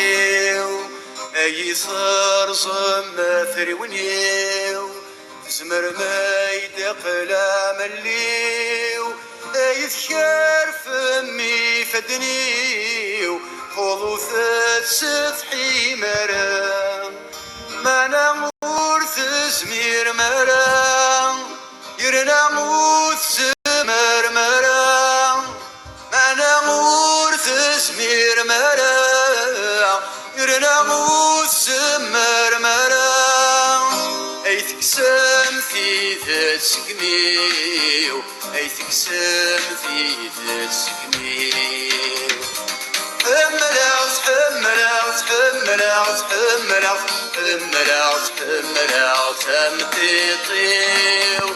ونيو اي صرصم مثري ونيو تزمر ما يدق لا مليو اي ذكر فمي فدنيو خذو سطحي مرام ما نمور تزمير مرام يرنا موت سمر مرام ما نمور تزمير مرام يرنا موت سمر مرام اي تقسم في ذات سقميو اي تقسم في ذات سقميو حملت حملت حملت حملت حملت حملت همتيطيو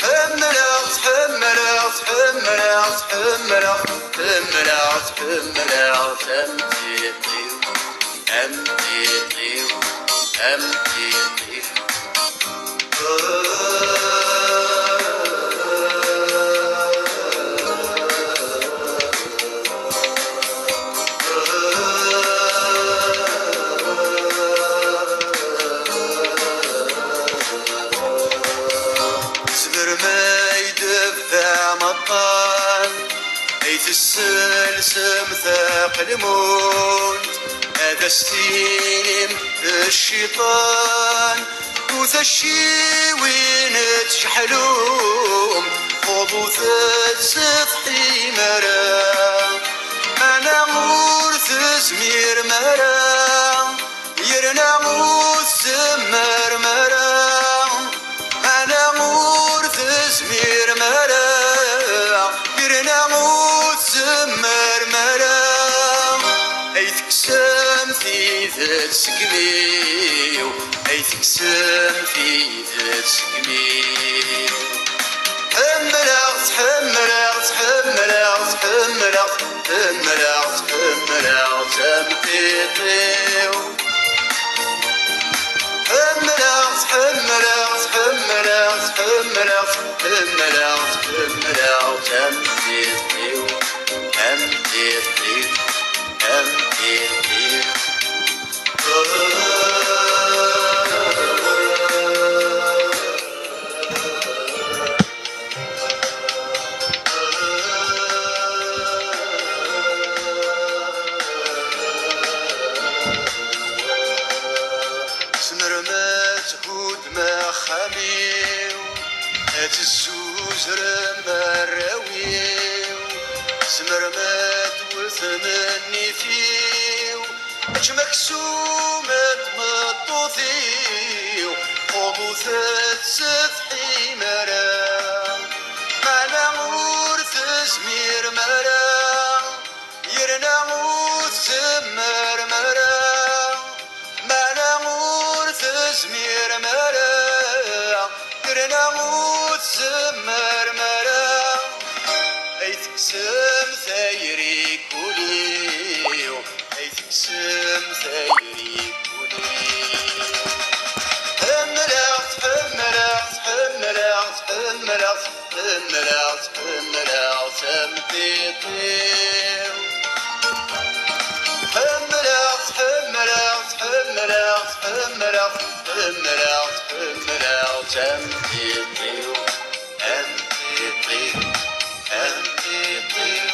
حملت حملت حملت حملت حملت حملت همتيطيو همتيطيو همتيطيو السلسم ثاقل موت هذا استلم الشيطان وثشي وين تشحلوم خذوا ثات سطحي مرام انا مورث زمير مرام يرنا موت سمر مرام انا مورث زمير مرام يرنا موت سمر مرام اي تقسم في ذات سقميو اي تقسم في ذات سقميو حملت حملت حملت حملت حملت حملت همتيطيو حملت حملت حملت حملت حملت حملت همتيطيو همتيطيو همتيطيو سمرمات هود ما خميو هات الزوز رمى الراويو سمرمات وثمني فيو اش مكسومات مطوثيو خذو ثات سفحي مرام ما نمور تزمير مرام يرنا موت سمر مرام ما نمور تزمير مرام يرنا موت سمر مرام اي تقسم ثيري كوليو اي تقسم ثيري كوليو حملت حملت حملت حملت حملت حملت همتيطيو حملت حملت حملت حملت حملت حملت همتيطيو همتيطيو همتيطيو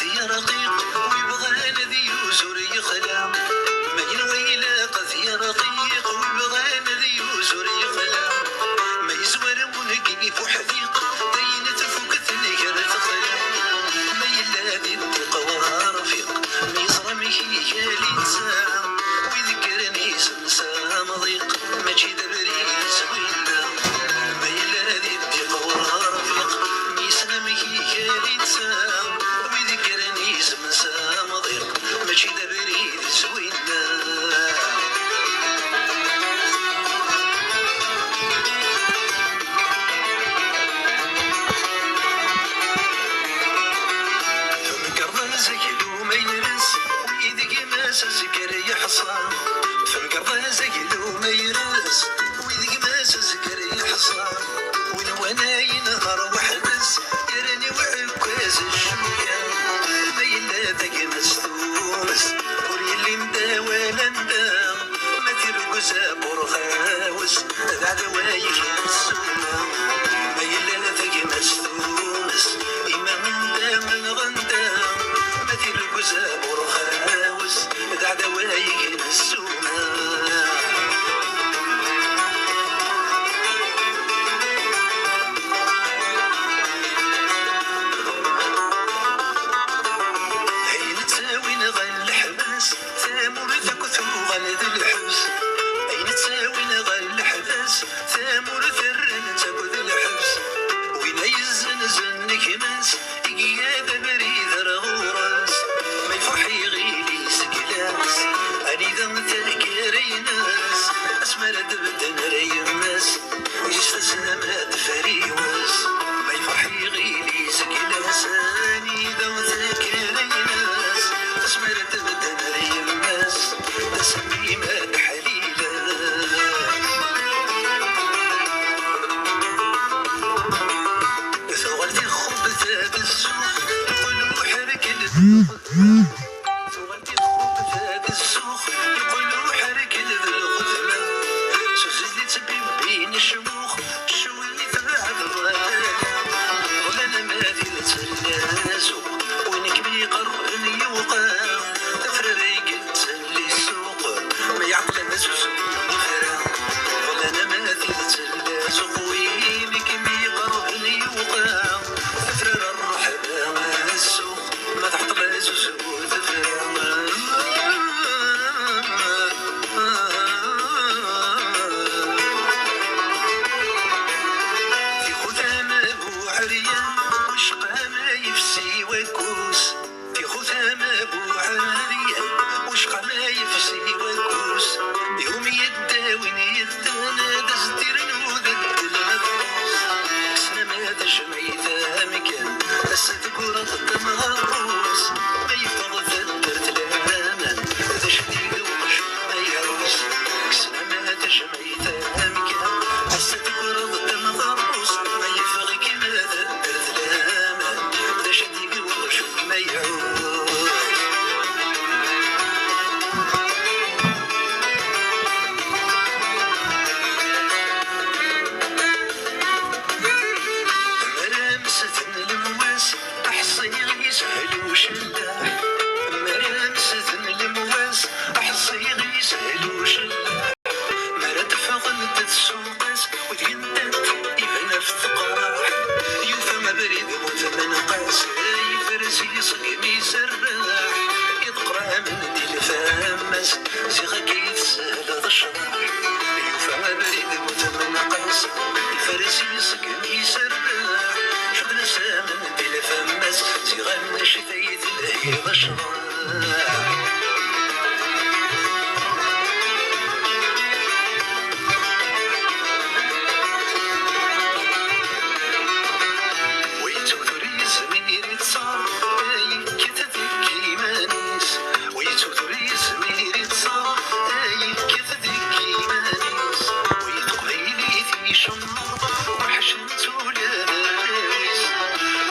ذي رقيق ويبغى ذي يزور يخلع ما ينوي لاقى ذي رقيق ويبغى ذي يزور يخلع ما يزور ونقيف وحديق بين تفوق ثنير تخلع ما يلا ذي التقوى رفيق ما يصرمه يالي تساع ويذكرني سمسا مضيق ماشي دبري سوينا ما يلا ذي التقوى رفيق ما يصرمه يالي تساع ويذكرني سمسا مضيق ماشي دبري سوينا سكر يحصى فالقرض زقل وما يرس ويذق ماس سكر يحصى وانا ينهر وحبس يرني وعكاز الشوكة ما يلا ذاك مستومس وري اللي مداوى لندام ما ترقز برخاوس ذا دوايك السومة ما يلا ذاك مستومس إما من دام غندام ما ترقز برخاوس ذا دوايك السومة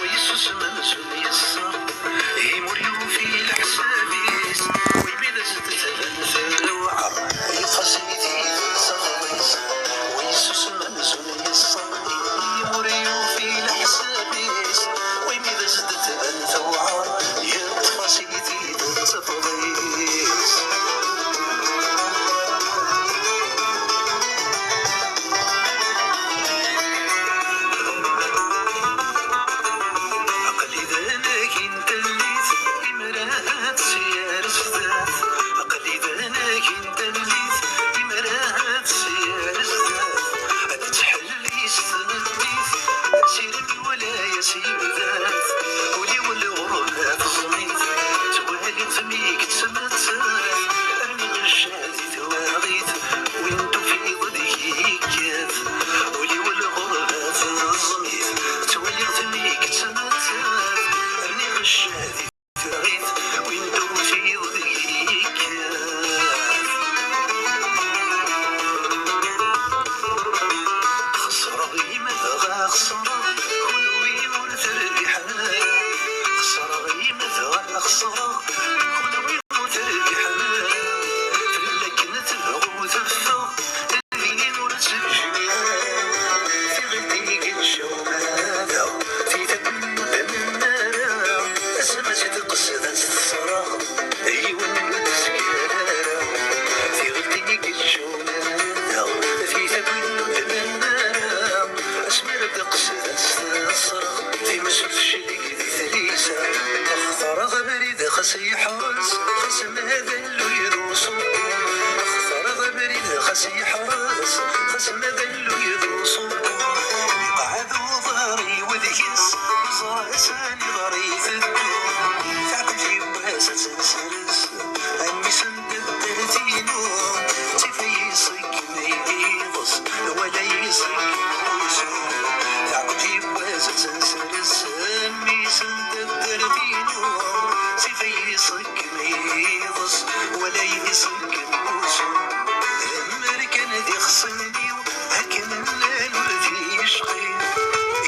ويسوس منزل يسر يمر في الحسابي أخسرة كل ويموت البحر لكن تبغى وتفا البنين ورتجلى في غلتي الشوم هذا في تكون دمنا أسمى تقصد الصراخ أيوة وتسكارة في غلتي الشوم هذا في تكون دمنا أسمى تقصد الصراخ في مسوف شديد ثريسة أخطر غبريد خسي حرس خسم هذا اللو يروسو أخطر غبريد خسي حرس خسم هذا اللو يروسو قعد وضاري وذكس نصر أساني ضريف الدون تعكم في واسة سنسرس أمي سندد تهتينو تفي صك ميبيضس ولا يصك وسو تعكم في واسة سنسرس أمي سندد تهتينو تفي صك ميبيضس ولا يصك وسو الأمريكان ذي خصني هكذا الليل وذي يشقي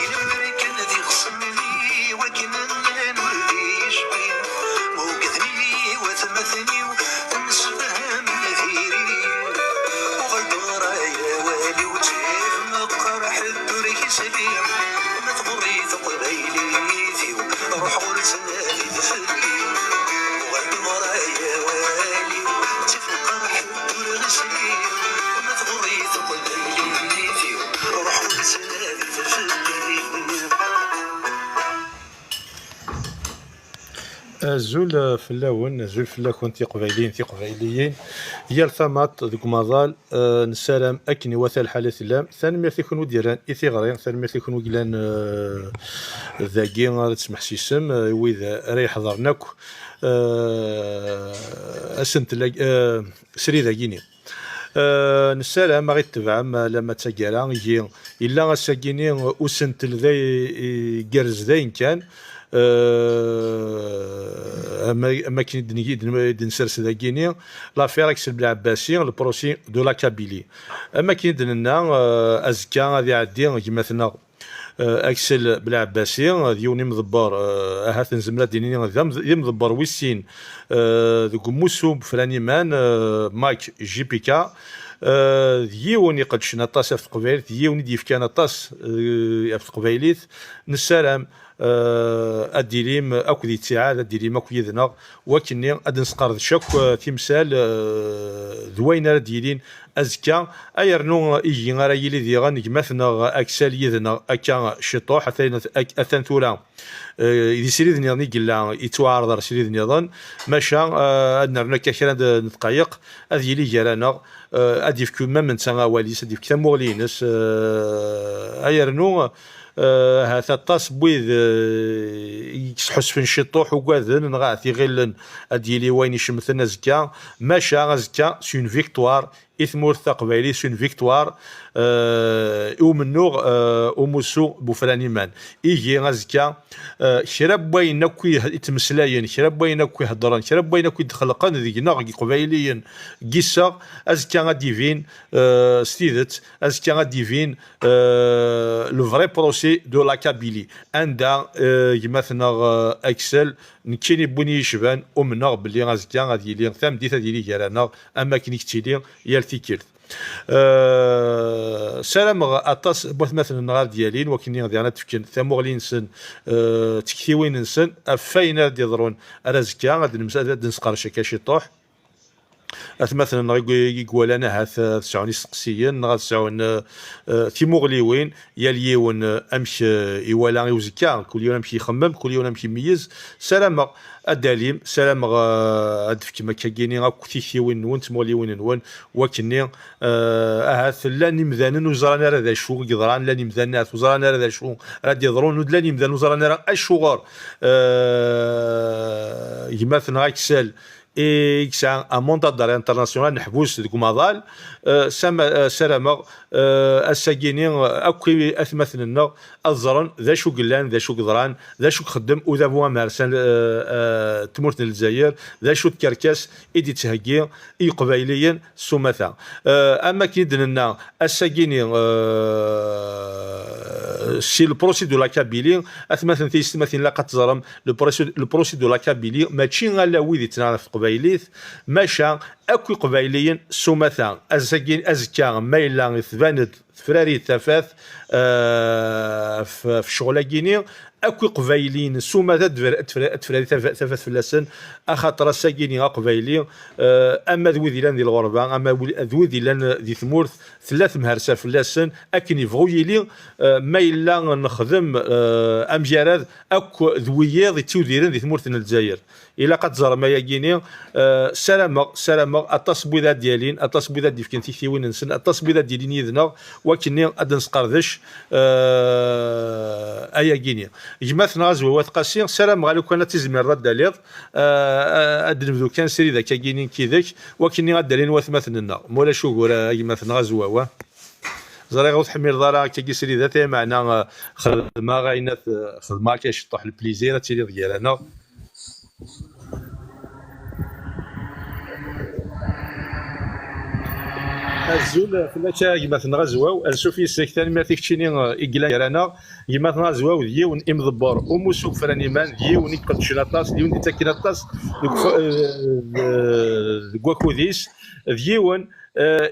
الأمريكان ذي خصني وكذا الليل وذي يشقي موقذني وثمثني ونسفهم نذيري وغدور يا والي وجيب مقرح الدري سليم مثغري ثقبيليتي روح ورسنا لي دفلي وغدور يا والي وجيب مقرح الدري سليم مثغري ثقبيليتي روح ورسنا لي دفلي. زول فلاون زول فلاكون تيقبايليين هي الثمات ذوك مازال نسالم اكني وثا الحالة سلام ثاني ميرتي كونو ديران اثيغرين ثاني ميرتي كونو قلان ذاكي تسمح سيسم وإذا راي حضرناك اسنت سري ذاكيني نسالم غير تبع لما تسجل يجي الا غساكيني وسنت ذي جرز ذاين كان اما كاين دنسرس ذاكيني لافير اكسل بالعباسي البروسي دو لا كابيلي اما كاين دنا ازكا غادي يعدي كيما اكسل بالعباسي ديوني مضبر هات نزملا ديني مضبر ويسين ذوك موسو فلاني مان مايك جي بيكا ديوني قد شنا طاس في قبيلت ديوني ديف كان طاس في قبيليت نسالم اديليم اكو دي تساعد اديليم اكو يذنا وكني اد نسقر شك تمثال ذوينا ديالين ازكا ايرنو يجي غير يلي دي غنجمثنا اكسال يذنا اكا شطوح اثن ثولا يدي سيريد نيضني قلا يتوارض سيريد نيضن ماشا نرنا كاكرا نتقايق هذه لي جارانا اديف كما من تسا واليس اديف كتا مولينس ايرنو هذا الطاس بويذ يحس في الشطوح وقاذن نغاثي غيلن اديلي وين يشمثنا زكا ماشا زكا سون فيكتوار إثمور تقبيلي سون فيكتوار ومنوغ وموسو بوفراني مان إيجي غازكا شراب بوين كوي يتمسلاين شراب بوين كوي هضران شراب بوين كوي تخلقان ذيك ناغ قبيليين كيسا أزكا غاديفين ستيدت أزكا غاديفين لو فري بروسي دو لا كابيلي عندها يمثنا أكسل نكيني بوني يشبان ومناغ بلي غازكا غادي يلي ثام ديتا ديالي كارانا أما كيني كتيلي يالتيكيرت سلام اطاس بوث مثلا النهار ديالين وكني غادي انا تفكن ثموغلي نسن تكتيوين نسن افاين غادي يضرون رازكا غادي نسقر شي طوح مثلا يقول انا هاث تسعوني سقسيين غاد تسعون تيموغليوين ياليون امشي يوالا يوزكا كل يوم امشي يخمم كل يوم امشي يميز سلام الدليم سلام ادفك ما كاينين غاك تيثيوين نون تموليوين نون وكني هاث لا نمذان وزرانا راه شو يضران لا نمذان وزرانا راه شو راه يضرون لا نمذان وزرانا راه الشغور يمثل غاكسال يكسع ان موندادار انترناسيونال نحبوس ديك ماضال سلامة الساكيني اكوي اثمثلنا الزرن ذا شو قلان ذا شو قدران ذا شو خدم وذا بوا مارسان تمورت الجزائر ذا شو تكركس ايدي تهجي اي قبايليا سمثا اما كيدنا الساكيني سي البروسي دو لا كابيلي اثمثل تيست مثلا لا قتزرم البروسي دو لا كابيلي ماشي غالا ويدي تنعرف قبايليت ماشا اكو قبايليا سمثا الساكين ازكا مايلا ثباند فراري تفاث في شغل كيني اكو قبايلين سوما تفراري تفاث في اللسن اخاطر الساكيني قبايلي اما ذوي لان دي الغربه اما ذوي لان دي ثمورث ثلاث مهرسه في اللسن اكن يبغوا يلي ما الا نخدم امجارات اكو ذوياض توديرن دي ثمورث الجزائر الا قد زر ما يجيني سلامه التصبيذات ديالين التصبيذات ديال كنتي ثيوين نسن التصبيذات ديالين يذنا ولكني ادن سقردش ايا جيني جماثنا زوات قاسي سلام غالو كانت تزمر رد ليض ادن كان سيري ذاك جيني كيذاك ولكني غدالين وثمثنا مولا شو غورا جماثنا زواوا زري غوث حمير دارا كي سيري ذاتي معنا خدمه غاينات خدمه كيشطح البليزير تيري ديالنا الزول فلاش كيما تنغزواو نشوف السكتان ما تيكتشيني إقلا رانا كيما تنغزواو ديون إمضبار وموسو فراني مان ديون يقد شلاطاس ديون تاكيلاطاس كواكوديس ديون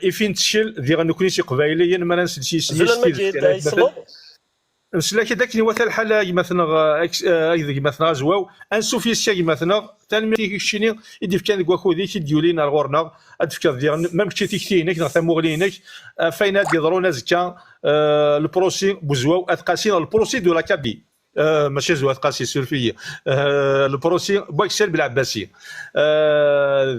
إفين تشيل دي غنكوني شي قبايليا ما نسلسي سنيس نسلاك داك اللي مثلا الحال مثلا مثلا زواو انسوفي الشيء مثلا ثاني كيكشيني يدير كان كواكودي كيديولينا غورنا ادفكر ديال ما مشيتي تيكتينك نغتا موغلينك فاين هاد يضرونا زكا البروسي بوزواو اتقاسين البروسي دو لا كابي ماشي زوا تقاسي سيرفيه البروسي بوكسل بالعباسي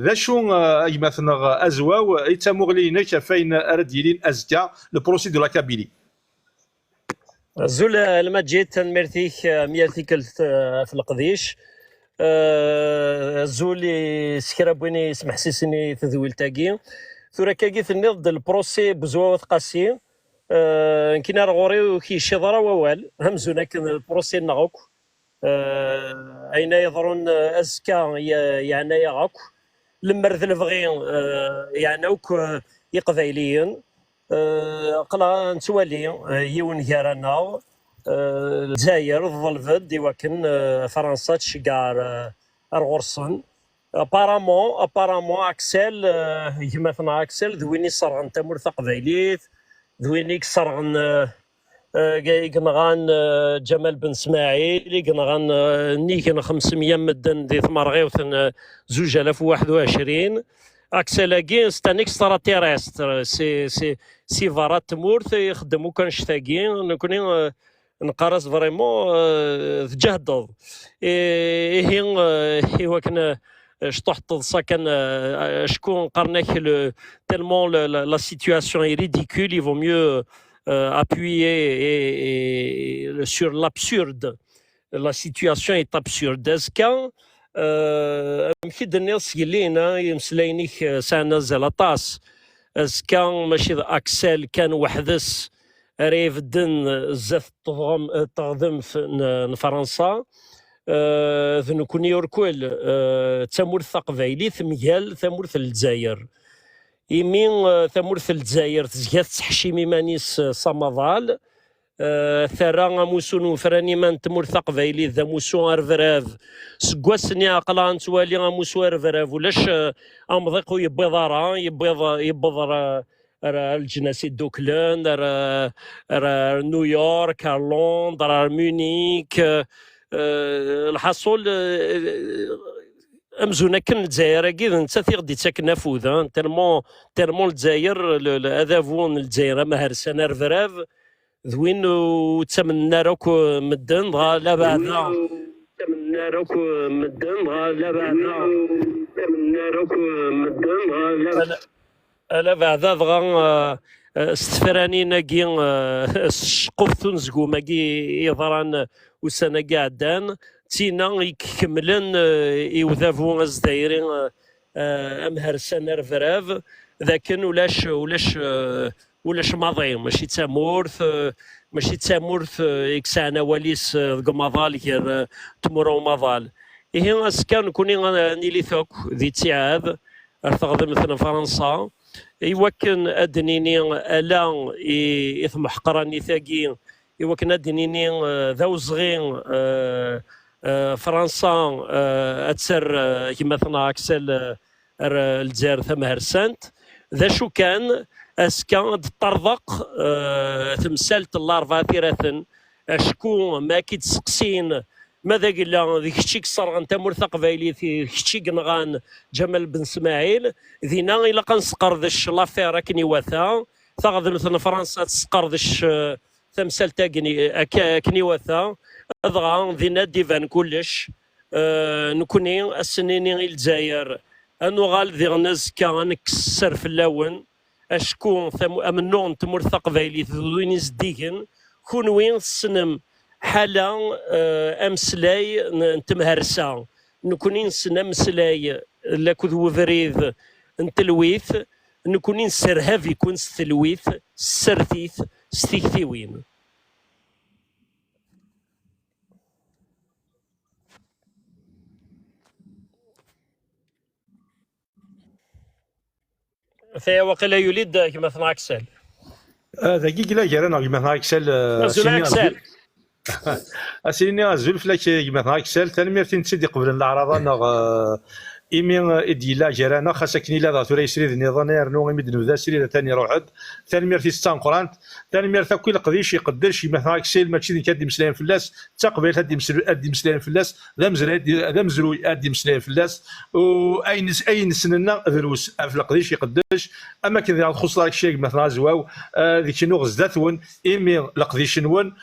ذا شو مثلا ازواو يتموغلينك فاين ارد يلين ازكا البروسي دو لا كابيلي زول لما جيت تنمرتيك ميالتيك في القضيش زولي سكرا بويني يسمح سيسني تذويل تاكي ثورا كاكي ثنض البروسي بزوا وثقاسي كينا رغوري وكي شضرا ووال همزونا كان البروسي نغوك اين يضرون ازكا يعني يغوك لمرذ الفغين يعني اوك يقبايليين قلا نتوالي يون كارانا الجزائر ظلفت ديواكن فرنسا تشكار ارغورسن ابارامون اكسل مثلا اكسل ذويني صرغن تمور قبايليت ذويني صرغن كنغان جمال بن اسماعيل كنغان نيكن 500 مدن دي ثمرغيوثن 2021 اكسلاكين سي ان اكسترا تيرستر سي فارات تمورث يخدمو كان شتاكين نكوني نقرص فريمون تجهض هي كان شطح تضصا كان شكون قرناك تالمون لا سيتواسيون اي ريديكول يفو ميو appuyer sur l'absurde. La situation est absurde. Est-ce que مكيد الناس يلينا يمسلاينيك سانا زلاطاس كان ماشي اكسل كان وحدس ريف الدن زاف تغضم في فرنسا ذنكوني يوركول تمورث قبايلي ثميال تمورث الجزائر يمين تمورث الجزائر تزكات تحشيمي مانيس صمضال ثرا موسون فراني من تمور ثقبايلي ذا موسو ارفراف سكواسني عقلان توالي موسو ارفراف ولاش امضيقو يبيض يبيض الجناسي دوكلان نيويورك لندن مونيك الحصول امزونا كن الجزائر كيد انت غادي تساكن نفوذ تالمون الجزائر هذا فون الجزائر ما هرسان ارفراف ذوين وتمنى راك مدن لا بعدا تمنى راك مدن لا بعدا تمنى راك مدن لا بعدا دغا استفراني ناكي قفتون زكو ماكي يضران وسنة قاعدان تينا يكملن يوذافون الزدايرين امهرسان رفراف لكن ولاش ماضي ماشي تامورث ماشي تامورث اكسانا وليس ماضال غير تمر ماضال إيه أسكان كوني نيلي ثوك ذي تيعاد أرتغض مثلا فرنسا يوكن أدنيني ألا إثم حقراني ثاقي يوكن أدنيني ذو صغير فرنسا أتسر كما ثنا أكسل الجزائر ثمهر سانت ذا شو كان أسكان تطرق تمثالت اللارفا ثيرثن أشكو ما كي تسقسين ماذا قلنا ذيك الشيء صار انت مرثق فايلي في الشيء نغان جمال بن اسماعيل ذينا الا كنسقر ذش لافير كني وثا ثاغذ مثلا فرنسا تسقر ذش تمثال تاكني كني وثا اضغى ذينا ديفان كلش نكوني السنين الجزائر انو غال ذي غنز كان نكسر في اللون اشكون امنون تمرثق فايلي ذوين زديكن كون وين السنم حالا امسلاي نتمهرسا نكوني نسنا مسلاي لاكود وفريد نتلويث نكوني نسرهاف يكون ستلويث سرثيث ستيكتيوين فيا وقيلا يولد كما ثنا اكسل دقيقة لا جرانا كما اكسل اكسل اسيني زولف لك كما اكسل تنميرتين تسدي قبل الاعراض انا إيمي إديلا جرانا خاصكني لا ذات ريسري النظام يرنو غيمد نبدا سري ثاني روحد ثاني ميرتي ستان قرانت ثاني ميرتا كل قضيش يقدر شي مثلا اكسل ماشي كادي مسلم فلاس تقبل هادي مسلم فلاس ذا مزرو ادي مسلم فلاس واين سننا دروس في القضيش يقدرش اما كذا خص لك شيء مثلا زواو ذيك شنو غزاتون إيمي القضيش نون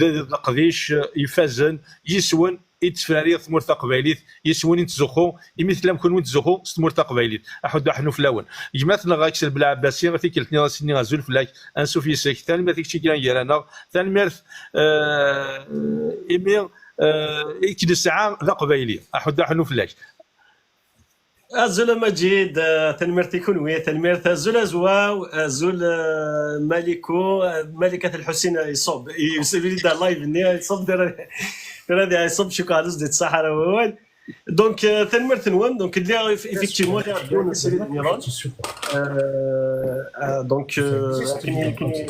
القضيش يفازن يسون إتفاري ثمور تقبايليت يسوني تزخو يمثل كون وين تزخو ثمور تقبايليت أحد حنو في الأول جماعتنا غاكسل بالعباسي غادي كلتني سنين غازول فلاك أنسو في ساك ثاني ما تيكشي كيران جيرانا ثاني ميرث إيمي إكيد الساعة ذا قبايلي أحد حنو فلاك أزول مجيد تنمير تيكون ويا تنمير أزول زواو أزول ملكة الحسين يصب يسوي لي دا لايف ني يصب هذا يصب شي كالوس ديال الصحراء وول دونك تنمير تنوان دونك اللي ايفيكتيفمون غاديون سيري نيران دونك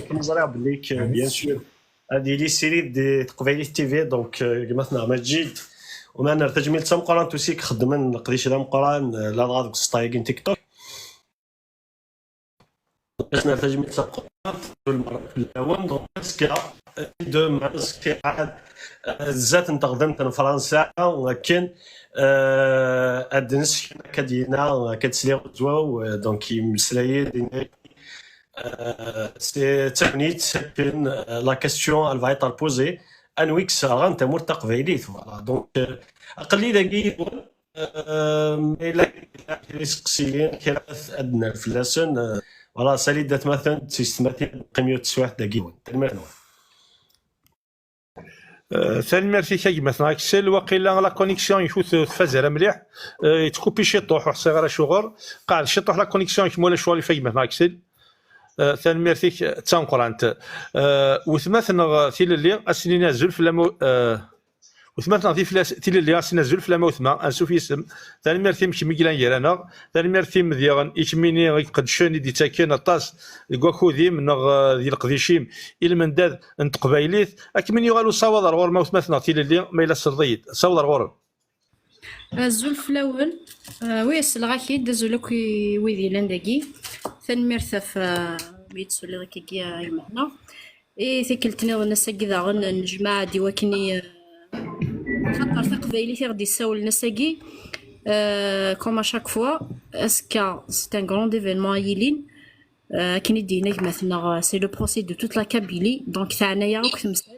كنزرع بليك بيان سور هذه لي سيري دي تقبيلي تي في دونك كما مجيد ومن تجميل تم قران توسيك خدمن قديش دام قران لا غادك ستايغين تيك توك باش نرتجميل تم قران في الاول دونك سكا دو مع سكا عاد زات نتقدم فرنسا ولكن ادنس كدينا كتسلي زواو دونك يمسلاي دينا سي تكنيت بين لا كاستيون elle va être posée انويكس غانتا مرتق فايليت فوالا دونك اقلي دقيق مي سقسيين كراث ادنى الفلاسن فوالا ساليدات مثلا سيستماتيك قيميو تسواح دقيق تلميرنو ثاني ميرتي كي مثلا اكسل وقيلا لا كونيكسيون يفوت تفازر مليح تكوبي شي طوح وحصيغ شغور قاعد شي طوح لا كونيكسيون كيما شوالي في مثلا اكسل ثاني ميرتيك تنقرانت وثمثنا في اللي اسنين زول في لما وثمثنا في اللي اسنين زول في لما وثما انسو في اسم ثاني ميرتي مشي ميكلان يرانا ثاني ميرتي مديان يكميني قد شوني دي تاكين طاس كواكو ذي من ذي القديشيم الى من داد انت قبايليت اكمن يغالو صوضر ور ما وثمثنا في اللي ما الى السرضيد صوضر ور الزول في الاول ويس الغاكيد زولك ويدي لانداكي ثاني ميرثا في بيتسولي غاكي يمحنا اي ثيكلتني الناس كذا غن الجماعه دي وكني خاطر تقبايلي غادي يساول الناس كي كوم اشاك فوا اسكا سي ان غراند ايفينمون يلين كني دينا مثلا سي لو بروسي دو توت لا كابيلي دونك تاع انايا راك تمثل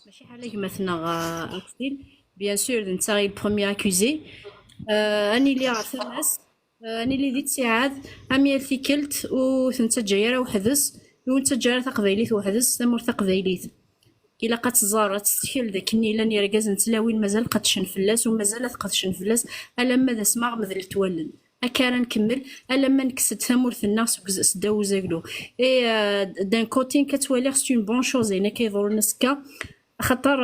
ماشي حاله مثلا اكسيل بيان سور انت غير البروميير اكوزي اني اللي راه ثماس اني اللي ديت سعاد امي ثيكلت وثنت جايره وحدث وانت جايره تقبايليت وحدث ثمور تقبايليت الا قتزار تستحيل داك النيلان يركز نتلاوين مازال قدشن فلاس ومازال قدشن فلاس الا ما ذا سماغ مذل توالن اكان نكمل الا ما نكسد ثمورث الناس سداو زاكلو اي دان كوتين كتولي سي اون بون شوز هنا كيضر نسكا خاطر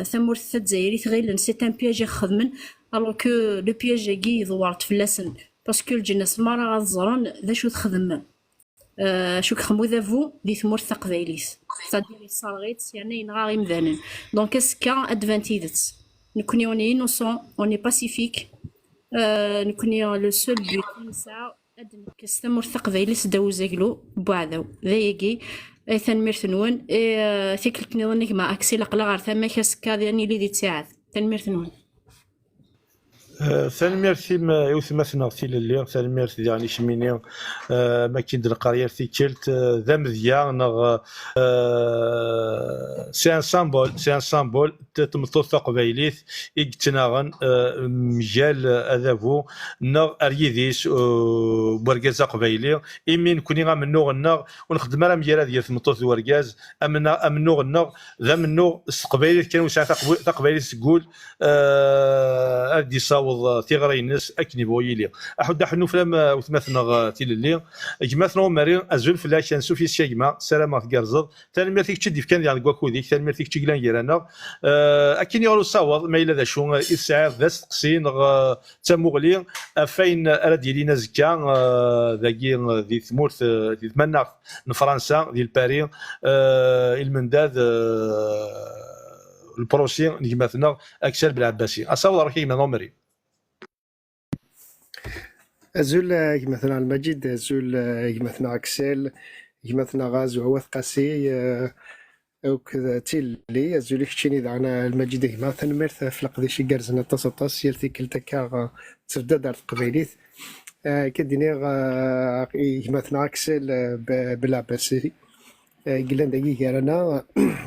ثمورث الجزائري تغيلن سي ان بياج يخدمن الو كو لو بياج كي يدوار تفلاسن باسكو الجناس المرا غازران ذا شو تخدم شو كخمو ذافو دي ثمورث تقبايليس صادير صارغيت يعني ينغا غير مذانن دونك اسكا ادفانتيدت نكوني اوني انوسون اوني باسيفيك نكوني لو سول بوت نساو ادن كستمورث تقبايليس داو زاكلو بوعداو ذايكي اي تنميرت نون اي ثيكلك نظنك ما اكسي لقلا غير ثما كاسكا يعني اللي دي تساعد تنميرت نون ثانميرثي يوثمثنا في اللي ثانميرث يعني شميني ما كيد القريه في كيلت ذا مذيان سي ان سامبول تمثل تقبايليث يقتناغن مجال اذابو نغ اريديس بركاز قبايلي ايمين كوني غامنو غنغ ونخدم راه مجال ديال تمثل وركاز امنو غنغ ذا منو قبايلي كانوا ساعه تقبايلي تقول ادي صاوض تيغري الناس اكني بويلي احد حنو فلام وثمثنا تيل اللي جماثنا ماري ازول فلاش نسو في الشيما سلامات كارزد تنميرتك تشدي في كان يعني كواكو ديك تنميرتك تشكلان غيرنا اكني يغلو صاوض ما الا ذا شو اسعار ذا تقسين تموغلي فين اراد ديالينا زكا ذاكي ذي ثمورث دي ثمنى فرنسا ديال باري المنداد البروسي اللي مثلا اكسل بالعباسي اصور راكي ما نومري أزول مثلا المجيد أزول مثلا أكسل مثلا غاز وعوث قاسي أو كذا تيلي أزول كشيني دعنا المجيد مثلا مرث فلق ذي شي قرزنا تصطاس يلتي كلتا كاغ تبدا دار قبيليث كديني مثلا أكسل بالعباسي قلنا دقيقة رانا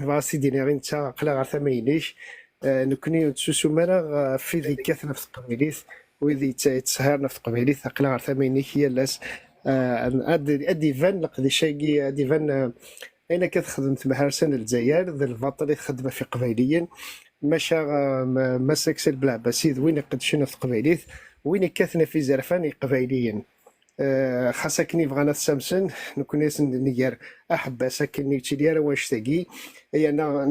فاسي ديني غين تا قلا غير ثمينيش نكوني تسوسو مرا في ذي كثنا في قبيليث ويدي تسهرنا في قبيليث قلا غير ثمينيش هي لاس ادي فان لقدي شيء ادي فان انا كتخدم تمحرسن الجزائر ذا الفاطري خدمه في قبيليين ماشا ما سكسل بالعباسي وين قد شنو في قبيليث وين كثنا في زرفان قبيليين خاصة كني بغانا سامسون نكون نيار احب ساكني تشيليا واش تاقي هي انا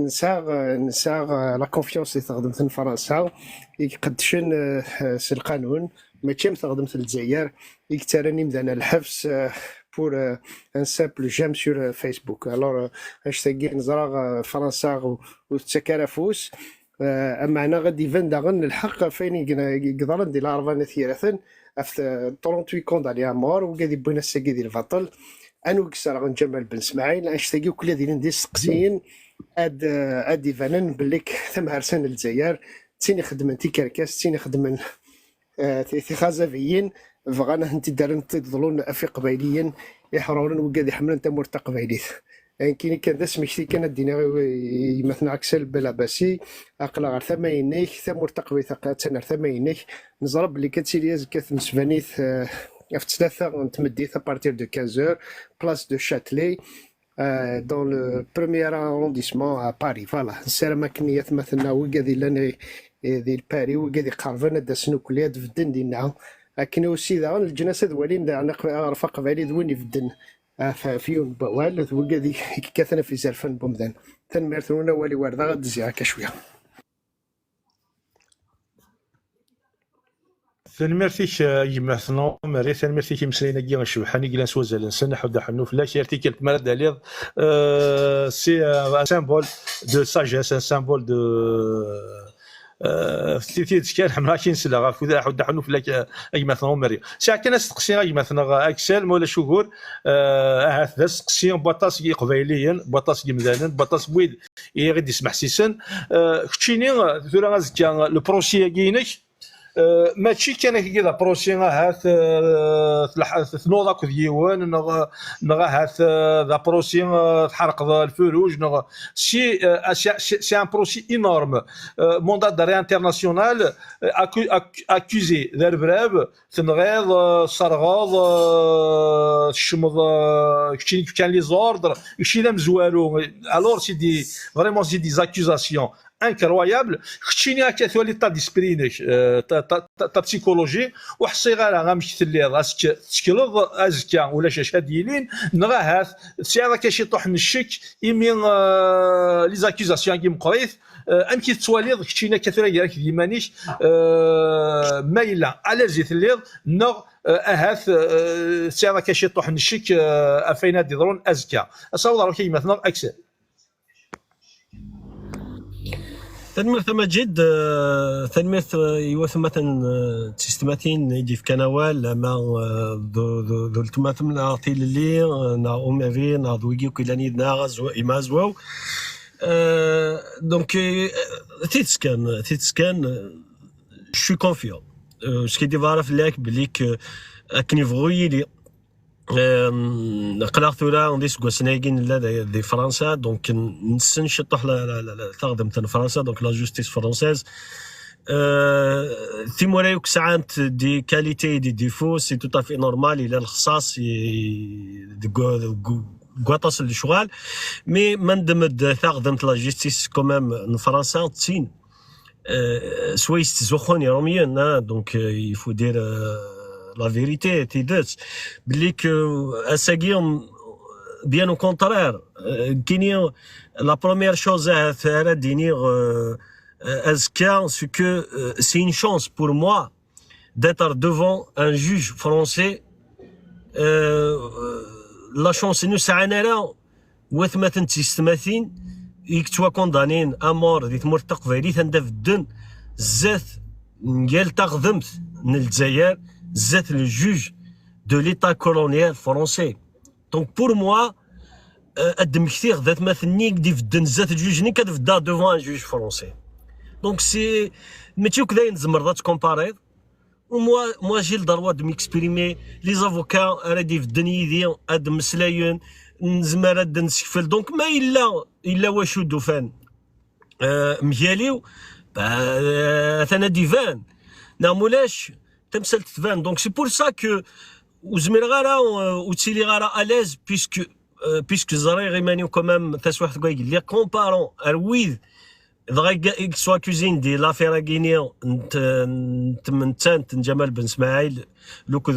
نسا لا كونفيونس اللي تخدم في فرنسا يقدشن القانون ماشي تخدم في الجزائر يكترني مدانا الحبس بور ان سامبل جيم سور فيسبوك الوغ اش تاقي نزرا فرنسا وتكرفوس اما انا غادي فان داغن الحق فين يقدر ندير العربانه ثيرثن في 38 كوند عليها مور وقاعد بوينا الساقي ديال الفاطل انا كسر غنجمل بن اسماعيل اشتاقي كل ديال ندير سقسيين ادي فانن بليك ثم هرسان الجزائر تيني خدمن تي كركاس تيني خدمن تي خازافيين فغانا انت دارن تظلون في قبايليين يحرورن وقاعد يحملن تمور تقبايليث يعني كاين كان ذا سميتي كان دينا مثلا اكسل بلاباسي اقلا غير ثماينيك ثمور تقوي ثقاتنا ثماينيك نزرب اللي كتسيرياز كتمسفانيث في ثلاثه نتمديت ابارتير دو 15 بلاص دو شاتلي دون لو بروميير ارونديسمون ا باري فوالا السير ماكنيات مثلا وكادي لنا ديال باري وكادي قارفنا دا سنوكليات في الدن ديالنا لكن وسي ذا الجناسه دوالين عرف قبالي دويني في الدن فيون بوال وكادي كثنا في زرفان بومدان تنمرثونا والي ورده غد زيها كشويه ثنمرتيك يمثلنا مري ثنمرتيك مسرينا كي غنشبحاني كلا سوازال نسن حدا حنو فلاش يرتي كلت مرد عليه سي ان سامبول دو ساجيس ان سامبول دو تيتي تشكال حمرا كي نسلا غا كذا حدا حنو فلاك يمثلنا مري ساعه كان استقسي يمثلنا اكسل مولا شهور هاث ذا سقسي بطاس قبايليين بطاس مدانن بطاس بويد غادي يسمح سيسن كتشيني ثورا غازكا لو بروسي كاينك ماشي كان كذا بروسي هات تنوض اكو ديوان نغا هات ذا بروسي تحرق الفروج سي ان بروسي انورم موندا داري انترناسيونال اكوزي ذا البراب تنغيض صرغاض الشمض كان لي زوردر كشي لا مزوالو الور سي دي فريمون سي دي زاكوزاسيون انكرويابل خشيني هكا ثوالي تا ديسبرينك تا بسيكولوجي وحصي غير غامشي اللي راسك تشكلض ازكا ولا شاد يلين نغا هاث سي هذاك شي طوح نشك يمين لي زاكوزاسيون كي مقريث امكي تواليض خشينا كثيرا ديالك ديمانيش ما الا على زيت الليض نغ اهاث سي هذاك شي طوح نشك افينا ديضرون ازكا اصور كي مثلا اكسل تنمير مجد تنمير يوث مثلا سيستماتين يجي في كنوال ما دو التماتم نعطي اللي نا أمري نا دويجي وكلاني ناغز وإمازواو دونك تيتسكان شو كونفيون شكي دي بعرف لك بليك أكني فغوي لي قرأت ثورة عندي سكوا سناجين لا دي فرنسا دونك نسن شطح لا تخدم تن فرنسا دونك لا جوستيس فرونسيز تيمورايوك ساعات دي كاليتي دي ديفو سي تو تافي نورمال الى الخصاص دي كواطاس الشغال مي من دمد تخدم لا جوستيس كومام فرنسا تسين سويس زخوني روميين دونك يفو دير la vérité est idée que à seguir bien au contraire la première chose à faire dire c'est que c'est une chance pour moi d'être devant un juge français la chance nous ساعنا وثمة تستماثين يكتوا كوندانين امور دي تمر تقبالي تندف الدن زات نجال تخدمت الجزائر زات le juge de l'état colonial français. Donc pour moi, قدم كثير ذات مثلني دي في الدن زات الجوج كتفدا devant un juge français. Donc c'est ماشي كذا نزمر ذات كومبارير. Moi j'ai le droit de m'exprimer. Les avocats رادي في الدنيا دي هاد مسلايين نزمر هاد نسكفل. Donc ما إلا واش دوفان مهياليو ثنا ديفان نعمولاش تمثل تبان دونك سي بور سا كو وزمير غارا وتسيلي غارا اليز بيسكو زري غيمانيو كومام تاس واحد كاي لي كومبارون ارويد دغا سوا كوزين دي لافير غينيا تمنتان جمال بن اسماعيل لوك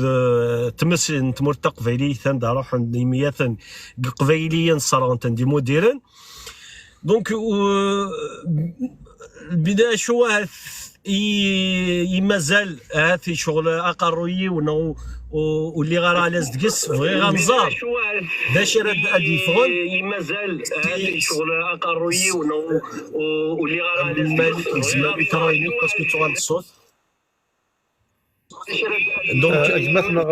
تمس تمرتق فيلي ثان دا روح نيميات قبيليا صرانت دي مديرن دونك البدايه شو يمازال في شغل اقروي واللي غير على زدكس بغي غنزار باش راد ادي فغل يمازال في شغل اقروي واللي غير على الملك يسمى بترايني باسكو تغال الصوت دونك مثلا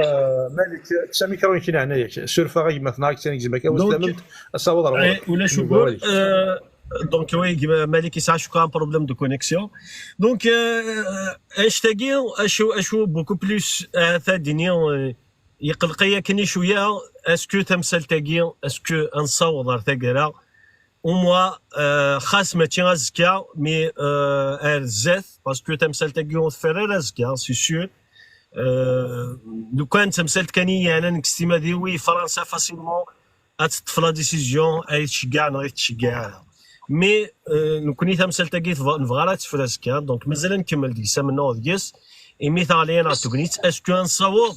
مالك سامي كروين كاين هنايا سورفا غي مثلا كاين زعما كاين اصاوض ولا شو Donc oui, Malik il sache qu'il y a un problème de connexion. Donc اشتاقي beaucoup plus ثاديني يقلقيا كني شويه اسكو تمثل تاقي اسكو نصور تاقرا وموا خاص ماشي غازكا مي الزات باسكو تمثل تاقي وفرر ازكا سي سور لو كان تمثل كاني انا نكستيما ديوي فرنسا فاسيلمون اتطفى لا ديسيزيون اي تشكاع غير تشكاع مي نكوني تمثل تاقيت نفغارات فراسكا دونك مازال نكمل ديك سامنا ديس اي مثاليا نعطوكنيت اسكو نصور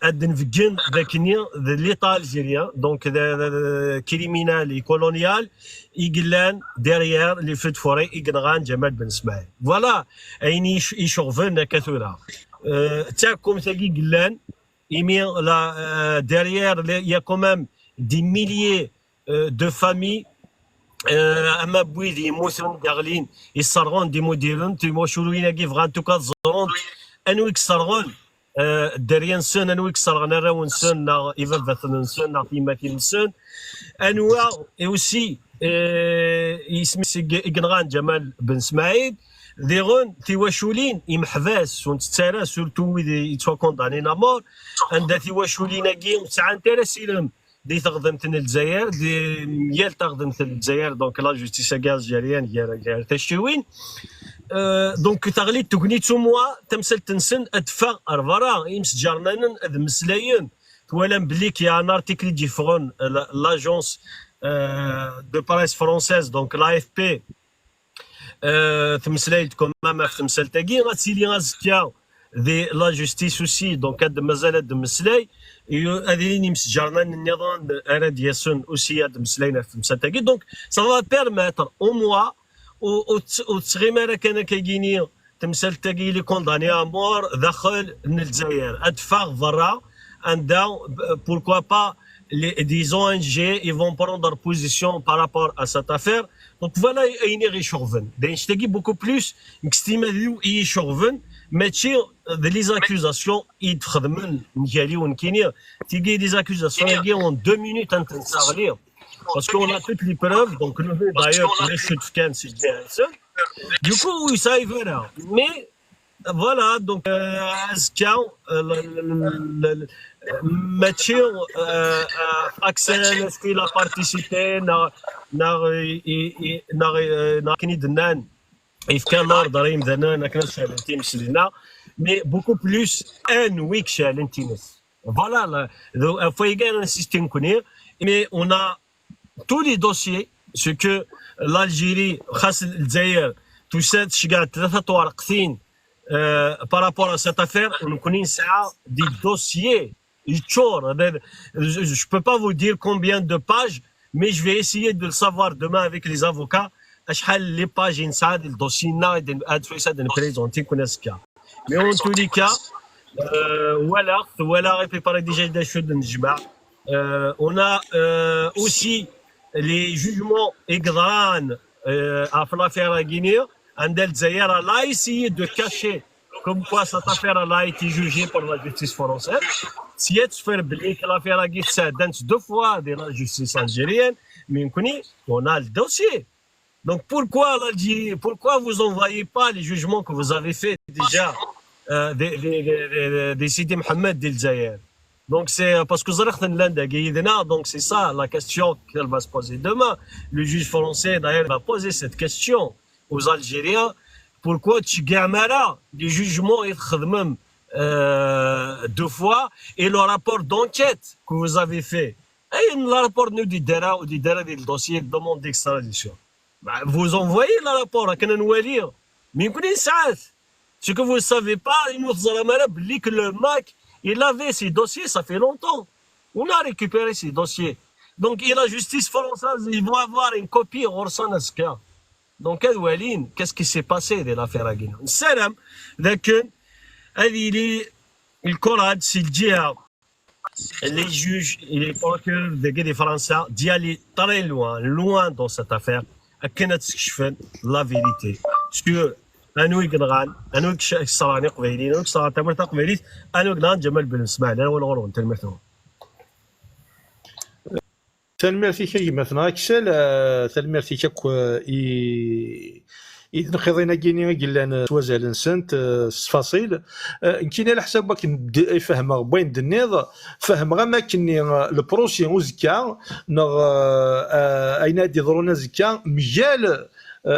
ادن فيجن ذاكني ليطا الجيريا دونك كريمينال كولونيال يقلان ديريير لي فوت فوري يقنغان جمال بن اسماعيل فوالا ايني يشوفنا كثيرا تاعكم تاقي قلان ايمي لا ديريير يا كومام دي ميليي دو فامي اما بويدي يموتون داغلين يصرغون دي مديرون تيموشولوين كيف غانتوكا زرون انو يكسرغون دريان سن انو يكسرغن راون سن ايفا باتن سن فيماتين سن انواع اوسي يسمي يقنغان جمال بن اسماعيل ديغون تيواشولين يمحباس ونتسارى سورتو ويد يتوا كونداني مور عندها تيواشولين كي تسعى انتريسي لهم دي تخدمت الجزائر دي ميال تخدمت الجزائر دونك لا جوستيس الجزائريين ديال تشوين دونك تغلي تكنيتو موا تمثل تنسن ادفا ارفرا يمس جارنان اد مسلاين ولا بلي كي ان ارتيكل دي فرون لاجونس دو باريس فرونسيز دونك لا اف بي تمسلايت كما في تمثل تاكي غاتسيلي غازكيا دي لا جوستيس اوسي دونك هاد مازال هاد مسلاي هذين يمس جارنان النظام اراد ياسون اوسي هاد مسلاينا في تمثل تاكي دونك سا فا بيرميتر او موا وتسغيمارا كان كاينين تمثل تاكي لي كونداني امور داخل الجزائر ادفاغ برا عندها pourquoi pas des ONG ils vont prendre position par rapport à cette affaire donc voilà اين غيشوفن دايش تاكي بوكو بلوس نكستيماليو اي شوفن ماشي لي زاكوزاسيون يتخدمن نجالي ونكيني تيجي لي زاكوزاسيون يجي اون 2 minutes نتساغلي parce qu'on a toutes les preuves donc d'ailleurs les chutes كان سجلها du coup oui ça y verra mais voilà donc azka ماشي اكسل في لا بارتيسيبي نا كني دنان if كان لوردر يمدنا كنا شالنتي مسلينا mais beaucoup plus un week شالنتينس voilà faut également insister نكوني mais on a tous les dossiers ce que l'Algérie خاص الجزائر توسات شكاع 3 ورقتين par rapport à cette affaire on connaît ça des dossiers je peux pas vous dire combien de pages mais je vais essayer de le savoir demain avec les avocats شحال les pages ينسعد الدوسينا هاد فايسا نبريزونتي كنا سكا mais en tous les cas voilà préparé déjà des choses نجمع on a aussi les jugements égrane à l'affaire à Guinée عند الجزائر لا essayer de cacher comme quoi cette affaire a été jugée par la justice française si tu fais بلي l'affaire a été سادنت 2 fois de la justice algérienne mais on a le dossier donc pourquoi l'Algérie pourquoi vous envoyez pas les jugements que vous avez fait déjà des Sidi Mohamed d'Algérie donc c'est parce que donc c'est ça la question qu'elle va se poser demain le juge français d'ailleurs va poser cette question aux Algériens pourquoi tu gamara des jugements et même 2 fois et le rapport d'enquête que vous avez fait et le rapport nous dit du dossier de demande d'extradition vous envoyez le rapport à Kananoualir mais ce que vous ne savez pas il nous dit que le mec il avait ces dossiers ça fait longtemps on a récupéré ces dossiers donc et la justice française ils vont avoir une copie Orson Aska donc qu'est-ce qui s'est passé de l'affaire à Guinée السلام لكن هذه لي الكرة سجلها les juges et les procureurs de Guinée français d'y aller très loin dans cette affaire كانت تكشفن la vérité sur انو يقدغان انو صراني قبيلين انو صران تمرت قبيليت انو قدغان جمال بن اسماعيل انا والغرون تلمثو تنمرتي كي مثلا كسل تنمرتي كاك إذا خذينا كيني قلنا توازال سنت التفاصيل كاين على حسابك فهم وين دنيض فهم غير ما كني البروسي وزكا اين يضرونا زكا مجال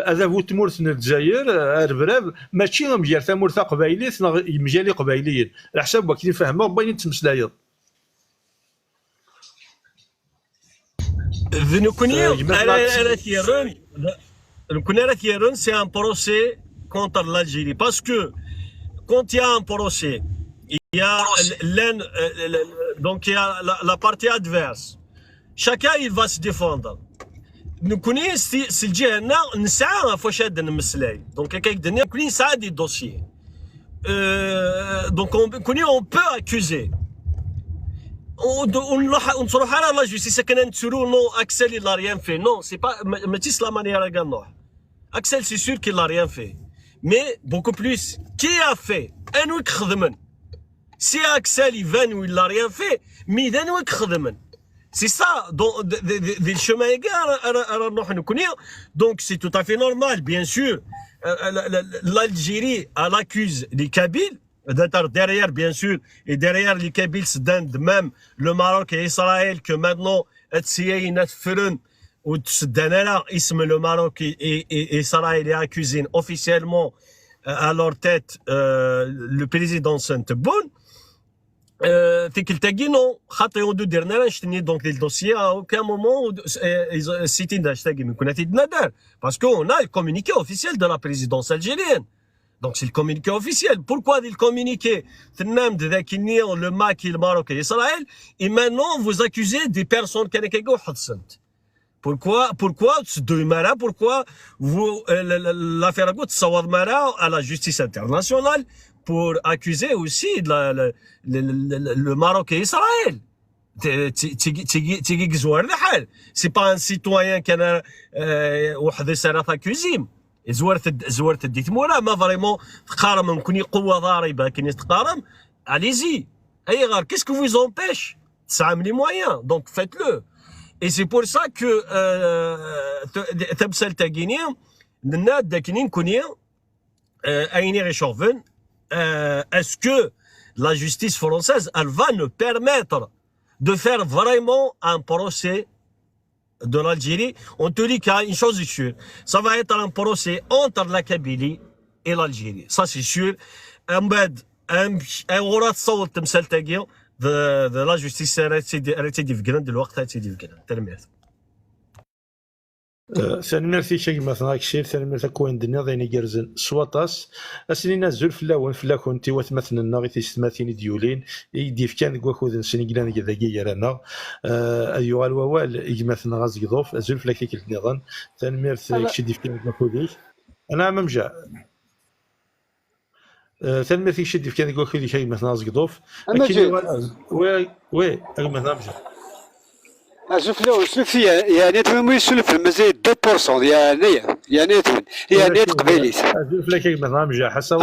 هذا هو تمورت الجزائر البراب ماشي مجال تمورت قبايليت مجال قبايليين على حسابك كي فهم بين تمسلايض c'est un procès contre l'Algérie parce que quand il y a un procès il y a donc il y a la partie adverse chacun il va se défendre nous connaissons si الجهه نسعى فاش هذا المسلاي دونك كيدنا كاين ساعه دي دوسيي donc on peut accuser on تروح على لا جوستيس كنا نتسولو نو اكسل il a rien fait non c'est pas ماشي لا مانيير كاع نروح اكسل c'est sûr qu'il a rien fait mais beaucoup plus qui a fait انو يخدمن si اكسل يبان il a rien fait مي دانو يخدمن C'est ça, des chemins égaux, donc c'est tout à fait normal, bien sûr. L'Algérie, elle accuse les Kabyles, d'être derrière, bien sûr, et derrière les Kabyles, c'est même le Maroc et Israël, que maintenant, le Maroc et Israël est accusé officiellement à leur tête le président Saint-Boun. تيكلتاكي نو خاطر يودو درنا نشتني دونك لي دوسيي à aucun moment سيتي داشتاكي من كنا تيدنا دار باسكو on a le communiqué officiel de la présidence algérienne. Donc c'est le communiqué officiel. Pourquoi dit le communiqué le Mac, le Maroc et Israël, et maintenant vous accusez des personnes qui ont pourquoi vous l'affaire à la justice internationale pour accuser aussi le Maroc et Israël. C'est pas un citoyen qui a accusé. زورت ديت مورا ما فريمون تقارن ممكن قوه ضاربه كاين تقارن allez-y اي غير qu'est-ce que vous empêche تسعى les moyens donc faites-le et c'est pour ça que تبسل تاكيني الناس داكنين كونيا ايني غيشوفن est-ce que la justice française elle va nous permettre de faire vraiment un procès de l'Algérie? On te dit qu'il y a une chose sûre, ça va être un procès entre la Kabylie et l'Algérie, ça c'est sûr. Un غورات تصوت تمثال تاكيو de la justice راه تيديفكران دلوقتي تيديفكران تلميذ. ثاني ميرثي شي مثلا كشير ثاني ميرثا كوين دنيا ضيني جرزن سواطاس اسني نازل فلاون فلاكونتي وثمثنا ناغي تيستماثين ديولين يديف كان كواكود سنيكلان كذاكي يرانا ايوغ الووال يجمثنا غاز يضوف ازول فلاكي كل نظام ثاني ميرث كشي ديف كان كواكودي انا ممجا ثاني ميرث كشي ديف كان كواكودي شي مثلا غاز يضوف وي مثلا ممجا شوف يعني تموي سلف المزيد 2% يعني تقبيليت شوف لك مثلا مجا حسب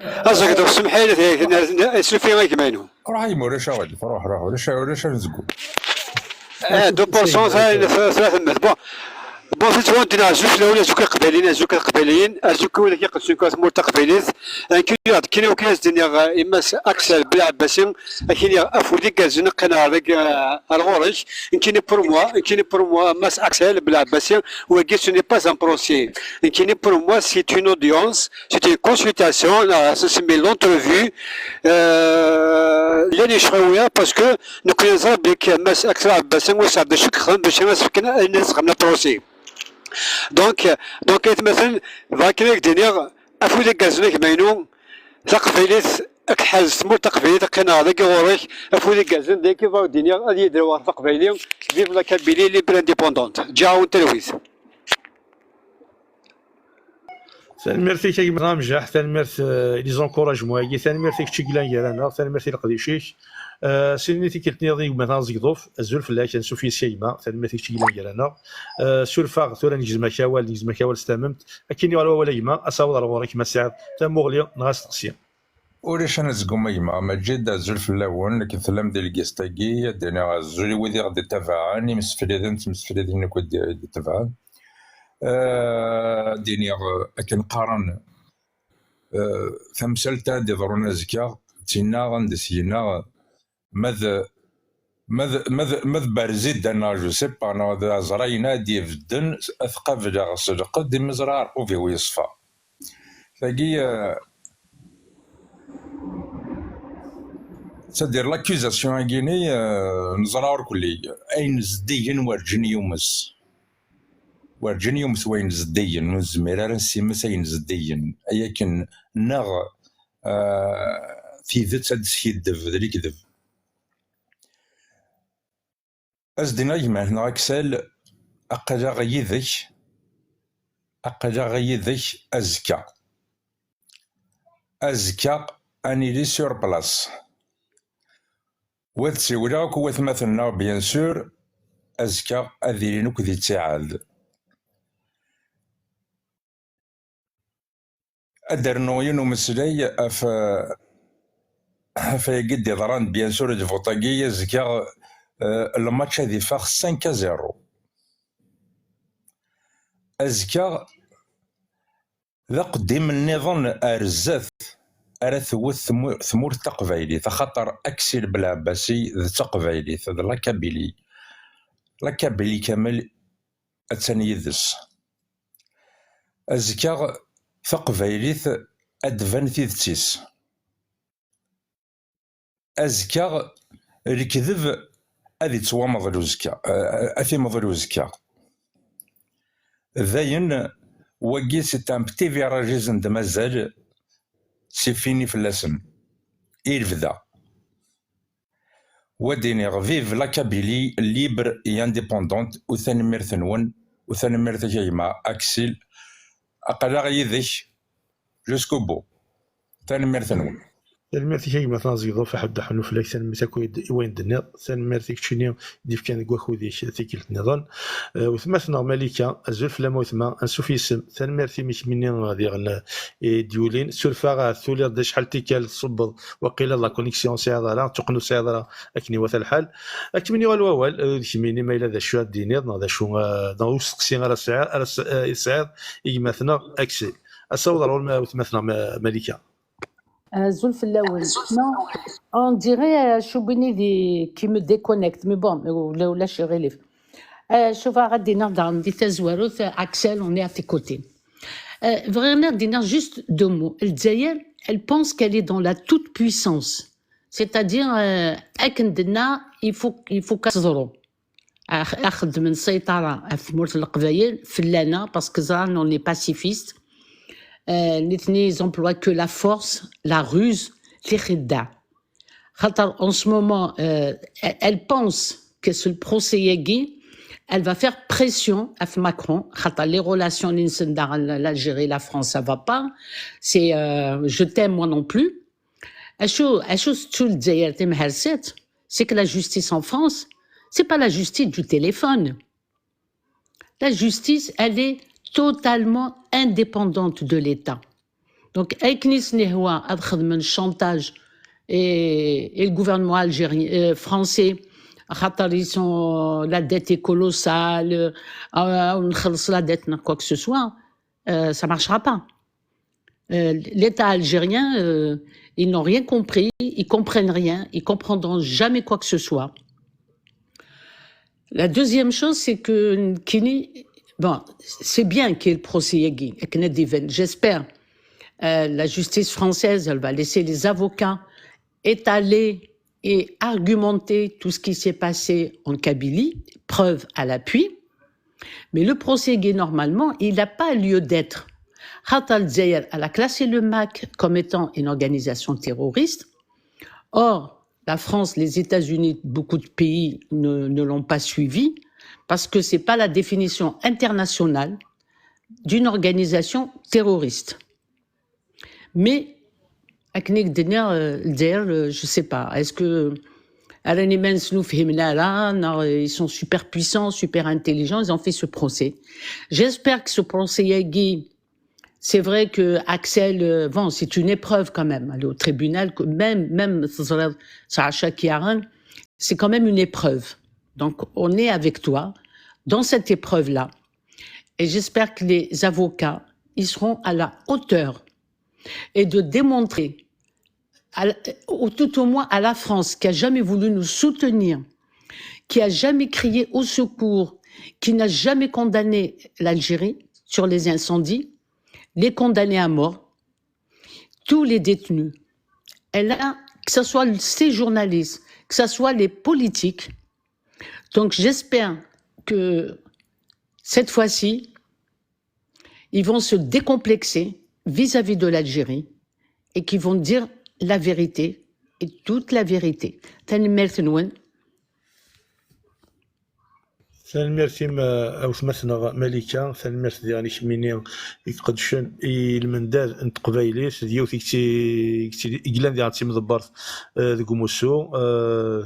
ازقدر سمحي لي سلف فيها كمانو روح يمور شغل روح ولا نزقو 2% ثلاثة بون في تونتنا زوج الاولى زوج قباليين زوج ولا كيقصو كاس مرتقبيليت كاين وكاس دنيا اما اكسل بلا عباسين كاين افودي كازن قناع داك الغورج كاين بور موا ماس اكسل بلا عباسين وكي سو ني با ان بروسي كاين بور موا سي اون اودينس سي اون كونسلتاسيون سمي لونترفيو لاني شويه باسكو نكون نزرب بك ماس اكسل عباسين وسعد شك خدم باش الناس خدمنا بروسي دونك مثلا فاكريك دينيغ افودي كازنيك ماينو تقبيليت اكحاز مور تقبيليت قنا هذاك غوريك افودي كازن ديك فاو دينيغ غادي يديروا تقبيلي فيف لا كابيلي ليبر انديبوندونت جاو تلويز ثاني ميرثي كي مثلا نجاح ثاني ميرث لي زونكوراج مواكي ثاني ميرثي كتشي كلان يرانا ثاني ميرثي القديشيش سيني تيكلتني ضي مثلا زيضوف الزول فلاش سوفي سيما ثاني ميرثي كتشي كلان يرانا سولفاغ ثورا نجزما كاوال استممت اكيني ولا يما اصاوض رواك ما ساعد تموغلي نغاس تقسيم وليش انا زقوم يما ما جد الزول فلاون لكن ثلام ديال الكيستاكي دينا الزول وذي غادي تفاعل مسفليدين كود تفاعل دينيغ اكن قارن ثمسلتا دي ضرونا زكا تينا غندسينا مذ بارزيد دانا جو سي با انا زراينا دي فدن اثقاف جا صدق دي مزرعه وفي ويصفى تلاقي سدير لاكوزاسيون كيني نزرار كلي اين زديين ورجن يومس وين زديين وزميرار نسيمس اين زديين اياكن نغ في ذات سيد ذلك كذب أزدنا يجمع هنا أكسل أقجا غيذك أزكا أني لي سور بلاس وذ ولاك وذ مثلنا بيان سور أزكا أذيرينك ذي تساعد أدرنوين ومسلاي أف يقدي ضران بيان سور جفوطاقية زكا الماتش هذه فاخ 5-0. أزكى ذا قديم النظام أرزاث أرى ثوث ثمور تقبايلي خاطر أكسل بالعباسي ذا تقبايلي ذا لاكابيلي كامل أتاني يدس أزكى ثقبايليث أدفان ثيثتيس أزكى الكذب أذي توا مضلوزكا أثي مضلوزكا ذاين وقي ستام بتي فيراجيز عند مازال سي فيني في اللسن يرفدا وديني فيف لا كابيلي ليبر اي انديبوندونت وثاني ميرثنون وثاني ميرث جايما اكسيل اقلا يذك جوسكو بو ثاني ميرثنون المرتي شيء مثلا زيدو في حد حنو فلاك ثاني مساكو وين دنا ثاني مرتي كشيني ديف كان كواخو ديش ثيكلت النظام وثمثنا مالكا الزلف لا موثما انسوفي اسم ثاني مرتي مش مني غادي ديولين سولفا ثولير دا شحال تيكال صبر وقيل لا كونيكسيون سيادرا تقنو سيادرا اكني وث الحال اكمني والوال كميني ما الى ذا شو دينير ذا شو ذا سقسي غير السعر يمثنا اكسي اصور وثمثنا مالكا Zulf Laouen. Non, on dirait Choubini qui me déconnecte, mais bon, là je relève. Chauvar Dinar dans Ditazouaroth, Axel, on est à tes côtés. Vraiment, Dinar, juste deux mots. El Dzaïel, elle pense qu'elle est dans la toute-puissance. C'est-à-dire, il faut qu'Azoro. أخذ من سيطرة في مورث القبايل فلانة parce que ça on est pacifiste. Ils emploient que la force, la ruse, les khidda. En ce moment, elle pense que sur le procès Yegui, elle va faire pression à Macron. Les relations dans l'Algérie et la France, ça va pas. C'est je t'aime moi non plus. C'est que la justice en France, c'est pas la justice du téléphone. La justice, elle est totalement indépendante de l'État. Donc, Eknis Nehwa a fait chantage et le gouvernement algérien, français, la dette est colossale, la dette, quoi que ce soit, ça marchera pas. L'État algérien, ils n'ont rien compris, ils comprennent rien, ils comprendront jamais quoi que ce soit. La deuxième chose, c'est que Kini, bon, c'est bien qu'il y ait le procès Yegui, j'espère. La justice française, elle va laisser les avocats étaler et argumenter tout ce qui s'est passé en Kabylie, preuve à l'appui. Mais le procès Yegui, normalement, il n'a pas lieu d'être. Khatal Zayer, elle a classé le MAC comme étant une organisation terroriste. Or, la France, les États-Unis, beaucoup de pays ne l'ont pas suivi parce que c'est pas la définition internationale d'une organisation terroriste. Mais, je sais pas, est-ce que ils sont super puissants, super intelligents, ils ont fait ce procès. J'espère que ce procès Yegui, c'est vrai que Axel, bon, c'est une épreuve quand même, aller au tribunal, même c'est quand même une épreuve. Donc, on est avec toi dans cette épreuve-là. Et j'espère que les avocats, ils seront à la hauteur et de démontrer, ou tout au moins à la France, qui a jamais voulu nous soutenir, qui a jamais crié au secours, qui n'a jamais condamné l'Algérie sur les incendies, les condamnés à mort, tous les détenus. Et là, que ce soit ces journalistes, que ce soit les politiques. Donc j'espère que cette fois-ci, ils vont se décomplexer vis-à-vis de l'Algérie et qu'ils vont dire la vérité et toute la vérité. ثاني ميرتي او ثمثنا ملكه ثاني ميرتي يعني كميني يقدشن المنداد انت قبايليت ديو كي إقلان ديال تيم دبرت ذي كوموسو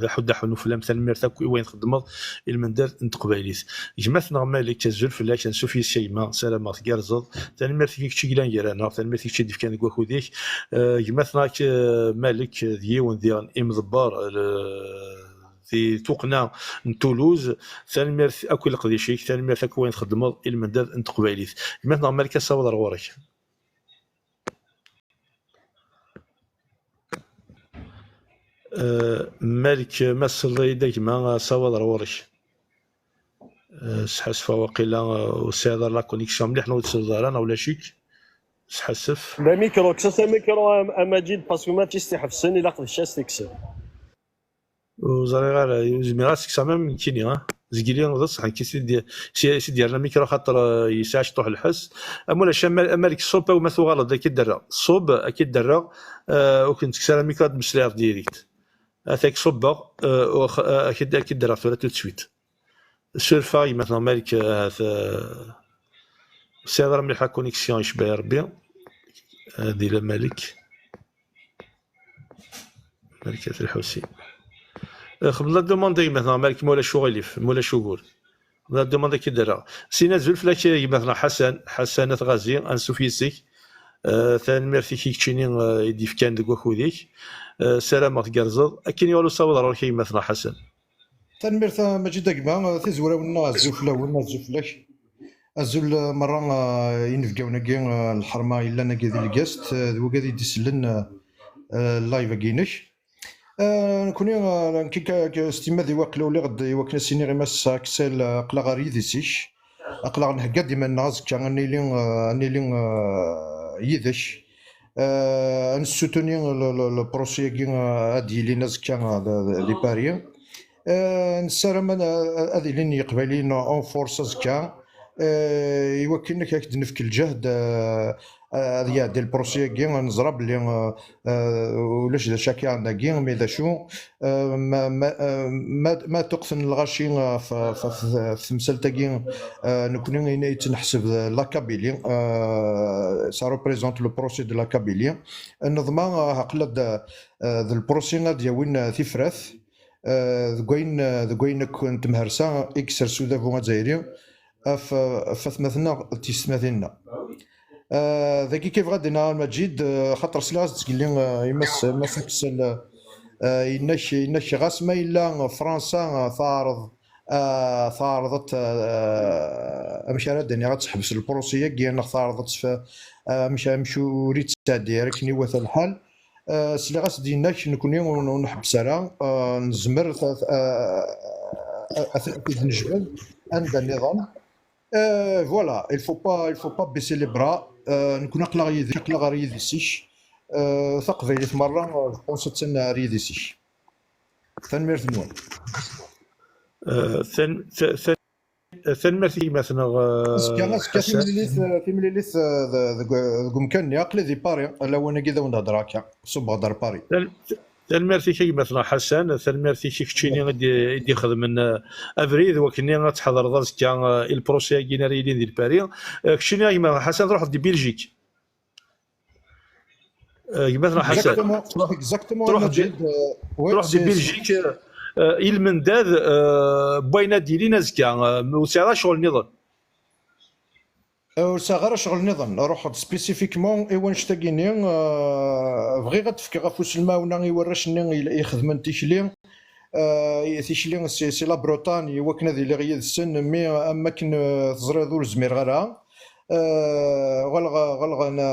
ذا حدا حنو فلام ثاني ميرتا وين خدمت المنداد انت قبايليت جمعتنا مالك تزول فلا كان سوفي الشيما سلامات كارزود ثاني ميرتي كي قلان يرانا ثاني ميرتي كي ديف كان كواكو ديك جمعتنا مالك ديون ديال ام دبار في توقنا من تولوز. ثاني ميرث اكل القديشيك ثاني ميرث اكوين تخدم المنداد انت قبايليت مثلا مالك صوب غورك. مالك مسل يديك ما صوب غورك سحسف واقيلا وسيدر لا كونيكسيون مليح نوض انا ولا شيك سحسف لا ميكرو كسا ميكرو مجيد باسكو ما تيستحفظني لا قد شاس تكسب وزاري غير زميراتك سامم كيني زكيلي نضص حن كي سيدي ديالنا ميكرو خاطر يساعش تروح الحس مولا شمال مالك الصوب او مثو غلط اكيد درا الصوب اكيد درا وكنت كسر ميكرو مسلاف ديريكت هذاك صوب اكيد درا تو تسويت سيرفاي مثلا مالك هذا سيدر مليحه كونيكسيون يشبه ربي هذه مالك الحوسي خبز دوموندي مثلا مالك مولا شغليف مولا شغل لا دوموندي كي دارها سينا زول فلاكي مثلا حسنات غازي انسوفيسيك ثاني ميرثي كي تشيني يدي كان دك وخوديك سلامات كارزل اكين يولو صاود روحي مثلا حسن تنميرث ماجي داكما تيزورا ونا الزفله ونا الزفلاك الزول مرة ينفقاونا كي الحرمة إلا أنا كذي الجاست ذو كذي ديسلن اللايف كينش نكوني كي استيما ذي واقلا ولا غد يوكنا سيني غير ماس اكسل اقلا غاري ديسيش اقلا نهكا ديما ناز كان انيلين يدش نسوتوني البروسي كي ادي لي ناز كان لي باريا نسالم هذه لين يقبلين اون فورسز كان يوكلنا كاك نفك الجهد هذه ديال البروسي كي نزرب بلي ولاش ذا شاكي عندنا كي مي ذا شو ما تقثن الغاشي في مسالتا كي نكون تنحسب لا كابيلي سا ريبريزونت لو بروسي دو لا كابيلي النظام عقلت ذا البروسي ديال وين ثفرث ذكوين كنت مهرسا اكسر سودا فوما زايرين فثمثنا تيستمثلنا ذاكي كيف غادينا المجيد خاطر سلاس تقول لي يمس مسكسل ينش غاس ما الا فرنسا ثارضت مش راه غتحبس البروسيه كي ثارضت مشو ريت تاع كني وث الحال سلي غاس ديناش نكوني ونحبس راه نزمر نجبل عند النظام فوالا il faut pas baisser les bras نكون اقلا غير سيش ثقفيلي مره بونس تسنى ريدي سيش ثانمير ثمون ثانمير مثلا سكا في مليليث كمكاني عقلي ذي باري الا وانا كذا ونهضر هكا صوب هضر باري ثانميرتي كي مثلا حسن ثانميرتي كي كتشيني غادي يخدم من افريد وكني غتحضر ضرس كان البروسي كيناري ديال باري كتشيني مثلا حسن تروح دي بلجيك مثلا حسن تروح دي بلجيك المنداد بوينه ديالي نازكا وسيرا شغل نظام وسا شغل نظام نروح سبيسيفيكمون ايوا نشتاقيني بغي غتفكر غفوس الماء ونا يورشني يخدم تيشلي تيشلي سي لا بروتاني وكنا ذي اللي غيد السن مي اما كن تزريض زمير غيرها غلغ انا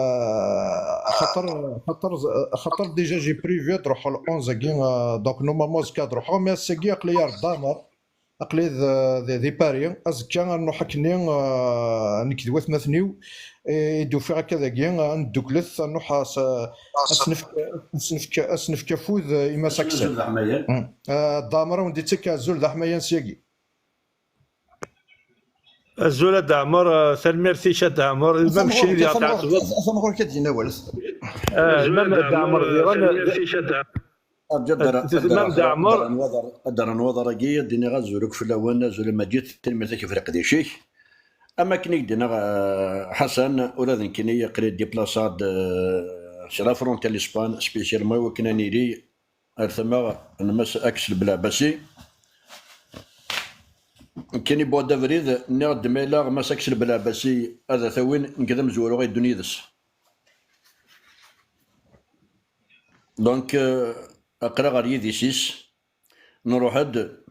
خطر ديجا جي بريفي تروح ل 11 كي دونك نورمالمون زكا تروح مي ساكي قليار الدمر اقليد ذي باري ازكا نحكني نكدوات مثنيو يدو في هكذا كي ندوكلث نروح اسنف كفوذ اما ساكسل الدامره وندي تك زول ذا حمايان سياكي الزول دعمر ثلميرتي شاد عمر المام الشريف ديال تاع الزول ثم غير كتجينا والس المام دعمر ثلميرتي شاد المام دعمر الدرن وضر كي ديني غازولك في الاول زول ما جيت تلميذ كيف رقدي شي اما كني دينا حسن ولا كني قريت ديبلاصاد سي لا فرونتي لاسبان سبيسيالمون وكنا نيري ثم نمس اكسل بلا باسي كاني بوا دافريد نغد ميلا ما ساكسل بلا باسي هذا ثوين نكذا مزورو غير الدنيا دس دونك اقرا غير يدي سيس نروح هاد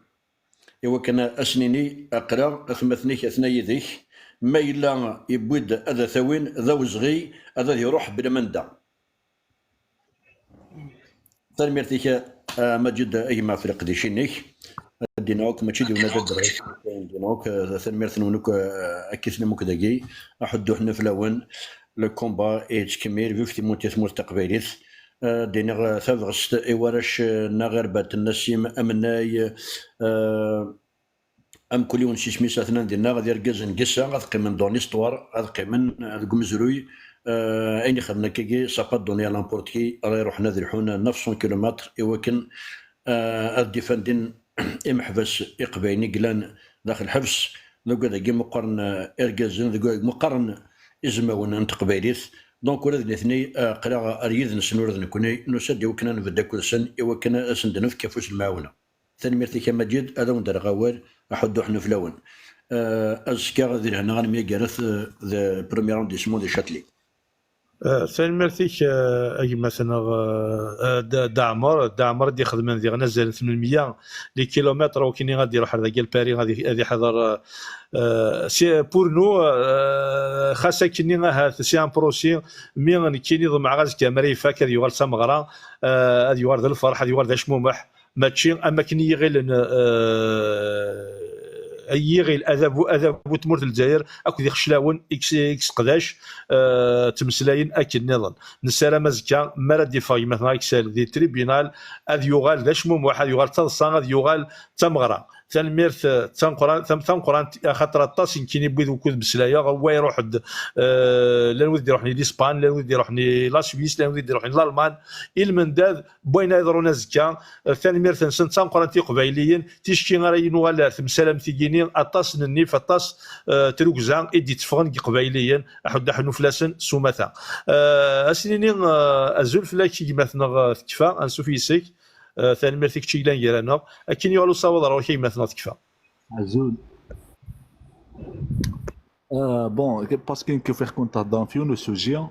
إوا كان أسنيني أقرا أثمثنيك أثناء يديك ما إلا يبويد هذا ثوين ذا وزغي هذا يروح بلا مندا. تنميرتك مجد أيما في القديشينيك دينوك ماشي ديونا درس دينوك تنميرت نونك أكيسنا مكداكي أحدو حنا في الأول لو كومبا إيتش كمير فيفتي موتيس مستقبليت دينا ثافغست إوارش نغربة النسيم أمناي أم كل يوم شيش ميس أثنان دينا غادي يركز نقصة غادي قيمن دون إستوار غادي قيمن قمزروي أين خدنا كيكي سابا دوني لامبورتكي راه يروحنا ذرحونا 900 كيلومتر إوكن الديفاندين محبس إقبايني قلان داخل الحبس ذوك هذا مقارن إركازن ذوك مقارن إزماون أنت قبايليث دونك ولاد الاثنين قراءة أريد نسنور ذنكوني نسد وكنا نبدا كل سن وكنا أسندنف كفوس المعاونة ثاني مرتي كما جد هذا وندر غوال أحدو حنا في الأول أزكا غادي هنا غنمي كارث ذا بروميير أرونديسمون دي شاتلي ثاني مرتيك اي مثلا دعمر دي خدمه دي غنزل 800 لي كيلومتر وكيني غادي يروح هذا ديال باري غادي حضر سي بور نو خاصه كيني هذا سي ان بروسي مي كيني مع غاز كامري فاكر يوغال سامغرا هذا يورد الفرح هذا يورد شمومح ماشي اما كيني غير اي غير اذاب تمرت الجزائر اكو دي خشلاون اكس قداش تمسلاين اكيد نظن نسالم زكا مرا ديفاي مثلا اكسل دي تريبينال اذ يغال داش مو واحد يغال تصان اذ يغال تمغرا تنميرث تنقران خاطر الطاس كاين يبغي وكود بسلايا هو يروح لا نود يروح لاسبان لا نود يروح لا سويس لا نود يروح لالمان المنداد بوينا يضرون زكا تنميرث نسن تنقران تي قبايليين تيشكي غير ولا مسالم تيجيني الطاس ننيف الطاس تروكزان ايدي تفغن قبايليين احد حنو فلاسن سومثا اسنيني ازول فلاكي مثلا تكفى انسوفيسيك ثاني مرتك تشي لان يرانا اكين يولو صاوض راه كي مثلا تكفى عزول بون باسكو كيف كنت تهضر فيه لو سوجي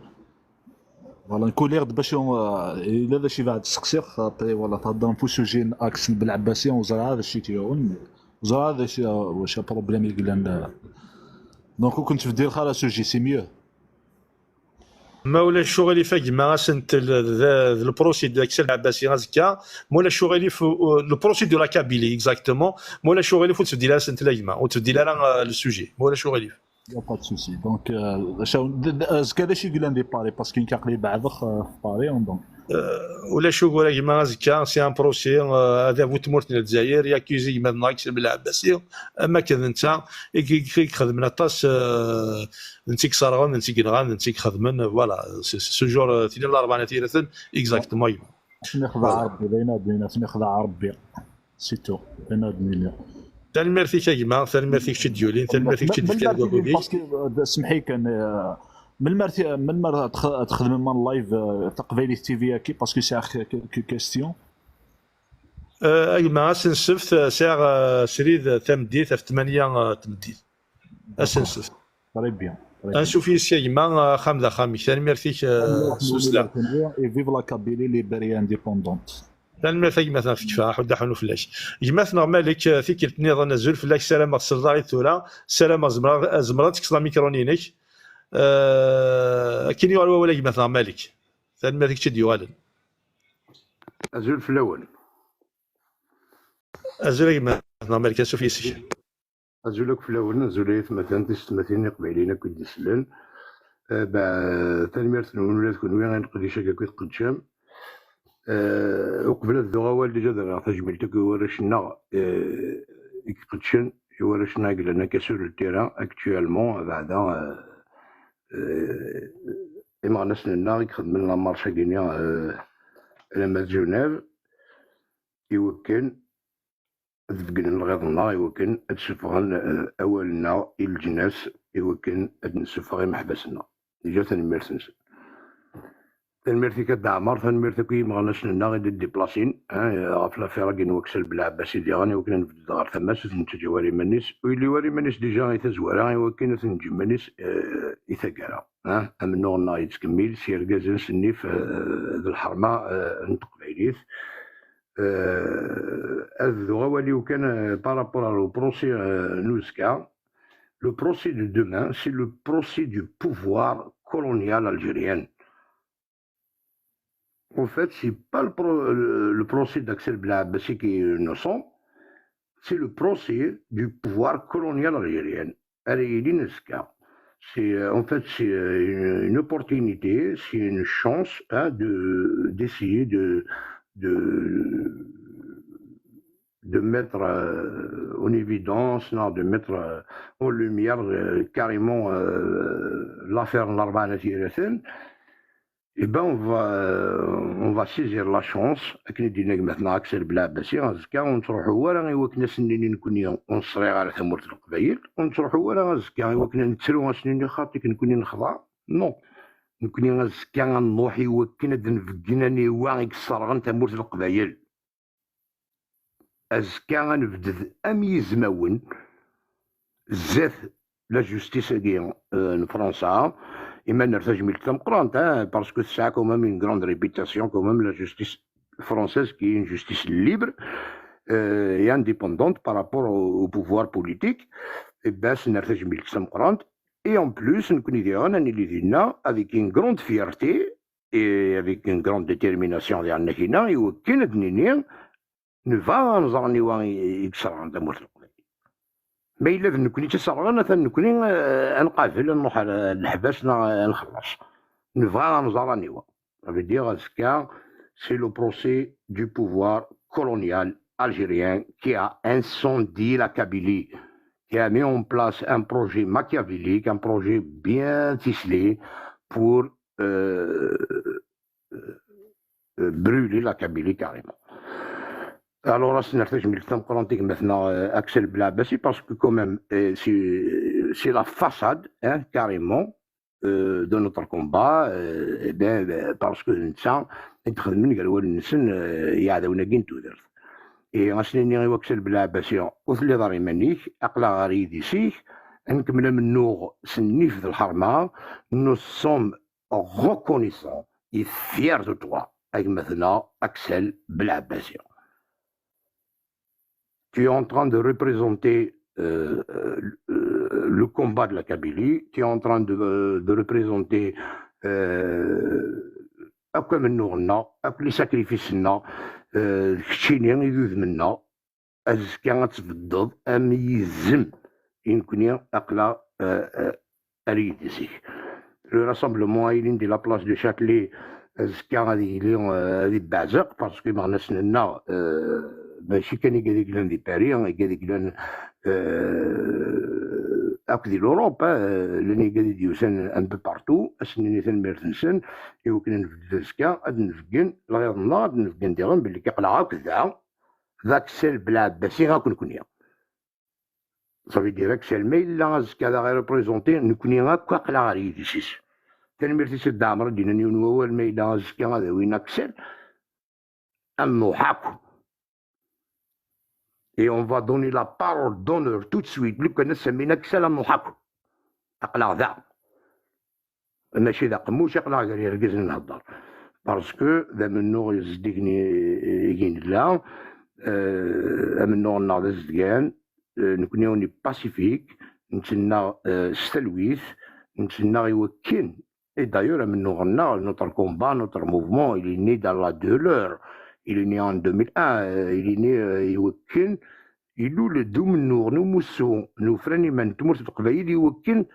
فوالا نكولير باش الا ذا شي بعد تسقسيق ابري فوالا تهضر فو سوجي اكس بالعباسيه وزرا هذا الشيء تيون وزرا هذا الشيء واش بروبليم يقلنا دونك كنت في دير خاله سوجي سي ميو مولا الشغل فاك ما سنت البروسي دو اكسل عباسي غازكا مولا الشغل في البروسي دو لا كابيلي اكزاكتومون مولا الشغل فوت تبدي لها سنت لاجما وتبدي لها السوجي مولا الشغل يا با دو سوسي دونك زكا داشي قلنا دي باري باسكو كاقلي بعضخ في باري دونك ولا شغل كيما غازكا سي ان بروسي هذا فوت مورت الجزائر ياكيزي مثلا اكسل بالعباسي اما كذا انت خدمنا طاس نتيك صارغون نتيك نغان نتيك خدمن فوالا سو جور تينا الاربعه تيرثن اكزاكتومون نخضع ربي بينا نخضع ربي سيتو بينا دنيا ثاني ميرتي كيما ثاني ميرتي شي ديولين ثاني ميرتي شي ديولين باسكو سمحي كان من مرة تخدم من لايف تقبيلي تي في كي باسكو ساعه كيستيون اي ما سنسفت ساعه شريد تمديت في 8 تمديت اسنسفت طري بيان نشوف يسيا ما خامده خامي ثاني ميرتي سوسلا اي فيف لا كابيلي ليبري انديبوندونت ثاني ميرتي مثلا في كفاح ودا حنو فلاش يمثل مالك فيك نظن نزول فلاش سلام الصداعي ثورا سلام زمرات كسلا ميكرونينك كاين يوالو ولا مثلا مالك ثاني مالك تشد يوالن ازول في الاول ازول مثلا مالك نشوف يسيا ازولك في الاول نزوليت مثلا تستمثلني قبيلينا كنت دسلن ثاني مرت ولا تكون وين غنقضي شكا كنت قدشام وقبل الذغاوة اللي جا دغا تجميلتك ورشنا قدشن ورشنا قلنا كسور التيران اكتوالمون بعدا إما نسنا يخدم لنا مارشا كينيا لما جونيف يوكن ذبقنا الغضنا يوكن تسفغن أولنا الجناس يوكن نسفغ محبسنا ديجا ثاني ميرسنس ثاني ميرتي كدعمر ثاني ميرتي كي مغناش لنا غير ديبلاسين غاف لافيرا كي نوكسل بالعباسي ديالي وكنا نبدا غير ثماس نتجا واري مانيس ويلي واري مانيس ديجا يتزوارا يوكن نجي مانيس يثقرا امنو غنا يتكمل سير كازن سنيف ذو الحرمه نتقبيليث Par rapport au procès Nouska, le procès de demain, c'est le procès du pouvoir colonial algérien. En fait, c'est pas le procès d'Axel Blabassi qui est innocent, c'est le procès du pouvoir colonial algérien. En fait, c'est une opportunité, c'est une chance d'essayer de mettre en évidence, de mettre en lumière carrément l'affaire Narbana Tiresen. Eh ben, on va saisir la chance. Maintenant, Axel Blabassi, on تروحوا ورا يوكنا سنين نكوني ونصري على ثمرة القبائل ونروحوا ورا زكا يوكنا نتسلو سنين خاطيك نكوني نخضع نو نكوني زكا نروح يوكنا دنفكنا نيوا يكسر ثمرة القبائل أزكا غنبدد أميز مون زات لا جوستيس كي فرنسا إما نرتاج من التمقران باسكو ساعة كومام une grande réputation quand même la justice française qui est une justice libre et indépendante par rapport au pouvoir politique et ben نرتاج من التمقران et en plus نكون ديالنا اللي ديالنا avec une grande fierté et avec une grande détermination ديالنا هنا يوكلنا دنيني نفا نزرني يكسر عند مطلق ما إلا نكوني تسرغنا نكوني نقابل نروح الحباس نخلص نفا نزرني ça veut dire que c'est le procès du pouvoir colonial algérien qui a incendié la Kabylie, qui a mis en place un projet machiavélique, un projet bien ficelé pour brûler la Kabylie carrément. Alors, c'est maintenant Axel Blabassi parce que quand même, c'est la façade, carrément, de notre combat, parce que ça, et en Axel Blabassi, وثلي ضري منيك أقلا غريدي سيك نكمل منو سنيف ذا الحرمة nous sommes reconnaissants et fiers de toi avec maintenant Axel Blabassi. Tu es en train de représenter le combat de la Kabylie, tu es en train de représenter les sacrifices, الشينيين يذوذ منا أزكا غتبدض أميزم يمكن أقلا أريدسي. Le rassemblement il de la place de Châtelet أزكا غادي يلي بعزق باسكو ما غناش لنا ماشي كان يقاديك لان دي باري يقاديك لان أكدي لوروب لان يقادي ديوسان ان بو بارتو اسنيني تنميرتنسن يمكن نفد زكا غاد نفكن لغيظنا غاد نفكن ديغن بلي كيقلع هكذا ذاك السيل بلعباسي غاكون كونيا صافي ديريك سيل ما إلا زكا دا غير ريبريزونتي نكوني هاكا قلع غريديسيس تنميرتي سد عمر دينا نيون أول ما إلا زكا غادا وين أكسل أمو حاكو. Et on va donner la parole d'honneur tout de suite. Lui connaît ce minak salam muhaq. أقلع ذا. ماشي ذا قموش أقلع غير يرقز نهضر. Parce que ذا من نوع يزدقني يجين لا. من نوع النهضة زدقان. نكون يوني باسيفيك. نتسنى ستلويث. نتسنى يوكين. Et d'ailleurs, notre combat, notre mouvement, il est né dans la douleur. Il est né en 2001, il est né يوكن يلول دوم النور نمسو نوفراني من تمرت القبايل يوكن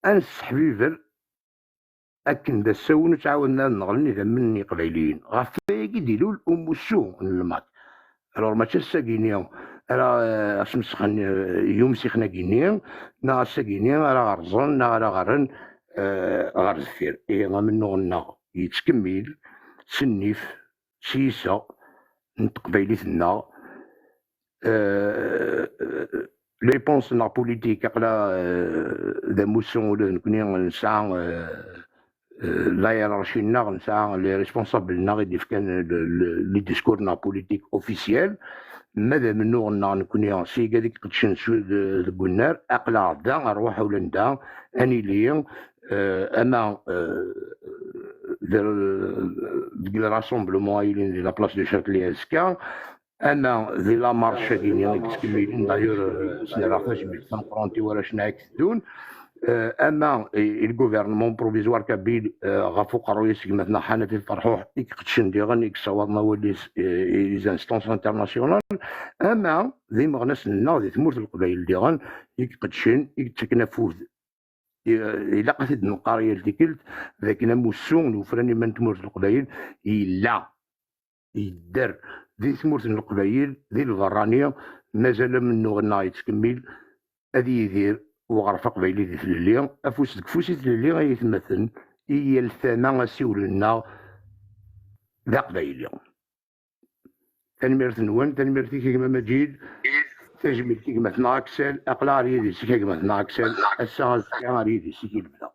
أنس حبيبر أكن دا ساو نتعاوننا نغلني ثمني قبايليين غفاكي ديلول أمسو المات alors ما تساقينيا راه اسمسخن يوم سيخنا كينيا نا ساقينيا راه غرزن نا راه غرن غرزفير إيه غامنو غنا يتكمل سنيف سيسا نتقبيليتنا لي بونس نا بوليتيك أقلا ذا موسون ولا نكوني نسعى لا يرارشينا نسعى لي ريسبونسابل نا غيدي كان لي ديسكور نا بوليتيك اوفيسيال ماذا منو غنا نكوني سي كاديك قدشن قلنار أقلا دا أروح ولندا أني ليا أما ديك راسومبلومون ايلين دي لا بلاص دو شاتلي اسكا انا ذي لا مارشا كاينين كتكملين دايور سنراخاش بالتنقرونتي ولا شناك دون اما الغوفرنمون بروفيزوار كابيل غافو قرويس مثلا حنفي فرحوح يقدشن ديغن يكسوضنا وليس لي انستونس انترناسيونال اما ذي مغنس لنا ذي ثمورت القبائل ديغن يقدشن يتكنفوذ إلا قصد القرية التكلت ذاك موسون وفراني من تمورت القبائل إلا يدر ذي ثمورت القبائل ذي الغرانية مازال منو غنا يتكمل هذي يدير وغرفة قبيلي ذي تللي أفوس دكفوسي تللي غيتمثل هي الثامة سيولنا ذا قبيلي تنميرت نوان تنميرتي كيما مجيد تجميلتي كيما تناكسل أقلا ريدي سيكا كيما تناكسل الساعة ريدي سيكي البدا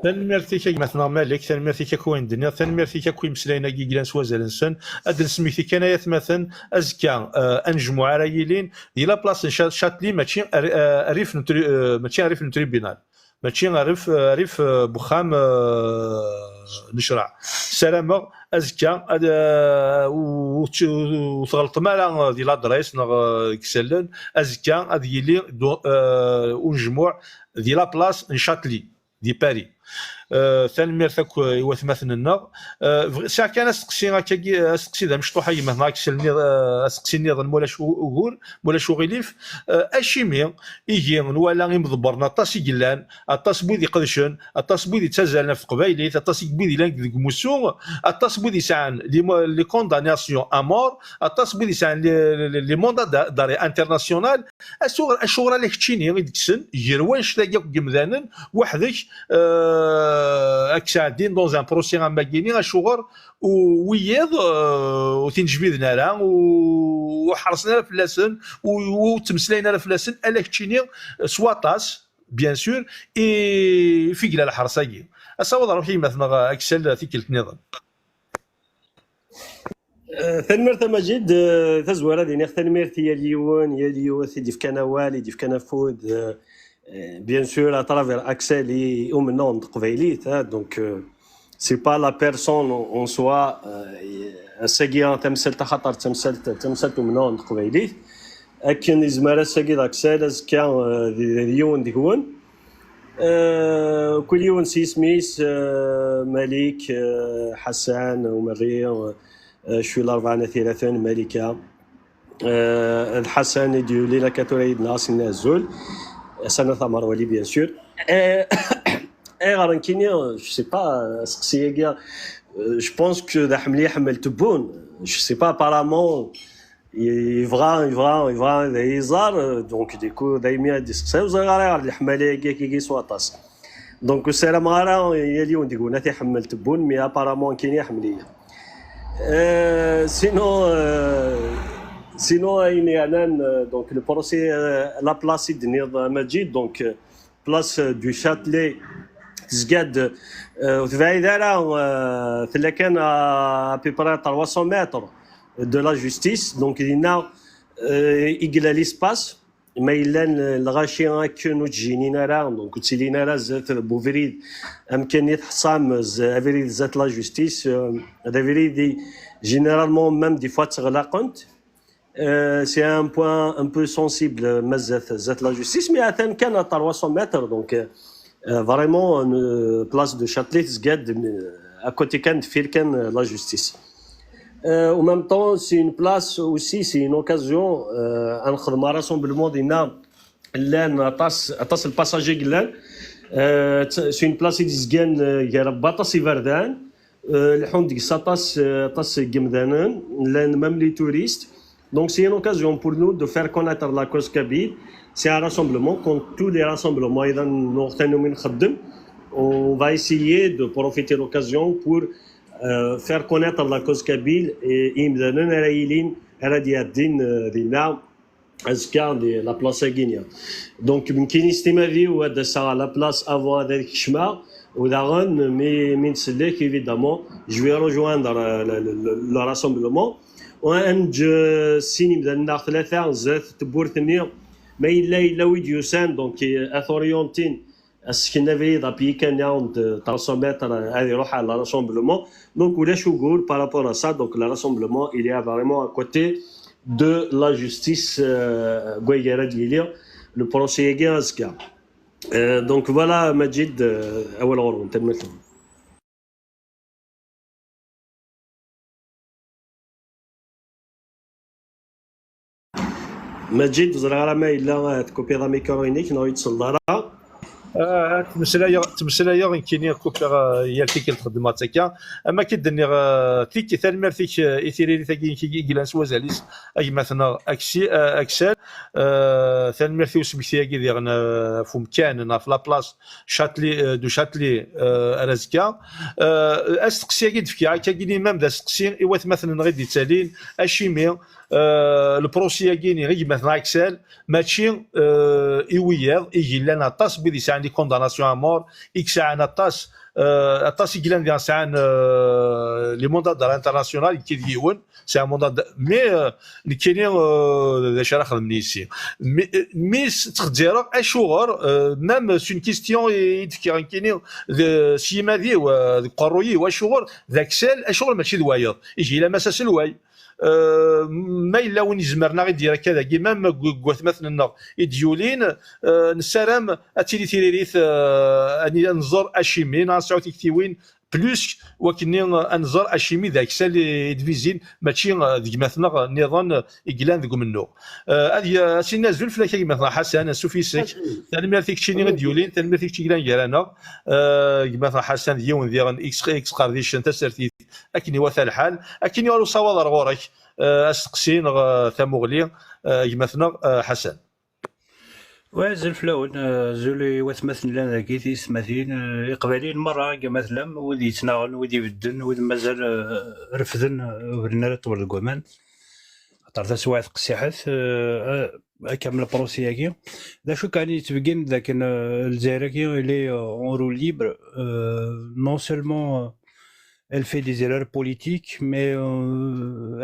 تنميرتي كما مالك تنميرتي كوين الدنيا تنميرتي كوين مسلاينا كيكلان سوازال انسان اد نسميتي كنايا مثلا ازكا انجمع رايلين دي لا بلاص شاتلي ماشي ريف ماشي ريف نتريبينال ماشي ريف بخام نشرع سلامه ازكا وتغلط مالا ديال لادريس كسلن ازكا هاد يلي ونجمع دي لا بلاص شاتلي دي باري ثاني ثاك يوثمثنا ساعه كان اسقسي ذا مشطوحه يما هناك اسقسي نظام مولا شهور مولا شغيليف اشيمي يجي ولا مضبرنا طاس يقلان طاس بودي قدشن طاس بودي تزالنا في قبايلي طاس بودي لانك ديك موسون طاس بودي سان لي كونداناسيون امور طاس بودي سان لي موندا داري انترناسيونال الشغل اللي كتشيني ديك السن يروانش تلاقيك قمذانا وحدك اكسادين دون ان بروسي غاماكيني غشغر وياض وتنجبيدنا لا وحرصنا فلاسن وتمسلينا فلاسن الا كتشيني سواطاس بيان سور اي فيكلا الحرصاكي اصاوض روحي مثلا اكسل ثيكلت النظام ثنمرت مجيد تزوار هذه ثنمرت يا اليون يا اليوث يدي في كنوال يدي في كنفود bien sûr à travers Axel et au nom de Qvailit, donc c'est pas la personne en soi ساقي تمثل تخطر تمثل au nom de Qvailit لكن إزمارة ساقي أكسل كان اليون ديكون كل يوم سيسميس ملك حسن ومريم شو الأربعة ثلاثين ملكة الحسن ديولي لا كاتوريد ناس النازل سنة ثمر ولي bien sûr et غارنكيني je sais pas سقسيا je pense que دا حملي حمل تبون je sais pas apparemment يفغا ذا يزار دونك ديكو دايما ديسقسي وزغاري الحماليه كي سواطاس دونك السلام غارا يا اليوم ديكو ناتي حمل تبون مي apparemment كاين حمليه sinon il y a donc le procès la place de Majid donc place du Châtelet تزقاد وتبعي دارا في كان à peu près 300 mètres de la justice donc il y a إقلا l'espace ما إلا الغاشي كانوا تجينينا راه دونك تسيلينا راه زات بوفريد إمكانية حصام زافريد زات لا جوستيس هذا فريد généralement même des fois تغلقنت c'est un point un peu sensible زات la justice mais atteint كان à 300 mètres donc vraiment une place de Châtelet تزقاد à côté كان فير كان la justice en même temps c'est une place aussi c'est une occasion نخدم rassemblement ديالنا لان عطاس الباساجي قلان c'est une place تزقان يا رباطاس فردان الحون ديك طاس قمدانان لان même les touristes donc c'est une occasion pour nous de faire connaître la cause kabyle c'est un rassemblement comme tous les rassemblements اذا نختاروا من نخدم on va essayer de profiter de l'occasion pour faire connaître la cause kabyle et إمدانا رايلين راه الدين ديالنا أزكى لا بلاصة غينيا دونك يمكن يستمروا هذا الساعة لا بلاص افون هذاك الشمع وداغن مي نسلك ايفيدامون جو في روجواندر لو راسومبلومون وانج سيني بدنا ثلاثة زات تبورثني ما إلا ويديوسان دونك اثوريونتين ce qu'il avait d'appuyer qu'un de transmettre à la rassemblement. Donc, où est-ce que par rapport à ça, donc le rassemblement, il est vraiment à côté de la justice, le procès Azka. Donc voilà, Majid, أول غرض نتمنى. مجيد زرع ما إلا تكوبي ذا ميكروينيك نويت صلارا تمسلايا كاينين كوبير هي التيك الخدمه تاكا اما كيدني تيك ثاني تيك ايثيري تاكي كيلانس وازاليس اي مثلا اكسل ثاني مرثي وسميتي كي ديالنا فم كان في لا بلاص شاتلي دو شاتلي رازكا استقسي كي دفكي كاين مام دا استقسي ايوا مثلا غير ديتالين اشيمي البروسي كاين غير مثلا اكسل ماشي ايويا يجي لنا طاس بيدي ساعه دي كونداناسيون ا مور اكس عنا طاس طاس يجي لنا ساعه لي موندا دار انترناسيونال كي ديون ساعه موندا مي كاينين ذا شرا خدمني سي مي تخدير اشوغر ميم سون كيستيون يدفكي كاينين سيما دي وقروي واشوغر ذاكسل اشوغر ماشي دواير يجي لا مساس الواي ما الا وين يزمرنا غير دير كذا كيما قوات مثلا يديولين نسرام اتيلي تيريريث اني نزور اشيمي نعرف تكتيوين بلوس وكني انزور اشيمي ذاك سال ديفيزين ماشي ديك مثلا نظام يقلان ذوك منو هذه سي نازل فلا كي مثلا حسن سوفيسك ثاني ما فيك شي ديولين ثاني ما فيك شي كلان كرانا مثلا حسن ديون ديال اكس قارديشن تسرتي اكني وثا الحال اكني ورو صوالر غورك استقسين ثمغلي مثلا حسن وازل فلاون زولي وثمثل لنا كيتي سماثين يقبلين مرة مثلا ودي يتناغل ودي يبدن ودي مازال رفدن ورنا طول القمان عطرت سواعث قسيحث كامل البروسياكي ذا شو كان يتبقين ذاك الجزائركي اللي اون ليبر نون سولمون elle fait des erreurs politiques, mais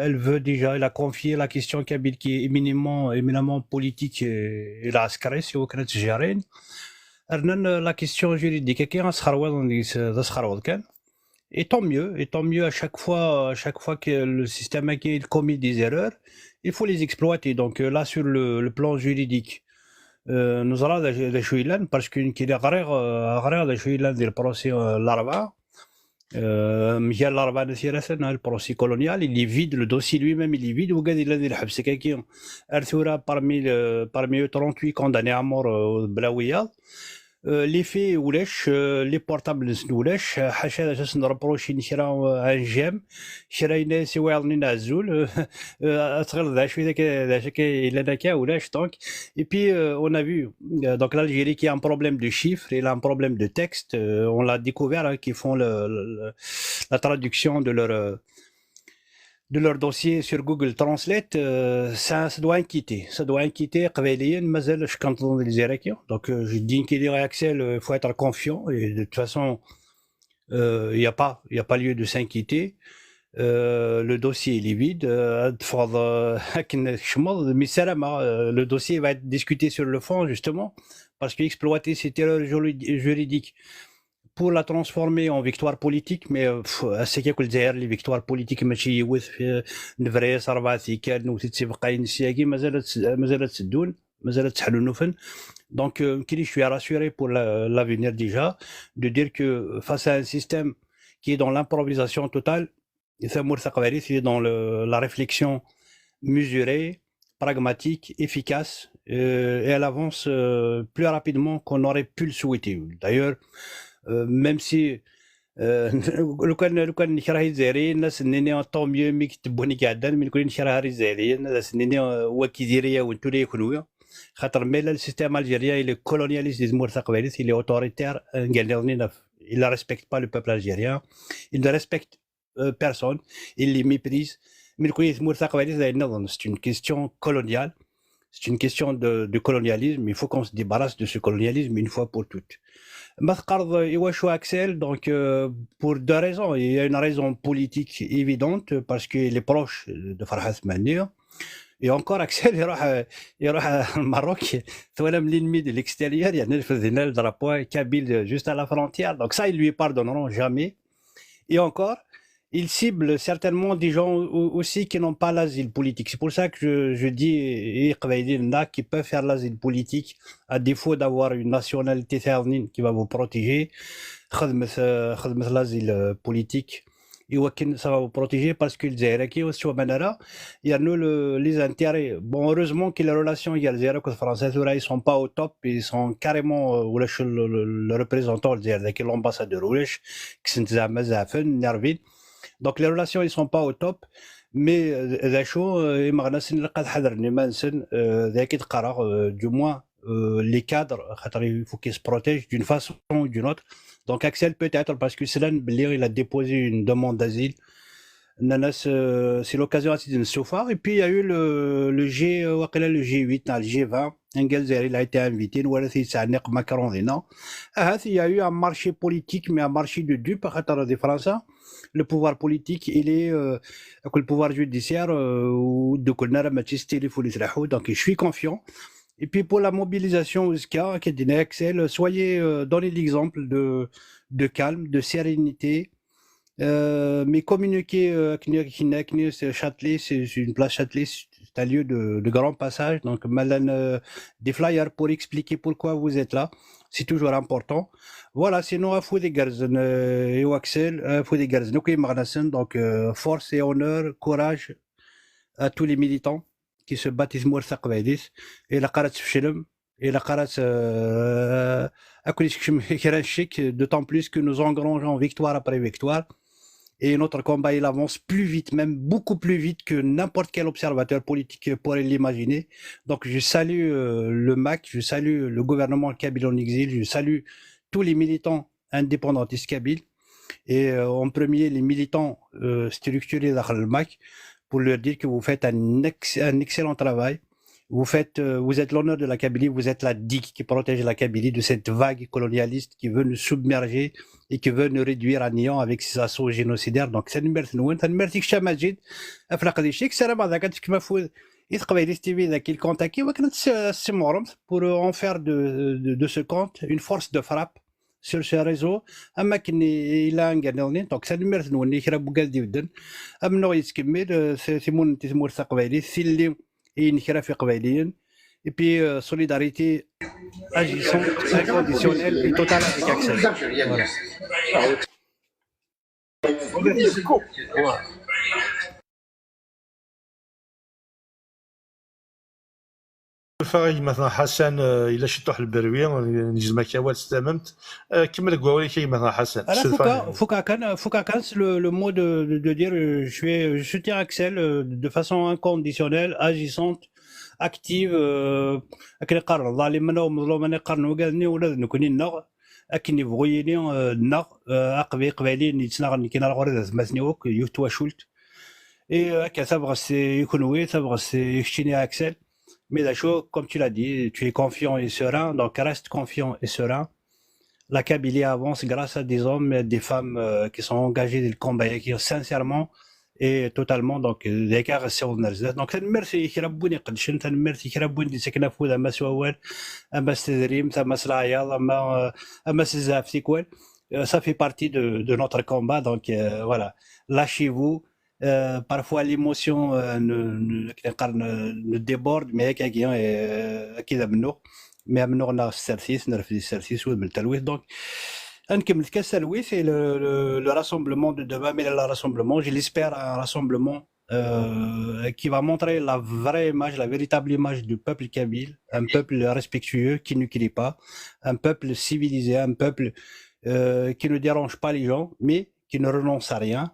elle veut déjà, elle a confié la question Kabyle qui est éminemment politique et la askari, si vous connaissez Gérène. La question juridique, et tant mieux, à chaque fois que le système il commet des erreurs, il faut les exploiter. Donc là, sur le plan juridique, nous allons la chouilan, parce qu'une qui est rare, la chouilan du procès l'arba. Le procès colonial, il est vide, le dossier lui-même il est vide. Parmi eux 38 condamnés à mort au Blaouia. Les faits ولش les portables ولش حاشا اساس نربروشي نشرا ان جيم شرينا سوايضني نعزول اتغير ذا شويه ذاك الا كا ولش دونك et puis on a vu donc l'Algérie qui a un problème de chiffres et un problème de texte on l'a découvert qui font la traduction de leur dossier sur Google Translate, ça doit inquiéter قبليا مازال كنظن les Irakiens. Donc je dis qu'il y a accès, il faut être confiant et de toute façon il y a pas lieu de s'inquiéter. Le dossier il est vide, le dossier va être discuté sur le fond justement parce qu'exploiter cette erreur juridique pour la transformer en victoire politique, mais c'est que les victoires politiques ماشي يوث في نفريس 4 سيكال نوث بقاين سياكي مازال تسدون مازال تحلوا نوفن. Donc je suis rassuré pour l'avenir déjà de dire que face à un système qui est dans l'improvisation totale, c'est dans la réflexion mesurée, pragmatique, efficace et elle avance plus rapidement qu'on aurait pu le souhaiter. D'ailleurs même si لو كان نشرح الجزائريين الناس انني طون ميو مي كتبوني قاعدا من كل نشرح الجزائريين الناس انني هو كيديريا وانتو لي يكونوا خاطر ميلا السيستم الجيريا il est colonialiste des mours taqbalis il est autoritaire il ne respecte pas le peuple algérien il ne respecte personne il les méprise من كل mours taqbalis c'est une question coloniale c'est une question de colonialisme il faut qu'on se débarrasse de ce colonialisme une fois pour toutes. Donc, pour deux raisons. Il y a une raison politique évidente parce qu'il est proche de Farhad Manir. Et encore Axel يروح الماروك ثولا من l'ennemi de l'extérieur يعني نرفد هنا الدرابوا كابيل juste à la frontière donc ça ils lui pardonneront jamais. Et encore il cible certainement des gens aussi qui n'ont pas l'asile politique. C'est pour ça que je dis qui peuvent faire l'asile politique à défaut d'avoir une nationalité féminine qui va vous protéger. خدمة l'asile politique. Ça va vous protéger parce que il y a nous les intérêts. Bon, heureusement que les relations françaises ils sont pas au top, ils sont carrément le représentant l'ambassadeur nerveux. Donc les relations ils sont pas au top, mais du moins les cadres il faut qu'ils se protègent d'une façon ou d'une autre. Donc Axel peut-être parce que il a déposé une demande d'asile. C'est l'occasion de se faire. Et puis il y a eu le G8, le G20. Il a été invité. Il y a eu un marché politique, mais un marché de dupes des Français. Le pouvoir politique, il est le pouvoir judiciaire donc je suis confiant. Et puis pour la mobilisation Axel, soyez donnez l'exemple de calme, de sérénité. Mais communiquer Châtelet, c'est une place Châtelet, c'est un lieu de grand passage. Donc des flyers pour expliquer pourquoi vous êtes là, c'est toujours important. Voilà, sinon à Foudegarzen et Axel, Foudegarzen, donc force et honneur, courage à tous les militants qui se battent et la qarat fchelem et la qarat d'autant plus que nous engrangeons victoire après victoire et notre combat il avance plus vite, même beaucoup plus vite que n'importe quel observateur politique pourrait l'imaginer. Donc je salue le MAC, je salue le gouvernement kabyle en exil, je salue tous les militants indépendantistes kabyles et en premier les militants structurés dans le MAC pour leur dire que vous faites un excellent travail. Vous êtes l'honneur de la Kabylie, vous êtes la digue qui protège la Kabylie de cette vague colonialiste qui veut nous submerger et qui veut nous réduire à néant avec ses assauts génocidaires. Donc, c'est une merci Majid. Pour en faire de ce compte une force de frappe sur ce réseau. Il a gagné. Donc, c'est une merci et puis solidarité agissante, inconditionnelle et totale avec Axel. Voilà. الفريق مثلا حسن الى شي طوح البروي نجم كاوات استممت كمل قواولي كي مثلا حسن Foucault le mot de dire je soutiens Axel de façon inconditionnelle, agissante, active. أكن يقرر ظالمنا ومظلومنا يقرنوا قالني ولا نكوني النغ أكن يبغيني النغ أقبي قبالين يتنغ كي نرغر ثمثني وك يوتوا شولت et تبغى يكونوا تبغى يشتيني Axel. Mais d'accord, comme tu l'as dit, tu es confiant et serein, donc reste confiant et serein. La Kabylie avance grâce à des hommes et des femmes qui sont engagés dans le combat, qui sincèrement et totalement donc l'écart c'est au nerf. Donc merci كربوني قدشن merci كربوني سكنا فود أما سوال أما استدريم أما سلايال أما سزاف تكوال. Ça fait partie de notre combat, donc voilà, lâchez-vous. Parfois l'émotion ne déborde mais كذا منو mais منو on a السرسيس نرفد السرسيس ومن التلويث donc نكمل كاس التلويث et le rassemblement de demain mais le rassemblement je l'espère un rassemblement qui va montrer la vraie image, la véritable image du peuple kabyle, un peuple respectueux qui ne crie pas, un peuple civilisé, un peuple qui ne dérange pas les gens mais qui ne renonce à rien,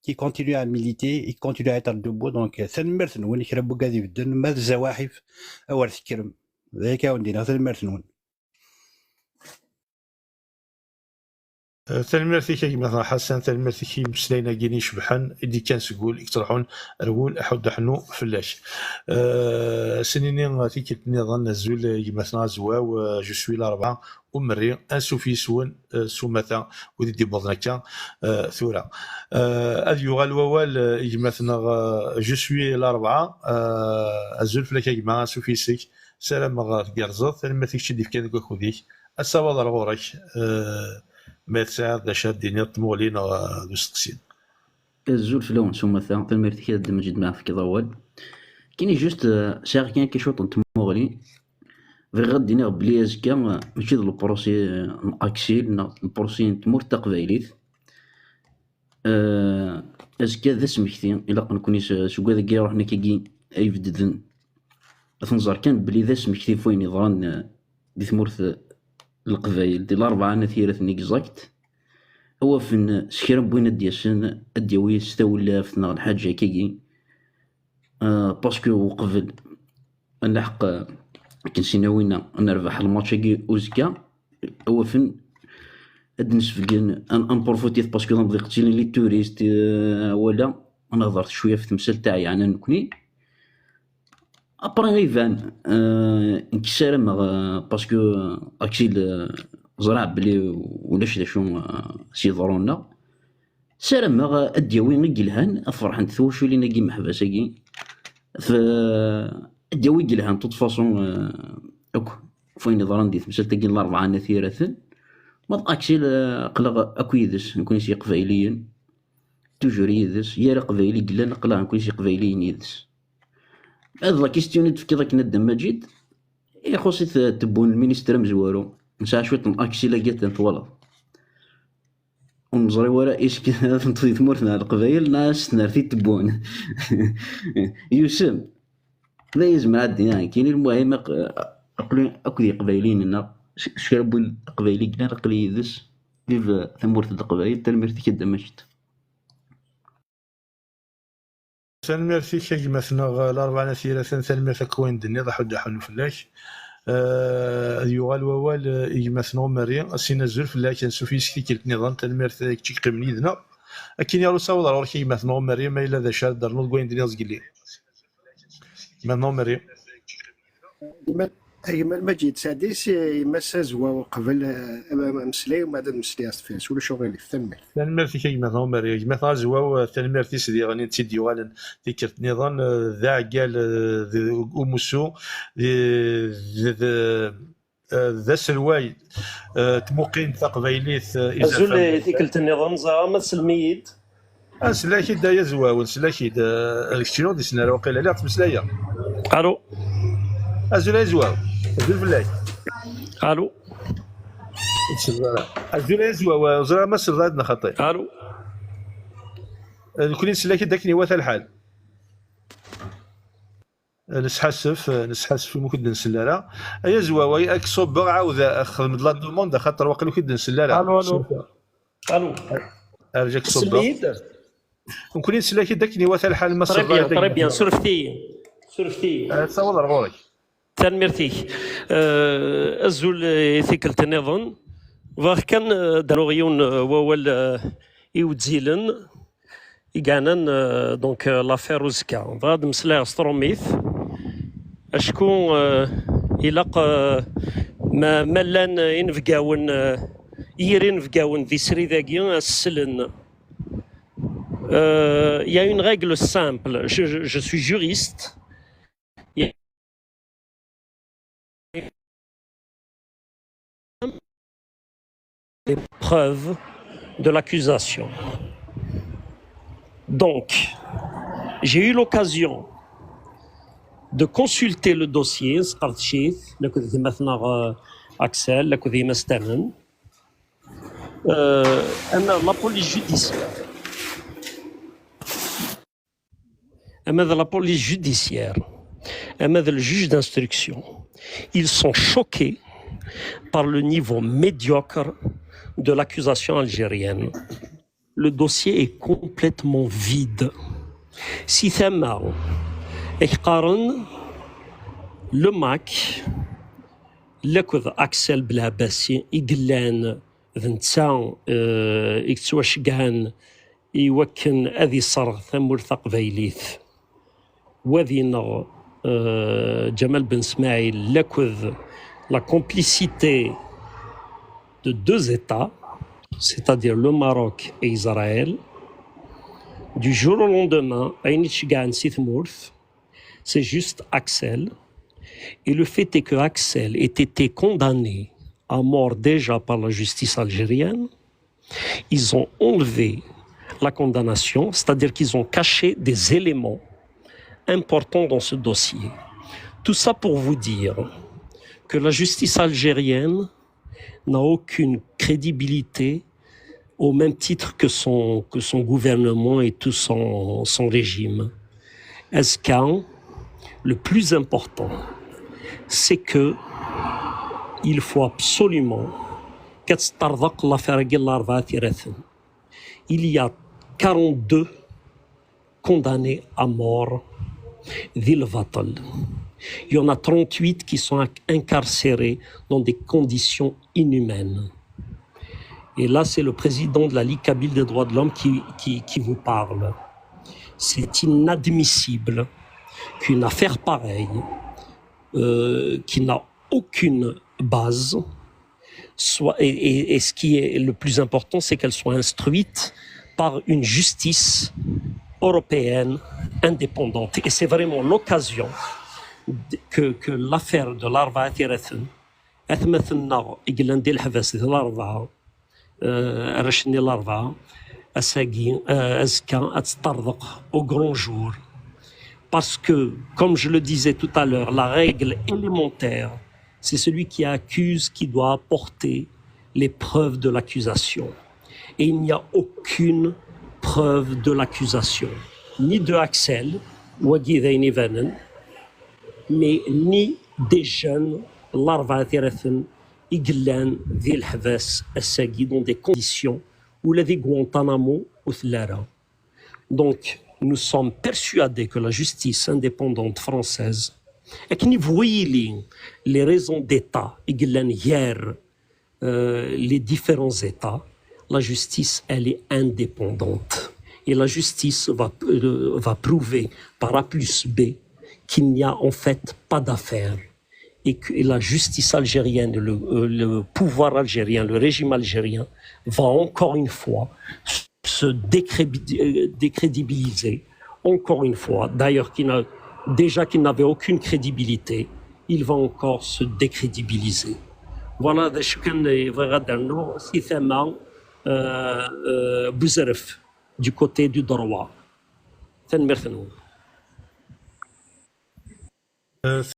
qui continue à militer et continue à être debout. Donc c'est une merci نكربو قاعد يبدل ما الزواحف أول تكرم ذيك وندينا c'est une merci تلميرتي كي مثلا حسن تلميرتي كي مسلينا كيني شبحان اللي كان سقول يقترحون رول احد حنو فلاش سنيني تيكلتني ظن زول مثلا زواو جو سوي الاربعه ومري انسوفي سون سومتا ودي دي بوضنكا ثورا هذ يغال ووال مثلا جو سوي الاربعه الزول فلاك يما انسوفي سيك سلام غارزات تلميرتي شي ديف كان كوديك الصواب غورك ما تساعد باش ديني طمولين دو ستقسين الزول في لون ثم ثان تلميرتي كي مجد معاه في كضوال كاين جوست شاغ كان كيشوط تموغلي في غد دينا بلي ازكا ماشي دو البروسي اكسيل البروسي تمور تقبايليت ازكا ذا سمكتي الا نكوني سوكا ذاك روحنا كي يبددن تنظر كان بلي ذا سمكتي فوين يضران دي ثمورث القبايل دي الاربعه نثيرة نيكزاكت هو فين سكرم بوين دياسن اديوي ستاولا فتنا الحاجه كيكي باسكو قبل نلحق كنسيناوينا نربح الماتش كي اوزكا هو فين ادنسفكن ان بروفوتيف باسكو نبغي قتيلين لي توريست ولا انا هضرت شويه في التمثال تاعي انا نكوني ابري غيفان انكسار باسكو اكسيل زرع بلي ولاش داشو سيضرونا سلام اديوي نقلهان افرحن ثوشو لينا كي محبساكي ف اديوي قلهان توت فاصون اكو فين ضران دي تمثال تاكي الاربعه نثيرة ما اكسيل قلق اكو يدس نكون شي قبايليين توجور يدس يا قبايلي قلا نقلا نكون شي قبايليين يدس هاد لا كيستيون تفكي ذاك ندم مجيد يخصي تبون المينيستر مزوارو نسى شويه اكسيلا جات طوالا ونزري ورا ايش كذا في ثمورتنا القبايل ناس نرثي تبون يوسم لا يزم عاد يعني كاين المهم اكو قبايلين لنا شربوا قبايلي كنا قلي يدس في ثمورت القبايل تلمرتي كدا مجد تلميرتي كي مثلا الاربعه نثيرة تلميرتي كوين دنيا ضحو حنو فلاش يغال ووال مثلا مريم سينا زول فلاش نسوفي سكي كلت نظام تلميرتي كي قيمني دنا اكين يا رسول الله كي مثلا مريم الا ذا شاد درنو كوين دنيا زقلي مثلا مريم أيما المجيد سادس يمس زوا قبل مسلي وما دام مسلي أصفيس ولا شغل يفهمني. تنمرتي كي مثلا مريم مثلا زوا تنمرتي سيدي غني تسيدي ولا تكرت نظام ذا قال أمسو ذا سلواي تموقين تقبيليث أزول تكلت النظام زعما سلميد سلاكي دا يزوا ونسلاكي دا الكترون دي سنارة وقيل لا تمسلايا. الو أزول يزوا أزول بالله. الو أزول يزوا وزرا ما سردنا خطي. الو كلين سلاكي داكني واث الحال. نسحسف ممكن نسلالة أي زواوي أكسب عاود أخذ من لا دوموند خاطر واقيلا كي نسلالة. الو أرجعك صبا. ممكن نسلاكي داكني واث الحال ما سردنا. طري بيان سرفتي. تصور رغورك. تنمرتي أزول ثقلت النظام وكان دروغيون وول يودزيلن يقانن دونك لافير وزكا غاد مسلا ستروميث اشكون إلاق ما ملان ينفقاون يرين فقاون ذي سري ذاكي السلن y a une règle simple je suis juriste les preuves de l'accusation. Donc, j'ai eu l'occasion de consulter le dossier, Axel, la police judiciaire. La police judiciaire, le juge d'instruction, ils sont choqués par le niveau médiocre de l'accusation algérienne. Le dossier est complètement vide. Si Thamar Ekharan, le MAC, le Axel Blabassi, Iglen, ذ نتا إكتواش كان يوكن أذي صرغ ثمور تقبيليث وذينا Jamal Ben Smaïl, la complicité de deux États, c'est-à-dire le Maroc et Israël, du jour au lendemain, c'est juste Axel. Et le fait est que Axel ait été condamné à mort déjà par la justice algérienne. Ils ont enlevé la condamnation, c'est-à-dire qu'ils ont caché des éléments important dans ce dossier. Tout ça pour vous dire que la justice algérienne n'a aucune crédibilité au même titre que son gouvernement et tout son régime. Est-ce qu'un, le plus important, c'est que il faut absolument il y a 42 condamnés à mort. Il y en a 38 qui sont incarcérés dans des conditions inhumaines. Et là, c'est le président de la Ligue kabyle des droits de l'homme qui vous parle. C'est inadmissible qu'une affaire pareille, qui n'a aucune base, soit, et ce qui est le plus important, c'est qu'elle soit instruite par une justice européenne indépendante. Et c'est vraiment l'occasion que l'affaire de l'Arba'a Tirathen, أثمثنا إجلان ديال الحبس ديال الأربعة رشني الأربعة أساقي أزكى أتطرق au grand jour. Parce que, comme je le disais tout à l'heure, la règle élémentaire, c'est celui qui accuse qui doit apporter les preuves de l'accusation. Et il n'y a aucune preuve de l'accusation, ni de Axel, mais ni des jeunes, l'Arba'a Tirathen, Iglan, Dil Havas, Assagui, dans des conditions où la vie Guantanamo ou Thlara. Donc, nous sommes persuadés que la justice indépendante française, et qui voyait les raisons d'État, Iglan hier, les différents États, la justice, elle est indépendante. Et la justice va prouver par A plus B qu'il n'y a en fait pas d'affaire. Et que la justice algérienne, le pouvoir algérien, le régime algérien, va encore une fois se décrédibiliser. Encore une fois, d'ailleurs, qu'il n'avait aucune crédibilité, il va encore se décrédibiliser. Voilà ce qu'on va dire, si Bouzerf, du côté du droit.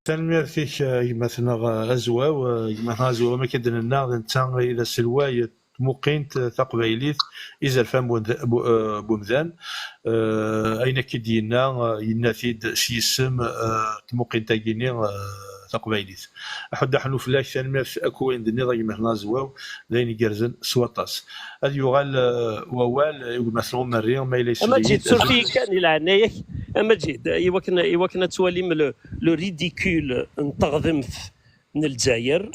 تنميرتيك مثلا أزوا مثلا أزوا ما كدنا نتا إذا سلواي مقينت تقبيليت إذا الفام بومذان أين كدينا ينافيد سيسم مقينت تاكيني تقبيليت أحد حنو فلاش تنميرت أكوين دنيا مثلا أزوا داين جرزن سواطاس هذا يغال ووال يقول مثلا مريم ما إليس أما تجد سورفي كان العناية أما تجد إيوا تواليم لو ريديكول نتغضمت من الجزائر.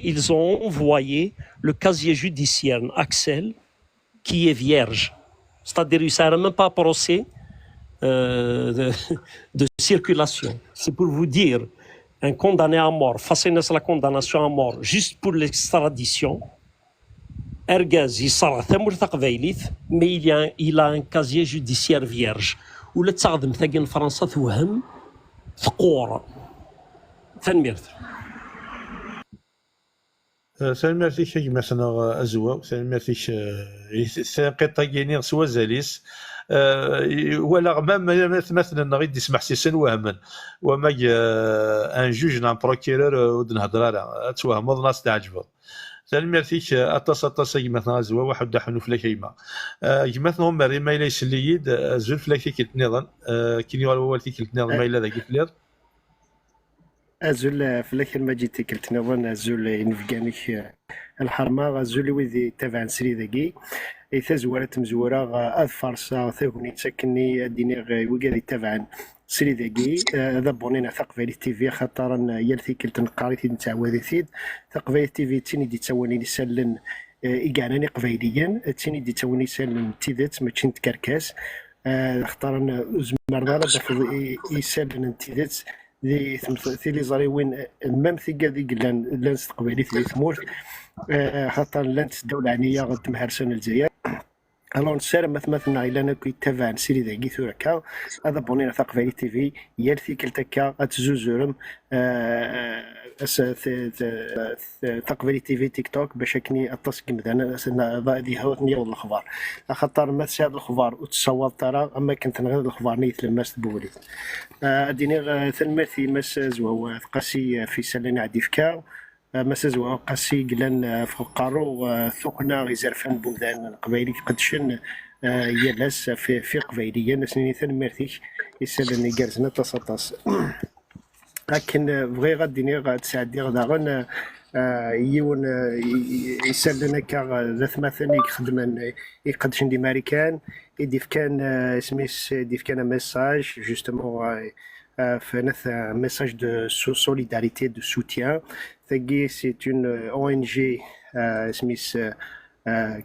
Ils ont envoyé le casier judiciaire Axel qui est vierge. C'est-à-dire qu'il ne même pas procès de circulation. C'est pour vous dire, un condamné à mort, face à la condamnation à mort, juste pour l'extradition, Ergaz, il sera mais il a un casier judiciaire vierge. ولا تخدم ثاقين فرنسا توهم ثقور تنميرت سلماتيك مثلا أزوا سلماتيك ثاقيط كيني سوا زاليس ولا مثلا غير يسمح سيسن وهمن وما ان جوج نان بروكيرور ودنهضر على توهم ناس تعجبه سلماتيك اطاس مثلا أزوا واحد حنو فلا كيما مثلا مري ما إلا يسليد زول فلا كيت نظن كيني والتي كيت نظن ما إلا ذاك فلير أزول فلاك ما جيت كلت نظن أزول ينفقانيك الحرمة أزول ويدي تابع سري ذاكي إذا زورت مزورة أذ فرصة ثاغني تسكني الدينير وقادي تابعا سري ذاكي هذا بونينا ثقفالي تي في خاطر يلثي كلت نقاري تي نتعوذ ثيد ثقفالي تي في تيني دي تسواني سالن إيقاناني قبيليا تيني دي تسواني سالن تيدات ماشي نتكركاس اختارنا زمر دارا يسالن تيدات ذي ثيلي زاري وين المام ثيقا ذي لان استقبالي ذي ثمور خاطر لان الدولة عنية غتمهرسن الجزائر الون سير مثلا إلا أنا كي تابع سيري ذاكي ثورا كا هذا بونينا ثقفالي تي في يالثي كلتكا أتزوزورم ثقفالي تي في تيك توك باش كني التصقيم ذا ذي هوت نيوض الأخبار خاطر ما تساعد الأخبار وتصوت ترى أما كنت نغير الأخبار نيت لما تبولي أديني ثنمرثي مس زوا قاسي في سلاني عدي فكا مسازوا قاسي قلان فقارو ثقنا غيزرفان بلدان قبايلي قدشن يالاس في قبايليا نسني ثنمرثيك يسالني كارزنا تصاطاس لكن بغي غاديني غتساعدني غدا يون يسالنا كا ذات مثلا يخدم يقدشن دي ماريكان يديف كان سميس يديف كان ميساج جوستومون فنث ميساج دو سوليداريتي دو سوتيان ثقي سي اون ONG سميس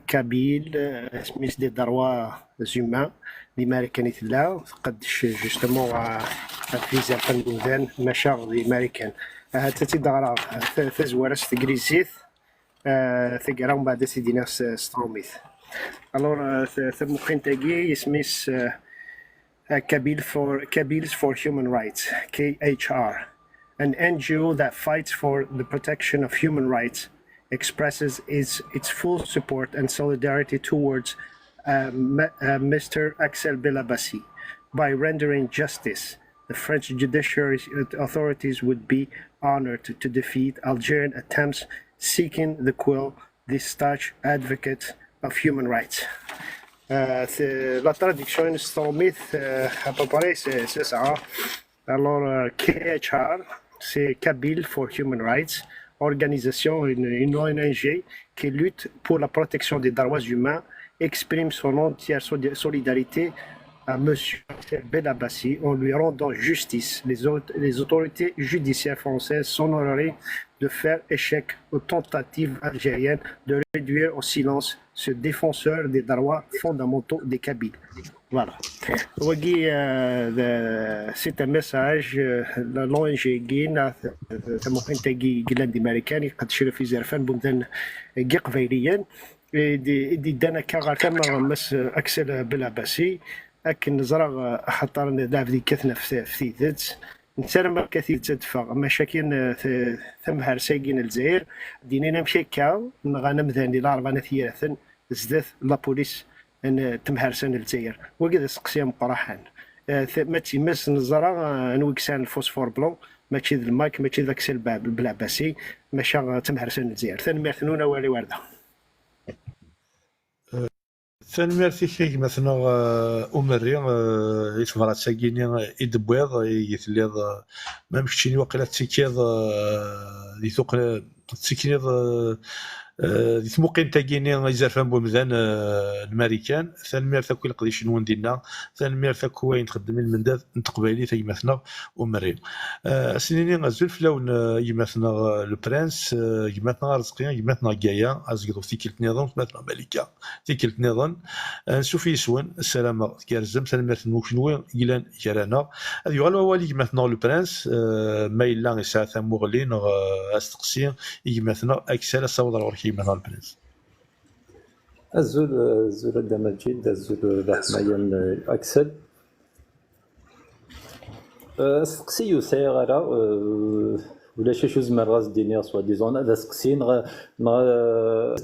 كابيل سميس دي دروا زومان دي ماريكان تلا قدش جوستومون في زرفان بوذان مشاغ دي ماريكان هاد تيدغرا تزوارس تقريزيث ثقرا ومن بعد سيدي ناس ستروميث الور ثمقين تاقي يسميس Kabyles for Human Rights, KHR, an NGO that fights for the protection of human rights, expresses its full support and solidarity towards Mr. Axel Belabassi. By rendering justice, the French judiciary authorities would be honored to defeat Algerian attempts seeking the quell this staunch advocate of human rights. La traduction stromith à peu près c'est ça. Alors KHR, c'est Kabyle for Human Rights, organisation, une ONG qui lutte pour la protection des droits humains, exprime son entière solidarité à M. Belabassi en lui rendant justice. Les autorités judiciaires françaises s'honoreraient de faire échec aux tentatives algériennes de réduire au silence ce défenseur des droits fondamentaux des Kabyles. Voilà. C'est un message. l'ONG جينا ممكن تجي جلان دي امريكاني قد شرف في زرفان بمدن جي قبيليا دي دانا كما مس اكسل بلاباسي لكن زرع حطر داف دي كثنا في ذات نتسرم كثير تدفع مشاكل ثم هرساقين الجزائر دينينا مشي كاو نغانا مذاني لاربانا ثياثن زدات لابوليس ان تمهرسان الجزائر وكذا سقسيا مقراحان ما تيمس نزرع نوكسان الفوسفور بلون ماشي ذا المايك ماشي ذاك سي بالعباسي ماشا تمهرسان الجزائر ثاني ميرثنونا والي ورده ثاني ميرثي كي مثلا أمري يتفرات ساكيني يدبويض يثليض ما مشتيني وقيلا تسيكيض يثوق تسيكيض ثموقين تاكيني يزرفان بومدان الماريكان ثاني ميرثا كوي القضي شنو ندينا ثاني ميرثا كوي نتخدم المنداد نتقبالي تا يمثنا ومري سنيني غزول فلاون يمثنا لو برانس يمثنا رزقيا يمثنا كايا ازقدو في كلت نظام يمثنا ملكه في كلت نظام نشوف يسون السلامه كيرزم ثاني ميرثا موشنوي يلان كرانا هذا يغلو والي يمثنا لو برانس ما الا يساعد مغلين استقسي يمثنا اكسل صوت مثلا البرنس الزول دا مجيد الزول دا حمايا اكسل سقسي يسير غالا ولا شي شوز من راس دينير سوا ديزون هذا سقسي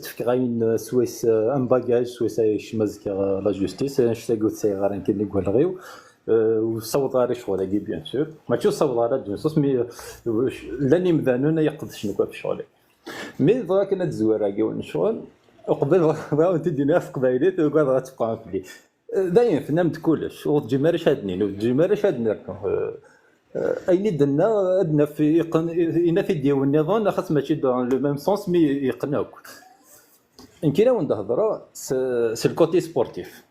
تفكراين سويس ان باجاج سويس يشمز لا جوستيس نشتاقو تسير غالا كي نقول غيو وصوت غاري شغل كي بيان سور ماشي صوت غالا جوستوس مي لاني مذانون يقدش نكوا في شغلي مي ضرا كنا تزوار كاع شغل وقبل بغاو تدينا في قبايلي تقعد غتبقى فلي داين فنمت كلش وتجمر شادني وتجمر شادني اين درنا ادنا في اين في ديال النظام خاص ماشي دو لو ميم سونس مي يقنعوك ان كاين وين نهضروا سي الكوتي سبورتيف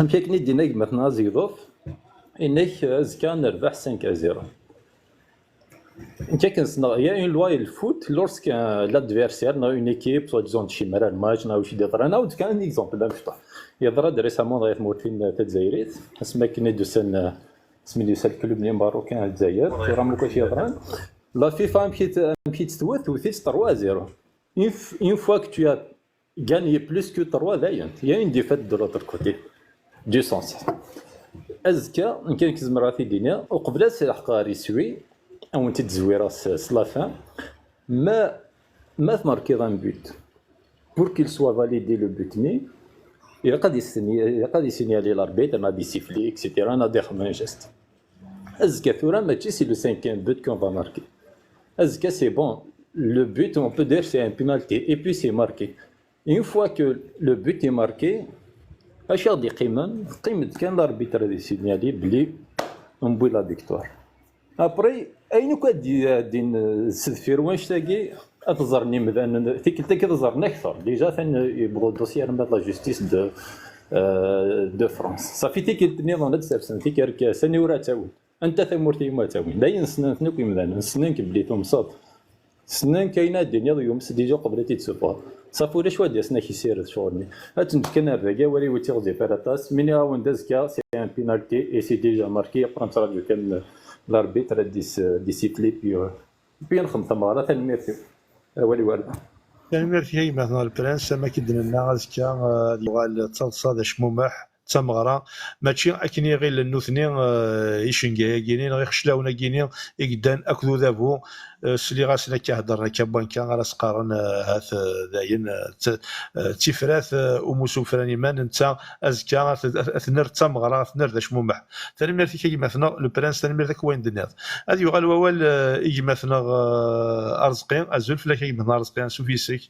مشي كني دينا مثلا زيدوف انك ازكى نربح 5-0. انت كنسنا يا اون لوا الفوت لورسك لادفيرسير نا اون ايكيب سوا ديزون شي مرة الماتش نا شي ديطرا انا ود كان اكزومبل لا مشطح يضرا ريسامون غير مورتين تاع الجزائريت اسمها كنا دوسن سميتو الكلوب اللي ماروكان الجزائر راه مو كاش يضران لا فيفا مشيت توث وثيت 3-0 une fois que tu as gagné plus que 3 دايما il y a une défaite de l'autre côté du sens ازكى يمكن كزمراتي دينا وقبل سلاح يسوي او انت تزويره سلافان ما تماركي ضان بوت pour qu'il soit validé le but ني قد يسينيالي لاربيت انا دي سيفلي اكسيتيرا انا داخل من جست ازكى ثورا ماشي سي لو 5 but qu'on va marquer ازكى c'est bon le but on peut dire c'est un penalty et puis c'est marqué une fois que le but est marqué اش غادي قيمه كان لاربيتر دي سينيالي بلي اون بوي لا فيكتوار ابري اين كدين السدفير واش تاكي اتزرني مثلا تيكلتا كتزرنا اكثر ديجا فين يبغوا الدوسيير نتاع لا جوستيس دو فرانس صافي تيكلتني ظن تسرسن تيكرك سني ورا تاوي انت ثمورتي ما تاوي داين سنان نوك مثلا سنان كبلي تمصاد سنان كاينه الدنيا يوم ديجا قبل تيتسوبر صافي ولا شويه سنا كيسير شغلني اتنكن الرجا ولي وتيغزي فيراتاس من وين دازكا سي ان بينالتي اي سي ديجا ماركي برانت راديو كان لاربيتر دي سيفلي بي نخدم تماره تنميرتي ولي ورده تنميرتي هي مثلا البرانس ما كيدنا لنا ازكى يغال تصاد شمومح تمغرا ماشي اكني غير النوثني يشنكا كينين غير خشلاونا كينين يقدان اكلو ذابو سلي غاسنا كيهضر كبانكا غير سقارن هاث داين تيفرات وموسو فراني مان انت ازكى اثنر تمغرا اثنر ذا شمومح تنميرتي كي مثلا لو برانس تنميرتك وين دنيا هذا يغال ووال يجي مثلا ارزقين ازول فلا كي مثلا ارزقين سوفيسك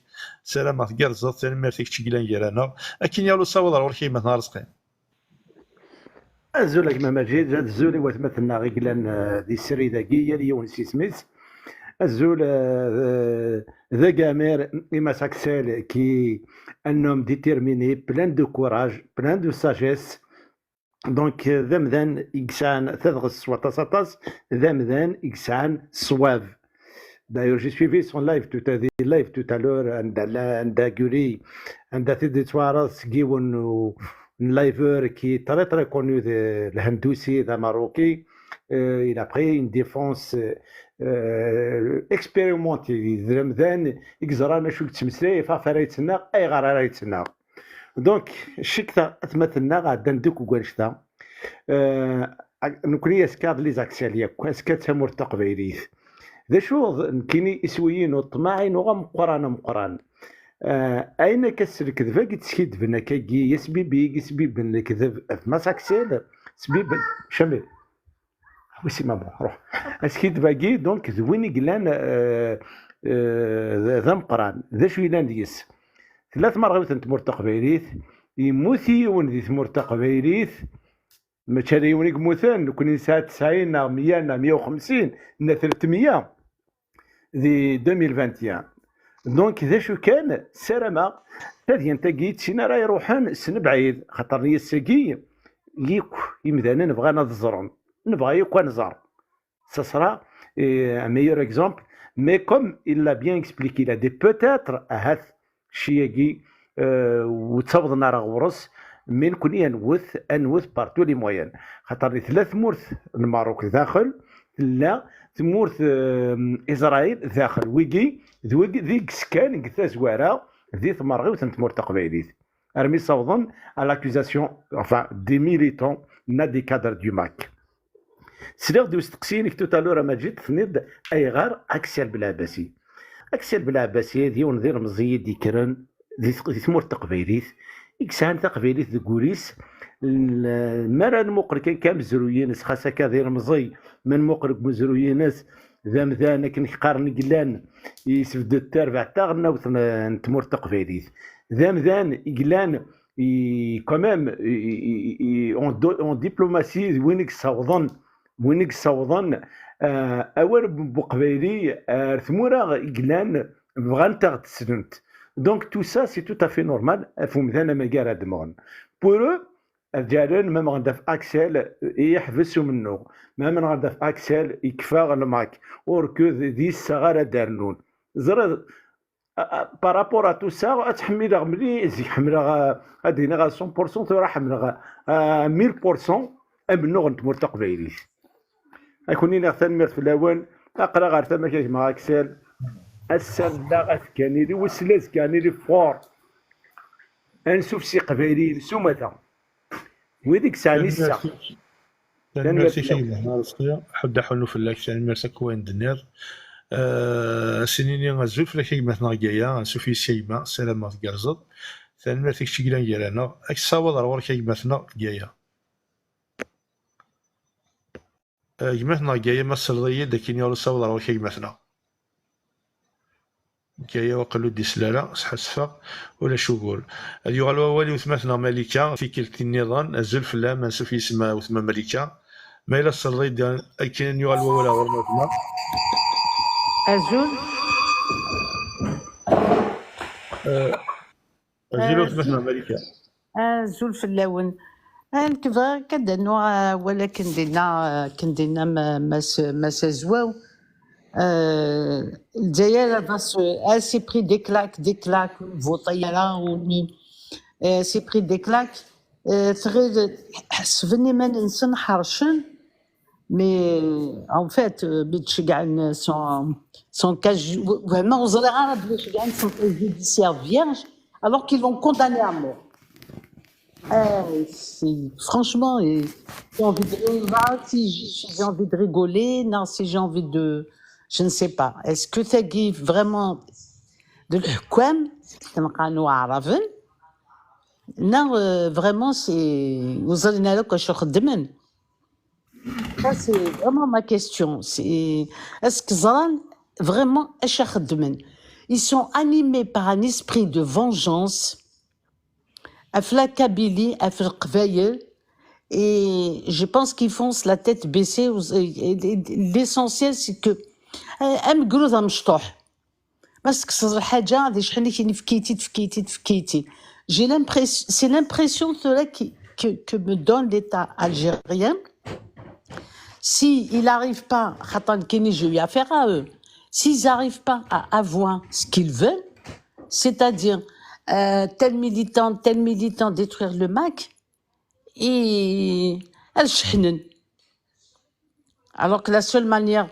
سلامات كارزات تنميرتك تشكيلان كيرانا اكن يالو صاوض راه كي مثلا ارزقين الزول كما مجيد هاد الزول وتمثلنا غير كلان دي السري داكي اللي يونسي سميث الزول ذا كامير إما ساكسيل كي ان homme déterminé plein de courage plein de sagesse دونك ذا مذان إكسان تدغس وتصطس ذا مذان إكسان صواب. D'ailleurs, j'ai suivi son live tout à l'heure عند Guri عند تدي توارث كيون لايفر كي très très connu الهندوسي ذا ماروكي. Il a pris une défense expérimentée ذا مذان يقزرانا شو تمسلي فافا رايتنا أي غار رايتنا. دونك الشكتا تمثلنا غادا ندوك وكانشتا نكوني اسكاد لي زاكسياليا اسكاد تمر تقبيليث ذا شو كيني اسويين وطماعين وغم مقران اين كسر كذبا قد سكيد بنا كاكي يسبيبي يسبيب الكذب ما ساكسيل سبيب شمل وسي ما روح اسكيد باقي دونك ذوين قلان ذا مقران ذا شو يلان ديس 3 مرات تمر تقبيليث يموثي وندي تمر تقبيليث ما تشريونيك موثان كون نساء 90 نا 100 نا 150 نا 300 دي 2021 دونك ذا شو كان سلامة هذه انت قيت سينا راه يروحان سن بعيد خاطر لي الساقي ليك يمدانا نبغى نظرون نبغى يكون نزار ça sera un meilleur exemple mais comme il l'a bien expliqué il a dit peut-être هذا شياكي وتصوضنا راه غورس من كوني انوث بارتو لي موين خاطر 3 مورث الماروك داخل لا تمورث اسرائيل داخل ويكي ذيك سكان قتا زواره ذي ثمرغي وتنتمور تقبيليت ارمي صوضن à l'accusation enfin des militants na des cadres du MAC سلاغ دوز تقسينك توتالورا ما جيت تنيد اي غار اكسل بالعباسي اكسل بالعباسي هذه ونذير مزيد ديكرن ذي ثمور تقبيليت إكسان تقبيليت ذكوريس المرا المقر كان مزروينس خاصة كذير مزي من مقرق مزروينس ذا مذانا كن قارن قلان يسفد التربع تاغنا وتمور تقبيليت ذا مذان قلان كمام اون دبلوماسي وينك صوضن أول بقبيلي ثمورا قلان بغان تاغ تسننت. Donc tout ça c'est tout à fait normal. Pour eux, الجارين ما غندا في اكسل يحبسوا منه ما من غندا في اكسل يكفى الماك وركو دي الصغار دارنون زر بارابور ا تو سا تحمل ملي زي حملها هادينا 100% راه حملها 1000% امنو غنتمر تقبيليس اكوني نغتن مير في الاول اقرا غير ثما كيجمع اكسل السندا غتكاني لي وسلاس كاني لي فور انسوف سي قبيلي نسو متى ويديك ساني السا ميرسي شي رزقيا حد حلو في اللاك ميرسي كوين دنير سنيني غزول في اللاك مثلا جايا سوفي سيما سلامات كارزط ثاني ميرسي شي كلان جيرانا اك صاوض روار كي مثلا جايا مثلا جايا ما السلطية داكين يورو صاوض روار كي مثلا جايا وقلو دي سلالة سحسفا ولا شوغول هاد يغالوا والي وثمثنا ملكة في كلتا النظام الزول في الله منسوف في اسمها وثما ملكة ما إلا السلطي ديال كاين يغالوا ولا ورماتنا أزول أزول وثمثنا ملكة أزول في اللون كيف كدا نوع ولا كندينا ما سازواو الجزائر سي بري دي كلاك فوطيرا ونين سي بري دي كلاك تغير حسبني ما ننسى حرشن مي en fait بيتش كاع son cas vraiment on dirait arabe بيتش كاع son cas judiciaire vierge alors qu'ils l'ont condamné à mort. Franchement, j'ai envie de rire, si j'ai envie de rigoler, non, si j'ai envie de... Je ne sais pas. Est-ce que ça guide vraiment de l'Hukam كنقانو عرفن non vraiment c'est وصلنا لك واش خدمن. Ça c'est vraiment ma question. C'est est-ce que زران vraiment اش خدمن. Ils sont animés par un esprit de vengeance. La Kabylie, la Qbaïl, et je pense qu'ils foncent la tête baissée. L'essentiel, c'est que أم قلوزها مشطوح بس كسر حاجة هذه شحال كاين فكيتي j'ai l'impression c'est l'impression que me donne l'État algérien si il n'arrive pas خاطر كاين j'ai eu affaire à eux s'ils n'arrivent pas à avoir ce qu'ils veulent c'est-à-dire tel militant détruire le MAC et الشحنن alors que la seule manière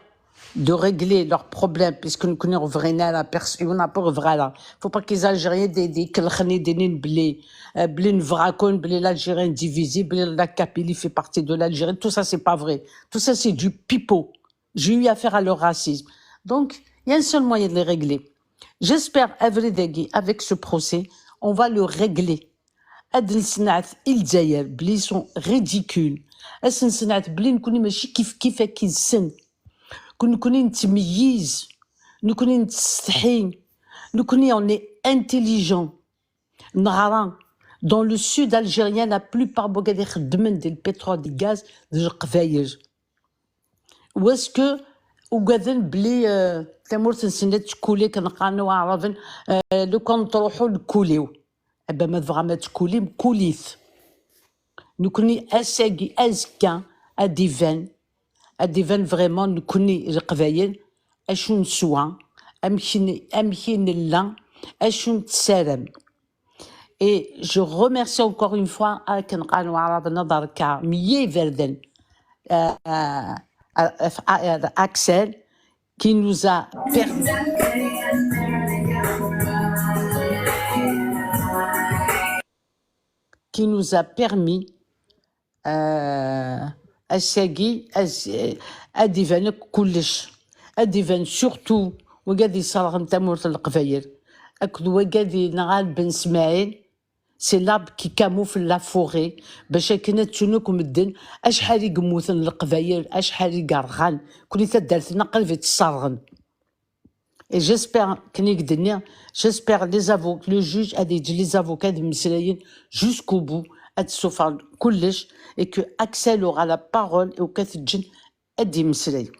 de régler leurs problèmes, puisque nous connaissons vraiment la personne, on n'a pas vraiment. Faut pas que les Algériens des Kelkhani des blé, blé vracon, blé l'Algérien divisé, blé la Kabylie fait partie de l'Algérie. Tout ça c'est pas vrai. Tout ça c'est du pipeau. J'ai eu affaire à leur racisme. Donc il y a un seul moyen de les régler. J'espère avec ce procès, on va le régler. Ils sont ridicules. nous نتميز نكوني نستحي نكوني on est intelligent نغرا dans le sud algérien la plupart بوغادي يخدمن ديال البترول ديال الغاز ديال القفاير واسكو وقادن بلي تمورت نسنة تكولي كنقانو عرفن لو كان تروحو نكوليو ابا ما فغا ما تكولي مكوليث نكوني اساكي ازكا اديفان vraiment nous connaît القبايل اشون نسوا امكن لا اشون تسالم et je remercie encore une fois كنقانو عرضنا دركا مية فردن Axel qui nous a permis الساقي أديفان كلش أديفان سورتو وقادي صار تمورت القفاير أكد وقادي نغال بن اسماعيل سي لاب كي كاموف لا فوغي باش كنا تشنوك مدن اشحال يقموثن القفاير اشحال يقرغان كوني تدارتنا قلبي تصرغن et j'espère كني قدني j'espère les avocats le juge a dit les avocats de مسلايين jusqu'au bout أتسوفر كلش et que Axel aura la parole et au كتجن أدي مسلاي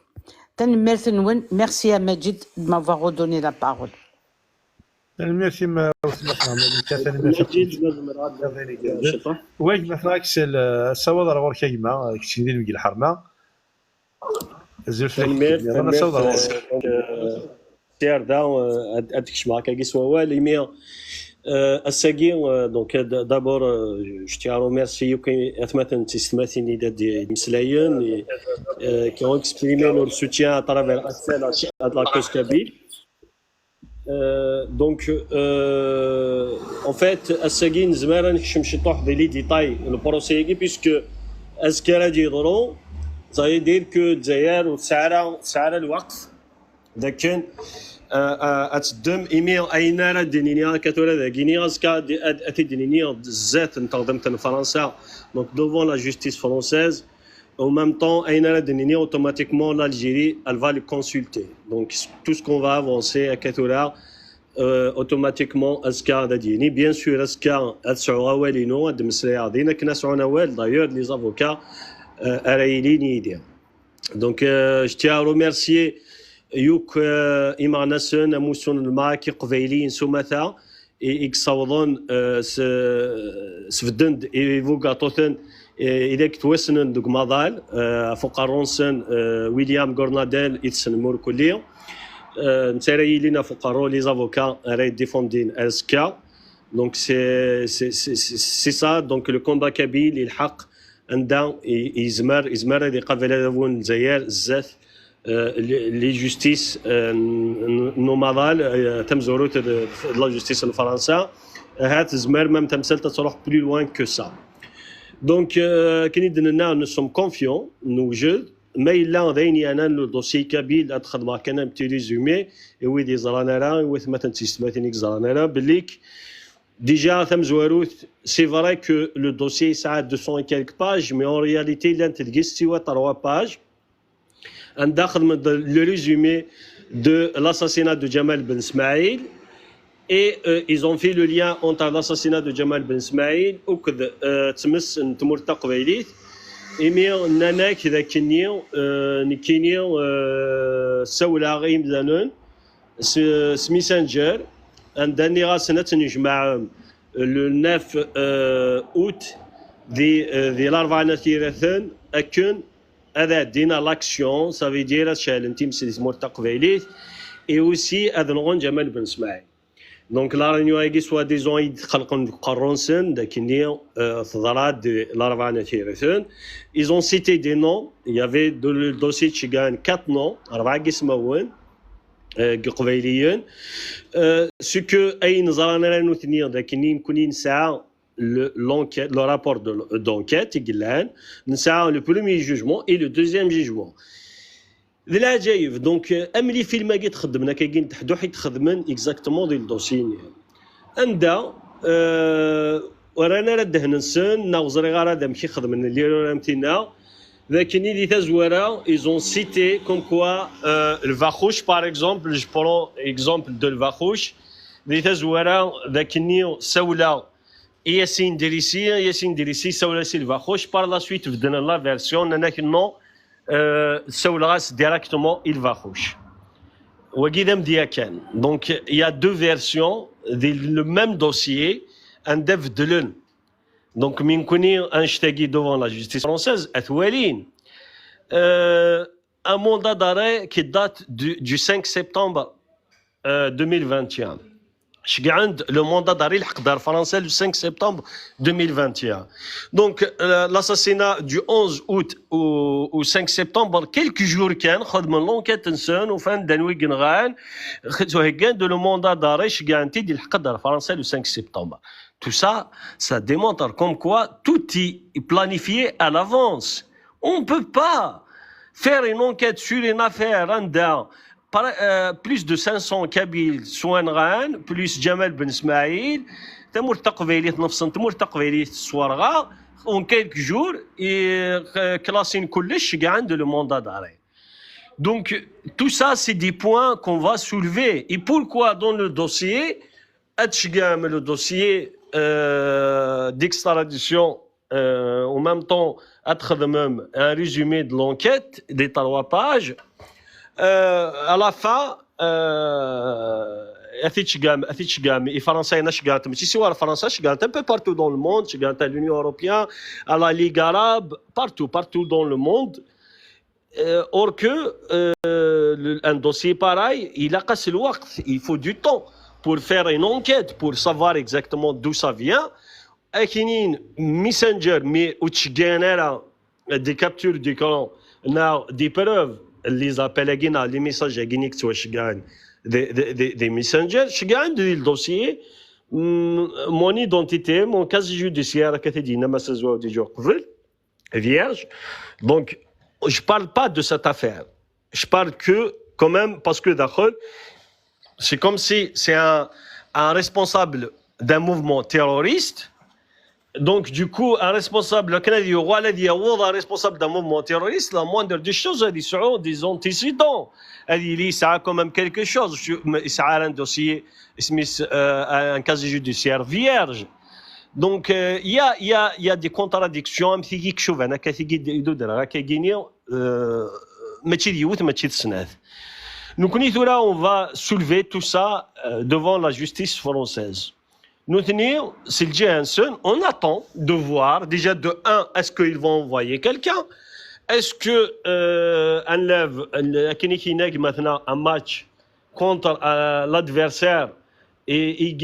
تن ميرثن وين merci à Majid de m'avoir redonné la parole. ميرسي ما مجيد لازم نغاد واش مثلا اكسل الصواد راه وركا كيما كشي ندير مقي الحرمه زوج انا صواد تير دا هذيك الشمعه كي سوا لي الساقي دونك دابور جو تي ريميرسي كي اثمثن تستماثيني دي مسلايين كي اون اكسبريمي لور سوتيان ا ترافير اكسل ا لا كوز كابيل دونك en fait الساقي نزمر نكشم شي طوح دي لي ديتاي البروسيكي بيسكو اسكرا ديضرو زي دير كو الجزائر وسعره الوقت لكن اتدم ايميل اين راه دينيا كاتورا داكيني اسكا اتي دينيا بزاف نتقدمت لفرنسا دونك دوفون لا جوستيس فرونسيز au même temps اين راه دينيا automatiquement l'Algérie elle va le consulter donc tout ce qu'on va avancer à كاتورا automatiquement اسكا ديني bien sûr اسكا اتسعوا والينو هاد المسريا دينا كنا سعونا وال دايور لي افوكا رايليني يدير دونك je tiens à remercier يوك إمغناسون موسون الماكي قبيلين سومثا إكساوضون سفدند إيفوغاتوثن إذا كتوسنن دوك ماضال فوق رونسن ويليام غورناديل إتسن موركوليو نتاراي لينا فوق رو لي زافوكا راي ديفوندين اسكا دونك سي سا دونك لو كومبا كابيل الحق عندها يزمر هذه قبل هذا الجزائر الزاف لي جوستيس نومادال تم زوروت لا جوستيس الفرنسا هات زمر ميم تمثل تروح بلو لوان كو سا دونك كي ندنا نو سوم كونفيون نوجد ما الا ذيني انا لو دوسي كابيل اتخدم كان بتي ريزومي وي دي زرانا راه وث مثلا سيستماتيك زرانا راه بليك déjà ثم زواروث سي فري كو لو دوسي ساعه 200 et quelques pages mais en réalité لا تلقى سوا 3 pages un dakhل le résumé de l'assassinat de Jamal Ben Ismaïl et ils ont fait le lien entre l'assassinat de Jamal Ben Ismaïl وكذ تمس تمرت قبيليت ايمي نانا كذا كنيو نكينيو سولا غيم زانون سميسنجر عندني غاسنا تنجمع لو 9 اوت دي الاربعه نتيرثن اكن هذا دينا لاكسيون سافي دير شال انتي مسيس مرتقبيليت اي اوسي هذا نغون جمال بن اسماعيل دونك لا رينيو ايكي سوا دي زون يخلقون قرونسن داكني ثضرات دي الاربعه نتيرثن ils ont cité des noms il y avait dans le dossier تشيغان 4 noms اربعه قسمون قبيليين ce que اي نظرانا لا نثني داكني يمكن ساعه l'enquête, le rapport d'enquête, le premier jugement et le deuxième jugement. Donc, أملي فيلم جيت خدمنا كي نتحدو حيت خدمن exactement ديال الدوسي. عندها ورانا راه هنسن ناوزري غير هذا ماشي خدمنا اللي راه متينا لكن اللي تزورا ils ont cité comme quoi le Vakhouch par exemple je prends exemple de le Vakhouch اللي تزورا ذاكني سولا Yassine Drissi سولا سيلفا خوش par la suite بدنا لا فيرسيون انا كنو سولا ديريكتومون il va خوش وكذا مديا كان دونك il y a deux versions le même dossier un dev de l'un donc من كوني انشتاقي devant la justice française اثوالين un mandat d'arrêt qui date du 5 septembre 2021 عند le mandat d'arrêt الحق دار فرنسا le 5 septembre 2021 donc l'assassinat du 11 août au 5 septembre quelques jours كان خد من لونكيت نسان وفان دانوي كنغان خدو هكان de le mandat d'arrêt شقانتي ديال الحق دار فرنسا le 5 septembre tout ça ça démontre comme quoi tout est planifié à l'avance on peut pas faire une enquête sur une affaire عندها plus de 500 Kabyles Souanran, plus Jamal Ben Ismaïl, Tamour Taqvaylit Nafsan, Tamour Taqvaylit Souarga, en quelques jours, et classé une collège de le mandat d'arrêt. Donc, tout ça, c'est des points qu'on va soulever. Et pourquoi dans le dossier, le dossier d'extradition, en même temps, un résumé de l'enquête, des 3 pages, à la fin, et Français un peu partout dans le monde, l'Union européenne, à la Ligue arabe, partout dans le monde. Or que un dossier pareil, il faut du temps pour faire une enquête, pour savoir exactement d'où ça vient. Akinin Messenger, mais des captures d'écran, des preuves, les appels à les messages à des messengers, le dossier, mon identité, mon casier judiciaire, vierge. Donc, je ne parle pas de cette affaire. Je parle que, quand même, parce que d'accord, c'est comme si c'est un responsable d'un mouvement terroriste. Donc, du coup, un responsable, un responsable d'un mouvement terroriste, la moindre des choses, ils sont des antécédents. Ça a quand même quelque chose. Ça a un dossier, un casier judiciaire vierge. Donc, il y a des contradictions. On va soulever tout ça devant la justice française. Nous tenir, c'est le Jensen, on attend de voir, déjà de 1, est-ce qu'ils vont envoyer quelqu'un? Est-ce que maintenant un match contre l'adversaire et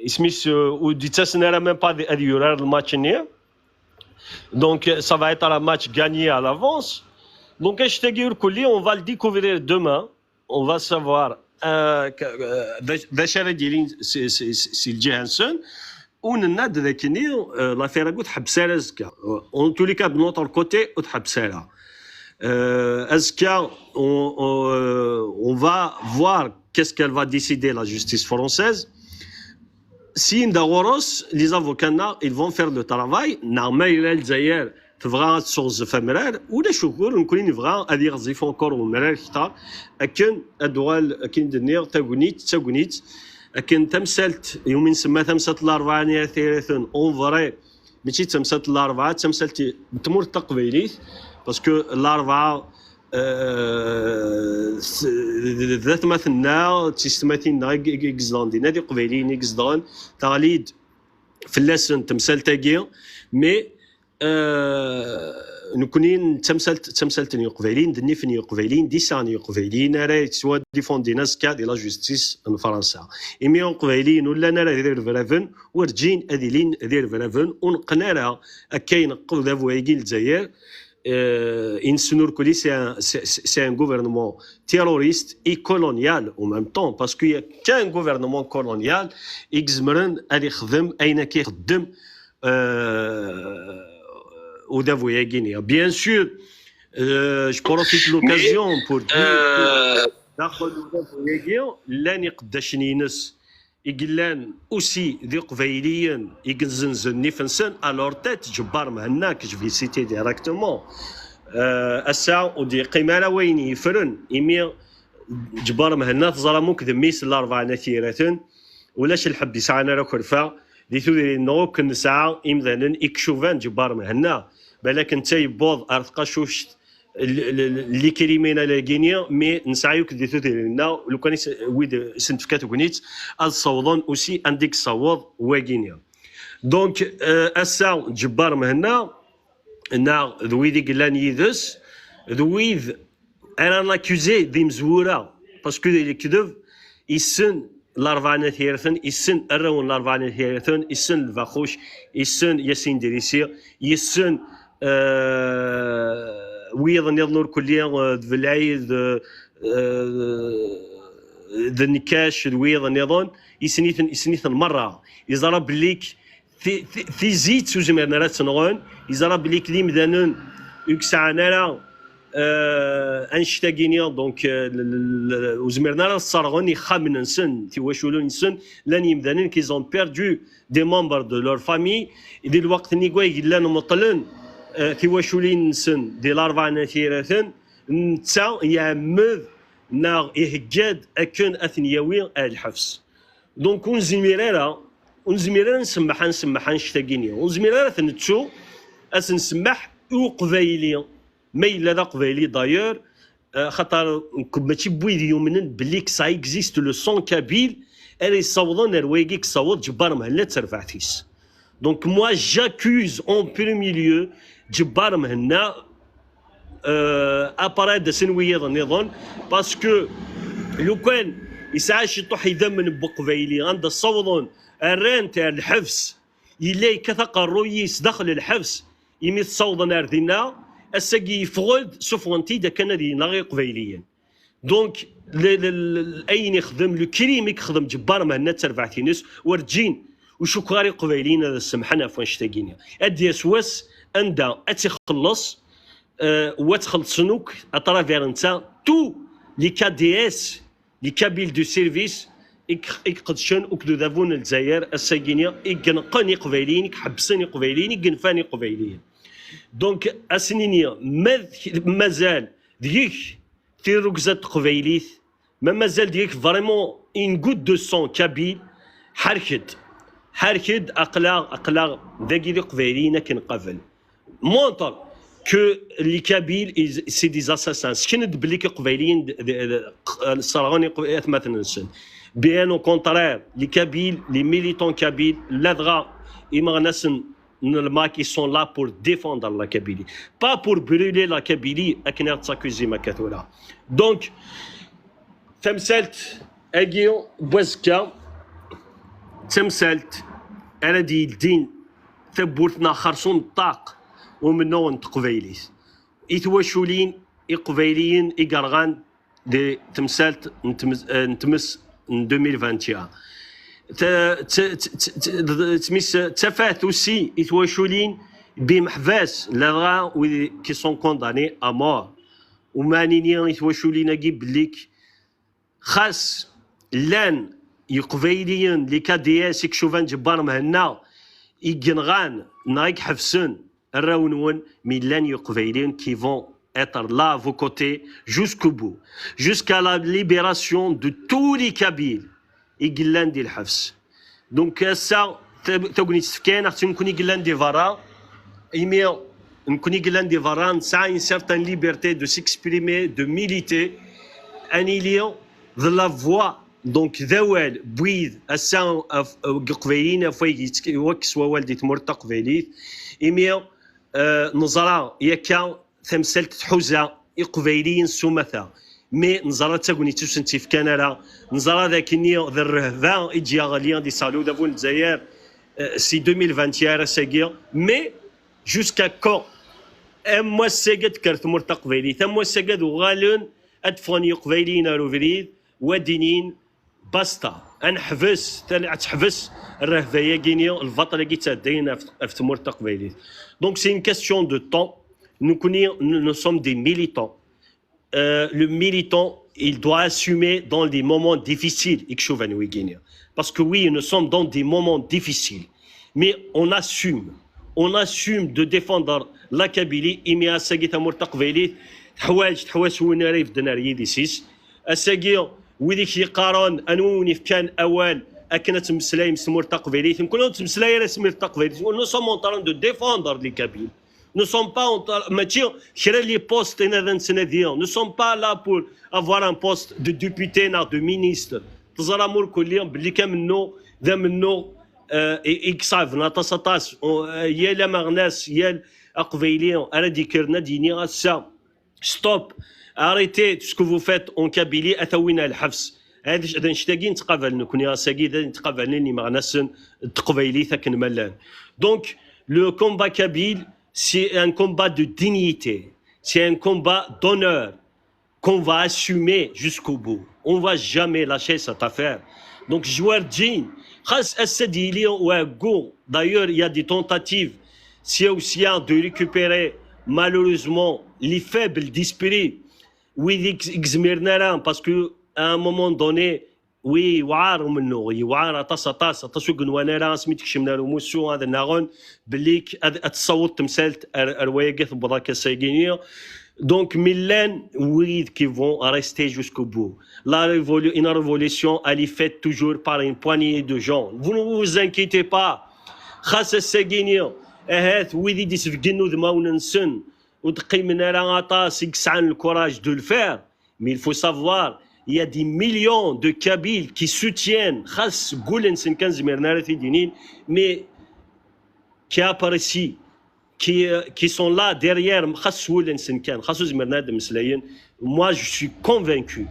Smith ou dit ça n'est même pas le match né. Donc ça va être un match gagné à l'avance. Donc on va le découvrir demain, on va savoir d'achar ديالين سي الجهنسون ونناد ذاكني لافير قلت حبسها ازكا اون تو لي كا بنوتر كوتي وتحبسها ازكا on va voir qu'est-ce qu'elle va décider la justice française. Si Ndagoros, les avocats ils vont faire le travail normalement الجزائر تبغى تصوز فمرار ولا شكور نكون نبغى غادي يغزيفو encore ومرار كثار لكن الدوال كاين دنيا تاغونيت لكن تمثلت يومين سما تمثلت الاربعه ثلاثون اون فري ماشي تمثلت الاربعه تمثلت تمر تقبيليت باسكو الاربعه ذات مثلنا تيستماتين غيزلاندي نادي قبيلين غزلان تغليد فلاسن تمثلتاكي مي نكونين تمثلتني قبيلين دنيفني قبيلين ديساني قبيلين راه سوا ديفوندي ناس كا دي لا جوستيس ان فرنسا ايمي قبيلين ولا انا راه دير فرافن ورجين اديلين دير فرافن ونقنا راه كاين قبل دافويكي الجزائر ان سنور كولي سي ان غوفرنمون تيروريست اي كولونيال او ميم طون باسكو كان غوفرنمون كولونيال يكزمرن اللي يخدم اين كيخدم ou d'avouer à Guinée. Bien sûr, je profite de l'occasion pour dire l'année قداشنينس يقلان aussi ذي قبيليا يقزنزن نفنسن alors tête جبار مهنا que je vais citer directement الساعة ودي قيمة وين يفرن يمي جبار مهنا تظلموك ذميس الأربعة نثيرة ولاش الحب يسعنا راه كرفا دي تودي نو كنسعى إمذانا إكشوفان جبار مهنا بالك انت يبوض ارتقا شوش اللي كريمين على غينيا مي نسعيوك دي تودي لنا لو كان ويد سنتفكات غنيت الصوضون اوسي عندك صوض وغينيا دونك اسا جبار مهنا نا ذويدي قلان يدس ذويد انا لاكوزي دي مزوره باسكو اللي كذب يسن الاربعه ثيرثن يسن الرون الاربعه ثيرثن يسن الفاخوش يسن ياسين دريسي يسن ويض نور كليا بالعيد ذا النكاش ويض نظن يسنيثن مره يزرب ليك في زيت سوزمرنا راه تنغون يزرب ليك لي مدانن يكسعنا راه انشتاغينيا دونك وزمرنا راه الصرغون يخامن نسن تيواشولون نسن لان يمدانن كيزون بيردو دي ممبر دو لور فامي دي الوقت نيكوا يقلان مطلن تيواشولين نسن دي الاربعه نثيرثن نتا يعمد ناغ يهجاد اكن اثنياوي الحفص دونك ونزميرا نسمح نشتاغينيا ونزميرا ثنتشو اسنسمح وقبايلي ما إلا ذا قبايلي دايور خاطر ماشي بويدي يؤمنن باللي سا اكزيست لو سون كابيل اللي يصوضون روايقي صوت جبار مهنا ترفعتيس. دونك موا جاكوز اون بريمي ليو جبار مهنا ابارات سنويه نظن باسكو لو كان يسعاش يطوح يذمن بقبيلي عند الصوضون الران تاع الحبس يلاي كثق الرويس داخل الحبس يميت صوضا ناردينا الساقي فغد سوفونتي دا كان دينا غير قبيليا. دونك اين يخدم لو كريم يخدم جبار مهنا ترفعتينس ورجين وشكرا قبيلين هذا السمحنا فين شتاقينا ادي اسواس اندا اتخلص وتخلصنوك اترافير انت تو لي كا دي اس لي كابيل دو سيرفيس يقدشن وكدو ذافون الجزائر الساقينيا يقنقني قبيلين يحبسني قبيلين يقنفاني قبيلين. دونك اسنينيا مازال ديك في ركزة قبيليث مازال ديك فريمون ان غوت دو سون كابيل حركد اقلاغ ذاكي دي قبيلين كنقبل مونطر كو لي كابيل سي دي اساسان سكند بلي قبيليين الصراغوني مثلا نسن بيان او كونترير لي كابيل لي ميليتون كابيل لادغا إما ناس qui sont là pour défendre la Kabylie, pas pour brûler la Kabylie. أكنر تساكوزي ما كاتولا. Donc تمثلت أجيو بوزكا تمثلت أنا دي الدين ثبورتنا خرصون الطاق ومنو نتقبيليس يتواشولين يقبيليين يقرغان دي تمثلت نتمس 2021 تمس تفات aussi يتواشولين بمحباس لا كي سون كونداني ا مور ومانيين يتواشولين اجيب بليك خاص لان يقبيليين لي كا دي اس يكشوفان جبار مهنا يقنغان نايك حفسن الراونون مي لان يقبيليين كي فون être là à vos côtés jusqu'au bout, jusqu'à la libération de tous les Kabyles. يقلان دي الحبس. دونك هسا تاكوني تفكان اختي نكون يقلان دي فارا ايمي نكون يقلان دي فارا نسعى une certaine liberté de s'exprimer, de militer اني ليون ذا لا فوا. دونك ذوال بويد هسا قبيلين فاي وكسوا والدي تمرتا قبيليت ايمي نظرا ياكا ثمثلت حوزه قبيليين سمثا مي نزرا تاكوني توسنتي في كندا نزرا ذاك النيو ذا الرهبان يجي غاليان دي سالو دافون الجزائر سي 2021 ساكيا مي جوسكا كو اما ساكت كرت مرتا قبيلي ثم ساكت وغالون ادفوني قبيلين روفريد ودينين باستا انحبس تحبس الرهبايه كينيو الفتره كي تادينا في مرتا قبيلي. دونك سي ان كاستيون دو طون nous sommes des militants. Le militant, il doit assumer dans des moments difficiles. Parce que oui, nous sommes dans des moments difficiles. Mais on assume de défendre la Kabylie. إمي أساقي تمر تقبيلي تحواش وين ريف دناري دي سيس أساقي ويديك يقارن أنوني كان أول أكنت مسلاي مسمور تقبيلي نكون مسلاي رسمي تقبيلي. Nous sommes en train de défendre les Kabyles. Nous ne sommes pas nous ne sommes pas là pour avoir un poste de député ou de ministre. تزرامور كلهم باللي كامنو ذا منو إكساف ناطاس يا لا مغناس يا أقبيليون أنا ديكرنا ديني غاسا ستوب arrêtez ce que vous faites en Kabylie أثوينا الحبس. هذا نشتاقين نتقابل نكون يا ساقي نتقابلني مع ناس تقبيلي ثاكن ملان. Donc le combat kabyle c'est un combat de dignité, c'est un combat d'honneur qu'on va assumer jusqu'au bout. On ne va jamais lâcher cette affaire. Donc, joueur Jean, d'ailleurs, il y a des tentatives, c'est aussi de récupérer malheureusement les faibles d'esprit, oui, parce qu'à un moment donné, oui, وعار منو يوعار طاس طاسو قنوانا راه سميتك شمنا موسو هذا ناغون بليك اتصوت تمثالت روايقات بضاكا سايقينيا. Donc Milan, oui, qui vont rester jusqu'au bout. Une révolution, elle est faite toujours par une poignée de gens. Vous ne vous inquiétez pas. Khassa Saguinio, oui, dis Vigino de Maunanson, le courage de le faire, mais il faut savoir, il y a des millions de Kabyles qui soutiennent, mais qui apparaissent, qui sont là derrière. Moi, je suis convaincu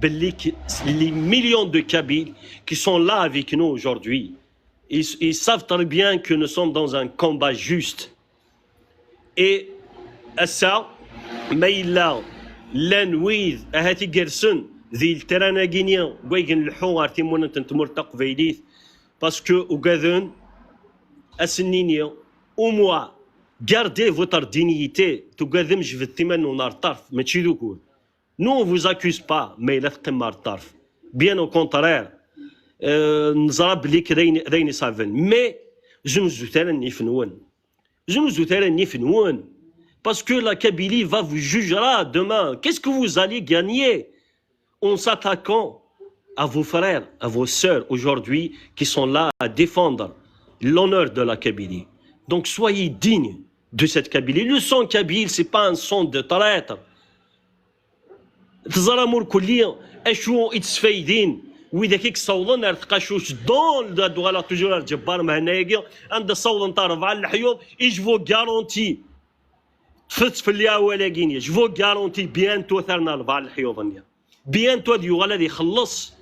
que les millions de Kabyles qui sont là avec nous aujourd'hui, ils savent très bien que nous sommes dans un combat juste. Et ça, mais là, l'enouïd, هاتي جرسن ذي الترانا جينيا ويجن الحو ارتيمون انت مرتق فيديث باسكو وقاذن اسنينيا وموا gardez votre dignité تقاذم جف الثمن ونار طرف ماشي ذوكول nous on vous accuse pas mais لا تقيم نار طرف bien au contraire نزرب ليك ريني صافن mais جنوزو ثاني فنون جنوزو ثاني فنون parce que la Kabylie va vous jugera demain. Qu'est-ce que vous allez gagner en s'attaquant à vos frères, à vos sœurs aujourd'hui qui sont là à défendre l'honneur de la Kabylie. Donc soyez dignes de cette Kabylie. Le son kabyle, c'est pas un son de traître. تزرموا الكلية اشو يتسفايدين واذا كيك صوضن ارتقاشو شدون دوغالا توجور الجبار مهنايا عند الصوض نتاع ربع الحيوض يجفو غارونتي تفت في اللي ولا كينيا جو غارونتي بيانتو ثرنا ربع الحيوض بيانتو ديو غالا يخلص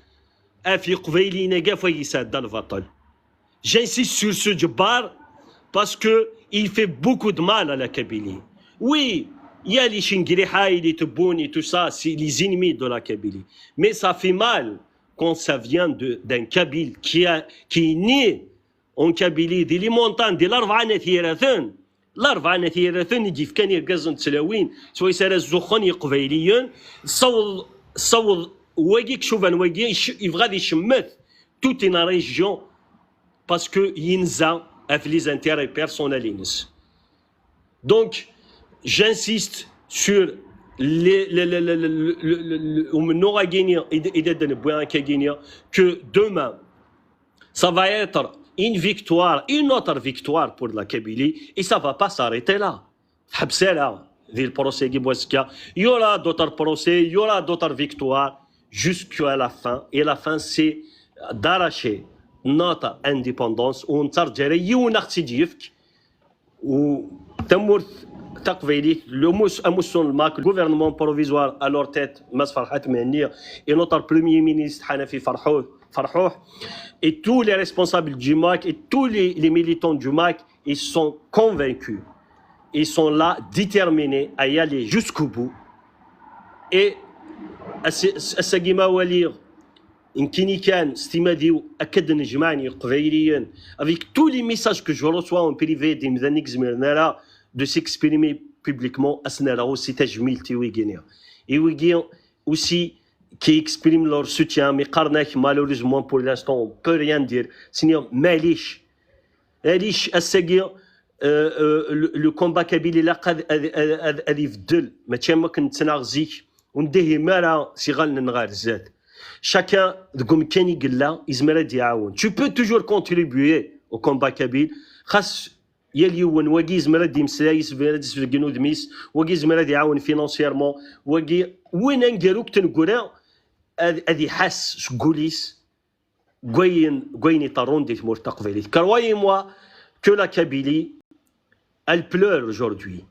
في قبيلينا كاع في يساد البطل. J'insiste sur ce Djabbar parce que il fait beaucoup de mal à la Kabylie. Oui, il y a les Chingrihaï, les Tebbouni, tout ça, c'est les ennemis de la Kabylie. Mais ça fait mal quand ça vient d'un Kabyle qui est né en Kabylie, des montagnes, de l'Arvana Thirathun. الأربعة ثيرثون يجي في كان يرقزن تلاوين سواء سار الزخون يقبيليون صوض واجيك شوفان واجي يبغى يشمت توت إن ريجيون باسكو ينزا في لي انتيري بيرسونالينس. دونك جانسيست سور ومن غينيا إذا دنبوان كغينيا كو دومان ça va être une victoire, une autre victoire pour la Kabylie, et ça ne va pas s'arrêter là. Il y aura d'autres procès, il y aura d'autres victoires jusqu'à la fin. Et la fin, c'est d'arracher notre indépendance. On le gouvernement provisoire à leur tête, et notre premier ministre, Hanafi Farhouh, et tous les responsables du MAC et tous les militants du MAC, ils sont convaincus. Ils sont là, déterminés à y aller jusqu'au bout. Et Assagima Walir, Nkinikan, Stimadiou, Akad Njmani, Qvaïliyen, avec tous les messages que je reçois en privé des Mzanik Zmirnara, de s'exprimer publiquement, Asnara aussi Tajmil Tiwigénia. Et Wigénia aussi, qui expriment leur soutien, mais Karnak, malheureusement, pour l'instant, on ne peut rien dire. Sinon, Malish, Assagir, le combat kabyle, il a fait mais tiens, moi, quand tu as dit, on dit, Mara, Sigal Nengarzet. Chacun, de comme Kenny Gilla, Ismaël Diaoun. Tu peux toujours contribuer au combat kabyle. يلي وجي زمرا دي مسلايس بلاد في الجنود ميس وجي زمرا يعاون فينانسيرمون وجي وين نقالوك تنقرا هذه حاس شكوليس قوين يطرون دي تمور تقبيلي croyez-moi que la Kabylie elle pleure aujourd'hui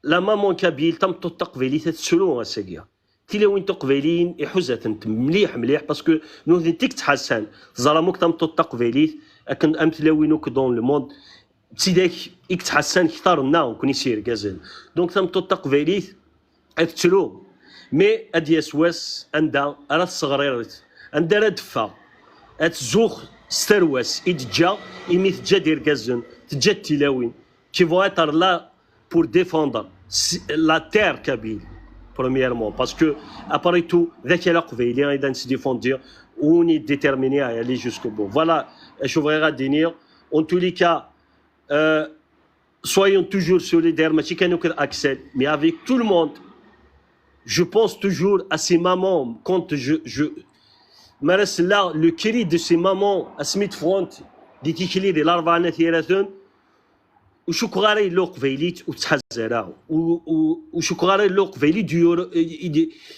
la maman kabyle تم تقبيلي تتسلو اساقيا تيلا وين تقبيلين يحوزات انت مليح باسكو نو تيك تحسن ظلموك تم تقبيلي لكن امثلاوينوك دون لو موند تيداك يتحسن كثر منا ونكون يسير كازل دونك ثم تقبيليت اتلو مي ادي اسواس عندها راه الصغريرت عندها راه دفا اتزوخ سترواس يتجا يمي تجا دير كازن تجا تلاوين كي فو اتر لا بور ديفوندر لا تير كابيل premièrement parce que après tout ذاك لا قبيلي اذا نسديفوندير وني ديتيرميني à aller jusqu'au bout voilà je voudrais dire en tous les cas soyons toujours solidaires, mais avec tout le monde. Je pense toujours à ces mamans quand là, le cri de ces mamans à Smith Front, des tichlis de l'Arvana Thirathun, وشكراري لو قبيليت وتحزرا وشكراري لو قبيلي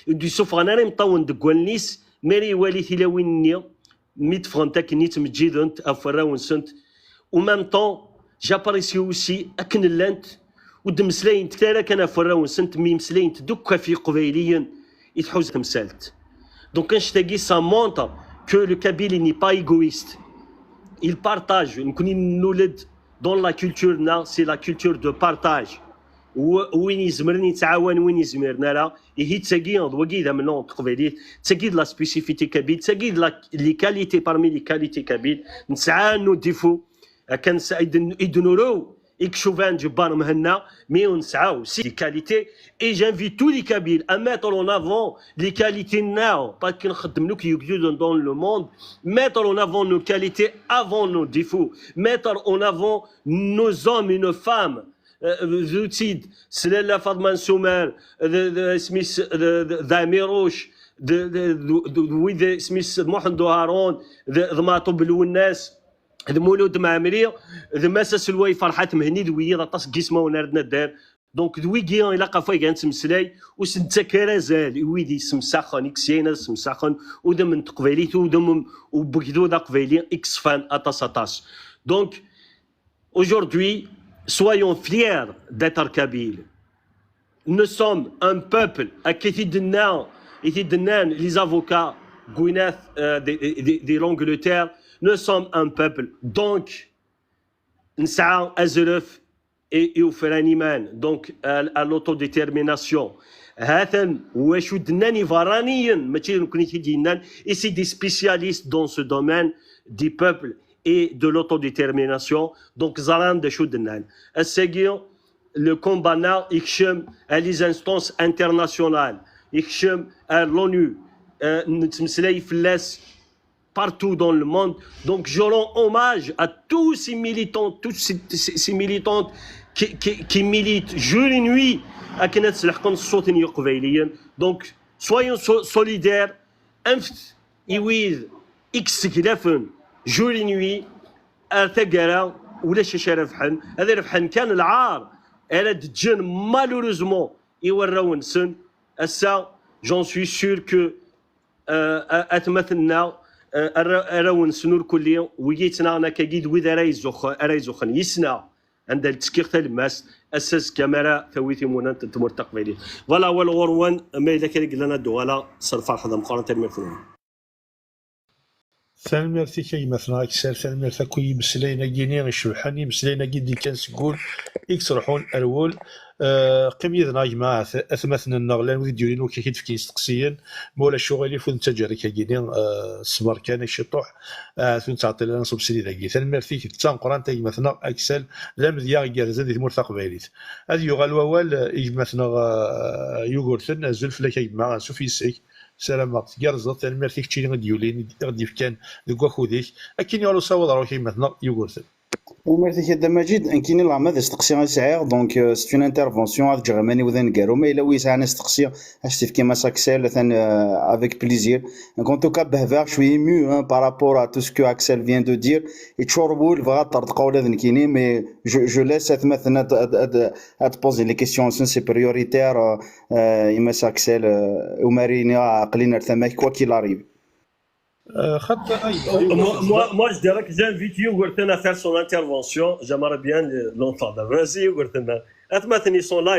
دي سفراناري مطون دكوانيس ماري والي ثلاوينيا ميت فرونتاك نيت مجيدنت افراون سنت ومام طون جاباريسي اوسي اكن لانت ودمسلاين تالا كان فراون سنت مي مسلاين دوكا في قبيليا يتحوز تمسالت دونك نشتاقي سا مونطا كو لو كابيلي ني با ايغويست il partage نكون نولد دون لا كولتور سي لا كولتور دو بارتاج وين يزمرني يتعاون وين يزمرنا لا هي تساقي وكيد من نوع قبيلي تساقي لا سبيسيفيتي كابيل تساقي لي كاليتي بارمي لي كاليتي كابيل نسعى نو ديفو كان يدنورو يكشوفان جبار مهنا مي ونسعاو سي كاليتي اي جانفيت تو لي كابيل ا ميتر اون افون لي كاليتي ناو با كي نخدم لو كي دون لو موند ميتر اون افون نو كاليتي افون نو ديفو ميتر اون افون نو زوم اي نو فام زوتيد سلاله فاطمه سومال سميس ذا ميروش ويد سميس محمد هارون ذا ماطب الوناس ذا مولود معمري ذا مساس الواي فرحات مهني ذوي طاس قسمه ونردنا الدار دونك ذوي كي الا قفاي كان تمسلاي وسنتا كرازال ويدي سمساخن اكسينا سمساخن وذا من تقبيليت وذا وبكدو ذا قبيلي اكس فان اطاس دونك aujourd'hui soyons fiers d'être kabyles. Nous sommes un peuple à qui les avocats de l'Angleterre. Nous sommes un peuple. Donc, نسعى أزرف وفرانيمان donc à l'autodétermination. هذا واش ودناني فرانيا ماشي نكون تيدينا et c'est des spécialistes dans ce domaine du peuple et de l'autodétermination. Donc, Zaran de Choudnan. Le combat يخشم les instances internationales, يخشم l'ONU, نتمسلاي فلاس partout dans le monde. Donc, je rends hommage à tous ces militants, toutes ces militantes qui militent jour et nuit à كنا تسلحقون الصوت يقبيليا. Donc, soyons solidaires. أنفت يويد إكس كلافن جوري نوي ارتقرا ولا شي رفحن هذا رفحن كان العار على دجن مالوريزمون يوراون سن اسا جون سوي سور كو اتمثلنا راون سنور كليا ويتنا انا كاكيد وذا رايزوخن يسنا عند التسكير تاع الماس اساس كاميرا ثويتي مونا تمرتق بيدي فوالا والغروان ما الا كان لنا دولا صرفا حدا مقارنه المفهوم ثالميرتي كي مثلا اكسال ثالميرتا كوي مسلينا كيني غيشوحاني مسلينا كي كان سكول يكسرحون الاول قيم يدنا جماعه اثمثنا النغلان وفيديوين وكيكيد في كيس تقسيا مولا شغالي فون تجاري كيني الصبر كان يشطوح ثون تعطي لنا نصب سيدي داكي ثالميرتي تان قران تاي مثلا اكسال لا مذيا كارزا دي مرتق بايليت هذه يغال ووال مثلا يوغورتن زلف لك مع سوفيسيك سلامات كارزا ثالميرتي كتشيني غديولين غدي كان ذوك واخوديك اكين يالو صاوض روحي مثلا يوغورتن Merci Khadam Majid. Inkini la mad استقصي غيسعير donc c'est une intervention avec Germany وذن قالوا ما الا ويسعنا استقصي اش كيما ساكسل avec plaisir. Donc en tout cas Behver je suis ému par rapport à tout ce que Axel vient de dire et تشوربول بغا ترقوا ولا ذنكيني mais je laisse مثلا à poser les questions c'est prioritaire يما ساكسل ومارينا عقلنا ثماك quoi qu'il arrive. Moi, je dirais que j'invite Yogurten à faire son intervention. J'aimerais bien l'entendre. Vas-y, Yogurten. Ils sont là,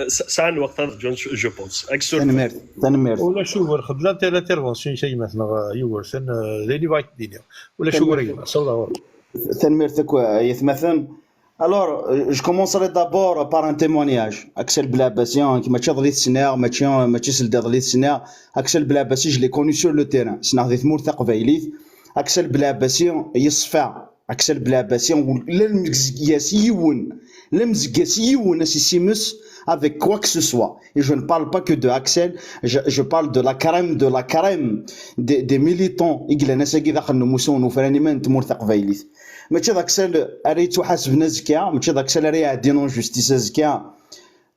ça a un وقت je pense. تنمر. ولا شو خد لا الانترفونسيون شيء مثلا يوغورتن ليني بايت الدنيا ولا شو غير صودا تنمر تكوا يتمثل. Alors, je commencerai d'abord par un témoignage. Axel Blabassi, qui m'a tchadri tsner, m'a tchissel dadli tsner. Axel Blabassi, je l'ai connu sur le terrain. Snardit Mourtaq Vailit. Axel Blabassi, yisfa. Axel Blabassi, l'emzgasiyoun, assissimus, avec quoi que ce soit. Et je ne parle pas que de Axel, je parle de la crème des militants. Iglen Asagi dakhal Mousson ou Feranimen Mourtaq Vailit. ماشي داك السال راه يتحاسبنا زكا ماشي داك السال راه يعدينا جوستيس زكا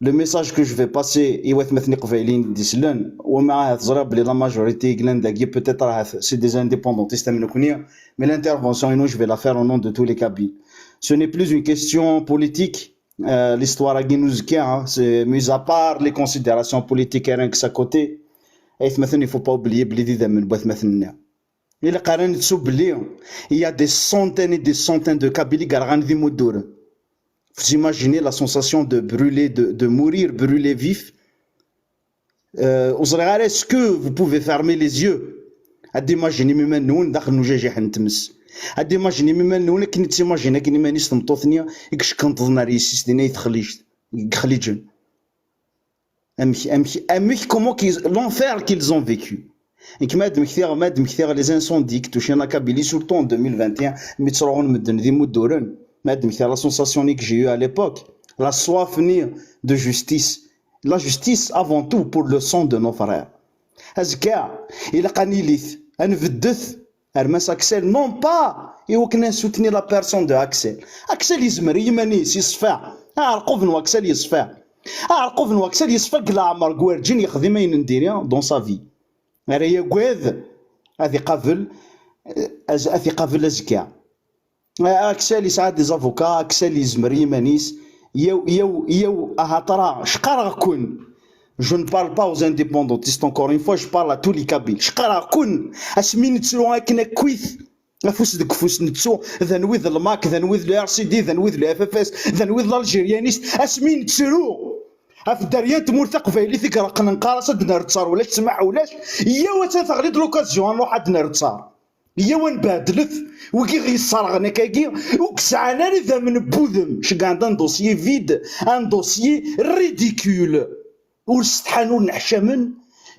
لو ميساج كو جو في باسي ايوا مثني قبايلين ديسلان ومع تزرب بلي لا ماجوريتي كلان داكي بوتيتر راه سي دي انديبوندونتيست من كونيا مي لانترفونسيون نو جو في لا فير او نون دو تو لي كابيل Ce n'est plus une question politique. L'histoire à Guinouska, c'est mis à part les considérations politiques et rien que ça côté. Il ne faut pas oublier que il y a des centaines et des centaines de Kabyles qui ont modur. Vous imaginez la sensation de brûler, de mourir, brûler vif. Est-ce que vous pouvez fermer les yeux? Imaginer même nous, nous imaginer même nous, qui t'imagine qui nous نستمطوثني كش كنت ناريسيس دينا يتخليجن. Comment l'enfer qu'ils ont vécu. Et qui m'a dit les incendies qui touchaient la Kabylie, surtout en 2021, mais tu seras la sensation que j'ai eue à l'époque, la soif de justice, la justice avant tout pour le sang de nos frères. Azka, il a canilith, un vedeth, Hermès Axel, non pas, et aucun soutenir la personne de Axel. Axel Ismeri, Yimanis, Yisfa, Arqovno Axel Yisfa. Arqovno Axel Yisfa, Glamar, Guerjin, Yakhdimain Ndiria, dans sa vie. راه يقعد هذه قبل أزكى أكسل يساعد دي زافوكا أكسل يزمر يمانيس يو أهاترا شقرا كون je ne parle pas aux indépendantistes encore une fois je parle à tous les Kabyles شقرا كون اسمين تسلو هكنا كويث فوس دك فوس نتسو ذن وذ الماك ذن وذ الار سي دي ذن وذ الاف اف اس ذن وذ الالجيريانيست اسمين تسلو أفداريان تمورتق فايلي ثيك رقنا نقارص دنا رتصار ولاش تسمع ولاش يا تغليد لوكازيون نروح عندنا رتصار يا ونبادلث وكي غيصارغنا كاكي وكسعنا إذا من بوذم شكا ان دوسيي فيد ان دوسيي ريديكول ورستحانو نحشامن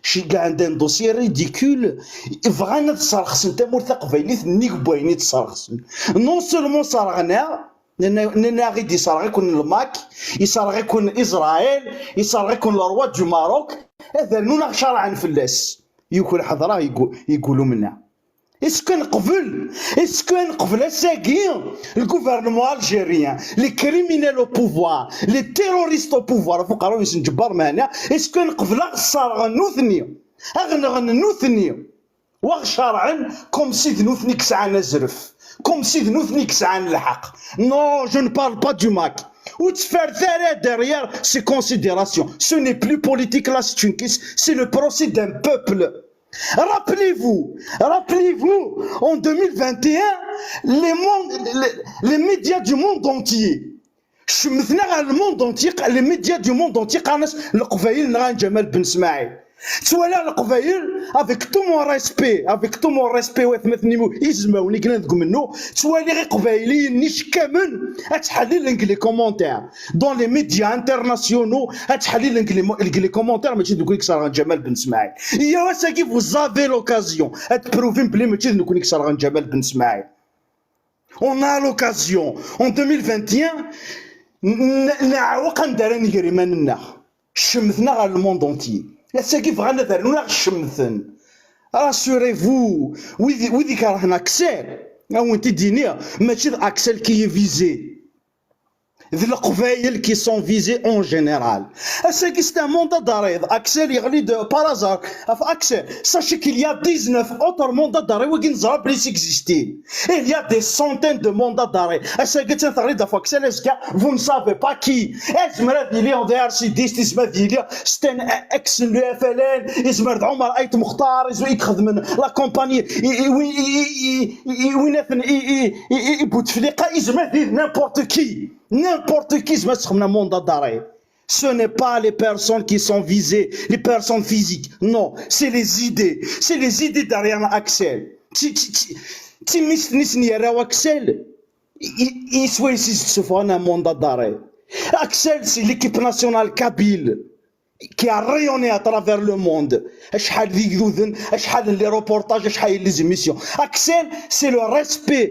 شكا عندنا دوسيي ريديكول بغانا تصرخسن تمورتق فايلي ثنيك بويني تصرخسن نون سولمون صارغنا ننا غيد يصار يكون الماك يصار يكون اسرائيل يصار يكون الروا دو ماروك هذا نونا شرعا فلاس يكون حضره يقولوا منا اسكو نقبل ساكين الغوفرنمون الجيريان لي كريمينال او بوفوار لي تيروريست او بوفوار فقراو يسنجبر معنا اسكو نقبل الصار نوثني نوثني واغ شرعا كوم سيد نوثني كسعنا زرف كوم سيد نوثني كسعان الحق نو جو ne parle pas du Mac ou de faire derrière ces considérations ce n'est plus politique là c'est une question c'est le procès d'un peuple rappelez-vous en 2021 les médias du monde entier le monde entier les médias du monde entier قالناش القبايل نغان جمال بن اسماعيل تولى القبايل افيك تو مون ريسبي وثمثني يزماوني كنا نقول منه تولي غير قبايليين نيش كامل اتحلل لي كومونتير دون لي ميديا انترناسيونو اتحلل لي كومونتير ماشي نقول لك صار جمال بن اسماعيل يا واساكي فوزافي لوكازيون اتبروفين بلي ماشي نقول لك صار جمال بن اسماعيل اون ا لوكازيون en 2021 نعوق ندير نجري مالنا شمثنا على الموند اونتي ساكي بغانا دارنا الشمثن راسوريفو وذيك راهنا اكسل او انت دينيا ماشي اكسل كي فيزي ذي القبايل كي سون فيزي اون جينيرال ساكي سي ان موندا داري اكسل يغلي دو بارازار في اكسل ساشي كيل يا 19 اوتر موندا داري وكي نزرا بلي سيكزيستي il y a des centaines de mandats d'arrêt ساكي تنثغلي دافا اكسل اسكا vous ne savez pas qui اسمر ديلي اون دي ار سي دي اسمر ديلي ستان اكس لو اف ال ان اسمر عمر ايت مختار يخدم من لا كومباني وين بوتفليقه اسمر ديال نيمبورت كي n'importe qui se met sur un mandat d'arrêt. Ce n'est pas les personnes qui sont visées, les personnes physiques. Non, c'est les idées. C'est les idées derrière Axel. Axel, il souhaite se faire un mandat d'arrêt. Axel, c'est l'équipe nationale kabyle qui a rayonné à travers le monde. Les reportages, les émissions. Axel, c'est le respect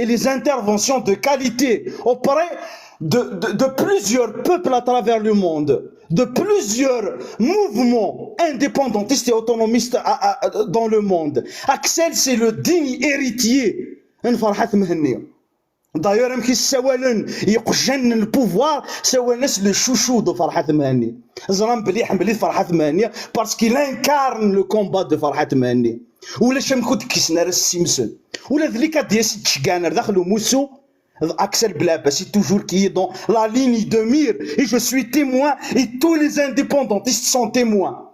et les interventions de qualité auprès de plusieurs peuples à travers le monde, de plusieurs mouvements indépendantistes et autonomistes dans le monde. Axel, c'est le digne héritier. D'ailleurs, même qui سوالن يقجن البوفوار سوالناس لو شوشو دو فرحات مهني زرام بلي حملي فرحات مهني parce qu'il incarne le combat de فرحات مهني ولا شام كنت كيسنا السيمسون ولا ذلك ديال تشكانر داخلو موسو Axel Blab, c'est toujours qui est dans la ligne de mire. Et je suis témoin et tous les indépendantistes sont témoins.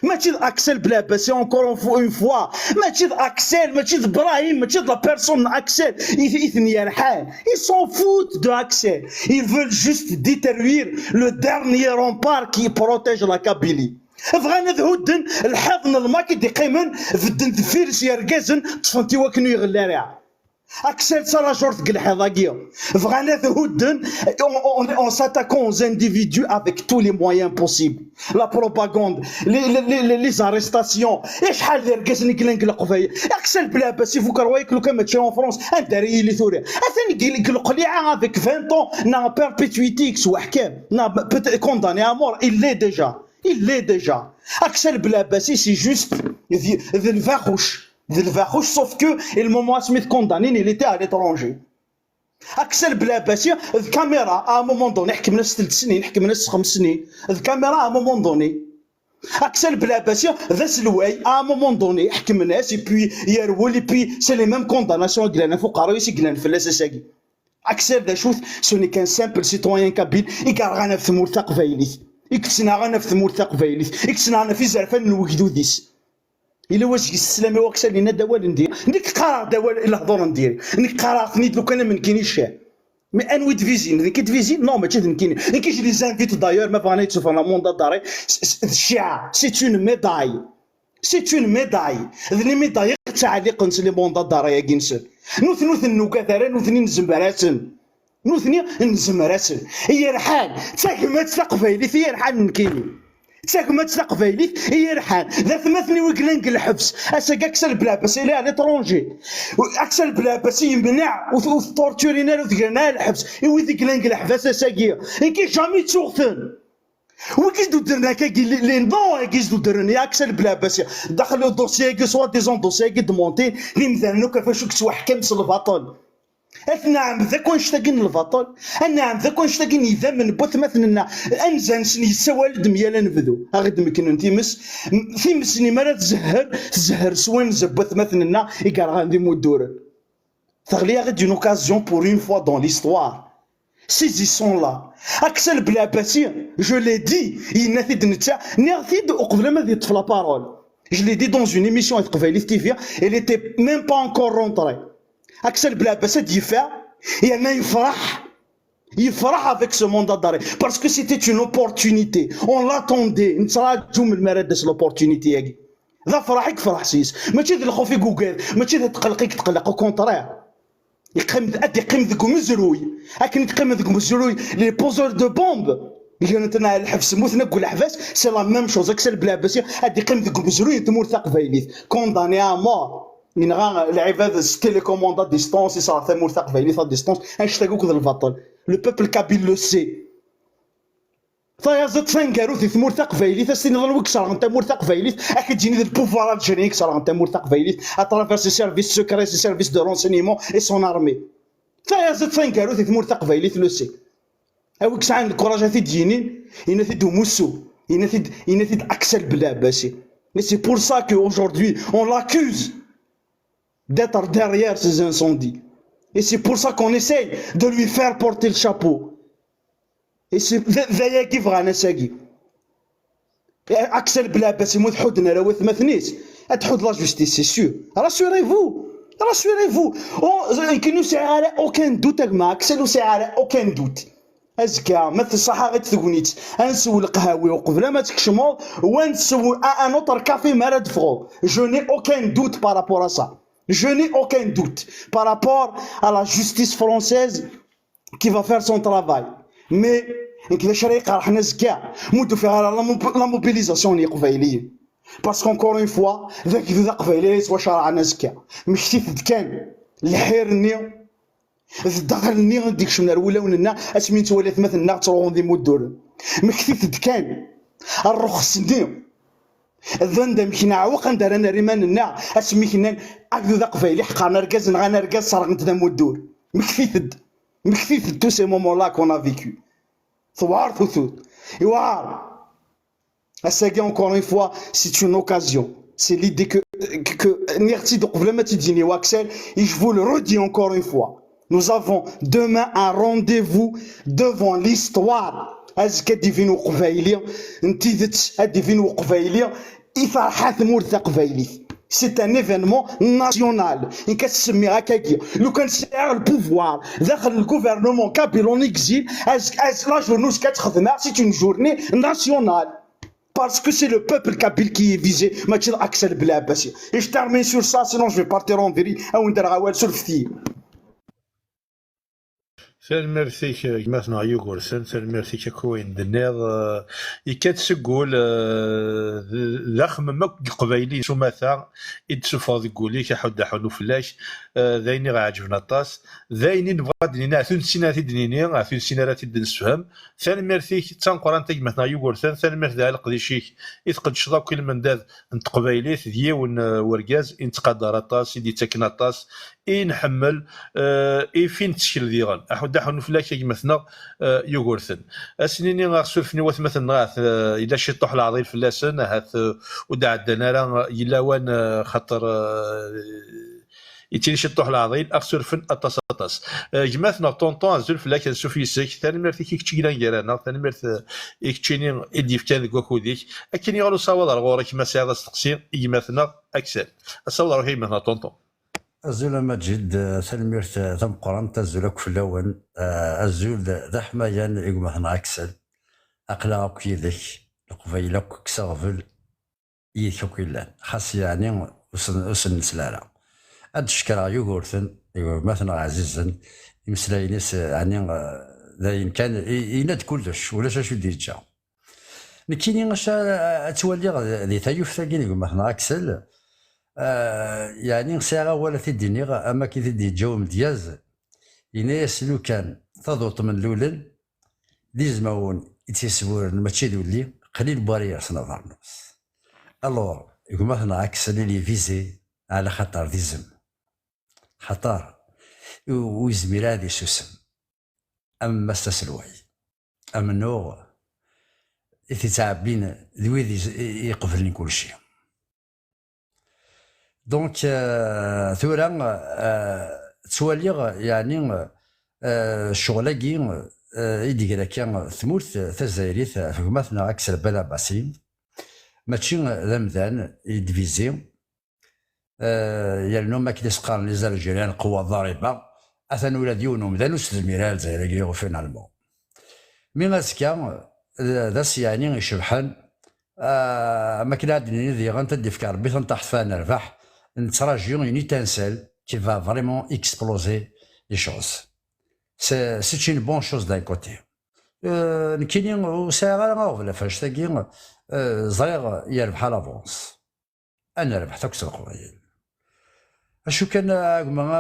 ماشي Axel Blab, c'est encore une fois. ماشي Axel, ماشي Brahim, ماشي la personne Axel. Ils s'en foutent de Axel. Ils veulent juste détruire le dernier rempart qui protège la Kabylie. بغانا ذهودن الحضن الماكي دي قيمن فدن ذفيرس يرقزن تفنتي وكنو يغلى ريع Axel Salajor Gilhadagia. Vraiment, en s'attaquant aux individus avec tous les moyens possibles. La propagande, les arrestations. Axel Blab, si vous croyez que le cas en France, il est avec 20 ans, n'a perpétuité, n'a peut-être condamné à mort. Il l'est déjà. Il l'est déjà. Axel Blab, c'est juste le varouche. Sauf que le moment où il condamné, il était à l'étranger. Axel Blabassi, la caméra à un moment donné, la caméra à un moment donné. Axel Blabassi, à un moment donné, et puis c'est les mêmes condamnations Axel Dachouf, ce n'est qu'un simple citoyen kabyle, il garde في مرتق فايليث. إكسنا غانا في مرتق فايليث. إكسنا غانا في زرفان الوجدوديس. إلا واش السلامة واكسر لينا دوال ندير نيك قرا دوال إلا هضور ندير نيك قرا ثنيت لو كان من كاينش مي انوي تفيزين ذيك تفيزين نو ماشي كاين كاينش لي زانفيت دايور ما بغينا تشوف انا موندا داري الشعار سي اون ميداي ذني ميداي تعليق نسلي موندا داري كينسر نوث النوكاثرا نوثني نزمبراتن نوثني نزمراتن هي رحال تاكمات تقفايلي هي رحال نكيني تاكمات تقفايلي هي رحال ذات مثني وكلانك الحبس اساك اكسل بلاباس الى على ترونجي اكسل بلاباس يمنع وتورتورينا وثقنا الحبس ويذيك لانك الحبس اساكيا كي جامي تسوغتن وكيزدو درنا لي نو كيزدو درنا اكسل بلاباس دخلوا الدوسيي كي سوا ديزون دوسيي كي دومونتي لي مثلا كيفاش كتسوا حكم الباطل نعم ذاك ونشتاقين الباطل نعم ذاك ونشتاقين إذا من بوث مثلنا أنزان سني سوال دميالا نبذو أغد مكنون تيمس ني مرات تزهر سوين زبوث مثلنا إيكار غاندي مودور تغلي أغد une occasion pour une fois dans l'histoire saisissons-la Axel Blabassi je l'ai dit il n'a fait de neta نعطيد قبل ما ذي طفل parole je l'ai dit dans une émission avec Kouvaïli TV elle était même pas encore rentrée Axel Blabassi il fera avec ce mandat d'arrêt parce que c'était une opportunité on l'attendait l'opportunité ذا فرحك فرح سيس ماشي ذا الخوف يقوقال ماشي ذا تقلقيك تقلق كونترير يقيم ذاك مزروي لكن تقيم ذاك مزروي لي بوزور دو بومب اللي نتنا الحبس موثنا نقول الحبس سي لا ميم شوز Axel Blabassi يقيم ذاك مزروي تمور ثاق فايليث كونداني ا مور من غا العباد تيليكوموند ا ديستونس يصرا ثمور ثاق فايليث ا ديستونس اشتاقوك ذا البطل لو بوبل كابيل لو سي فيازت فانكارو في مرتق فايليث السين ظل وكسر انت مرتق فايليث اكيد جيني البوفوار الجيري كسر انت مرتق فايليث اترافير سي سيرفيس سكري سي سيرفيس دو رونسينيمون اي سون ارمي فيازت فانكارو في مرتق فايليث لو سي او كسعان الكوراج في دينين ينثي دو موسو ينثي Axel Blabassi mais c'est pour ça qu'aujourd'hui on l'accuse d'être derrière ces incendies et c'est pour ça qu'on essaye de lui faire porter le chapeau et c'est ذايا كيف غنساقي Axel Blabassi مو تحودنا راه ثمثنيس تحود لا جوستيس سي سيور rassurez-vous كي نسعى على اوكان دوت مع اكسل وسعى على اوكان دوت ازكى مثل صحا غير تغنيت نسول قهاوي وقبل ما تكشمو ونسول ان اوتر كافي ما راه دفغو جو ني اوكان دوت بارابور ا سا je n'ai aucun doute par rapport à la justice française qui va faire son travail mais كذا شريقة راح نزكى مودو فيها لا موبيليزاسيون يقفايليين باسكو انكور اون فوا ذاك ذا قفايلي سوا شرع نزكى مشتي كان الحيرني دخلني ديك شمنا الاولى وننا اسمين تواليت مثلنا تروون دي مودور مكتيت كان الرخصني الذن مشينا عوق ندير انا ريماننا اسمي كنا اكذو ذا قفايلي حقا ركاز نغانا ركاز صرغنت ذا مودور مكتيت تو سي مومون لا كون ا فيكو ثوار ثوثوت يوار اساقي encore une fois c'est une occasion c'est l'idée que نيرتي دوك بلا ما تديني واكسل et je vous le redis encore une fois Nous avons demain un rendez-vous devant l'histoire. أزكى ديفين وقبايلي نتيذت ديفين وقبايلي إفرحات مورثة قبايلي. C'est un événement national. إن كتسمي هكاكيا لو كان سير البوفوار داخل الجوفرنمون كابيل اون إكزيل از لا جورنوس كتخدمها سي اون جورني ناسيونال. Parce que c'est le peuple kabyle qui est visé. ماشي الأكسل بلا عباسي. Et je termine sur ça, sinon je vais partir en vrille أو ندير غوال sur الفتي. سالميرثيك مثلا يوغورسن سالميرثيك كوين دنيض يكتسقول ذاخم مك قبايلي سماثا يتسفاض يقولي كحد حنو فلاش ذايني غاعجبنا طاس ذايني نبغى دنينا ثون سينات دنيني ثون سينات دنسفهم سالميرثيك تنقران تيك مثلا يوغورسن سالميرث ذا القديشيك يتقد شضا كل من داذ نتقبايلي ديون ورقاز ينتقدر طاس يدي تاكنا طاس نحمل فين تشكل ديغان احد حنو فلاش مثلا يوغورثن اسنيني غاسولفني واث مثلا الا شي طوح العظيم فلاسن هاث ودا عندنا راه الا وان خاطر يتيني شي طوح العظيم اغسولفن اطاس جماثنا طونطون زول فلاك سوفي سيك ثاني مرثي كي كتشينا كيرانا ثاني مرث يكتشيني اديف كان كوكوديك اكن يغلو صاوض غورك ما ساعه تقسيم يماثنا اكسل صاوض روحي مثلا طونطون الزول مجد سلميرت ثم قرنت الزولك في اللون الزول ذا حمايان يقوم اكسل اقلاق كيدك القبيلك كسافل يشوك لان خاص يعني وسن سلاله هاد الشكرا يوغورثن مثلا عزيزا يمسلاينيس يعني لا يمكن يناد كلش ولا شو ديجا نكيني غاش تولي ذي تايوف ثاقيني مثلا اكسل يعني ساعه ولا تديني اما كي تدي جو مدياز يناس لو كان تضوط من الاولل دي زماون يتسبور ماشي دولي قليل بارير سنظرنوس الوغ يقول مثلا اكسل اللي فيزي على خطر ديزم خطر ويزمير هذه سوسم اما استسلوي اما نوغ يتعبين ذوي يقفلني كل شيء دونك ثورا تولي يعني شغلاكي يدير كان ثمورت تزايريت فكماتنا اكسل بلا باسين ماشي ذمذان يدفيزي يالنو ما كيديس قارن لي زالجيريان قوة ضاربة اثن ولاد يونهم ذا نوس الميرال زايريكي وفينالمون مي غاسكا ذاس يعني يشبحان ما كنا عندنا ذي غنتدي في كربي تنطح فانا نربح نتراجيو يوني تانسل كي فا فريمون اكسبلوزي لي شوز سي اون بون شوز دان كوتي نكيني وساعه غا فاش تاكي زريغ يربح لافونس انا ربحت اكثر قبيل اشو كان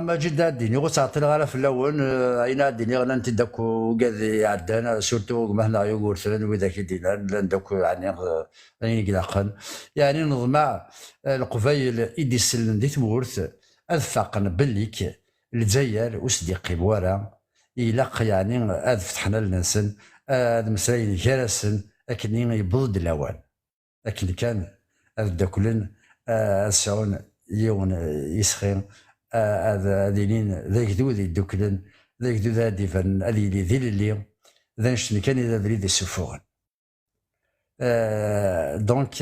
ما جد ديني وتعطي غالا في الاول عينا ديني غالا انت داك وكاذي عدانا سورتو ما هنا يوغورثن وذاك ديلان داك يعني قلاقن يعني نظمع القبايل يدي السلم دي تمورث الثقن بليك الجزائر وصديقي بوارا يلاق يعني هذا فتحنا لنسن هذا مسائل جالسن لكن يبض الاوان لكن كان هذا داكلن السعون يون يسخن هذا دينين ذاك ذو ذي دوكلن ذاك ذو ذا ديفن هذه اللي ذي اللي ذا نشتني كان إذا ذريد السفون دونك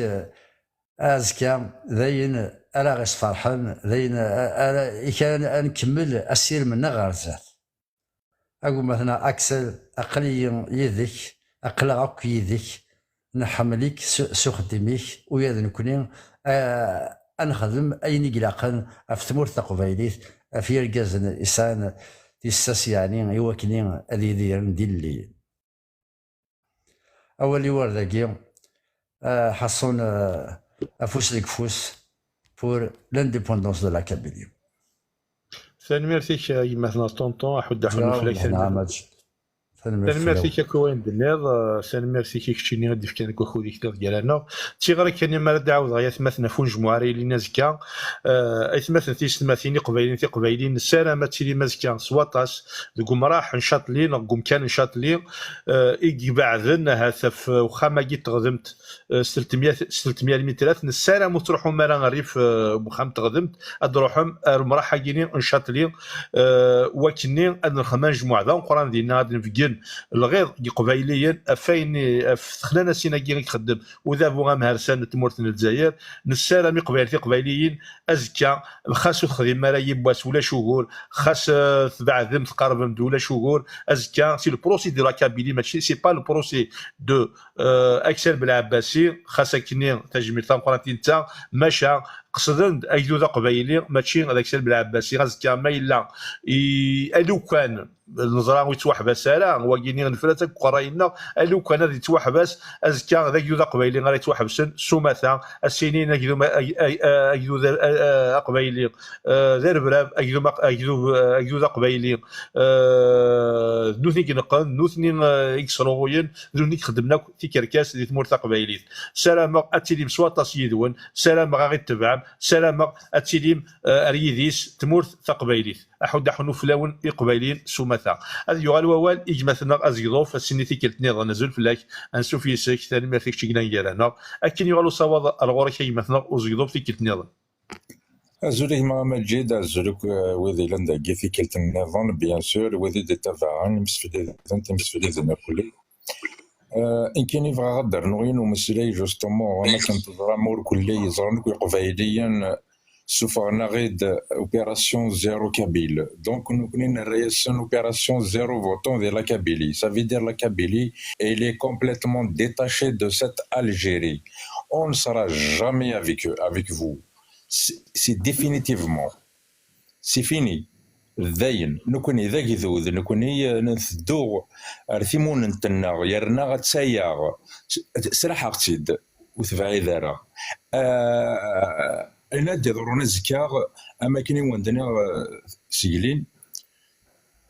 أزكا ذاين ألا غاس فرحان ذاين ألا كان نكمل أسير من غارزات أقول مثلا أكسل أقلي يدك أقلق يدك نحملك سخدميك ويا نكونين نخدم أين قلاقن في ثمورة قبيليت في ركاز الإنسان تيساس يعني يوكنين هذي ديرن ديلي أول ورداكي حصون أفوس لك فوس pour l'indépendance de la Kabylie. ثاني ميرسيك مثلا طونطون أحد حنو فلاك ميرسي كاكوين دنيض ميرسي كيكشيني غادي في كان كوخو ديك ديالنا تي غير كان ما دعاود غيا ثمثنا فون جمعاري لينا زكا اي ثمثنا تيستماثيني قبايلين السلامه تيلي مزكا سواطاس دقوم راح نشاطلين دقوم كان نشاطلين اي بعدن هاثف وخا ما جيت تغدمت 300 مترات السلام تروحوا مالا غريف بخام تغدمت ادروحهم المراحه كيني نشاطلين وكني ان الخمان جمعه ذا قران ديالنا غادي نفكن الغير قبايليا افاين خلانا سينا كي خدم وذا بوغا مهرسان تمورتنا الجزائر نسالمي قبايليين ازكى خاصو تخدم مرايا باس ولا شهور خاص تبعثم تقرب ولا شهور ازكى سي لو بروسي دو لا كابيلي ماشي سي با لو بروسي دو اكسل بالعباسي خاص كني تجميل تنقراتين تا ماشى قصدن اجدود قبايلي ماشي هذاك الشيء بالعباسي غازكا ما الا الو كان النظره ويتوحبس لا هو كاينين الفلاتك قراينا الو كان غادي يتوحبس ازكا هذاك جود قبايلي غادي يتوحبسن سومثا السنين اجدود قبايلي دير براب اجدود قبايلي نوثني كنقن نوثني اكسروين نوثني خدمنا في كركاس ديال تمور قبايلي سلام اتيلي مسواطا سيدون سلام غادي تبع سلام اتيليم اريديس تمور ثقبايليت احد حنو فلاون قبايلين سومثا هذا يغال ووال اجمثنا ازيضوف السني تيكلتني نزل فلاك انسوف يسك ثاني ما فيكش كنا نجارانا اكن يغالو صواد الغورك يمثنا ازيضوف تيكلتني زولي ما مجيد زولك وذي لندا كيفي كلت النظام بيان سور وذي دي تافعان مسفلي ذا كلي إن كان يبغى غدر نوين ومسلي جوستومون أنا كنت فرامور كلي يزرنك قبايليا سوف نغيد اوبيراسيون زيرو كابيل دونك nous connaissons une réaction opération zéro votant de la Kabylie. Ça veut dire la Kabylie elle est complètement détachée de cette Algérie. On ne sera jamais avec vous. C'est définitivement c'est fini. ذاين نكوني ذاك ذوذ نكوني نثدو رثيمون نتنا يرنا غتسايا سلاح اقتيد وثبعي ذارا انا ديرونا زكا اماكن وندنا سيلين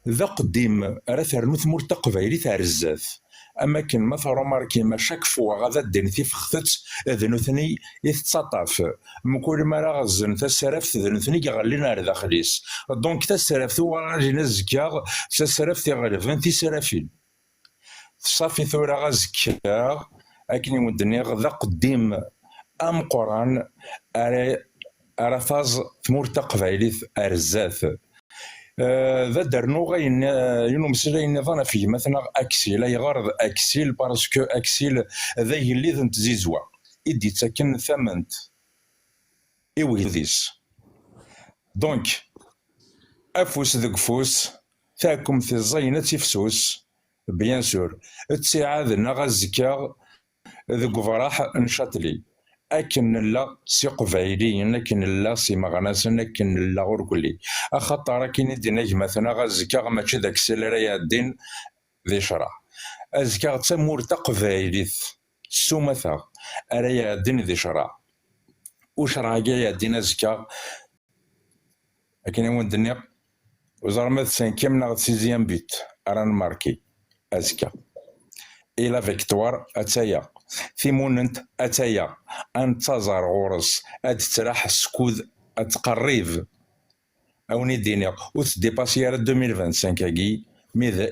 ذا قديم راه ثمور تقبايلي تاع الزاف اماكن ما ماركي ما شاك فوا غادا دين تيفخت ذنوثني يتسطف من كل ما راه غزن تسرف ذنوثني يغلينا داخليس دونك تسرف ثوا راجي نزكا تسرف تيغلفن تيسرافين صافي ثورا غزكا اكني ودني غدا قديم ام قران ارا فاز ثمور تقبايلي ارزاث ذا درنو غاين ينو مسلا نظام فيه مثلا اكسيل اي غرض اكسيل باسكو اكسيل ذا اللي ذن تزيزوا يدي تسكن ثمنت ايوغيديس دونك افوس ذك فوس تاكم في الزينه تفسوس بيان سور تساعدنا غزكا ذك فراح نشاطلي اكن لا سي قبايلي لكن لا سي مغناس لكن لا غركلي اخطر كاين دينا مثلا غزكا ماشي داك السلريه الدين ذي شرع ازكا تمور تقبايليث سومثا ارايا الدين ذي شرع وشرع جاي دينا زكا لكن يوم الدنيا وزار مات سانكيام ناغ سيزيام بيت اران ماركي ازكا الى فيكتوار اتايا ثيموننت اتايا انتظر غورس اتراح سكوذ اتقريب اوني دينيا وتديباسي على 2025 كي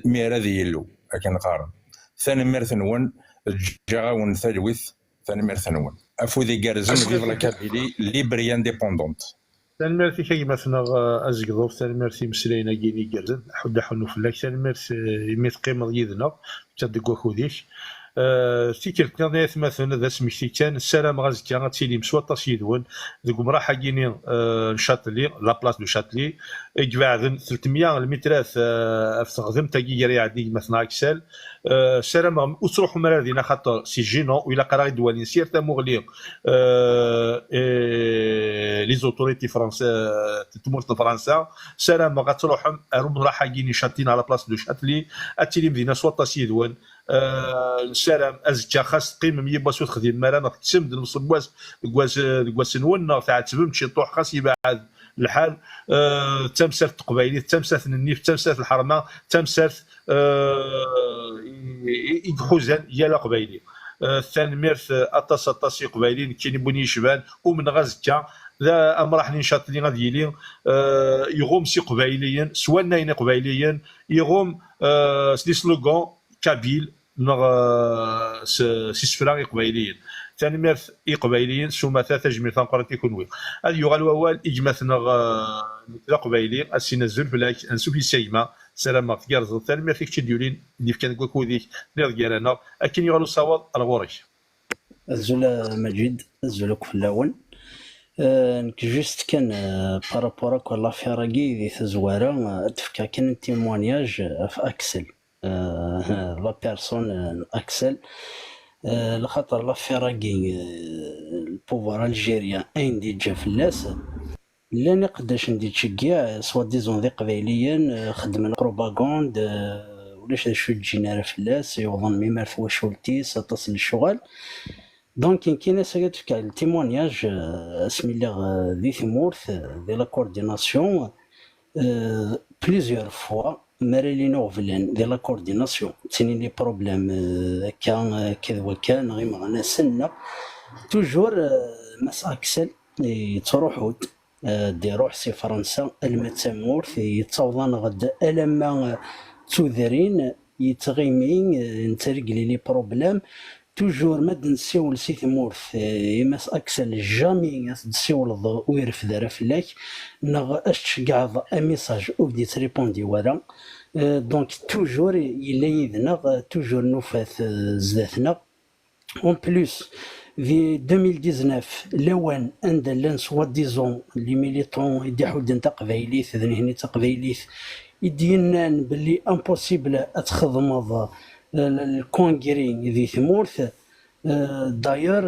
ميرا ديالو لكن قارن ثاني ميرثنون جاون ثالوث ثاني ميرثنون افوذي كارزن فيف لا كابيلي ليبري انديبوندونت ثاني ميرثي كي مثلا ازكضوف ثاني ميرثي مسلينا كيني كارزن حدا حنو فلاك ثاني ميرثي ميت قيمه يدنا تدقوا خوديش تيكلت نظيف مثلا ذا سميتي كان السلام غازكا غاتيلي مسواطا سيدون ذوك مراحا كاينين شاتلي لا بلاص دو شاتلي يجبعدن 300 المترات في تخدم تاكي يعدي مثلا اكسل السلام وتروح مرادينا خاطر سي جينون ولا قرا دوالين سير تا مغلي لي زوتوريتي فرنسا تمور فرنسا سلام غتروح مراحا كاينين شاتين على بلاص دو شاتلي اتيلي مدينه سواطا سيدون السلام ازكا خاص تقيم ميباسو تخدم مالا تسمد نصبواس كواس نون تاع تبم شي طوح خاص يبعد الحال تمسات قبيلي تمسات النيف تمسات الحرمه تمسات يحوزان يالا قبيلي ثاني ميرث اطاس قبيليين كاين بني شبان ومن غازكا ذا امراح نشاط اللي غادي يلي يغوم سي قبيليا سوا ناين قبيليا يغوم سي سلوغون كابيل سي سفرا قبيليين ثاني ميرث قبيليين سوما ثلاثه جميل ثانقرا تيكون وي هذا يغال ووال اجماثنا قبيلي اسينا الزلفلاك انسو في سيما سلامة تيارز ثاني ميرث كتشي ديولين اللي كان كوكوديك نير ديالنا اكن يغالو صواب الغوريك الزول مجيد الزول كفلاون جوست كان بارابوراك ولا فيراكي ذي تزوارا تفكا كان تيموانياج في اكسل لا بيرسون اكسل لخاطر لا فيراكي البوفوار الجيريان اين دي جا فلاس لا نقداش ندي تشكيع سوا ديزون ذي قبيليا خدم بروباغوند ولاش شو تجينا فلاس يوظن ميمار ثوا شولتيس تصل الشغل دونك كاين ساكات في التيمونياج اسمي الله ذي ثمورث ذي لا كورديناسيون بليزيور فوا ماريلين اوفلان ذي لا كورديناسيون تسني لي بروبليم كان كذا وكان غير معنا سنه توجور مس اكسل تروحوت دي روح سي فرنسا المتامورث يتصوضان غدا الما تودرين يتغيمين نترقلي لي بروبليم توجور ما نسيول سي ثمورث يماس اكسل جامي تسيول ويرف دار فلاك نغ اش كاع ميساج او بدي تريبوندي ورا دونك توجور يلا يدنا توجور نوفاث زداتنا اون بلوس في 2019 لوان عند لان سوا ديزون لي ميليتون يدي حود تقبايليث ذنهني تقبايليث يدينا بلي امبوسيبل اتخدم الكونغري ذي ثمورث داير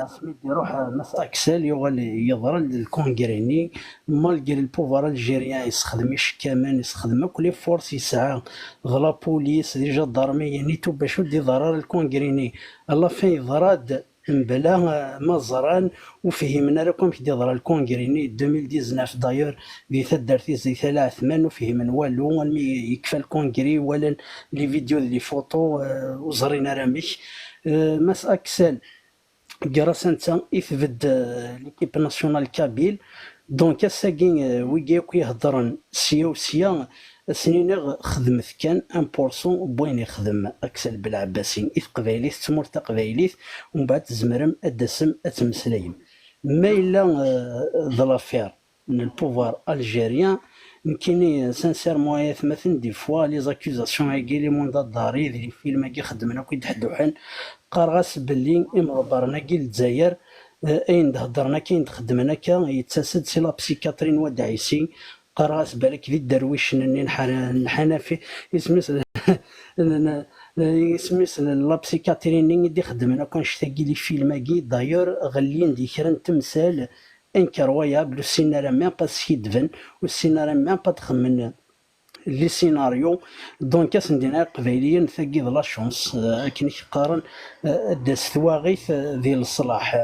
خليت يروح مس اكسل يغال يضرب الكونغريني مالغري البوفوار الجيريان يستخدمش كمان يستخدم كل فورس يسعى غلا بوليس ديجا الدارميه نيتو باش ودي ضرر الكونغريني الله فين ضراد بلا ما زران وفهمنا لكم في ضرر الكونغريني 2019 داير ذي ثدرتي زي ثلاث من وفهم والو يكفى الكونغري ولا لي فيديو لي فوتو وزرينا راميش مس اكسل جراسنتا يثبت ليكيب ناسيونال كابيل دونك الساكين ويجيكو يهضرن سيا وسيا سنين خدمت كان 1% بوين يخدم اكسل بالعباسي إذ قبايليث تمور تقبايليث ومن بعد تزمرم الدسم اتمسلايم ما إلا ظلافير من البوفوار الجيريان يمكن سانسيرمون يثمثن دي فوا لي زاكوزاسيون هاكي لي موندا داري لي فيلم هاكي خدمنا كي تحدوحن قارغاس بلي امربرنا كي الجزائر اين هضرنا كاين خدمنا كا يتسد سي لا بسيكاترين ودعيسي قراص بالك ذي الدرويش الحنفي اسمس اسمس لابسيكاتريني دي خدمنا كنشتاقي لي فيلماكي دايور غلين دي كرا تمثال انكرويابل السيناريو ميم با سيدفن والسيناريو ميم با تخمن لي سيناريو دونك اسندينا قبايليا ثقي لا شونس كي قارن داس ثواغيث ذي الصلاح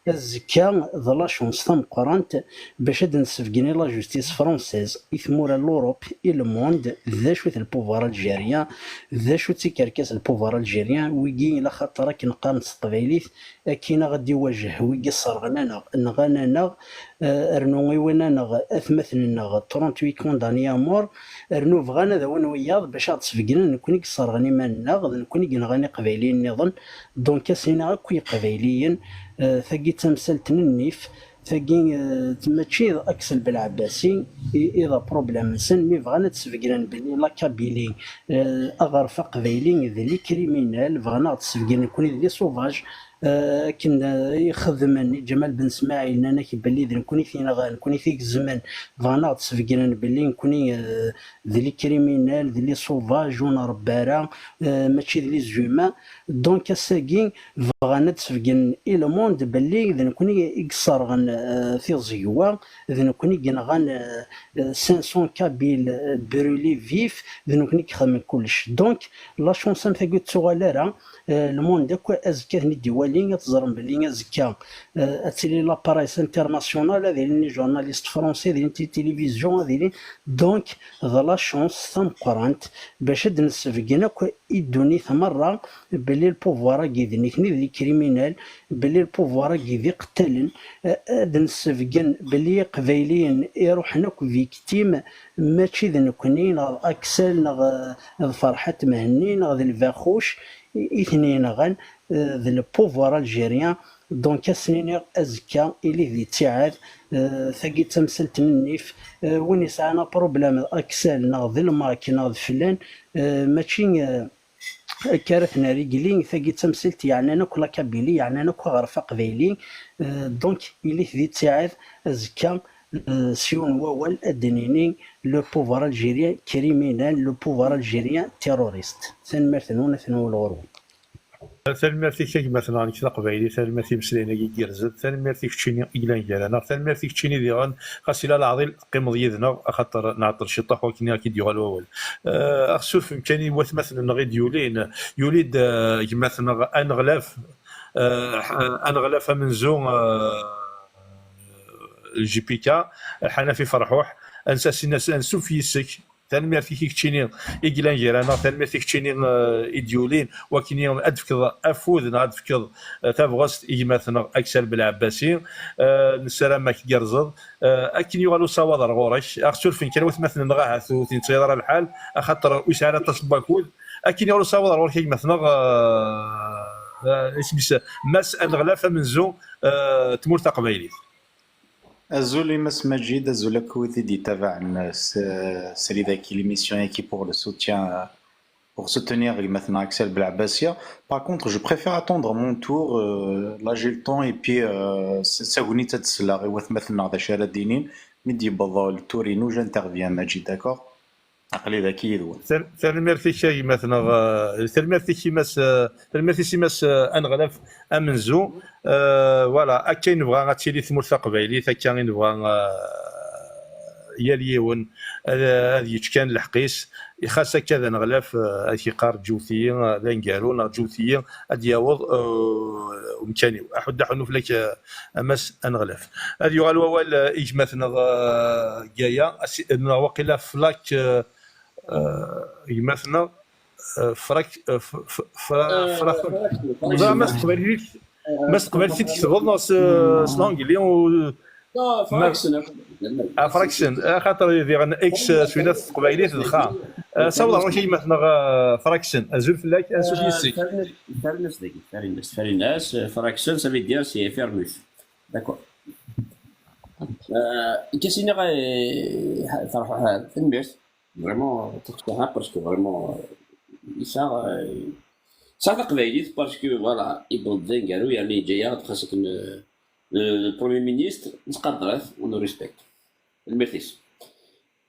الزكا لا شونس ثم قرنت باش نسفقني لا جوستيس فرونسيز اثمورا لوروب اي لو موند ذا شويه البوفوار الجيريان ذا شو تيكركاس البوفوار الجيريان ويجي لا خاطر كي نقارن الطبيليث كاين غادي يواجه ويجي صرغنا نغانا ارنوي وينا اثمثنا 38 كوندانيا مور رنوف غانا ذا ونوياض باش تصفقنا نكوني صرغني مالنا نكوني نغني قبايليين نظن دونك سينا كوي قبايليين ثقي تمثلتن النيف ثقي ماشي اكسل بالعباسي اذا بروبليم سن مي بغانا تسفقنا بلي لا كابيلي اغرف قبايلي ذي كريمينال بغانا تسفقنا نكوني ذي سوفاج كنا يخدمني جمال بن اسماعيل انا كيبان لي نكوني فينا نكوني فيك الزمان فانا تسفقنا بلي نكوني ذي كريمينال ذي سوفاج ونربارا ماشي ذي زوما دونك الساكين فغانا تسفقن الى موند بلي نكوني يقصر في زيوا نكوني كنغان 500 كابيل برولي فيف نكوني كخدم كلش دونك لا شونس نتا قلت صغيره الموند ازكى ندي بالي تزرم بالي زكا اتيلي لا بارايس انترناسيونال هذه لي جورناليست فرونسي هذه تيليفزيون هذه دونك ذا لا شونس تمقرانت باش هاد نسفقنا يدوني ثمره باللي البوفوار كيدني كني ذي كريمينال باللي البوفوار كيدي قتلن هاد نسفقن باللي قبايليين يروحنا فيكتيم ماشي ذا نكوني ناض اكسل ناض فرحة مهني ناض الفاخوش اثنين غن ذا البوفوار الجيريان دونك السنين ازكا الي ذي تساعد ثقي تمثلت النيف وين يسعنا بروبلام اكسل ناض الماك ناض فلان ماشي كارثنا رجلين ثقي تمثلت يعني انا كلا كابيلي يعني انا كو غرفه قبيلي دونك الي ذي تساعد ازكا سيون وول الدنيني لو بوفوار الجيريان كريمينال لو بوفوار الجيريان تيروريست ثنمرثنون ثنو الغرو ثالمرتي كي مثلا كذا قبايلي ثالمرتي مسلينا كيرزد ثالمرتي كتشيني إجلان جالانا ثالمرتي كتشيني ديغان خاصيلا العظيم قيم ضيدنا خاطر نعطر شي طاح وكنا كي ديغال الاول اخسو في امكاني واث مثلا غير يوليد مثلا انغلاف انغلاف من زون الجي بي كا حنا في فرحوح انسى الناس انسو في يسك ثالمرتي كتشيني إجلان جيرانا ثالمرتي كتشيني إديولين وكني أدفكض أفوذ أدفكض تابغست مثلا أكسل بالعباسي نسلام ماك جرزض أكن يغالو صواد رغورش أخسر فين كان مثلا نغاها ثوثين تصير الحال أخطر ويسعى تصبكود أكن يغالو صواد رغورش مثلا اسمي ماس أنغلافة من زو تمور تقبيلي Azul Mas Majid, Azul Akouti dit Tavan, c'est l'émission qui pour le soutien, pour soutenir maintenant Axel Blabassia. Par contre, je préfère attendre mon tour. Là, j'ai le temps et puis ça vous dit de cela. Et maintenant, d'achat la dîner, midi bada le tour et nous j'interviens Majid, d'accord? عقلي ذكي ذو ثالمرتي شي مثلا ثالمرتي سي ماس انغلاف امنزو فوالا اكاين نبغى غاتيلي ثمور قبايلي ثكا نبغى ياليون هذه كان الحقيس خاصه كذا نغلاف هذه قار جوثيه لانقالو جوثيه هذه ياوض ومكاني احد حنوف لك امس انغلاف هذه يقال اول اجماتنا جايه واقيلا فلاك يمثلنا فرق ما استقبلت تكتبوا ناس سلانجلي فراكسن خاطر يدير اكس سويدات قبايليه تدخل صوت روحي مثلا فراكسن ازول فلاك اسوسيسي فاريناس فراكسن ça veut dire c'est fermus d'accord كاسينا فرحوا هذا تنبيرت vraiment تخصها باسكو فريمون صح قبايليت باسكو فوالا يبردين قالوا يعني جايه خاصك البرومي مينيستر نتقدرت ونو ريسبكت الميرتيس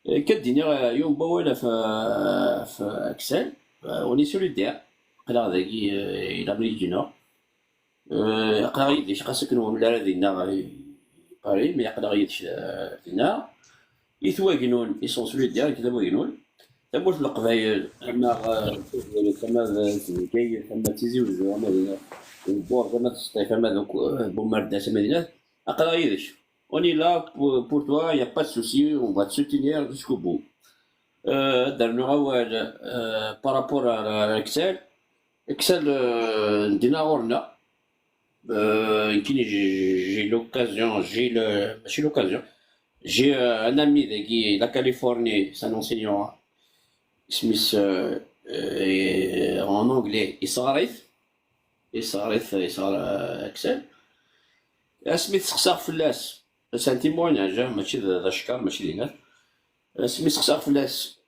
كدينا يوم بولا في اكسل وني سوليدير قلا ذاكي الى بريد دو نور قلا يديش خاصك نولا دينا باري مي قلا يديش دينا يتواجنون يسون سوليدير كذا واجنون تموت القبايل كما كي كما تيزي وزعما البور كما تسطي فما دوك بوماردا سمدينات اقرا يدش اوني لا بور توا يا با سوسي اون فا سوتينير جوسكو بو درنا اول بارابور على اكسل دينا غورنا يمكن جي لوكازيون ماشي لوكازيون j'ai un ami qui la Californie c'est un enseignant Smith en anglais Isarif Axel Smith خسر فلاس c'est un témoignage ماشي ذا شكر ماشي دينار Smith خسر فلاس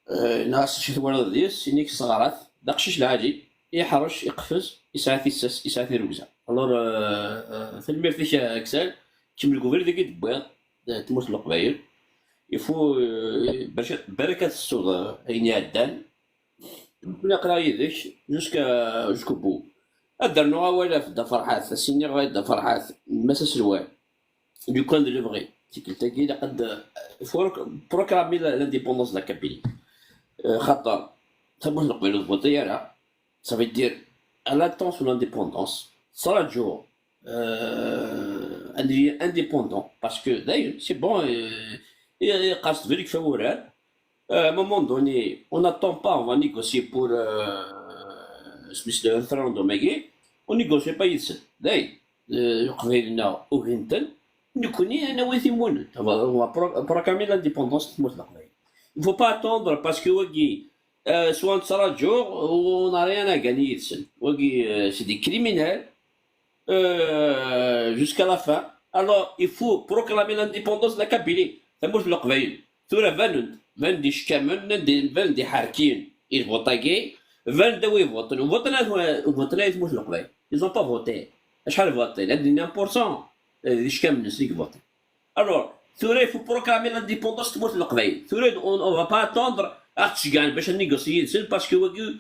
ناس شي ولد ديس سينيك صغارات داكشي العادي يحرش يقفز يسعى يساس يسعى ركزه الور في الميرتيش اكسل كيما الكوفير ديك دبيض تموت القبايل يفو بركة الصوت هيني عدان نقرا يدش جوسكو بو درنا ولا في فرحات السيني غاية دا فرحات مساس الوان دو كان دو لوفغي تيكلتا كي لقد بروكرامي لانديبوندونس دا كابيلي خاطر تموت القبايل الطيارة صافي دير على طون سو لانديبوندونس Sarajevo, indépendant, parce que d'ailleurs, c'est bon, il casse vérique favorable. À un moment donné, on n'attend pas, on va négocier pour le référendum, on négocie pas ici. D'ailleurs, يقبلنا وهنتن نكوني انا وثيمون on va proclamer l'indépendance de Moutlaqiya. Il faut pas attendre parce que wagi soit Sarajevo on n'a rien à gagner ici. Wagi c'est des criminels jusqu'à la fin. Alors il faut proclamer l'indépendance de la Kabylie. Ça Moutlaqiya. ثورة فان دي شكامن فان دي حاركين الفوطاكي فان داوي فوطن وفوطنا يثموش القبايل. Ils ont pas voté. شحال فوطي؟ عندنا 1% دي شكامن الناس اللي فوطي. Alors ثورة il faut proclamer l'indépendance تموت القبايل. ثورة on va pas attendre تشكان باش نيغوسيي سيل باسكو واكي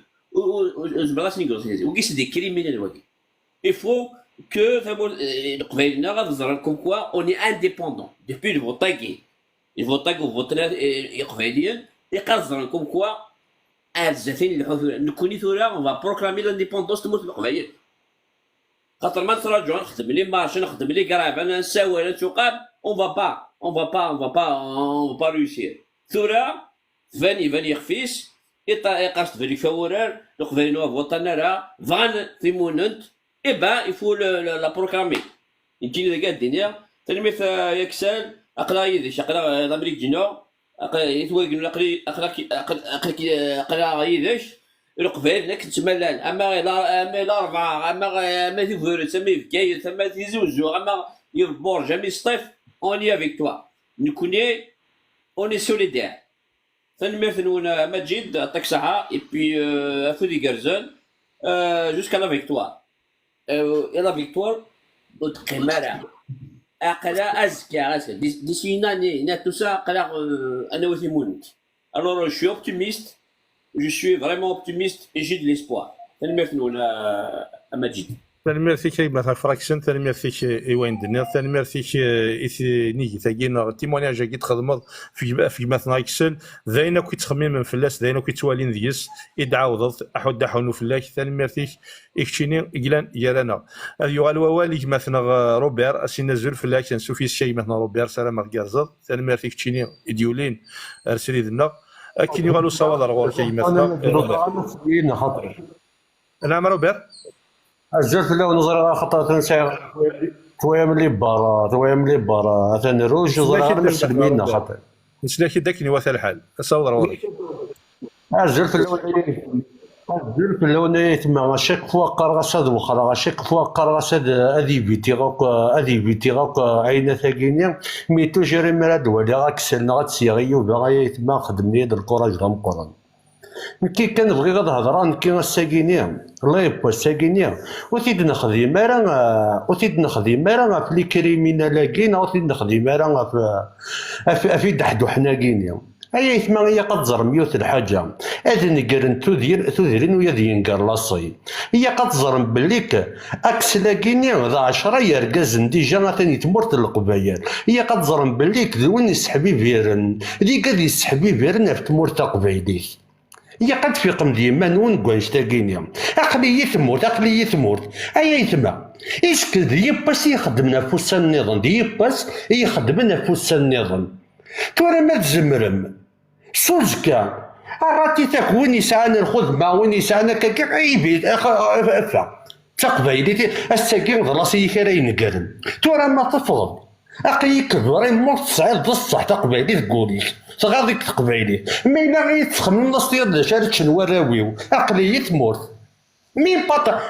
بلاص نيغوسيي واكي سي دي كريمينال واكي. Il faut que القبايلنا غتظهر لكم كوا on est indépendant depuis le votaكي. الفوطاك وفوطنا قبايليا يقرر لكم كوا الزافين الحثوره نكوني ثوره اون فا بروكلامي لانديبوندونس تموت القبايل. خاطر ما نتراجعوا نخدم لي مارش نخدم لي كراب انا نساوي انا تقاب اون با روسير. ثوره فاني خفيس يقاست فاني فورار القبايلين فوطنا راه فان ثيموننت اي با يفو لا بروكلامي. يمكن كاع الدنيا تلميذ يكسل اقرا يديش اقرا الامريك جنو يتواجد اقرا يديش القبائل لك تملال اما لا ربعه اما تفور تسمي في كاين ثم تيزوجو اما يبور جامي سطيف اوني افيك توا نكوني اوني سوليدير. ثنمرثنون مجيد عطاك صحه اي بي افودي كارزون جوسكا لا فيكتوار اي لا فيكتوار وتقيمارا أقلا أزكى d'ici une année tout ça أقلا أنا وثيمونت. Alors je suis optimiste, je suis vraiment optimiste et j'ai de l'espoir. تنمرثنون مجيد. تنمرثي كي مثلا فراكشن تنمرثي كي ايوان دنيا تنمرثي كي نيجي تاكينا تيمونياج كي تخدمض في مثلا اكسل ذاينا كي تخمم من فلاس ذاينا كي توالين ديس يدعوض احد دحونو فلاك تنمرثي اكشيني اكلان يالانا ايوا الوالي مثلا روبير اسي نزل فلاك نسوفي الشيء مثلا روبير سلام كارزاد تنمرثي كشيني ديولين ارسلي دنا اكيد يغالو صواد رغور كي مثلا خاطر نعم روبير الزرت لو نظر خطأ تنسى تويا ملي برا ثاني روج زرار مسلمين خاطر نسلاكي داكني واث الحال صور ورا الزرت الاولاني تما شاك فوا قرغس هذا وخرا شاك فوا قرغس هذا ادي بيتي غاك عينا ثاقينيا ميتو جري مراد ولا غاك سلنا غتسيغي وباغي تما خدمني هاد الكوراج دا مقرن كي كنبغي غير هضره كي الساكينيا الله يبا الساكينيا وتيد نخدم مارا في لي كريمينال وتيد نخدم مارا في دحدو حنا كينيا اي ثما هي قد زر ميوت الحاجه اذن قرن تذيرين ويا دينكر لاصي هي قد زر بليك اكس لاكينيا ذا 10 يركزن ديجا ثاني تمرت القبايل هي قد زر بليك ذوين يسحبي فيرن ذي قد يسحبي فيرن في تمرت قبايلي هي قد في قم ديما نون كوانش تاكينيا اقلي ثمورت اي ثما اسك ديباس يخدمنا فوسا النظام ديباس يخدمنا فوسا النظام تورا ما تزمرم سوزكا راتي تاك وين يسعانا الخدمة وين يسعانا كاكا عيبيد تقبايلي الساكين ضلاسي كراين كرم تورا ما تفضل اقي كبرين مور تصعيد بصح تقبايلي تقوليش تغاديك تقبايلي ما إلا غير تخمم نصير شارك شنو راويو اقلي تمورت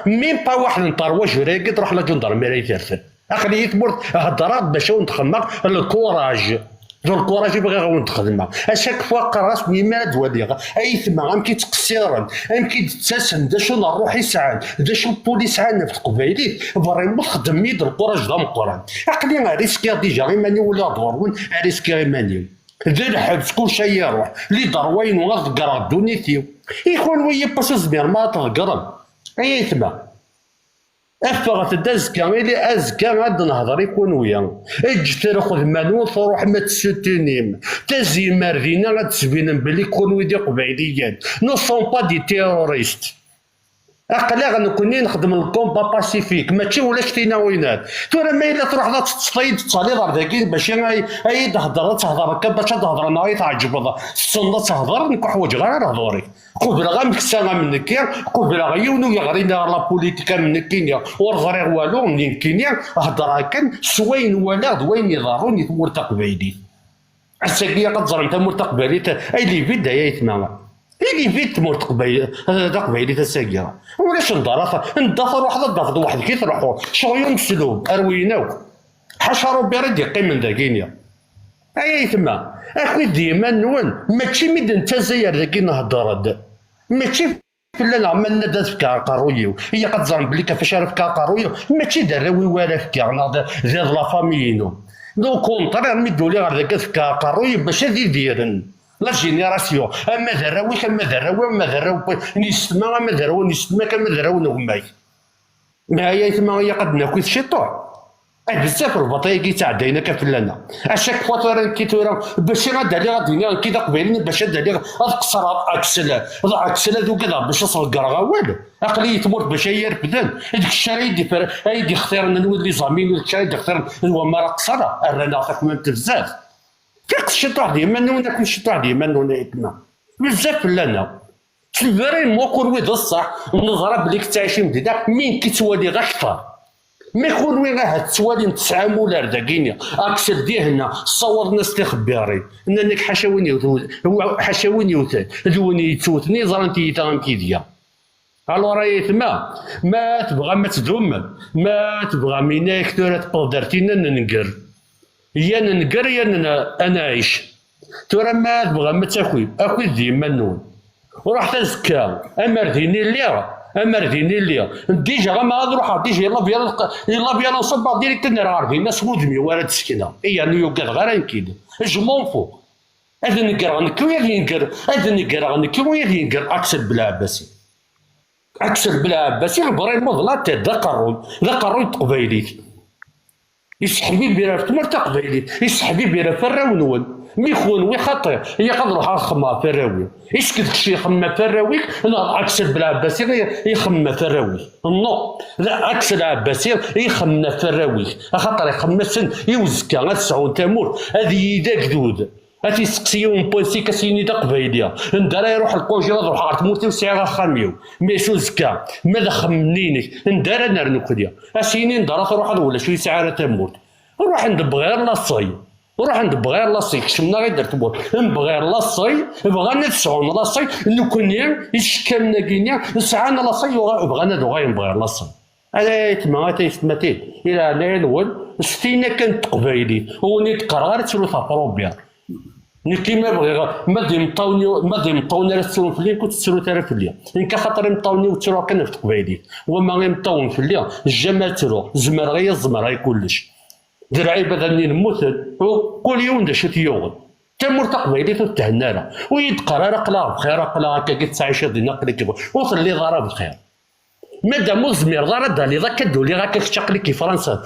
مين با واحد نطروج راكي تروح لجندرميري ترفد اقلي تمورت هضرات باش نتخمق الكوراج الكوراج يبغي غير نخدمها اشاك فوا قراص ميما دوالي اي ثما ام كي تقصيرا ام كي تساسن دا شو نروح يسعان دا شو بوليس عندنا في قبايلي فريمون خدم يد الكوراج دا مقران عقلي ريسكي ديجا غيماني ولا دورون ريسكي غيماني ذا الحبس كل شيء يروح لي دروين وغتقرا دونيتيو يكون ويا باسو زبير ما تهقرا اي ثما افغت الدزكا الى ازكا غاد نهضر يكون ويا اج تاخذ مانون تروح ما تستنيم تزي ماردينا غتسبين بلي يكون ويدي قبايليين نو سون با دي تيروريست اقلا غنكوني نخدم الكومبا باسيفيك ماشي ولا شتينا وينات ترى ما الا تروح تصطيد تصالي ذاكي باش اي تهضر هكا باش تهضر انا تعجب السنه تهضر نكو حوايج غير هضوري قبل غا مكسانه منك قبل غا يونو يغرينا لا بوليتيكا منك كينيا ورغري والو منين كينيا هضر هكا سوين ولا دوين يضارون يثمر تقبيلي الساقيه قد زرمت تمر تقبيلي اي لي فيدا يا يتما اللي فيت تمر تقبيلي تساقيه ولاش ندافر واحد الضفر واحد كي تروحوا شغل مسلوب ارويناو حاشا ربي راه يقيم من داكينيا اي تما اخوي ديما نون ماشي ميد انت زاير ذاكي نهضر ماشي لا عملنا دات في كارويو هي قد زعم بلي كيفاش عرف كارويو ماشي دراوي ولا في كاع زاد لا فامينو دو كونطرير ميدو لي غير ذاك في كارويو باش هادي ديرن لا جينيراسيون اما دراوي اما دراوي نيستما اما دراوي نيستما كما دراوي نغماي ما هي تما هي قد ناكل الشيطان بزاف البطايق يتعدينا كفلانا اشاك فوا تورا كي تورا باش غادا لي غادي كي قبيلين باش غادا لي غتقصر اكسل هذوك كذا باش يصل كرا والو عقلي تموت باش يرفدن هذيك الشارع يدي اختيارنا نولي زامين الشارع يختار هو ما قصره رانا عطاك من بزاف كيقص الشيطان ديما نونا كل الشيطان ديما نونا يتنا بزاف فلانا تلفري موكور ويد الصح نظره بليك تعيشين بديدا مين كيتوالي غا كثر ما يكون وين راه توالي نتعامل داكينيا اكسل ديالنا صور ناس تخباري انك حشاوين يوثد دوني يتوثني زرنتي تام كيديا الو راهي تما ما تبغى ما تدوم ما تبغى ميناك ترى تقدرتينا ننقر يا ننقر يا انا عايش ترى ما تبغى ما تاكل اكل ديما نون وراح تزكى امرديني اللي ديجا غا ما نروح ديجا يلا بيا نصب ديريكت نرى الناس ودمي ورا تسكنه يعني يوقع غير نكيد جمون فو هذا نقرا نكوي هذا نقرا نكوي ينقر اكسل بلا عباسي البراي مضلات ذا قروي تقبايليت يسحبي بيرا تمر تقبايلي يسحبي بيرا فراونون ميخون وي خطير هي قد روح الخما فراوي ايش كنت شي يخمم فراويك انا اكسل بالعباسي يخمم فراوي نو لا اكسل عباسي يخمم فراوي خاطر يخمم سن يوزكا غتسعون تامور هذه يدا جدود هاتي سقسيون بويسي كاسيني دا قبايليه ندار يروح الكونجي نروح على تموتي وساعه خاميو ماشو زكا ماذا خمنينك ندار انا نكديا اسيني ندار تروح ولا شويه ساعه تموت نروح ندب غير لاصاي وراح ندب غير لاصي كشمنا غير درت بور نبغي غير لاصي بغانا تسعون لاصي نكونيا يشكلنا كينيا نسعانا لاصي بغانا دوغا نبغي لاصي هذا يتما تيستماتين الى انا الاول ستينا كانت قبايلي وني تقرار تسولو فروبيا نكي ما بغي ما دي مطاوني راه تسولو فلي كنت تسولو ترى فلي إن خاطر مطاوني وتسولو كان في قبايلي وما غير مطاون فلي الجمال ترو زمر غير الزمر غير كلش درعي بدل نموتن كل يوم دا شت يوغل تمر تقبيلي تتهنانا ويتقرا قلا بخير قلا هكا كي تعيش دينا قليك وصل لي ضرب بخير مادام الزمير ضرب دالي ذاك دولي غاك تشقلي كي فرنسا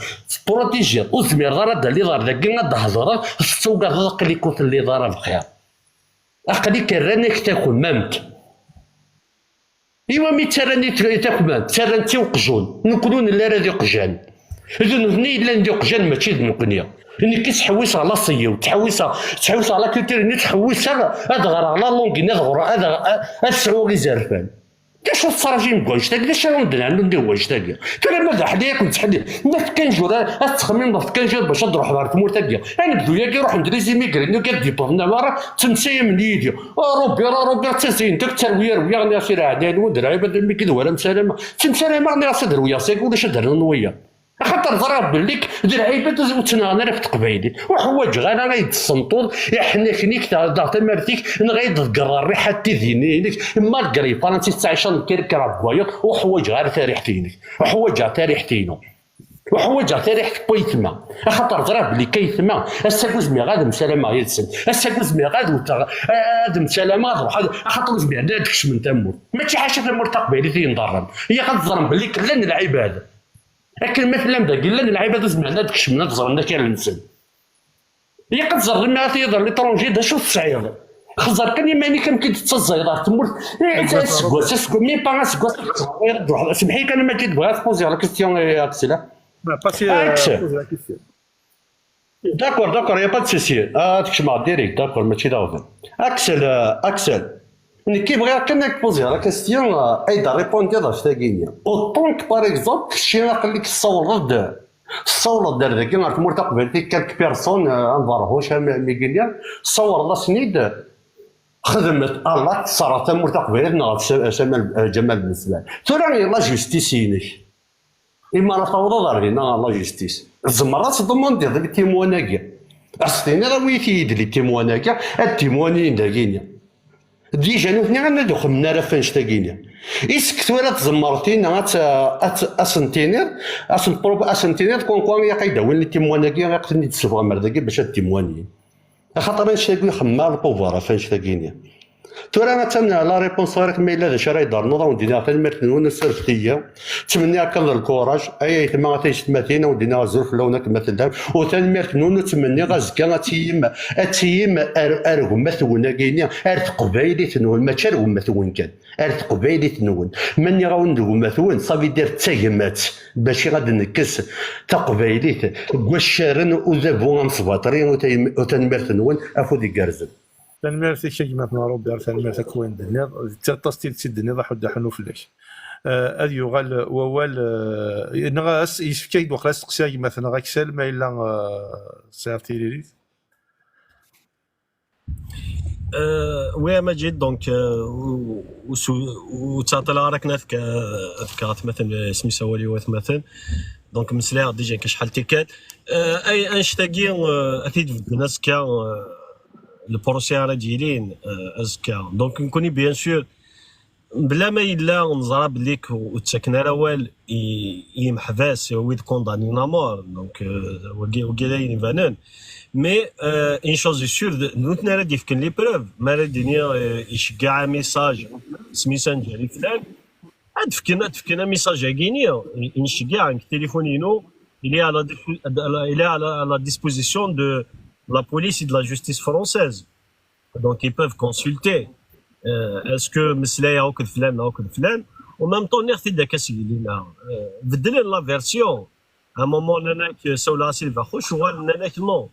بروتيجي الزمير ضرب دالي ضرب ذاك غاد هضر السوق ذاك اللي كنت اللي ضرب بخير اقليك رانيك تاكل مامت ايوا مي تراني تاكل مامت ترانتي وقجون نكونون لا راه قجان إذا نبني إلا ندير قجان ماشي نقنيا إني كي تحوس على صيا وتحوس على كوتير تحوس هذا غير على لونغي هذا السعو لي زرفان كاش تصراجي مكواش تاك كاش ندير عندو ندير واش تاك كان ما حداك نتحدي ما كان جور تخمم ما كان جور باش نروح لها تمور تاك انا بدو ياك يروح ندير زي ميغري كدي بوفنا مره تنسايا من يدي ربي تسين داك تروير ويا غني سير عداد ودرعي بدل مي كذا ولا مسالمه تنسالم غني صدر ويا سيك ولا شدر نويا خاطر ضرب بليك دير عيبات وتنانا راه في تقبايلي وحوايج غير غايد السنطور يحنا كنيك تاع تمارتيك غايد تقرر ريحه تيدينيك اما الكري فرنسي تعيشان كيركرا كوايط وحوايج غير تاريحتينك وحوايج تاريحتينو وحوايج تاريح بويتما خاطر ضرب بلي كيتما الساكوز مي غاد مسالمه يدسن الساكوز مي غاد ادم سلامه خاطر زبيع داكش من تمور ماشي حاجه تمور تقبايلي تينضرب هي غتضرب بلي كلا العباد لكن مثلا داك الا العباد زعما داك الشمنات زرنا كان الانسان هي قد زرنا تيضر ليترونجي دا شو تصعيد خزر كان يماني كان كيتزايد تمر سكواس مي با سكواس سمحي كان ما جيت بغيت تبوزي على كيستيون اكسل داكور يا با دو سوسي تكشمع ديريكت داكور ماشي داوزن اكسل كي بغا كان بوزي على كيستيون ايدا ريبوندي على شتاكينيا اوطونك باغ اكزومبل شي ناقل لك الصور دار ذاك غير تمر تقبلتي كانت بيرسون انظرهوش ميغيليا صور لا سنيد خدمت الله صارت تمر تقبلت ناض شمال جمال بن سلام ترى لا جوستيس ينك إما لا فوضى دارنا لا جوستيس زمرات ضمن ديال التيمواناكيا أصلنا راه ويتي يدلي التيمواناكيا التيموانين داكينيا ديجا نوثني غنادو خمنا راه فين شتاكينيا إسك ولا تزمرتين أسنتينير كون يا قيدا وين التيمواناكيا غاقتني تسبغ مرداكي باش التيموانيين خاطر نشتاكي خما البوفوار فين شتاكينيا ترى مثلا لا ريبونس غير كما الا شي راه يدار نوض ودينا حتى المرتنون السرفتيه تمنى هكا الكوراج اي تما غاتيش تماتينا ودينا زرف لونك مثلا وثاني المرتنون تمنى غازكا اتيم ارغم ثونا كاينين ارت قبايلي تنون ما تشرغم ثون كان ارت قبايلي تنون من يغاون نغم ثون صافي دير تايمات باش غادي نكس تقبايليت كواشارن وذابو غنصباطرين وثاني المرتنون افودي كارزن تنميرتي شي مثلا روبير تنميرتي كوين دنيا تصتيل سي دنيا ضحو حنو فلاش هذا يغال ووال نغاس يسكاي دوك سقسي مثلا غاكسل ما الا سيرتي ليليت وي مجيد دونك وتعطي لها راك ناثك مثلا سميتها ولي مثلا دونك مسلا ديجا كشحال تيكات اي انشتاقي اكيد في الناس كا البروسي راه دايرين ازكا دونك نكوني بيان سور بلا ما الا نزرى بليك وتسكن روال يمحباس ويد كونداني مور دونك وكاين فانان مي ان شوز سور نوتنا راه ديفكن لي بروف ما راه دينيا يشكع ميساج سميتها نجري فلان تفكنا ميساج كينيا نشكع تليفونينو il est à la disposition de la police et de la justice française. Donc ils peuvent consulter est-ce que مسلايا هاك فلان هاك فلان ومام طون ناخذ داك السيلينا بدل لا فيرسيون ا مومون انا سولا سيلفا خوش وانا نو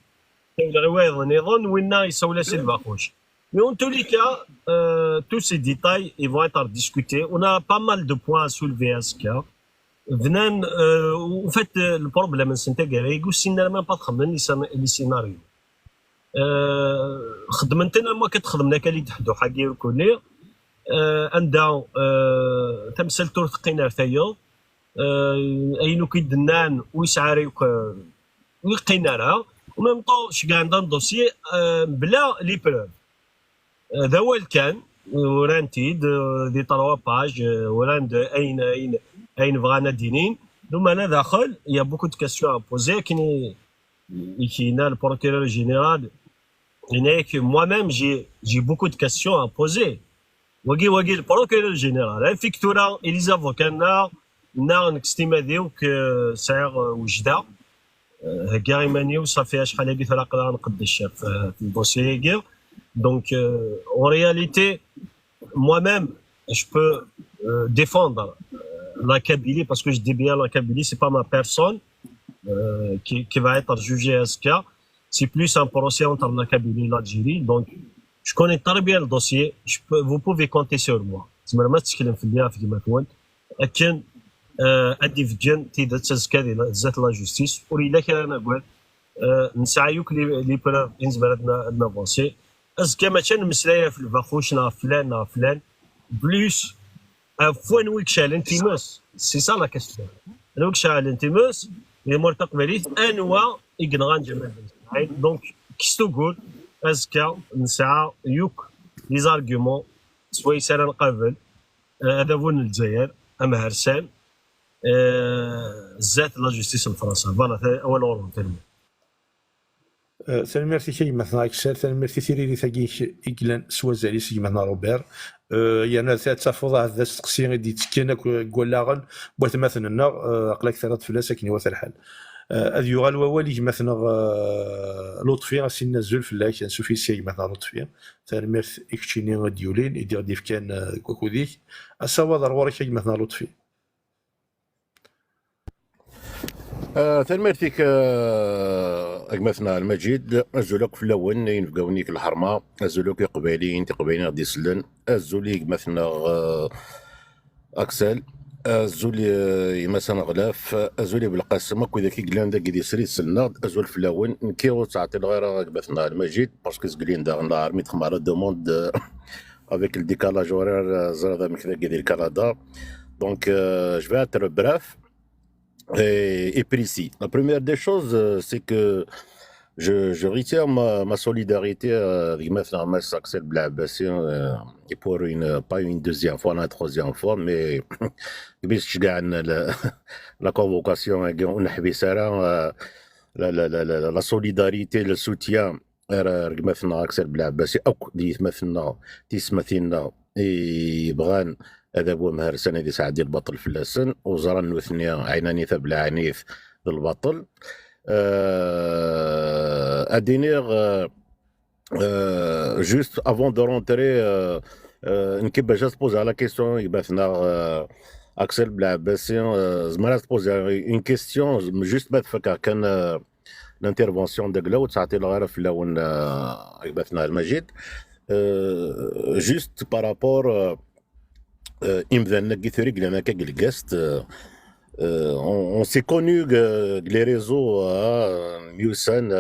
الروايض نظن وين يسولا سيلفا خوش mais en tous les cas tous ces détails ils vont être discutés on a pas mal de points à soulever à ce cas فنان وفات البروبليم نسنتا كاع يقول سينا ما تخمم لي سيناريو خدمتنا ما كتخدمنا كالي تحدو حاجي وكلي عندها تمثل تورثقينا ثايا اينو كيدنان ويسعاري ويقينا راه وميم طون شكا عندنا دوسي بلا لي بروف هذا هو كان ورانتيد دي 3 باج وراند اين بغانا دينين ثم انا داخل يا بوكو دو كاستيون ا بوزي كاين البروكيرور جينيرال moi-même j'ai beaucoup de questions à poser وقي البروكيرور جينيرال فيكتورا et les avocats نا نكستيما ديوك سعر وجده هكا يمانيو صافي شحال هادي نقدر نقد الشاف في الدوسيي كاع donc en réalité moi-même je peux défendre la Kabylie parce que je dis bien la Kabylie c'est pas ma personne qui va être jugée à ce cas c'est plus un procès entre la Kabylie et l'Algérie donc je connais très bien le dossier vous pouvez compter sur moi زعما ما تتكلم في اللي في كيما كنت لكن ادي في جن تيدا تزكى ذات لا جوستيس وريلا كان انا نقول نسعيوك لي بروف انزبرتنا نافونسي ازكى ما كان مسلايه في الفاخوشنا فلان بلوس فوين ويكشال انتيموس سي سا لا كاستيون ويكشال انتيموس لي مرتقبليت انواع يقنغان جمال دونك كيستو قول ازكى نسعى يوك لي زارغيومون سوا سالا نقابل هذا بون الجزائر اما هرسان زات لا جوستيس الفرنسا فوالا اول اورون تيرمو سلميرتي كي مثلا اكسل سلميرتي تيري ثاكيش اكلان سوازالي سي مثلا روبير يعني تافوض هذا السقسي غادي تكينا كولاغن بغيت مثلا اقلاك ثلاث فلاس كاين هو الحال هذا يغال ووالي مثلا لطفي غاسي نزل في الله كان سوفي سي مثلا لطفي ترميرث اكتشيني ديولين يدير ديف كان كوكوديك اسوا ضروري كي مثلا لطفي تنمرتيك مثلا المجيد الزولوك في الاول ينفقاونيك الحرمه الزولوك قبالين تقبالين غادي يسلن الزوليك مثلا اكسل الزولي مثلا غلاف الزولي بالقاسم كو ذاك كلان ذاك يدي سري سلنا الزول في الاول نكيو تعطي الغير مثلا المجيد باسكو زقلين دا نهار مي تخمار دوموند افيك الديكالاج هورير زرا مكذا كيدير كندا دونك جو vais être bref et précis. La première des choses, c'est que je retiens ma solidarité avec M. Axel Blabassi et pour pas une deuxième fois, une troisième fois, mais je gagne la convocation, la solidarité, le soutien مثلا أكسل بالعباسي أو ديت مثلنا تيسمثينا يبغان هذا هو مهرسان هذه سعدي البطل في اللسن وزرا نوثنيا عيناني ثبل عنيف للبطل أدينير juste avant de rentrer نكب جا تبوز على كيستيون يبثنا أكسل بالعباسي زمرا تبوز اون كيستيون جوست ما تفكر كان l'intervention de Glau تعطي الغرة في اللون عقبتنا المجيد juste par rapport إمذان نقيثوري قلنا كالجست on s'est connu les réseaux ميوسان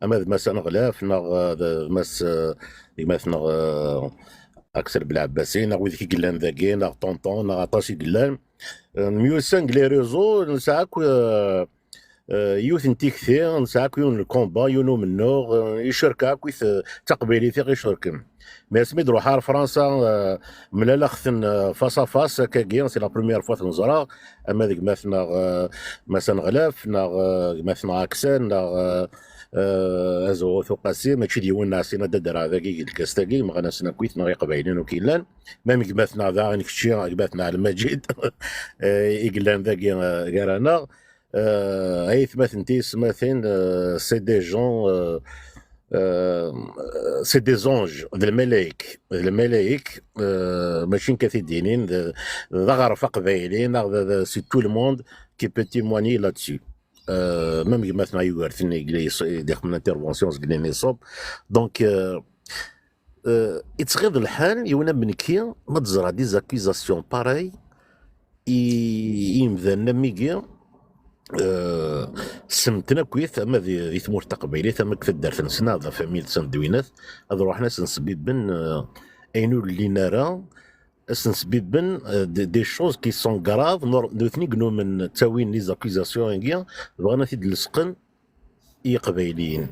أماذ مسان غلاف نغ مس مثلا أكثر بالعباسي نغ وذيك قلان ذاكي نغ طونطون نغ عطاشي قلان ميوسان les réseaux نساك يوث نتي كثير نساك يون الكومبا يونو من النور يشاركا كويث تقبيلي ثيغ يشاركم مي سميت روحار فرنسا ملا خثن فاس فاس كاكيان سي لا بروميير فوا تنزرا اما ذيك مثلا غلاف مثلا اكسان ازو ثقاسي ماشي ديونا سينا ددرا ذاكي الكاستاكي ما غناسنا كويث نغي قبايلين وكيلان ميم مثلا ذا نكشي مثلا على المجيد يقلان ذاكي غيرانا هاي ثماثنتي سماثين سي دي جون سي دي زونج الملايك ماشي كثير دينين ذا غرفة قبايلين سي تو الموند كي بو تيمواني لا تسي ميم مثلا يورثني يدير من انترفونسيون زقليني صوب دونك يتغيض الحال يونا بنكي ما تزرع دي زاكيزاسيون باراي يمذن ميكي سمتنا كويث اما ذي ثمور تقبيلي ثم كثر دارت نسنا ذا فاميل سندوينات هذا روحنا سنسبيب بن اينو اللي نرى سنسبيب بن دي شوز كي سون غراف نوثني قنو من تاوين لي زاكيزاسيون كيا بغانا تيد لصقن اي قبايليين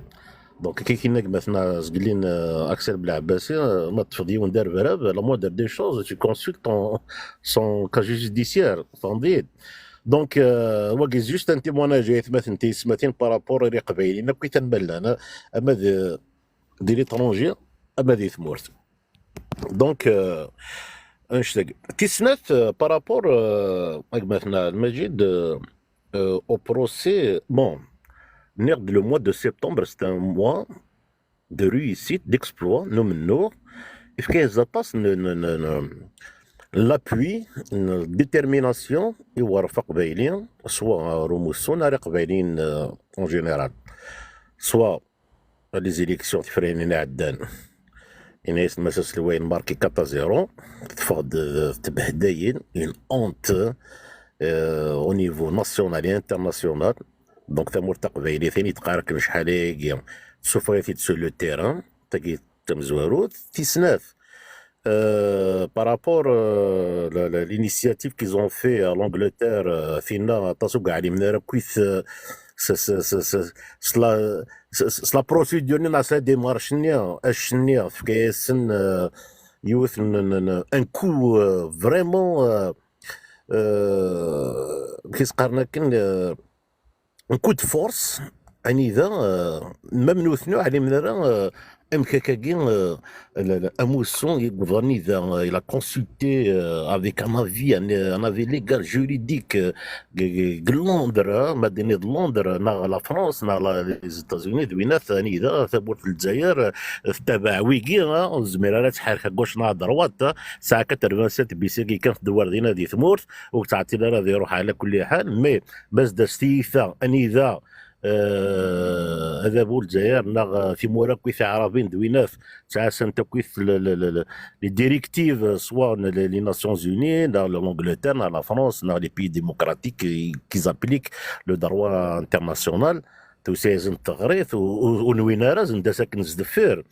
دونك كي كيناك مثلا زقلين اكسل بالعباسي ما تفضي وندار براب لا مو دار دي شوز tu consultes son casier judiciaire تنضيد دونك واقي جوست ان تيموناج ثماثنتي سماتين بارابور ري قبايلين كي تنبان انا اما دي ليترونجي اما دي ثمورت دونك انشتاق كيسنات بارابور مثلا المجيد او بروسي بون نيرد لو موا دو سبتمبر سيت ان موا دو ريوسيت ديكسبلوا نو من نور إفكاية زاباس l'appui, une détermination, et warfa qbaylien, soit Romousson, nari qbaylien en général. Soit les élections تفرين عدان. إناس مساس الوين ماركي 4-0, تفقد تبهداين, une honte au niveau national et international. Donc ثمور تقبايلي ثاني تقارك شحال هاكيا سوفريتي سو لو تيران, تاكي تمزواروت, تيسناث. Par rapport à l'initiative qu'ils ont fait à l'Angleterre, c'est la procédure de la démarche, un coup vraiment un coup de force, même nous, MKKG, un mousson, il a consulté avec un avis légal, juridique, Londres, Madinة Londres, la France, les États-Unis, دوينا ثاني ذا ثبوت الجزائر تبع ويكي زميلات حركة قوش نهار دروات ساعة 87 بيسيكي كانت دوار دينا دي ثمورت وتعطي لنا ذي يروح على كل حال مي بس دستيثا أني ذا هذا بول الجزائر في موراكويث عربين دويناف تاع سنتكويث لي ديريكتيف سوا لي ناسيون زوني لانجلتير لا فرنسا لي بي ديموكراتيك كي زابليك لو دروا انترناسيونال تو سيزن تغريث ونوينا رازن دا ساكن زدفير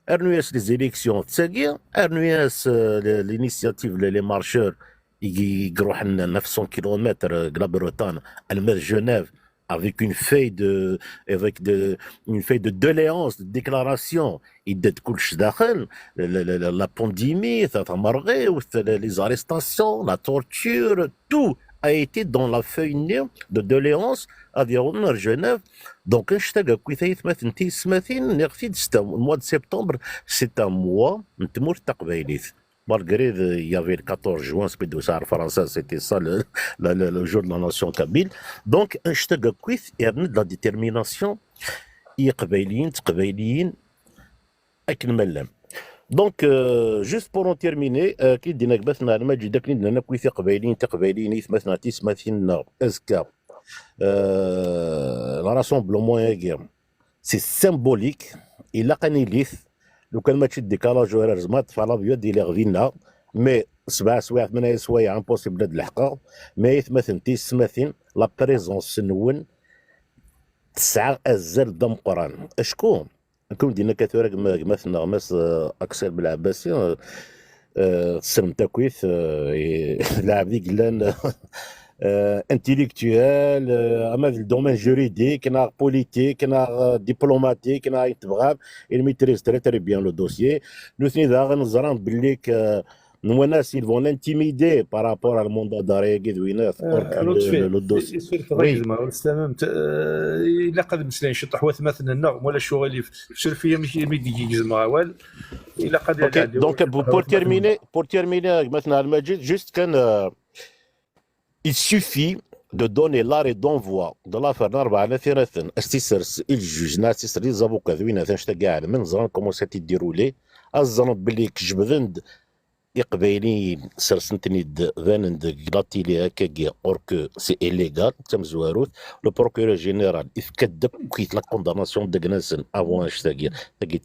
ارنوياس لي زيليكسيون تساقي ارنوياس لينيسياتيف لي مارشور يروح 900 كيلومتر لا بريطان المال جنيف avec une feuille de doléance, de déclaration, la pandémie, les arrestations, la torture, tout a été dans la feuille de doléance à Genève. Donc, le mois de septembre, c'est un mois, malgré il y avait le 14 juin, c'était ça le jour de la nation kabyle. Donc, il y a de la détermination, donc, juste pour en terminer, qui dit le rassemblement, c'est symbolique, il a لو كان ما تشد ديكالاج ولا رزمات فالافيو ديالي غفينا مي 7 سوايع 8 سوايع امبوسيبل هاد الحقا ما يثمثن تيسمثين لا بريزونس نون 9 ازال دم قران اشكون نكون دينا كثيرا مثلا غماس اكسل بالعباسي سلم تاكويث لاعب ديك لان intellectuel, dans le domaine juridique, politique, diplomatique, il maîtrise très très bien le dossier. Nous ils vont l'intimider par rapport à le mandat d'arrêt le dossier. إلا قد مسلين شطح مثلا النوع ولا شغل في فيا مي ديجي زعما وال إلا قد donc pour terminer مثلا المجيد juste كان il suffit de donner l'arrêt d'envoi de l'affaire 4 استيسرس الجوج ناسيسر لي زافوكا ذوينا ثانشتا كاع من زران كومون سيتي ديرولي الزران بلي كجبذند يقبايلين سرسنتني ذانند غلاتيلي هكاكي اوركو سي إليغال تم زواروث لو بروكورور جينيرال يفكدب كيت لا كوندامناسيون دغناسن افون اشتاكي تاكي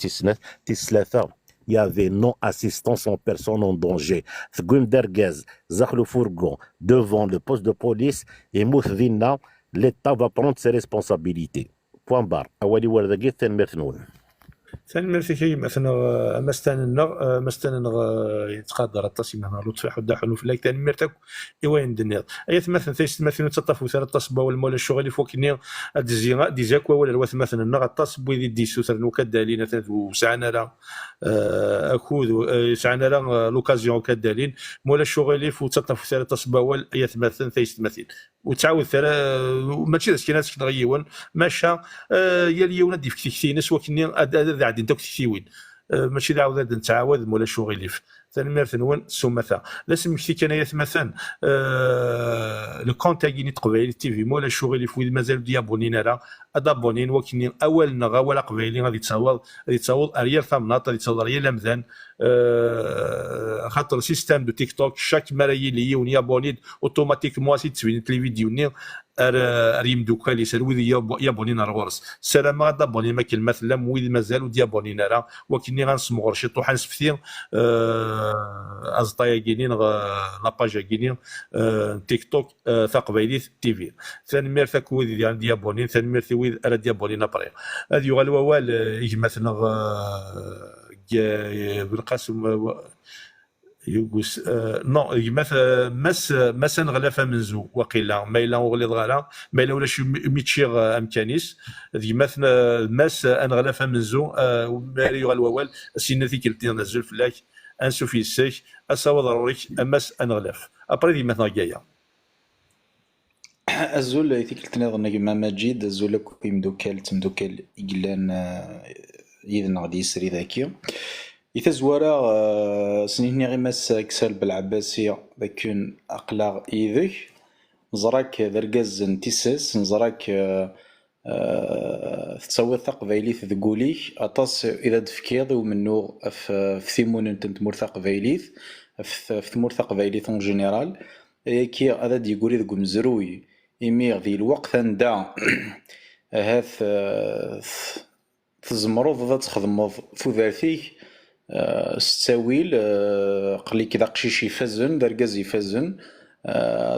تيسلاثا il y avait non-assistance en personne en danger. Fgoum Derguez, Zakhlo Fourgon, devant le poste de police, et Mouthvina, l'État va prendre ses responsabilités. Point barre. Awali Wardagui, Merthnoul. ثاني مرتي كي مثلا مستنن يتقدر التصيم هنا لطفي حدا حلو في لاك ثاني مرتك ايوين دنيا اي مثلا تيست مثلا تطفو ثلاث تصبا والمول الشغل فوكني ديزاكوا ولا الوث مثلا نغ تصب ويدي ديسو ثلاث كدالين ثلاث وسعنا لا اكود سعنا لا لوكازيون كدالين مولا الشغل فو تطفو ثلاث تصبا ولا اي مثلا تيست مثلا وتعاود ثلاث ماشي داك الناس كنغيون ماشا يا اليوم دي في كثينس وكني عاد انت كثيوين ماشي دعوه نتعاود مولا شغيليف ثاني مرثن سمثا لازم مشتي كان مثلا لو كونتاغيني تقبايل تي في مولا شغيليف ويد مازال ديابونين راه ادابونين وكني اول نغا ولا قبايلين غادي تصاوض اريال ثمناط غادي تصاوض اريال لمذان خاطر سيستم دو تيك توك شاك مرايي لي ونيابونيد اوتوماتيكمون سي تسوين لي فيديو ني ريم دوكا اللي سال ويد يابونين الغرس سلام غادا بوني ما كلمه لا ويد مازال ديابونين راه وكني غنسمغر شي طوح نسفتي ازطايا كينين لاباج كينين تيك توك ثقبايلي تي في ثاني مير ويد ديال ديابونين ثاني مير ويد ارا ديابونين ابري هذه غالوال يجي مثلا بالقاسم يوغوس نو مثلا مس نغلفها من زو وقيلا ما الا وغليظ غالا ما الا ولا شي ميتشيغ امكانيس هذه مثلا مس نغلفها من زو ماري غالوال سيناتي كلتي نزل فلاك انسوفي السيك اسوا ضروري امس انغلف ابري دي مثلا جايه الزول يثيك التناظر نجم مجيد الزول كيمدوكال تمدوكال إجلان يدنا غادي يسري ذاكي يتزوارا سنين غير ماس أكسل بالعباسية ذاكون أقلاغ إيذك نزراك ذرقاز نتيساس نزراك تسوي ثقبيليث ذقوليك أطاس إذا دفكيض ومنو في ثيمون انت تمور ثقبيليث في ثمور ثقبيليث اون جينيرال كي هذا يقولي ذقو مزروي إميغ ذي الوقت ندا هاث تزمرض ذا تخدمض فوذاثيك ستاويل قليك إذا قشيش يفزن درقاز يفزن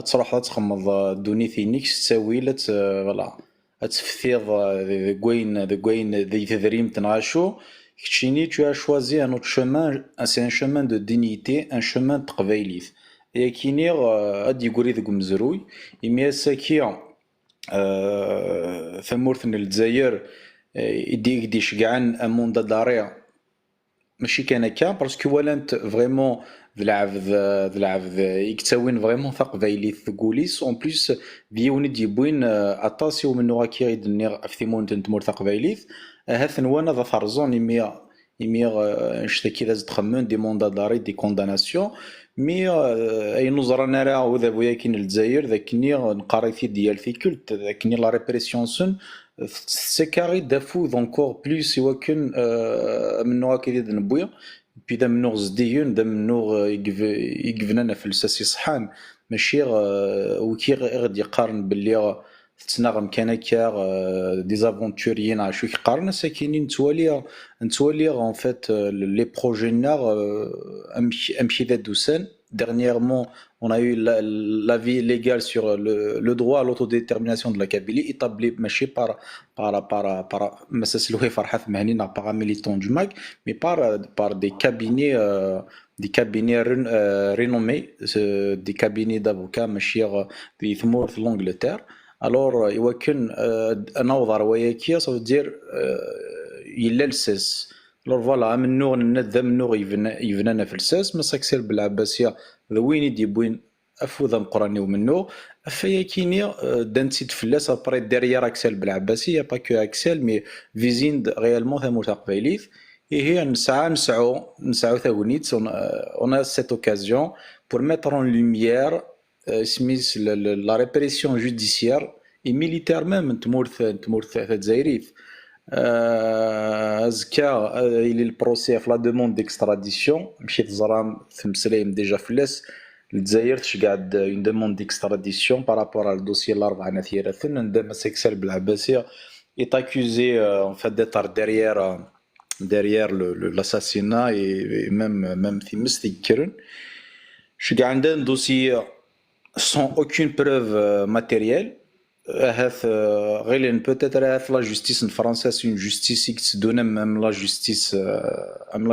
تروح تخمض دونيثينيك ستاويل فوالا تفثيض ذوين ذي تذريم تنغاشو كتشيني tu as choisi un autre chemin, c'est un chemin de dignité, un chemin تقبايليث ياكيني غادي يقولي ذوك مزروي إمي ساكيا ثمورث الجزائر يدي شقعان اموندا داريا ماشي كان هكا باسكو ولانت فريمون ذلعب يكتاوين فريمون ثقبايلي ثقوليس اون بليس ديوني ديبوين اطاسي ومنو غاكي غيدني ثيمون تمور ثقبايليث هاث نوانا ذا ثارزون يمي نشتكي ذا تخمن دي موندا داري دي كونداناسيون مي اي نظرانا راه وذا بويا كاين الجزائر ذاكني نقاري في ديال في كولت ذاكني لا ريبريسيون سن سكاري دافو دونكور بلوس يوكن منو هكا يدير نبويا بي دا منو زديون دا منو يقفنا في الساسي صحان ماشي وكي غادي يقارن باللي تناغم كان هكا ديزافونتوريين عاشو يقارن ساكنين نتوالي اون فيت لي بروجي نار امشي ذا دوسان dernièrement on a eu l'avis légal sur le droit à l'autodétermination de la Kabylie établi ماشي par مساس الوهي فرحات مهنينا paramilitants du MAC mais par des cabinets renommés des cabinets d'avocats ماشي في ثمور في l'Angleterre alors يوكن نوضر وياكيا صافي دير يلا الساس alors voilà من نوع ندى من نوع يفنانا في الساس ما ساكسير بالعباسية ذوين يديبوين افوذا مقراني ومنو افايا كيني دانتيت فلاس ابري ديريير اكسل بالعباسية با كو اكسل مي فيزين ريالمون ثمور تقبايليث هي نسعو ثاونيت on a cette occasion pour mettre en lumière سميس لا ريبريسيون جوديسيير اي ميليتير ميم تمور الجزائريث زكا إلي البروسي في لا دوموند ديكستراديسيون مشيت زرام ثمسلايم ديجا فلاس الجزائر تشقعد اون دوموند ديكستراديسيون بارابور على الدوسي الاربعه نثيرثن عندما سيكسال بالعباسيه est accusé en fait d'être derrière l'assassinat et même في مستيكرن شقع عندنا دوسي sans aucune preuve matérielle هاث غير peut-être هاث لا جوستيس الفرنسية اون جوستيس يكتسدونا مام لا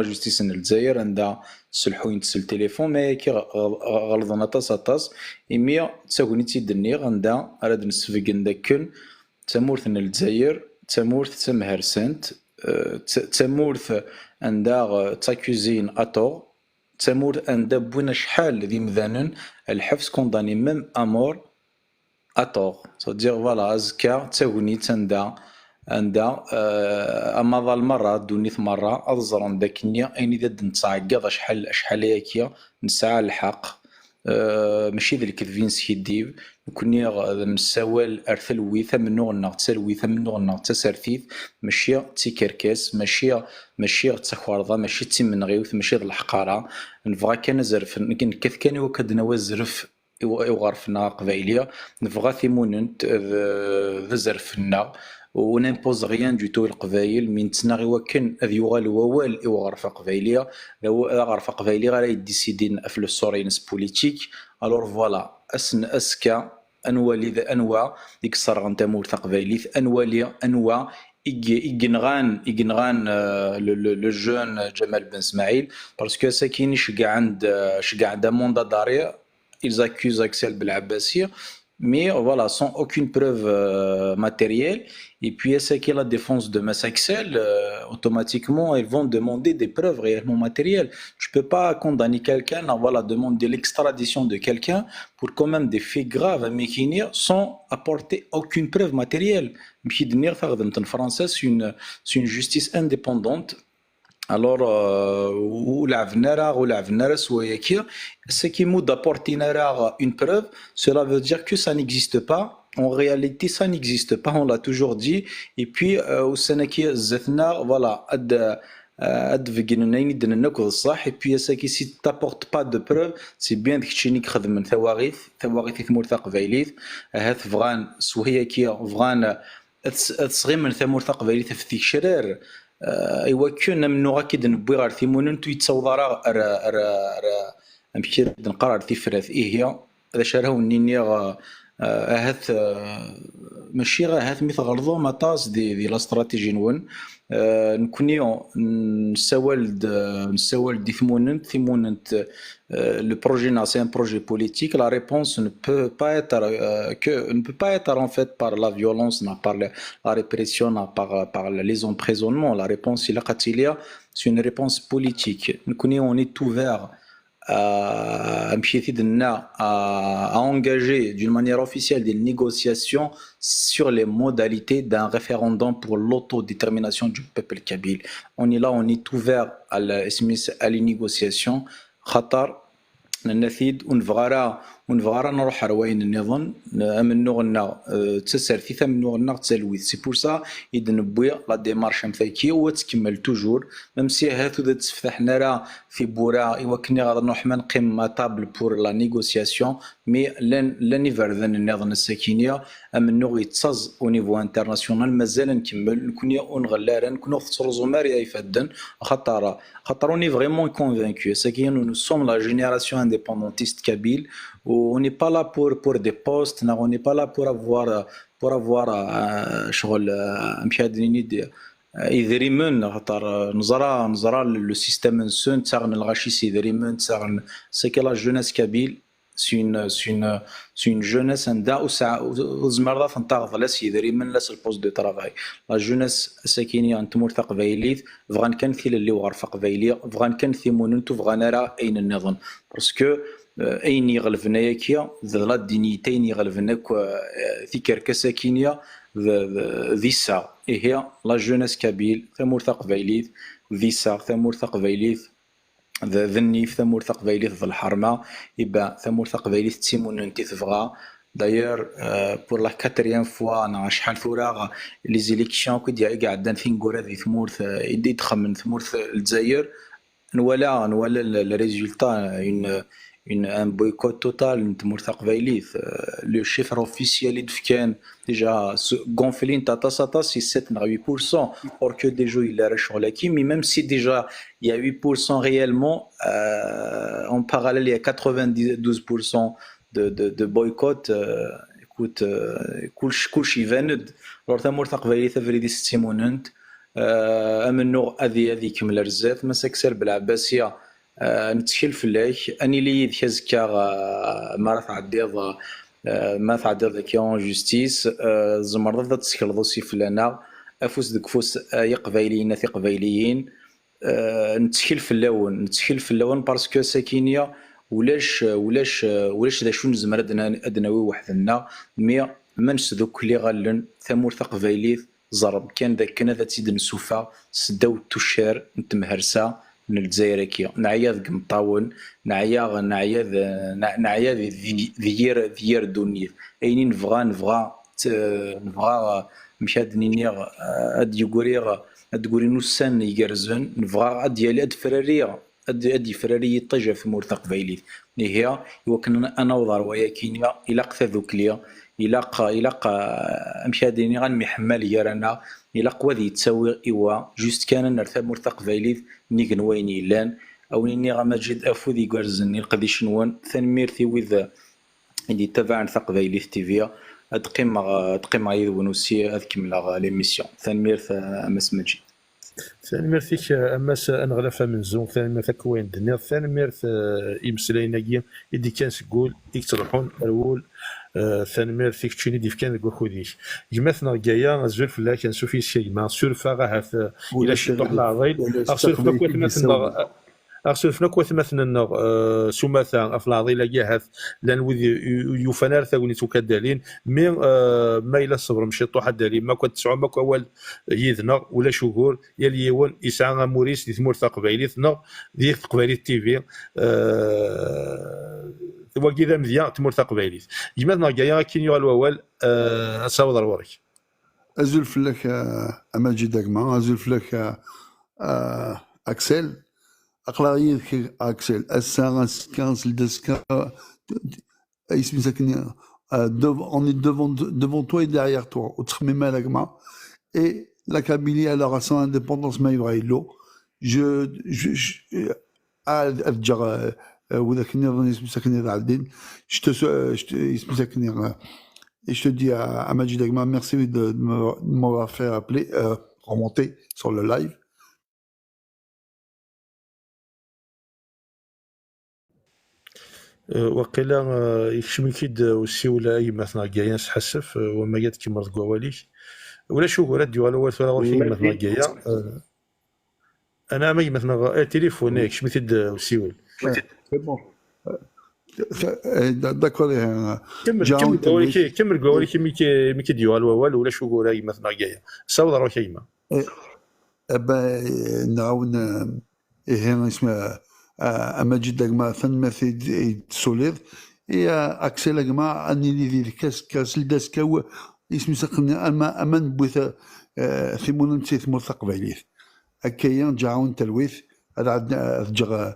جوستيس الجزائر عندها تسلحوين تسل تليفون ما كي غلظنا طاس إمي تساقوني تيدني عندها راد نسفقن داكن تمورث الجزائر تمورث تمهرسنت تمورث عندها تاكوزين أطور تمور عندها بونا شحال ذي مذانن الحبس كونداني ميم امور اتور صدير فوالا ازكا تاونيت عندها اما ذا المره دونيت مره ازرن داكنيا اين اذا نتعقد شحال هكيا نسعى الحق ماشي ذا الكذبين سيديف كوني مساوال ارثل ويثا منو غنا تسلويثا منو غنا تسرثيث ماشي تيكركاس ماشي تخوارضا ماشي تيمنغيوث ماشي ذا الحقاره نبغى كان زرف كيف كان وكدنا وزرف يغرفنا قبايليه نبغى ثيموننت ذا زرفنا ونمبوز غيان دو تو القبايل من تناغي وكن اذ يغال ووال يغرف قبايليه لو غرف قبايليه غير يديسيدين في السورينس بوليتيك الور فوالا اسكا انوالي ذا انواع ديك الصرغ نتا مورث قبايليث انواع يغنغان لو جون جمال بن اسماعيل باسكو ساكين شكا عند موندا داريا ils accusent Axel بالعباسيه mais voilà, sans aucune preuve matérielle. Et puis, ce qui est la défense de Mass Axel, automatiquement, ils vont demander des preuves réellement matérielles. Tu peux pas condamner quelqu'un, voilà, demander l'extradition de quelqu'un pour quand même des faits graves à Mékinir sans apporter aucune preuve matérielle. Mékinir, en français, c'est une justice indépendante. Alors, ce qui nous d'apporter une preuve, cela veut dire que ça n'existe pas. En réalité, ça n'existe pas, on l'a toujours dit. Et puis, au Sénégal, voilà, et puis, ce qui si t'apporte pas de preuve, c'est bien que tu n'as ثواريث ثمورثق فايليث هات فغان سوهي كي فغان تصغي من ثمورثق فايليث في شرار ايوا كنا من غاكيد نبوي غير ثيمونن يتصوض راه نمشي نقرا ثيفراث هي هذا شراو نيني هات ماشي غير هات مثل غلظو مطاس دي لا استراتيجي نون نكوني نسوال دي ثموننت le projet c'est un projet politique, la réponse ne peut pas être en fait par la violence, par la répression, par les emprisonnements. La réponse c'est une réponse politique. On est ouvert à engager d'une manière officielle des négociations sur les modalités d'un référendum pour l'autodétermination du peuple kabyle. On est là, on est ouvert à les négociations. خطر نثيد ونفغارا نروح روين النظام من نغنا تسر ثيثا من نغنا تسلويت سي بور سا يدنبوي لا ديمارش مثاكي وتكمل توجور ميم سي هاتو دا تفتحنا راه في بورا ايوا كني غادي نروح ما نقيم ما طابل بور لا نيغوسياسيون مي لن يفرذن النظام الساكينيه من نغ يتصز او نيفو انترناسيونال مازال نكمل نكوني ونغلارا نكونو ترزو ماري يفدن خاطروني فريمون كونفانكو ساكين نو سوم لا جينيراسيون انديبوندونتيست كابيل. On n'est pas là pour des postes, on n'est pas là pour avoir شغل مشاهدين يدريمن خاطر نزرا لو سيستيم نسون تاع الغاشيس يدريمن تاع سكي لا جونيس كابيل سي اون جونيس عندها وزمرضا فنتاغ لاس يدريمن لاس البوست دو طرافاي لا جونيس ساكينيه نتمور تقبايليت فغان كان ثيل اللي وغرفه قبايليه فغان كان ثيموننتو فغان راه اين النظام باسكو اين يغلفنا ياكيا ذا دينيتي اين يغلفنا ذكر كساكينيه ذي سا هي لا جونيس كابيل ثمور تقبايليت ذي سا ثمور تقبايليت ذنيف ثمور تقبايليت ذا الحرمه يبقى ثمور تقبايليت تيمون انت تبغى داير بور لا كاتريام فوا انا شحال ثوراغ لي زيليكسيون كي قاعدين في نقول هذه ثمورث يدي تخمن ثمورث الجزائر نولا le résultat un boycott total نتمور تقبايليت لو شيفر اوفيسيال كان ديجا gonflé tata c'est 7,8% or que déjà il a réchauffé qui mais même si déjà il y a 8% réellement en parallèle il y a 92% de boycott écoute كلشي يفند alors تمور تقبايليت فريدي ستيموننت امنو هذه كمل رزات ما سكسر بالعباسيه نتشكل فلاك اني لي ذكازكا ما تعديض ذاك اون جوستيس زمر ذا تسكل دوسي فلانا افوس دك فوس يقبايليين في قبايليين نتشكل فلاون باسكو ساكينيه ولاش ذا شو نزمر ادناوي وحدنا مي منش ذوك اللي غالن ثمور تقبايليت زرب كان ذاك كنا ذا تيد نسوفا سداو التشار نتمهرسا من الجزائر كي نعيا ذك مطاون نعيا ذير دونير ايني نبغى مشاد نينيغ اد يغوريغ اد غوري نوسان يغرزن نبغى اد يالي اد فراري طجا في مرتق فايليت هي يوكن انا وضر ويا كينيا الى قثذوك ليا الى مشاديني غنمي حمال يرانا الى قوادي تساوي ايوا جوست كان نرثا مرتق فايليت نيغن وين يلان او ني غماجد افودي غارزني القدي شنوان ثنميرتي وذ اللي تبع ثقفايليت تيفيا تقيم يدونوسي اذكمل ليميسيون ثنميرت امس مجيد ثاني ميرثيك اماس انغلفها من زون ثاني ميرث كوين دنيا ثاني ميرث يمسلاينا كيا يدي كان سقول يكتروحون الاول ثاني فيك تشيني ديف كان كوخوديش جمثنا كايا الزول فلا كان سوفي شي ما سورفا غاهث الى شي طوح العضيل ارسل فيك كوث مثلا أرسل فينا كوث مثلا سوماثا أفلاضي لا هاث لان وذي يفنار ثاوني توكادالين مي ما إلا الصبر مشي طوح الدالين ما كنت تسعو ما كوال يذنا ولا شهور يلي يوان يسعى موريس دي ثمور تقبايلي ثنا دي تقبايلي تيفي واكي ذا مذيا تمور تقبايلي جمعنا كايا كين يوال ووال أصاوض الورك أزول فلك أماجي داكما أزول فلك أكسل أقلعين أكسل الساعة 15 الدسكا اسمي ساكني on est devant toi et derrière toi وتخمم لكما et la Kabylie elle aura son indépendance ما يبغى له je أرجع وذاك النظام اسمي ساكني ذا الدين اسمي ساكني et je te dis à Majid Dagma merci de m'avoir fait appeler remonter sur le live. وقيلا يكشمي كيد وسيولا اي مثلا كايا حسف وما جات كيما ركواليش ولا شو قرات ديوالو ولا ثورا وركي مثلا كايا انا ما مثلا تليفون يكشمي كيد وسيول داكور كمل قولي ميكي ديوالو ولا شو قراي مثلا كايا صوت روح كيما ابا نعاون هنا اسمه أماجد داكما ثم في سوليد يا أكسل داكما أني ذي كاس الداسكا اسمي ساقني أمان بوثا ثمون نسيت مرثق بعليث أكايا جاعون تلويث هذا عندنا ثجغ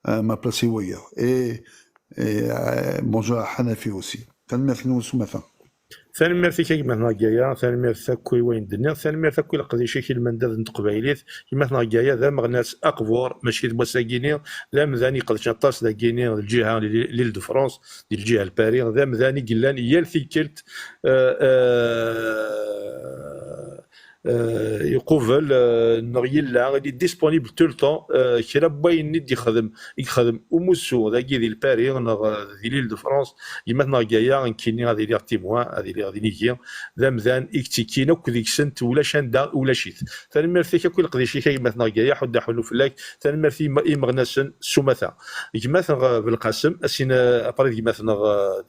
ما بلاسي ويا بونجور حنفي أوسي تنمثل نوسو مثلا ثاني ميرثي كي مثلا كايا ثاني ميرث كوي وين دنيا ثاني ميرث كوي القضيه كي المنداد نتقبايليت مثلا كايا ذا مغناس اقفور ماشي بوساكيني ذا مذاني قد شطاس ذا كيني الجهه ليل دو فرانس دي الجهه الباري ذا مذاني قلان يال ثيكلت يقوفل نغيل لا غادي ديسپونيبل طول طون كرا باين ندي يخدم وموسو ذاكي ديال باري ذي ليل دو فرانس مثلا كايا كيني غادي لي تيموا غادي نيكي ذا مذان اكتيكينا كذيك سنت ولا شاندا ولا شيت ثاني ميرثي كل قضيه كي مثلا كايا حدا حلو فلاك ثاني ميرثي مغناسن سومثا مثلا بالقاسم اسينا ابريد مثلا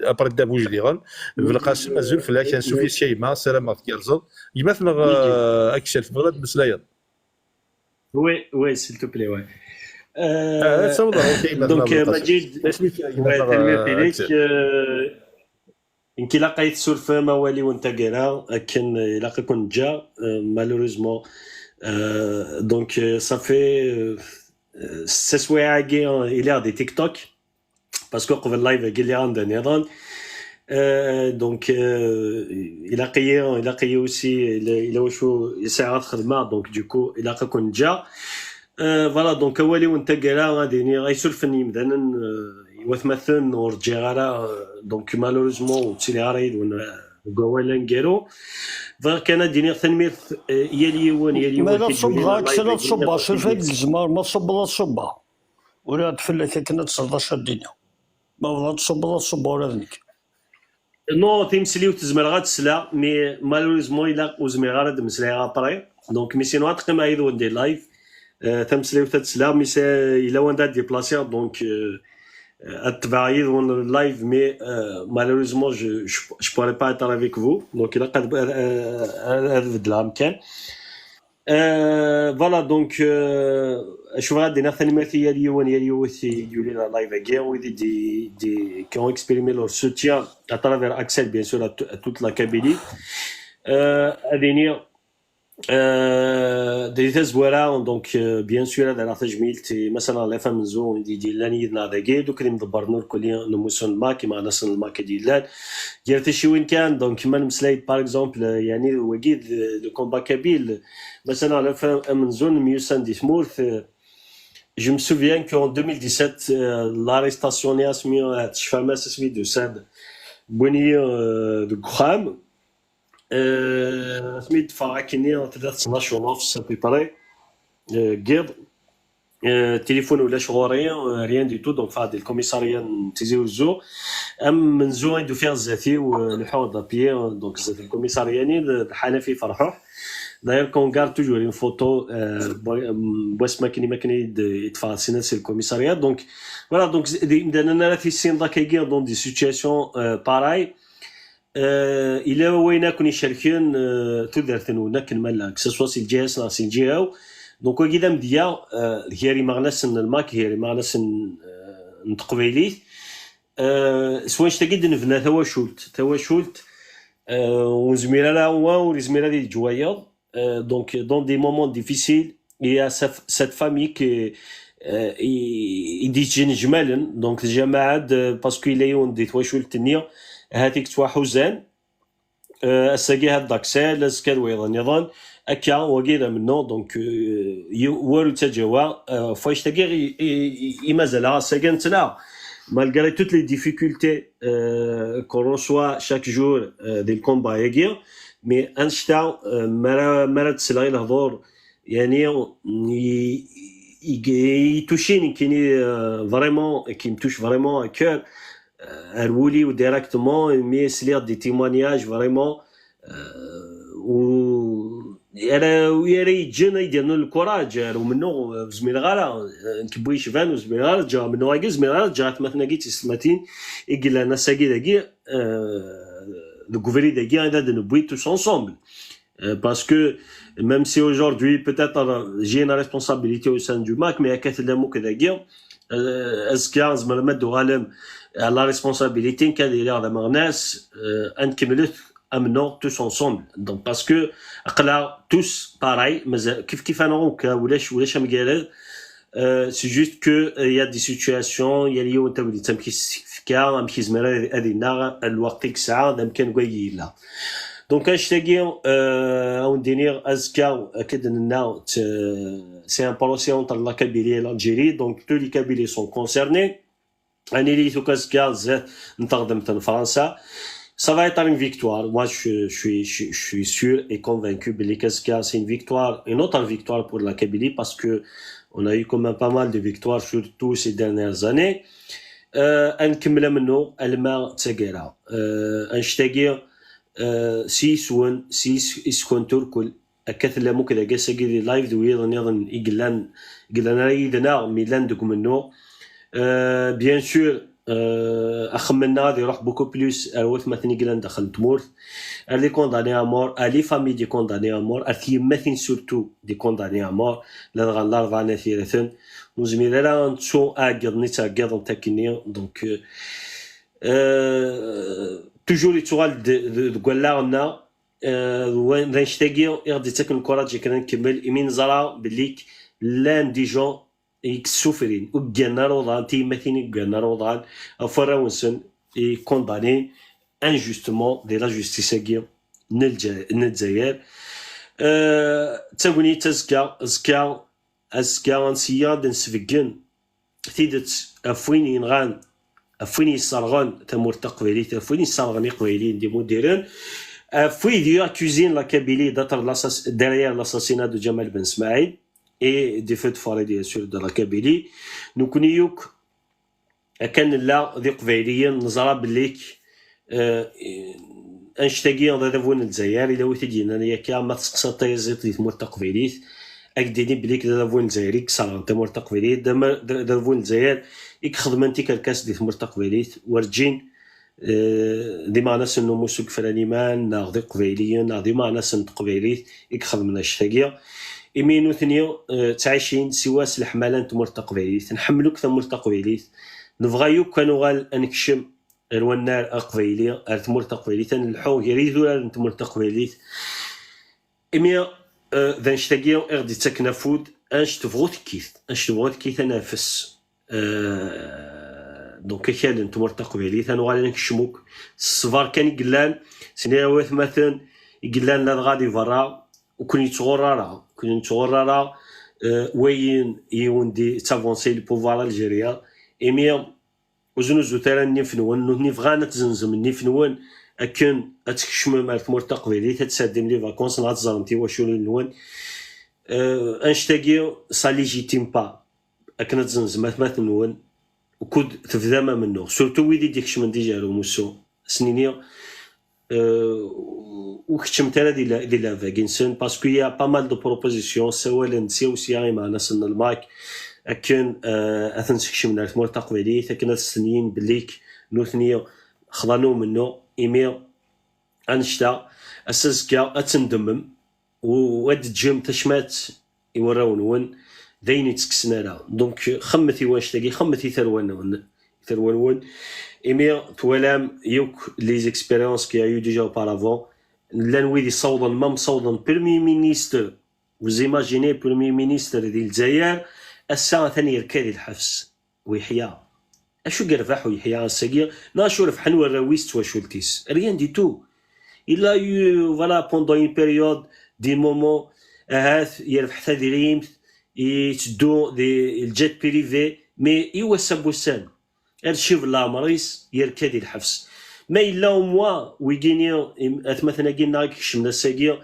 ابريد دابوج ديغان بالقاسم ازول فلاك كان سوفي شيما سلامات كيرزل مثلا اكشل في بلاد مسلايا وي s'il te plaît ouais دونك مجيد يمكن لقيت سولف موالي وانت قرا لكن لاقي كنت جا مالوريزمون دونك صافي سسويعاكي الى دي تيك توك باسكو قبل لايف قال لي عندنا نيران دونك الى قيه اوسي الى وشو ساعات خدمه دونك دوكو الى كون جا فوالا دونك اولي وانت قرا غادي غيسولفني مثلا يوثمثل ورجع غالا دونك مالوريزمون تسيلي غاريد وقوالا نقيرو فكان ديني تنمير يلي ما لا تصبها اكثر تصبها سير هاد الزمار ما تصب لا تصبها ولا تفلك كنا 19 الدنيا ما بغا تصب لا تصب ولا ذنك نو تيمسليو تزمر غا تسلا مي مالوريزمون الا وزمير غا تمسلاي غا طري دونك مي سينو تقيم عيد وندير لايف تمسليو تتسلا مي الا وندا ديبلاسي دونك اتبع عيد ون لايف مي مالوريزمون جو بوري با اتر افيك فو دونك الا قد هذا بدلا مكان فوالا دونك شوف غادي ناخذ المثيل اليوم يولي لا لايف اغين ويدي دي qui ont exprimé leur soutien à travers Axel bien sûr à toute la Kabylie اديني دي تزويرا دونك بيان سور هذا راه تجميلتي مثلا لا فهم زون دي لانيدنا داكي دوك اللي مدبرنا الكليه نموسون الماكي مع ناس الماكي ديال ديال شي وين كان دونك ما نمسلايد باغ اكزومبل يعني وكيد لو كومبا كابيل مثلا لا فهم زون ميوسان دي سمورث Je me souviens qu'en 2017, l'arrestation de Shfamas de Sad Boni de Graham, Smith Farakini en 13 ونص à peu près, guerre. تليفون ولا شغوري ريان دي تو. دونك فهاد الكوميساريا نتيزيو الزو ام منزو عندو فيها الزاتي ونحو دابيي. دونك زاد الكوميسارياني الحنفي فرحوح داير كون غار توجور اون فوتو بواس ماكني يتفاعل سي الكوميساريا. دونك فوالا دونك دانا راه في السين داك يغير دون دي سيتوياسيون باراي الى وين كون يشاركين تودرتن وناك المالا كسوا سي الجهه سي الجهه. دونك كذا مديا هيري مغناس الماك هيري مغناس نتقبيليه سواء شتاقيد نفنا تواشولت وزميرا هو ورزميرا دي جوايا. دونك دون دي مومون ديفيسيل يا سات فامي كي يدي جمالا. دونك الجماعه باسكو يلايون دي تواشولت النية هاتيك توا حزان الساقي هاد داكسال اسكال ويضا نظام اكا وكيدا منو. دونك والو تجاوا فاش تاقي يمازال ساقي نتنا malgré toutes les difficultés qu'on reçoit chaque jour des combats يجي mais انشتا مرات تسلغي الهضور يعني يتوشيني كيني فريمون كي متوش فريمون كور الولي وديريكتومون مي سلير دي تيمونياج فريمون و يري جنا يديروا الكوراج ومنو زميل غالا نكبوي شفان وزميل غالا جا منو غاكي زميل غالا جات مثلا كي تسماتين يقول لنا ساكي داكي le gouvernement de Guinée de nous bouiller tous ensemble parce que même si aujourd'hui peut-être j'ai une responsabilité au sein du MAC mais à quatre de mots que d'ailleurs est-ce qu'il y a de Ralem à la responsabilité qu'elle est là de Marnas un qui amenons tous ensemble. Donc parce que tous pareil mais كيف انا ولاش مقالد c'est juste que il y a des situations il y a اليوم انت وليت تمشي فكا مشي زمره هذه النار الوقت ساعه يمكن قايله. دونك اشتاقي او ندير ازكا اكيد لنا سي ان بروسي اونتر لا كابيلي الجيري. دونك تو لي كابيلي سون كونسيرني اني لي تو كازكا زاد نتقدم فرنسا. Ça va être une victoire. Moi, je suis sûr et convaincu que c'est une victoire, une autre victoire pour la Kabylie parce que on a eu quand même pas mal de victoires surtout ces dernières années. نكمل منه الماء تسقيرا انشتاقي سيسكون تركل اكثر مو كذا قاسقي لايف دويض نظن يقلان رايدنا ميلان دوك منه بيان سور اخمنا غادي يروح بوكو بلوس الوث مثلا قلان دخل تمورث لي كونداني ا مور لي فامي دي كونداني ا مور مثلا سورتو دي كونداني ا مور لا غالار فانا ثيرثن وزميلا لا نتسو اقض نتا قض تاكني دونك توجور يتوال دكولاغنا وين نشتاقي يغدي تاكن الكوراج كنا نكمل يمين زرا بليك لان دي جون يكسوفرين وكانا روضان تي مثلا كانا روضان فراونسن كونداني انجوستمون دي لا جوستيساكي نالجزائر تاكوني تزكا اسكا نسيا دنسفكن تيدت افوين ينغان افوين يصرغن تمور تقبيلي افوين يصرغن قبيلين دي مديرين افوي دي اكوزين لا كابيلي داتر derrière l'assassinat de Jamal Ben Ismaïl et des feux de forêt bien sûr de la Kabylie نكونيوك كان لا ذي قبيليين نزرا بليك انشتاقي هذا فون الجزائر الى وتجينا انا ياك ما تسقسا تيزيط دي تمور تقبيليت اكديني بليك دا فون الجزائري كسر تمور تقبيليت دا فون الجزائر يخدمنتي كالكاس دي تمور تقبيليت ورجين ديما ناس نمو سوق فرانيمان ناغدي قبيليين ناغدي مع ناس تقبيليت يخدمنا الشتاقيه إمينو ثنيو تعيشين سواس الحمالة تمور تقبيليت نحملوك تمور تقبيليت نبغايوك كانوا غال انكشم الونار قبيلي تمور تقبيليت نلحو يريدو تمور تقبيليت إمي ذا نشتاقيو اغدي تكنافود انش تبغوت كيث انافس دونك كان تمور تقبيليت انا غالي نكشموك الصفار كان يقلان سناوات مثلا يقلان لا غادي برا وكون يتغرر وين يوندي تافونسي البوفوار الجيريان إمي وزنوزو ترى نفنون نفغانا تزنزم نفنون أكن أتكشم مع تمور تقبيلي تتسادم لي فاكونس نغتزرنتي واشو نون انشتاقي سا ليجيتيم با اكنا تزنزمات ما تنون وكود تفدا ما منو سورتو ويدي ديك شمن ديجا موسو سنينيا وكتشمت انا دي لا فاكينسون باسكو يا با مال دو بروبوزيسيون سواء نسيو سياي مع ناس المايك اكن اثنسكش من المور تقبيلي تكنا السنين بليك نوثنيا خضانو منو ايميل انشتا اساسكا اتندمم واد جيم تشمات يوراون داين تسكسنا لا دونك خمتي واش تلاقي خمتي ثروان ايميل توالام يوك لي زيكسبيريونس كي يو ديجا اوبارافون لان ويدي صودا مام صودا بريمي مينيستر وزيماجيني بريمي مينيستر ديال الجزائر الساعه ثانيه ركادي الحبس ويحيى اشو قرفاح ويحيى الساقيه ناشو رفحن وراويست واشولتيس ريان دي تو الا يو فوالا بوندون اون بيريود دي مومون هاث يربح حتى دريم يتدو دي الجيت بريفي مي يوسب وسام ارشيف لامريس يركادي الحبس ما الا موا ويجيني مثلا قلنا كشمنا الساقيه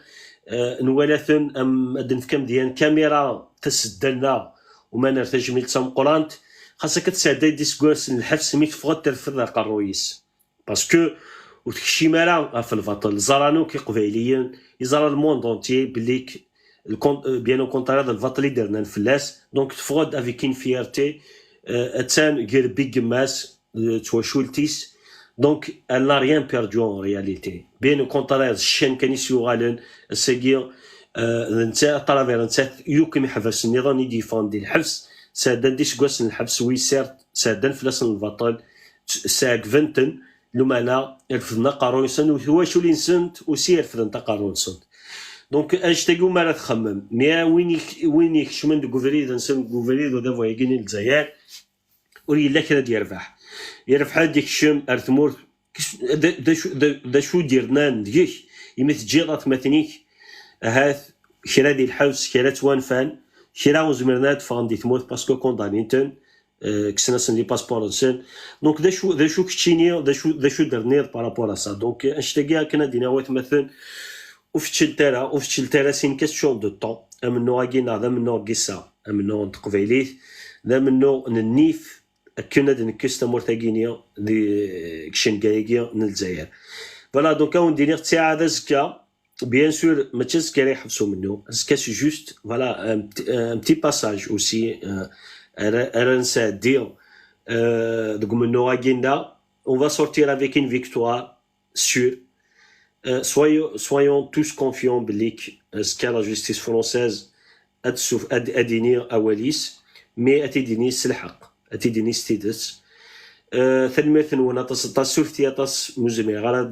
نولاثن ام ادن في كم ديال كاميرا تسدلنا وما نرتجم لتسام قرانت خاصك تساعد ديسكورس الحبس مي تفغد ترفض الرويس باسكو وتكشي مالا في البطل زرانو كي قبيليين يزرى الموند اونتي بليك بيان او كونترا ديال البطل اللي درنا الفلاس دونك تفغد افيك ان فيرتي اتان غير بيج ماس تواشولتيس دونك elle n'a rien perdu en réalité بيان او كونترا الشان كان يسيوغالن الساقيه نتا طرافير نتا يوكم يحبس النظام يديفاندي الحبس سادان ديسكواس الحبس ويسير سادان فلاس البطل ساق فنتن لمانا الفدنا قارونسن وهو شو اللي نسنت وسير فدنا قارونسن دونك اش تقول ما تخمم مي وين يكشمن دو غوفريد نسن غوفريد ودا فويغين الجزائر وري لا كرا يربح ديك الشم ارتمور دا شو ديرنا نديك يمث جيرات مثنيك هاث كرا ديال الحبس كرا توانفان كرا وزمرنات فان دي تموت باسكو كوندانيتن كسنا سن لي باسبور نسن دونك دا شو كتشيني دا شو درني بارابور سا دونك اشتاقيا كنا دينا وات مثلا وفتشلترا سين كاستيون دو طون امنو غاكينا ذا منو قصه امنو نتقبيليه ذا منو ننيف كنا دنكستا مورتاغينيا دي كشن كايكيا نالجزائر فوالا دونك اون دينيغ تاع هذا زكا بيان سور ما تشز كاري يحبسوا منه زكا سي جوست فوالا ان بتي باساج اوسي رنسا دير دوك منو غاكينا اون فا سورتير افيك اون فيكتوار سور soyons tous confiants بليك سكا لا جوستيس فرونسيز اديني اواليس مي اتيديني الحق اتيديني ستيدس ثلمثن ونا تصورتي تاس مزمي غير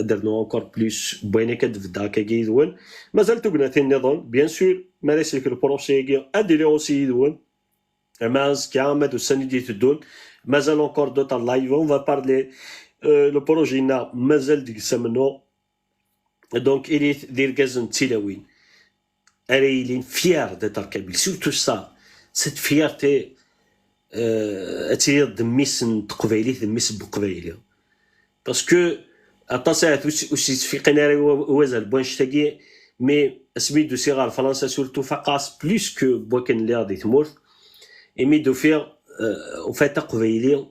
درنا انكور بلوس بوينه كتبدا كيدون مازال توقنا النظام بيان سور ما ليس لك البروسي اديري اوسي يدون ماز كامل وسندي تدون مازال انكور دوطا لايف اون فا بارلي لو بروجينا مازال ديك سمنو دونك إليت دير غازن تيلاوين أريلين فيار دتر كابيل سورتو سا سيت فيارتي أتيري دميس تقبيلي دميس بقبيلي باسكو أطاسات وش في قناري وزال بوانش تاقي مي اسميدو صغار فرنسا سورتو فقاس بلوس كو بوكن لير دي تمورت إميدو فير وفات تقبيلي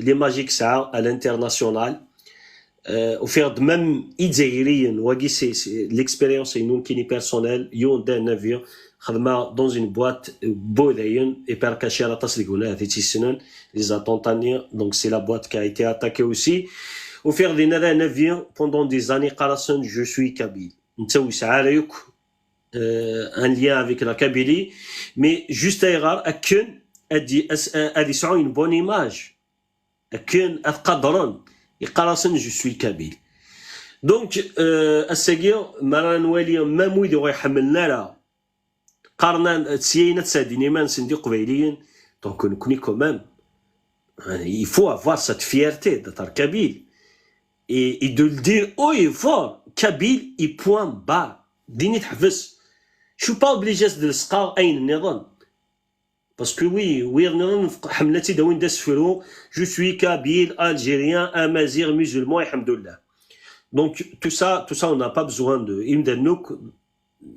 لي ماجيك ساعة على الانترناسيونال وفير ميم إدزايريين واقي سي ليكسبيريونس ينون كيني بيرسونيل يون دا نافيو خدمة دون اون بواط بوداين اي باركاشي على طاس ليكونا هذي تيسنون لي زاتونتاني دونك سي لا بواط كا ايتي اتاكي اوسي وفير دينا دا نافيو بوندون دي زاني قراسون جو سوي كابيل نتا ويسعى رايوك ان ليان افيك لا كابيلي مي جوست ايغار اكن ادي يسعون اون بون ايماج اكن اتقدرون يقراسن جو سوي كابيل دونك الساقية مرة نوالي مامويد غيحملنا لا قارنا تسيينات ساديني ما نسندي قبيليين دونك نكوني كومام il faut avoir cette fierté d'être kabyle et de le dire haut et fort kabyle et point bas ديني تحبس شو با اوبليجي تلصقا اين النظام باسكو وي النظام حملتي داوين داس فرو جو سوي كابيل الجيريان امازيغ مسلمون الحمد لله دونك تو سا اون نا با بزوان دو يمدنوك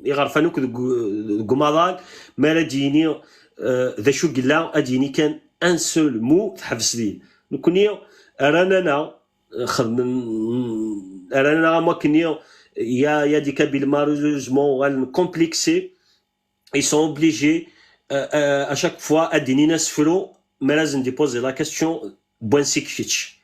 يغرفانوك كمالال مالا ديني ذا شو قلا اديني كان ان سول مو تحبس لي نكوني رانا خدم رانا ما كنيا يا دي كابيل malheureusement غال كومبليكسي ils sont obligés à chaque fois اديني نسفرو ما لازم ديبوزي لا كاستيون بوان سيكفيتش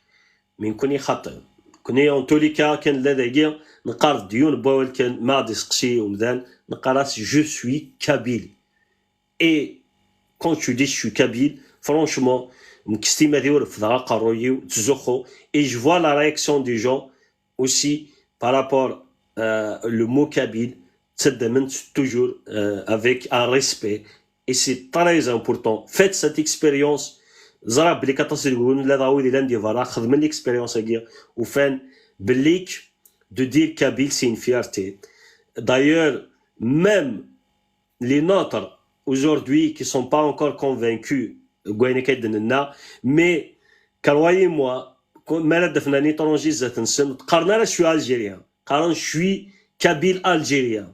من كوني خاطر كوني اون توليكا كان لداكي نقار ديون باول كان ما ديسقسي ومدان نقراس جو سوي كابيل اي quand tu dis je suis kabyle franchement مكستي ما ديور في ذاك قرويو تزخو et je vois la réaction des gens aussi par rapport le mot kabyle تدمنت toujours avec un respect et c'est très important faites cette expérience زرا بلي كتصل يقولون لا ضاوي دي لاندي فوالا خذ من ليكسبيريونس هكيا وفان بليك de dire kabyle c'est une fierté d'ailleurs même les nôtres aujourd'hui qui sont pas encore convaincus mais croyez-moi ما دفناني طرونجي ذات نسن قرنا je suis algérien قرن je suis kabyle algérien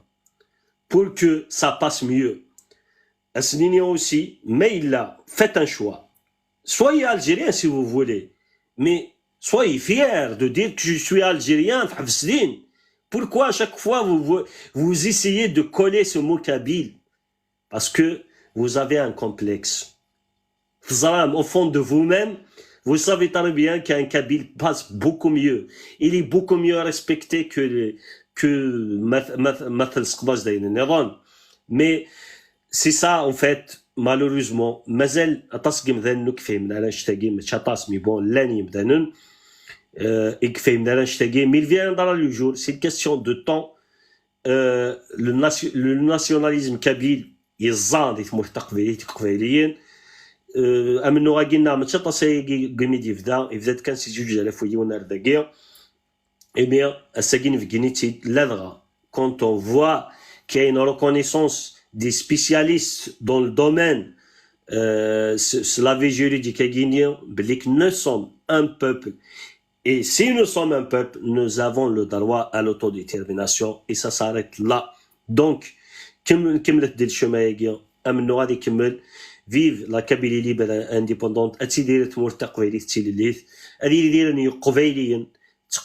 pour que ça passe mieux Asnini aussi mais il a fait un choix soyez algérien si vous voulez mais soyez fiers de dire que je suis algérien pourquoi à chaque fois vous essayez de coller ce mot kabyle parce que vous avez un complexe. Au fond de vous-même, vous savez très bien qu'un kabyle passe beaucoup mieux. Il est beaucoup mieux respecté que mais c'est ça en fait, malheureusement. Mazel atasgim dhannu kfay min ala shtagi chatas mi bon lani bdanun et kfay min ala shtagi mais il viendra le jour, c'est une question de temps. Le nationalisme kabyle يزان يثمر تقبيليين امنو غاكينا ماشي طاسي قميدي يبدا كان سي جوج على فوي ونار داكيا اي بيان الساكين في كينيتي لادغا quand on voit qu'il y a une reconnaissance des spécialistes dans le domaine slavé juridique guinéen بلي que nous sommes un peuple et si nous sommes un peuple nous avons le droit à l'autodétermination et ça s'arrête là donc كملت ديال الشمايكيا امنو غادي يكمل فيف لا كابيلي ليبر انديبوندونت اتي دايره تمور تقبيلي تيليث هذه دايره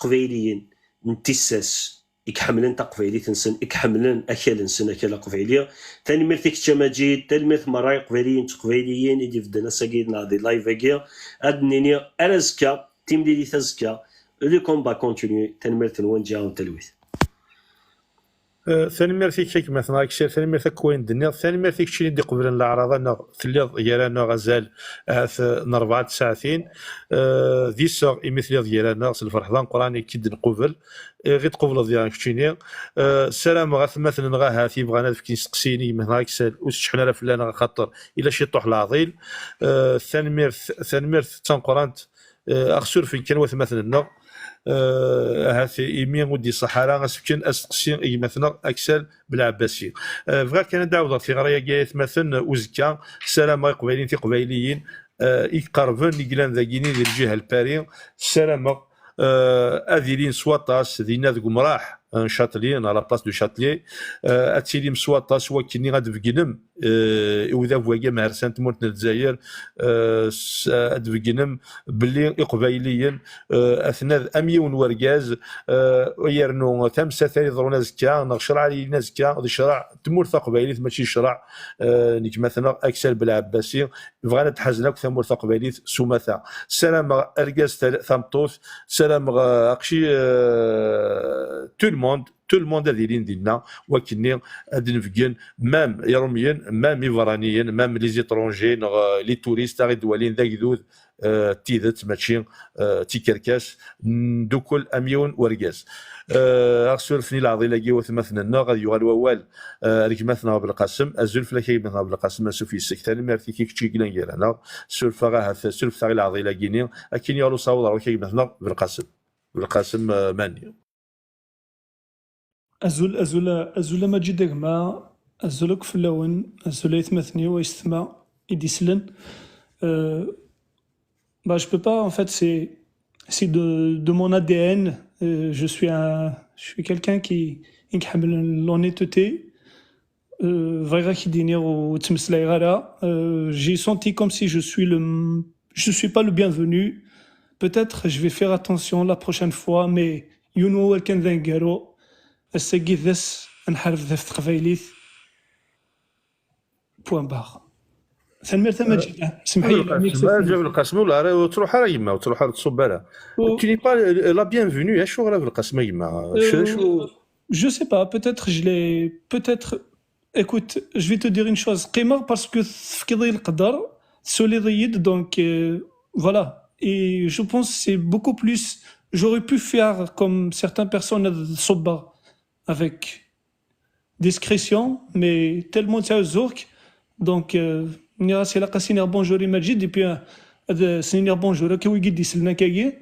قبيليا نتساس يكحملن تقبيلي تنسن يكحملن اكل نسن اكل قبيليه ثاني مرتك تماجيد ثاني مرت مراي قبيليين يدي فدنا ساكيد نادي لايفاكيا ادنيني ارزكا تيم ديالي تزكا لو كومبا كونتينيو ثاني مرت وين جاو تلويث ثاني ميرثي كيك مثلا كشير ثاني ميرثي كوين دنيا ثاني ميرثي كشي دي قبل الاعراض انا ثليض يرانا غزال نربعة ساعتين ذي سوغ مثل ديالنا الفرحضان قراني كيد نقبل غير قبل ديال كشيني السلام غاث مثلا غا هاتي بغانا فين سقسيني مثلا كسال وشحنا راه فلان خاطر الا شي طوح العظيل ثاني ميرث تنقرانت اخسر فين كان مثلا هاتي ايمين ودي الصحراء غاسكن اسقسي مثلا اكسل بالعباسي فغا كان داود في غرايه جايت مثلا وزكا السلام قبيلين في قبيليين يقربون يقلان ذاكيني ديال الجهه الباري السلام اذيلين سواطاس دينا ذوك مراح شاتليين على بلاص دو شاتلي اتيلي مسواطاس وكني غاد فكنم وذا فواكا مهرسان تموت الجزائر ادفكنم باللي قبايليا اثناء اميون وركاز ويرنو تمسا ثاني ضرونا زكا نشرع علينا زكا هذا شرع تمورث قبايليت ماشي شرع نيك مثلا اكسل بالعباسي بغانا تحزنك ثمورث قبايليت سومثا سلام اركاز ثمطوث سلام اقشي tout le monde هذه اللي ديالنا ولكن هاد نفكين مام يروميين مام يفرانيين مام لي زيترونجي لي توريست غير دوالين ذاك ذوذ تيذت ماشي تيكركاس دوكل اميون وركاز اغسل فني العضيله كي مثلا غادي يغال ووال ريك مثلا بالقاسم ازول فلاكي مثلا بالقاسم سوفي السكتان مارتي كي كتشي كلان ديالنا سولفا غا سولف تاع العضيله كيني اكين يالو صاوض روكي مثلا بالقاسم ماني أزول ماجد دغما أزولك فلاون أزول يتمثني ويستمع يديسلن je peux pas en fait c'est de mon ADN je suis quelqu'un qui يحمل l'honnêteté فايغا كي دينير وتمسلاي غالا j'ai senti comme si je suis pas le bienvenu. Peut-être je vais faire attention la prochaine fois, mais you know كان ذا نقارو الساقي ذس نحارب ذا في تقبايليت بوان باغ ثاني ما جيت سمحي لي جاب القاسم ولا تروح على يما وتروح على تصب على تي با لا بيانفوني شو غير بالقاسم يما شو je sais pas, peut-être je l'ai peut-être écoute, je vais te dire une chose قيمة parce que تفكيضي القدر سولي ضيد donc voilà et je pense c'est beaucoup plus j'aurais pu faire comme certaines personnes صبا avec discrétion mais tellement تاع الزورك donc ني راسي لاقا سينير بونجوري مجيد اي بي سينير بونجور كي ويقد يسلنا كاي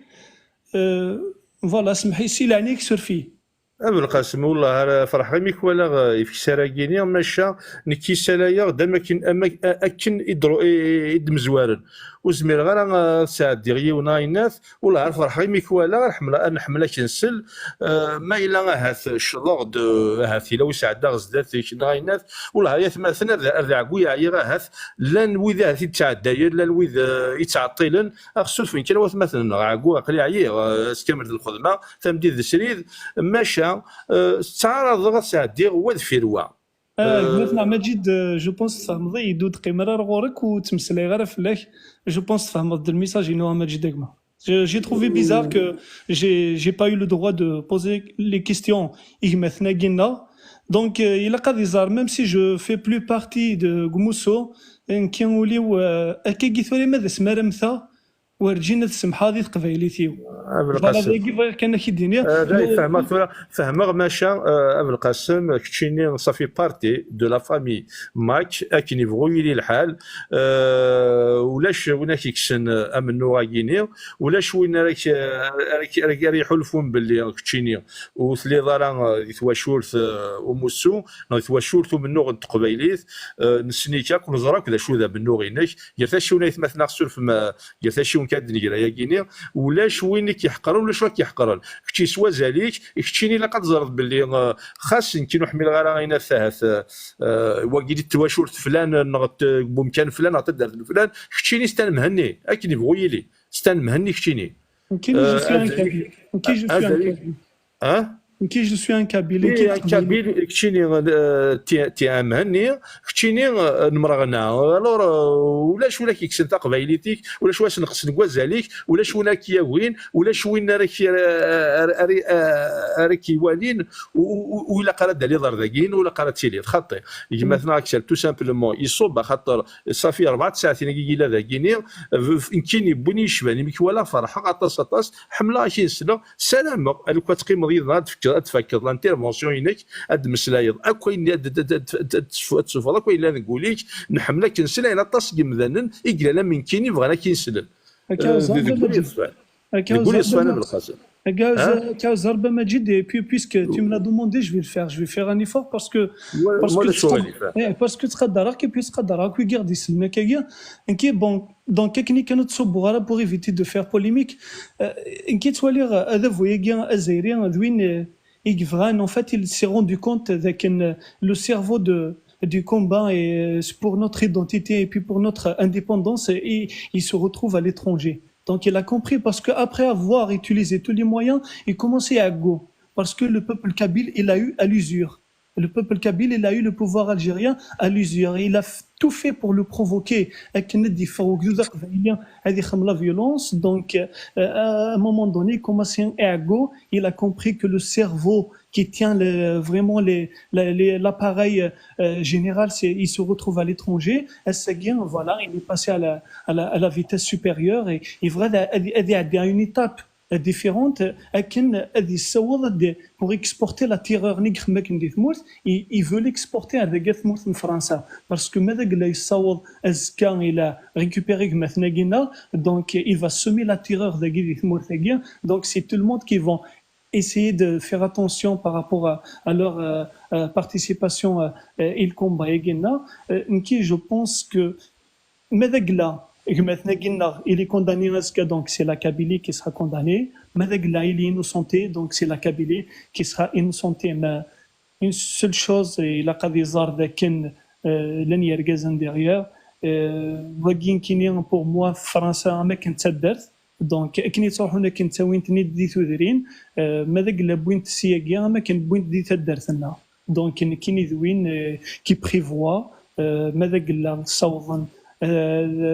فوالا سمحي سي لعنيك سورفي ابو القاسم والله فرح ميك ولا في سراكيني ماشا نكي سلايا غدا ما كاين اكن يدرو يد مزوارن وزمير غير ساعد ديغي ونايناث والله فرح ميك ولا نحمل كنسل ما الا هاث الشلوغ هاث الا وسعد غزدات نايناث والله يا مثلا الرعقويا عيا هاث لان وذا هاث تاع الداير لان وذا يتعطلن اخسر فين كان مثلا عقو عقلي عيا استمر الخدمه تمديد السريد ماشا تعرض غسعد ديغ وذفيروا مثلا مجيد جو بونس تفهمضي يدود قمرار غورك وتمسلي غير فلاك جو بونس تفهمض الميساج انه مجيد ديما j'ai trouvé bizarre que j'ai pas eu le droit de poser les questions مثلا قلنا donc il a قد يزار même si je fais plus partie de Gmusso كنوليو هكا قيثولي ماذا سمار مثا ورجينا السمحه هذه قبايليتيو فوالا ذاك كان كيديني فهمغ ماشا ابو القاسم كتشيني صافي بارتي دو لا فامي ماك اكني بغويلي الحال ولاش وين كيكسن امنو غاكيني ولاش وين راك يحلفون باللي كتشيني وثلي ضرا يتواشورث وموسو يتواشورث منو قبايليت نسنيكا كل زراك لا شو ذا بنو غينك يرتاشي ونايت مثلا سولف ما يرتاشي كاد نقرا يا كيني ولاش وين كيحقرون ولاش راك يحقرون كتشي سوا زاليك كتشيني لا قد زرد باللي خاص كي نحمل غير غينا ثاث واكيد التواشورت فلان نغط بمكان فلان عطى فلان كتشيني ستان مهني اكيد بغويلي ستان مهني كتشيني كي جو سوي ان كابيلي كابيل كتشيني تي مهني كتشيني نمرغنا الور ولاش ولا كيكسن قبايليتيك ولاش واش نقص نكوازاليك ولاش ولا كياوين ولاش وين راكي والين ولا قرا لي ضرداكين ولا قرا تيلي خاطي مثلا اكسل تو سامبلومون يصوب خاطر صافي 4 ساعات كيلا ذاكيني كاين بني شباني ميك ولا فرحه عطاس حمله كي نسلا سلامه الكوا تقيم ضيض تفكر الانترفونسيون هناك هاد مسلايض اكوين تسوف هذاك الا نقول لك نحملك نسلا الى طاس مثلا يقلا لا من كاين بغانا كينسلل نقول لي الصوانه بالخاص Kaz Arba Majid, et puis puisque tu me l'as demandé, je vais le faire. Je vais faire un effort parce que tu seras d'Arak et puis tu seras d'Arak. Oui, garde ici. Mais qui est bon dans technique notre sobora pour éviter de faire polémique. Qui soit lire à voyer bien azérien, Adwin et Gvran. En fait, il s'est rendu compte que le cerveau du combat et pour notre identité et puis pour notre indépendance, et il se retrouve à l'étranger. Donc il a compris parce qu'après avoir utilisé tous les moyens, il commençait à go. Parce que le peuple kabyle, il a eu à l'usure. Le peuple kabyle, il a eu le pouvoir algérien à l'usure. Il a tout fait pour le provoquer. La violence. Donc à un moment donné, il commençait à go. Il a compris que le cerveau qui tient vraiment l'appareil général, il se retrouve à l'étranger. Voilà, il est passé à la vitesse supérieure et il à une étape différente pour exporter la terreur il veut l'exporter à des Gathmout en France parce que il a récupéré donc il va semer la terreur de Gathmout. Donc c'est tout le monde qui va essayer de faire attention par rapport à leur participation et le combat qui je pense que Medegla il est condamné à ce cas, donc c'est la Kabylie qui sera condamnée. Medegla il est innocenté, donc c'est la Kabylie qui sera innocentée. Mais une seule chose il a قد يزار لكن لن يرجزن derrière واقين كيني pour moi فرنسا ما كنت تدرت دونك كني تروح هنا كنت وين تني دي تودرين ماذا قال بوينت سياقيا ما كان بوينت دي تدرتنا دونك كيني ذوين كي بريفوا ماذا قال صوضا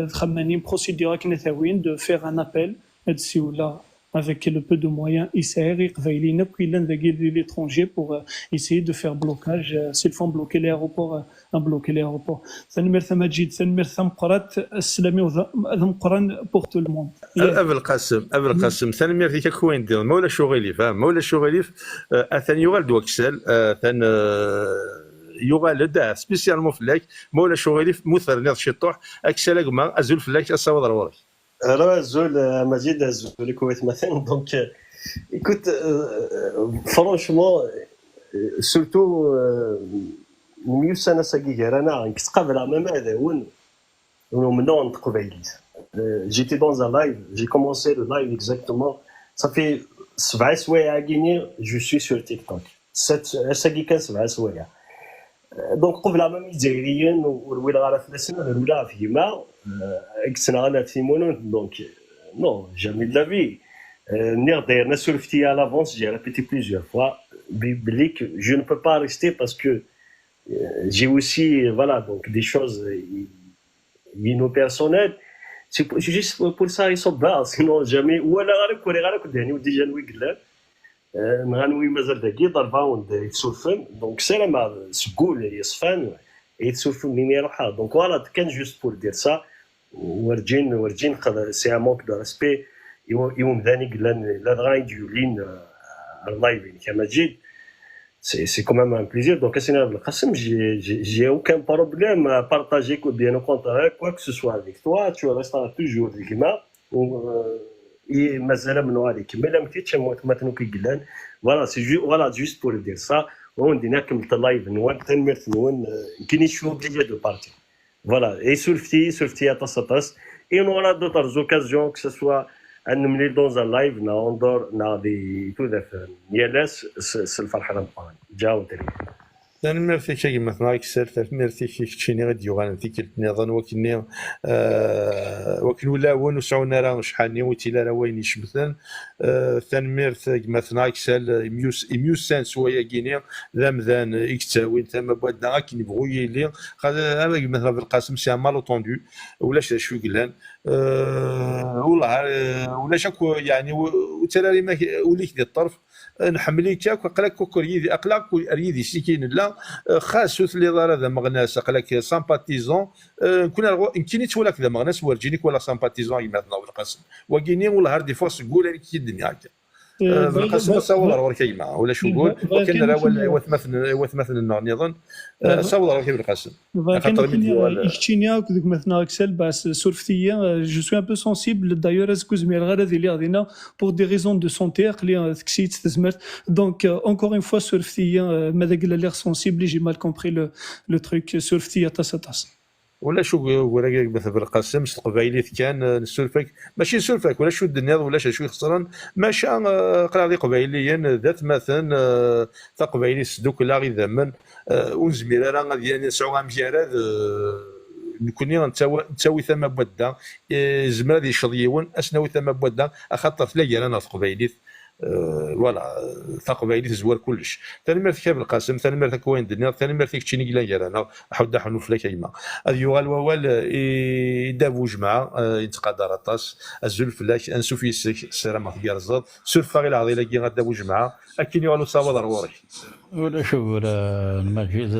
خمانين بروسيدور كنا ثاوين دو فيغ ان ابل هاد السيوله avec le peu de moyens يسير قبايلين كي لان ذاك l'étranger pour essayer de faire blocage s'ils font bloquer l'aéroport bloquer l'aéroport ثاني مرثا مجيد ثاني مرثا مقرات السلامي وذم قران pour tout le monde ابو القاسم ثاني مرثا كوين دير مولا شغلي فاهم مولا شغلي ثاني يغال دوكسل ثاني يغال دا سبيسيالمون فلاك مولا شغلي مثل نيض شطوح اكسل ما ازول فلاك اصاوض رواري Alors, Majid, le Koweït matin. Donc, écoute, franchement, surtout, mieux ça n'a pas guéri. Qu'est-ce qu'on veut la même chose? On maintenant on Koweït. J'étais dans un live. J'ai commencé le live exactement. Ça fait 7 semaines à Guinée. Je suis sur TikTok. Ça guéri 7 semaines. Donc, قبل ما ميزيريين والويل غالا فلسنا الولا في ما اكسنا غالا في مونون دونك نو جامي دو لا في نير داير نسولفتي à l'avance j'ai répété plusieurs fois biblique je ne peux pas rester parce que j'ai aussi voilà donc des choses personnelles c'est juste pour ça ils sont bas sinon jamais ولا غالا كوري يعني ودي جانوي قلال نغنوي مازال داكي ضرباوند يتسولفن دونك سلام سكول يصفان يتسولفن منين يروحها دونك فوالا كان جوست بور دير سا ورجين سي ان مونك دو ريسبي يوم ذاني قلان لا غايديو لين اللايف كما جيت سي كومام ان بليزير دونك اسينا بالقسم جي اوكان بروبليم à partager bien au contraire quoi que ce soit avec toi tu resteras toujours dikma مازال منو عليك ما لم كيتش مثلا كيقلان فوالا سي فوالا جوست بور دير سا وندينا كملت اللايف نوان تنمرت نوان كاين شو بليجا دو بارتي فوالا اي سولفتي اطاس اي نورا دوطرز اوكازيون كو سوا ان مني دون ان لايف نا اندور نا دي تو ذا يالاس الفرحه نبقى جاو تري ثاني ميرثي شي مثلا كسر ثاني ميرثي شي غادي يوغان ثيك نظن وكني وكن ولا ون وسعونا راه شحال وتيلا راه وين يشمثن ثاني ميرث مثلا كسل ميوس سانس ويا كينيا ذا مذان يكتاوي ثم بعدا كي نبغوا يلي هذا مثلا بالقاسم سي مالو طوندو ولا شو قلان والله ولا شكو يعني وتلالي ما وليك ديال الطرف نحمليك اقلاك كوكوريدي اقلاك اريدي سكين لا خاصوث لي دار هذا مغناس اقلاك سامباتيزون كنا يمكن تولك ذا مغناس ورجينيك ولا سامباتيزون يماتنا بالقسم وكيني ولا هاردي فورس قول لك الدنيا هكا بالقسم صور ورا كيما ولا شو نقول وكان راه وثمثل النوع نظن صور ورا بالقسم خاطر يكتينيا كذوك مثلا اكسل باس سورفتيا جو سوي ان بو سونسيبل دايور اسكو زمير غير هذه اللي غادينا بور دي ريزون دو سونتي اللي تكسيت تزمرت دونك اونكور اون فوا سورفتيا ماذا قال لي سونسيبل جي مال كومبري لو تروك سورفتيا تاس ولا شو ولا مثلا بالقسم القبايلي كان نسولفك ماشي نسولفك ولا شو الدنيا ولا شو خسران ماشي قرا لي قبايليا ذات مثلا تقبايلي سدوك لا غي ذمن ونزمير راه غادي نسعو امجارات نكوني نتساوي ثما بودا زمرا دي شضيون اسناوي ثما بودا خاطر تلاقي انا قبايلي فوالا ثقبايلي تزوار كلش ثاني مرة كتاب القاسم ثاني مرة كوين الدنيا ثاني مرة كتشيني كلا جرانا حود حنو فلا كيما هذا يوغال ووال يدابو جماعة يتقادر الطاس الزول فلاك انسو في السلامة في الزاد سولفا غير العضيلة كي غدابو جماعة اكين يوغالو صابا ضروري ولا شوف المجيد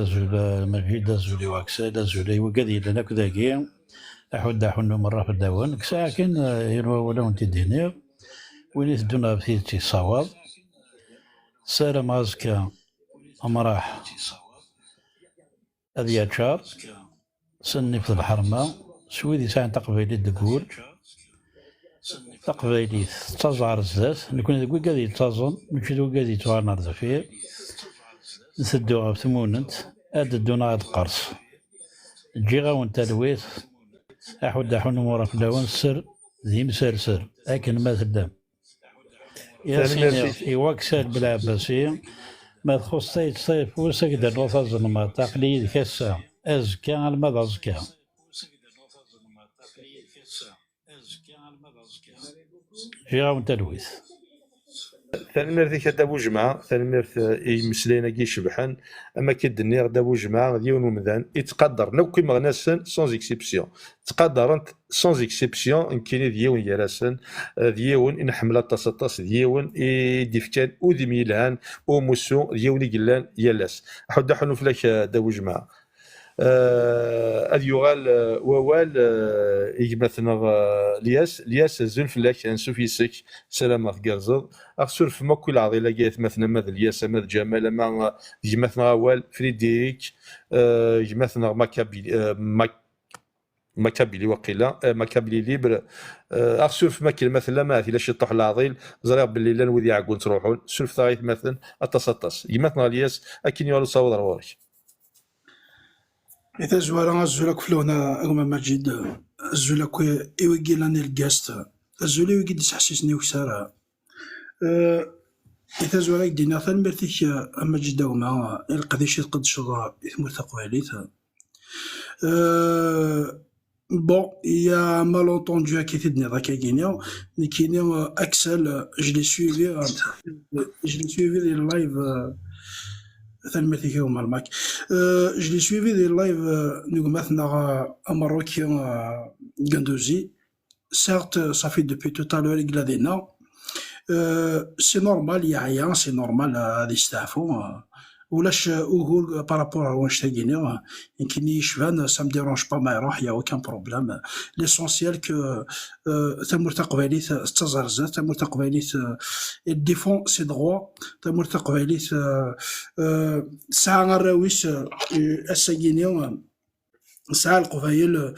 الزولي واكسا الزولي وكذي لنا كذاكي حود حنو مرة في الدوان ساكن يروى ولا انت دينير وين يدونا بثيتي صواب سالم عزكا امراح هذي شهر سني في الحرمة سويدي ساعة تقبيلي تقول تقبيلي تزعر الزات نكون تقول قادي تزن مشي تقول قادي توارنا زفير نسدوها بثموننت اددونا هاد القرص تجي غاون تلويت احود مورا في داون السر ذي مسرسر لكن ما تدام يا سيدي يوكسل بالعباسية ما تخص صيف وسكد الروث الظلمة تقليد كسا أزكى المدى أزكى جاون تلويث ثاني دابو جمعة ثاني يمسلينا كي شبحان اما كي الدنيا دابو جمعة ديون ومدان يتقدر نو كيما غناسن سون اكسيبسيون تقدرنت سون اكسيبسيون يمكن ديون يراسن ديون ان حملة تصطاس ديون ديفكان ودي ميلان وموسو ديون يقلان يالاس حد حنو فلاك دابو جمعة هاد يغال ووال يجمثنا لياس زلف لك نسوف يسك سلامات قرزض أغسل ما كل عضي لقيت مثلا ماذا لياس ماذا جمال ما يجمثنا وال فريديك يجمثنا ماكابيلي وقيلا ماكابيلي ليبر أغسل ما كل مثلا ما في لاش يطح العضيل زريب باللي لان وذي عقون تروحون سلف ثايث مثلا التصطس يجمثنا لياس أكين يوالو صوت روارك إذا زوارا الزولاك فلونا أغما مجيد الزولاك إيوغي لاني الجاست الزولا إيوغي ديسحسسني وكسارا إذا زوارا دينا ثان مرتيك مجيد أغما القديش يتقد شضا إثمور تقواليث بون يا مالونتوندو كي تدني ذاك كينيا كينيا أكسل جلي سويفي دي اللايف ثاني مرتيك هما الماك جلي سويفي دي اللايف نيغ مثلا مروكيان غاندوزي سارت صافي دوبي توتالور يقلادينا سي نورمال يعيا سي نورمال غادي يستعفو ولاش اوغول بارابور واش تاقيني يمكن يشفان سا مديرونج با ما يروح يا اوكان بروبليم ليسونسيال كو تمور تقباليت تزرزات تمور تقباليت ديفون سي دروا تمور تقباليت ساعة الراويس الساقيني ساعة القبايل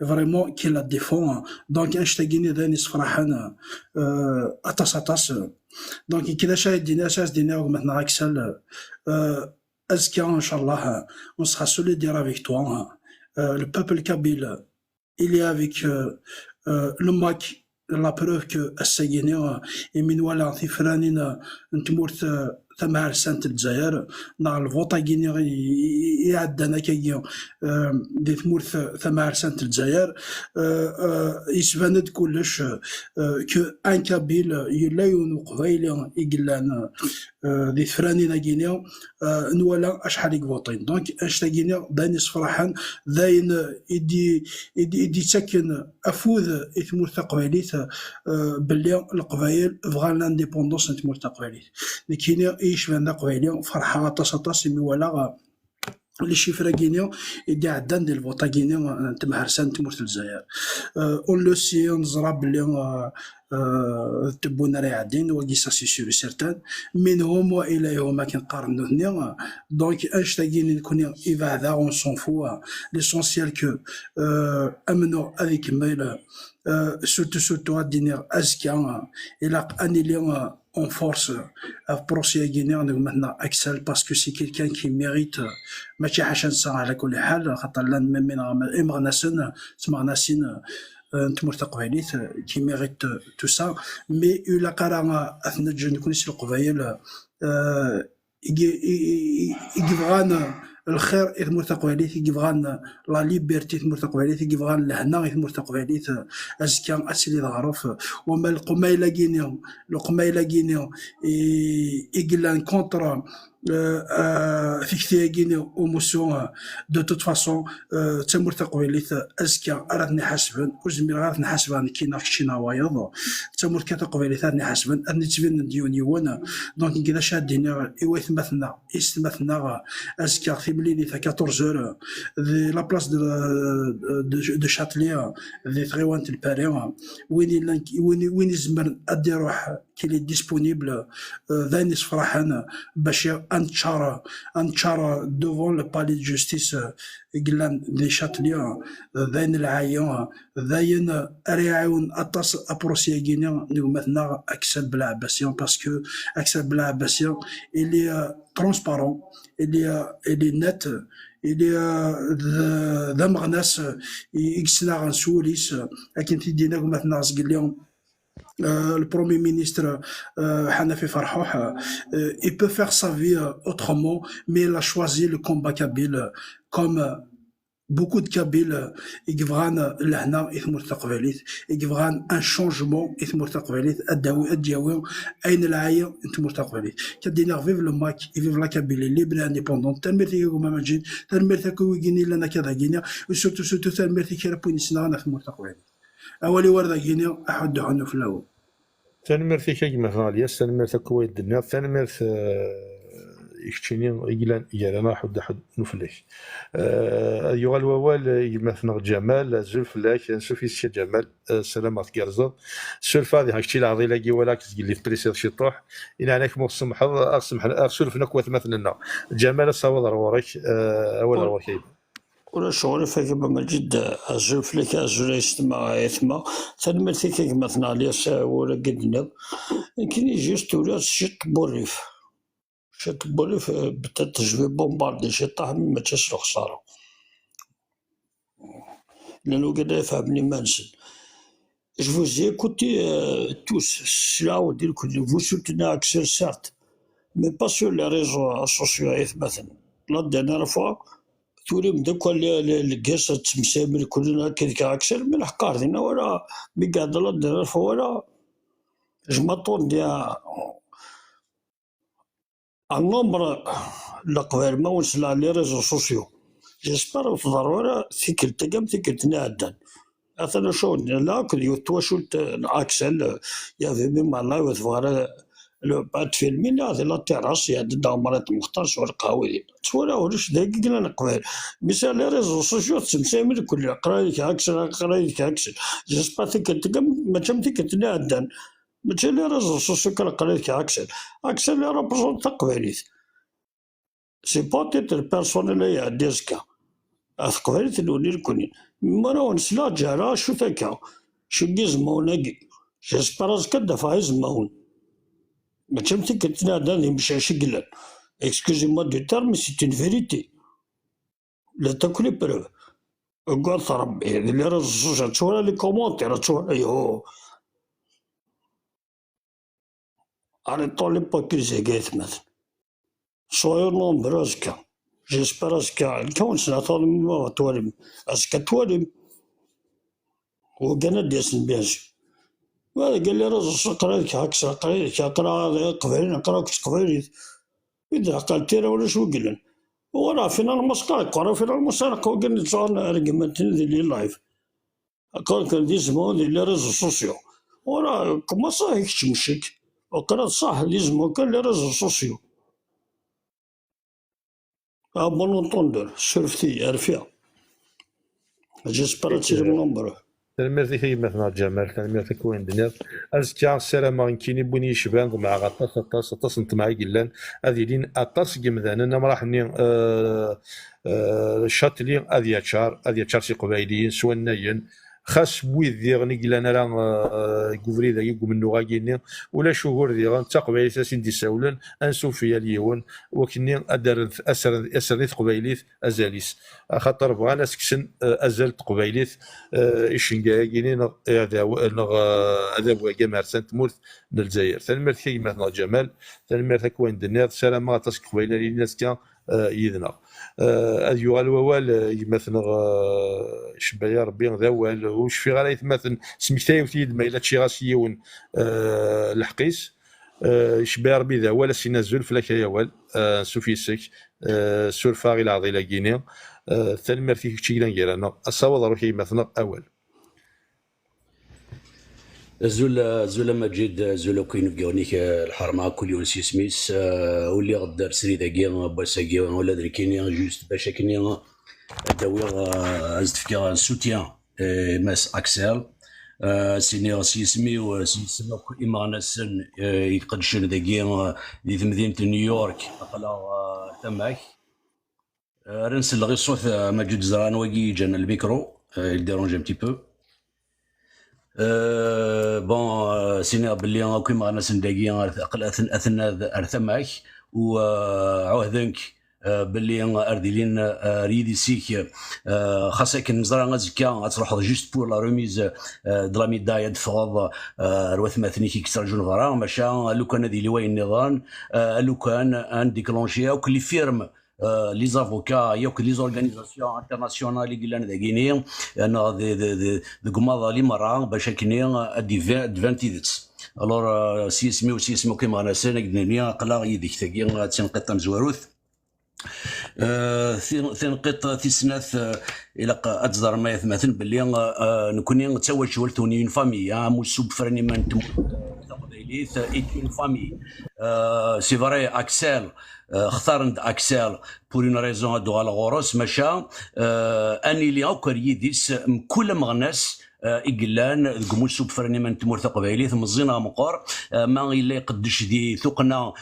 فريمون كي لا ديفون دونك انشتاقيني داني صفراحان اطاس دونك كذا شاهد دينا اساس دينا مثلا عكسل ازكى ان شاء الله on sera solidaire avec toi le peuple kabyle il est avec le MAC la preuve que السجيني من ولا في فرانين نتمورت ثمار سنة الجزائر نار الفوطا كيني يعدنا كي دي تمورت ثمار سنة الجزائر يسباند كلش كو ان كابيل يلا يونو قبايل يقلان دي فرانين كيني نولا اشحال يقوطين دونك اش تاكيني داني صفراحان داين يدي تسكن افوذ تمورت قبايليت باللي القبايل بغا لانديبوندونس تمورت قبايليت لكن يشبان قبايلي فرحة تصطاس ولا لي شيفرا كينيا يدي عدان ديال الفوطا كينيا تمهرسان تمورت الجزائر اون لو سي نزرا بلي تبونا راهي عادين وكي سا سي سيغ سيرتان منهم واليهم ما كنقارنو هنا دونك اش تاكيني نكون يبعدا اون سون فو ليسونسيال كو امنو افيك ميل surtout à dîner azkian il a annulé en force à procéder à Guinée maintenant Axel parce que c'est quelqu'un qui mérite ماشي حاشا نسى على كل حال خاطر لان من امغناسن سمغناسين نتمر تقبايليت كي ميريت تو سا مي الا قرا اثناء الجن كون يسلق قبايل يبغان الخير يثمر تقباليت يبغان لا ليبرتي يثمر تقباليت يبغان الهنا يثمر تقباليت ازكان اسلي ظروف وما القمايله كينيا القمايله كينيا يقلان كونترا في كثير وموسون دو توت فاسون تمر تقبيليت ازكى راه حاسبن وزمير راه حاسبن كي ناخشي نوايض تمر كتقبيليت راه حاسبن اني تبين ديوني وانا دونك كذا شادين ايوات مثلنا استمثلنا ازكى في بليني 14 دي لا بلاص دو شاتلي دي تريوانت الباريون وين زمر ادي روح كي لي ديسپونيبل ذاني صفراحان باش انتشار دوفون لو بالي دو جوستيس قلان دي شاتليا ذاين العايون ذاين ريعون اطاس ابروسيا كينيا مثلا اكسل بلا عباسيون باسكو اكسل بلا عباسيون اللي ترونسبارون اللي نت اللي ذا مغناس يكسنا غنسوليس لكن تيدينا مثلا قال لهم le Premier ministre Hanafi Farhouh, il peut faire sa vie autrement, mais il a choisi le combat kabyle comme beaucoup de Kabyles يقفغان لهنا يثمر تقبليت يقفغان ان شونجمون يثمر تقبليت الدياوي اين العايه يثمر تقبليت كدينا فيف لو ماك فيف لا كابيلي ليبر انديبوندون تنمرتي كوما ماجين تنمرتي كويغيني لنا كذا غينيا سورتو تنمرتي كيرا بوينسنا نثمر تقبليت اولي ورده غينيا احد حنو في الاول تنمرتي كيما غاليه تنمرتي كويت الدنيا تنمرت يكتشيني إيجلان إيجانا حد نفلك أيها الووال مثلا جمال زلف لك نشوف يسشي جمال سلامات كارزة سلف هذه هكتشي العضي لاقي ولا كتقول لي بريسير شي طوح إن عليك مقسم حظ أقسم سلف نكوات مثلا جمال صوض روارك أول روارك ولا شغل فيك ما جد أزلف لك أزل يستمع يثما تنمرتي كيك مثلا ليس ولا قدنا يمكن يجي ستوريات شي بوريف شات بوليف بدات تجوي بومباردي شي طاح ما تاش خساره لانه قاعد يفهمني مانسن je vous ai écouté tous cela ou dire que vous soutenez Axel certes mais pas sur les réseaux sociaux مثلا la dernière fois توريم دوك القصه تمسامر كلنا كذا اكسل من الحقار دينا ولا بقعد لا dernière fois ولا جمطون ديال un nombre لقبل ما وصل على لي ريزو سوسيو جيسبر ضروري ثيكلت كم ثيكلتني عدن اثنا شو لا كل يتوشلت اكسل يا في ميم الله وثوار لو بعد فيلمين هذا لا تيراس يا دامرات مختار شو القهوي تولى ورش دقيق لنا قبل مثال لي ريزو سوسيو تسمسامر كل قرايك اكسل قرايك اكسل جيسبر ثيكلت كم ما تم ثيكلتني عدن ماشي لي ريزو سوسيو كنقريك اكسل اللي رابريزونت تقباليت سي بوتيتر بيرسونيل يعدي زكا تقباليت نولي الكونين مانا نسلا جارا شو تاكا شو كيزمون ناقي جيسبر زكا دافع يزمون ماشي متكتنا هذا مشى شكلان اكسكوزي موا دو تيرم سي اون فيريتي لا تاكلي بروف قعد ربي اللي راه الزوج تشوف لي كومونتير تشوف ايوه arrêtons l'hypocrisie قالت مثلا soyons nombreux أزكى j'espère أزكى الكون سنعطول ما توالم أزكى توالم وقنا ديسن بيانسي وهذا قال لي رجل قريتك هكسا قريتك قرا قبيلين قرا قبيلين إذا قال تيرا ولا شو قلن وراه فينا المسقاق وراه فينا المسارق وقلنا تزعون أرقمتين ذي لي لايف أقول كان دي زمان ذي لي ريزو سوسيو وراه كما صاحي كتمشيك وقرات صح لازم كان لي ريزو سوسيو بون اونتوندر سورفتي عرفيها جيسبر تيري نمبر تنمرتي كي مثلا جمال تنمرتي كوين دنيا ازكا السلامة كيني بوني يشبان مع غطاس انت معاي قلان هذه لين اطاس قمذان انا راح ني شاتلي هذه تشار سي قبايليين سوا ناين خاص ويد ديغني قلنا راه كوفري ذا يقوم منو غاكيني ولا شهور ديغن تقبايلي ساسين دي ساولن انسوفيا اليون وكني ادر اسر تقبايليت ازاليس خاطر بغانا سكسن ازال تقبايليت اشنكاكيني هذا هذا كامار سانت مورث للجزائر تنمرت كي مثلا جمال تنمرت كوين دنيا سلامه تاسك قبايلي الناس كان يدنا أيها الووال مثلا شبايا ربي ذوال وش في غاية مثلا سميتاي وتيد ما إلا تشي غاسيون الحقيس شبايا ربي ذوال سينا زول فلاك يوال سوفيسك سورفا غير العضي لاكينيا ثاني مرتي كتشي لانكيرانا الصواب روحي مثلا أول زول مجيد زول كاين في كونيك الحرمه كل يوم سيسميس واللي غدار سري داكي باساكي ولا دركيني جوست باش كني داوي عزت فيها سوتيان ماس اكسل سيني سيسمي وسيسمي كيما ناس يتقدشن داكي في مدينه نيويورك قلا تماك رنسل غير الصوت مجيد زران واقي جانا الميكرو يديرونجي ان تي بو بون سينا بلي كيما ناس نداقي اثنا ارثماك وعوهدنك باللي اردلين ريدي سيك خاصة كي نزرع غازكا تروح جوست بور لا روميز دو لا ميدايا دفوض روث مثني كي كسر جونفرا ماشا لو كان هذه لواي النظام لو كان ان ديكلونشي او كلي فيرم لي زافوكا ياك لي زورغانيزاسيون انترناسيونال اللي لنا داكيني انا دي قماضه لي مرة باش كني ادفانتيدز الور سيسمو كيما انا سنه قدنيا قلا يديك تاكي تنقطه مزواروث تنقط تسناث الى اتزر ما يثمثن باللي نكوني نتسوى شولتوني اون فامي موسو بفرني ما نتم قبيليت اون فامي سي فري اكسل اختار اكسل بور اون ريزون دو على غوروس ماشا اني لي اوكر يديس كل مغناس إقلان قموسو بفرني من تمورث قبايلي ثم الزينة مقار ما إلا يقدش دي ثقنا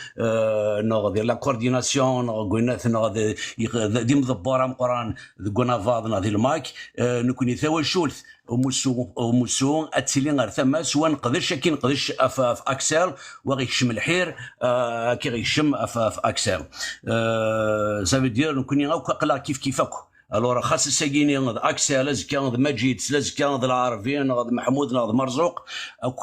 نغذي لا كورديناسيون قلنا نغذي دي مضبارة مقران قلنا فاضنا ذي الماك نكوني ثوى شولث وموسو اتسيلين غير ثما سواء نقدرش كي نقدرش في اكسل وغيشم الحير كي غيشم في اكسل سافي دير نكوني غاوكا قلا كيفك الور خاص ساكيني اكسل زكا مجيد زكا العربيين محمود مرزوق او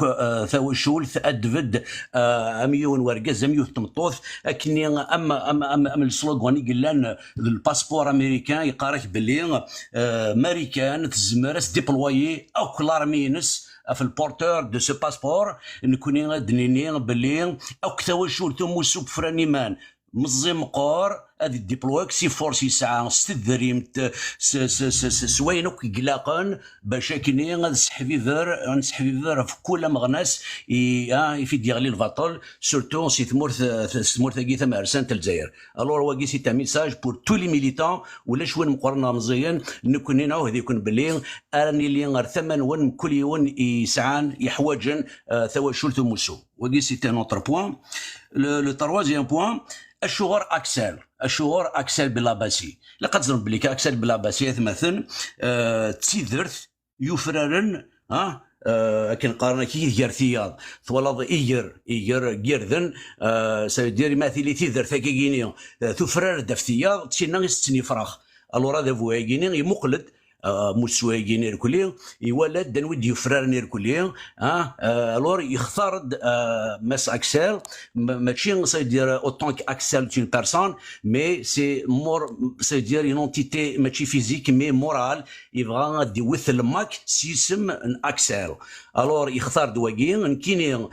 ثوى شولث ادفد اميون ورقز اميون تمطوث اكني اما السلوغون يقلان الباسبور امريكان يقارك باللي امريكان تزمر ديبلويي او كلارمينس في البورتور دو سو باسبور نكوني دنيني باللي او ثوى شولث موسو بفراني مان مزي مقور هذه الديبلويك سي فورسي ساعة ستدريمت سوينوك قلاقن باش كني نسحفيفر في كل مغناس في ديالي الفاطل سورتو سي ثمورث كي ثم ارسنت الجزائر الور واكي سي تا ميساج بور تو لي ميليتون ولا شوين مقرنا مزيان نكون ناو هذه يكون باللي راني لي غير ثمن ون كل يوم يسعان يحوجن ثوا شولت موسو واكي سي تان اوتر بوين لو تروازيام بوين الشغور اكسل بلاباسي لقد زرب بلي اكسل بلاباسي مثلا تسيدرث يفررن كان قارنا كي ديال ثياض ثوالض ايجر جيرذن سيدير مثلي تيدرث كيغيني تفرر دف ثياض تشينا يستني فراخ الورا ذا فوايغيني يمقلد موسوي نيركولي يولد دنود يفرار نيركولي الور يختار ماس اكسل ماشي سيدير اوتونك اكسل تون بيرسون مي سي مور سيدير اون انتيتي ماشي فيزيك مي مورال يبغى دي وث الماك سيسم اكسل الور يختار دواكي نكيني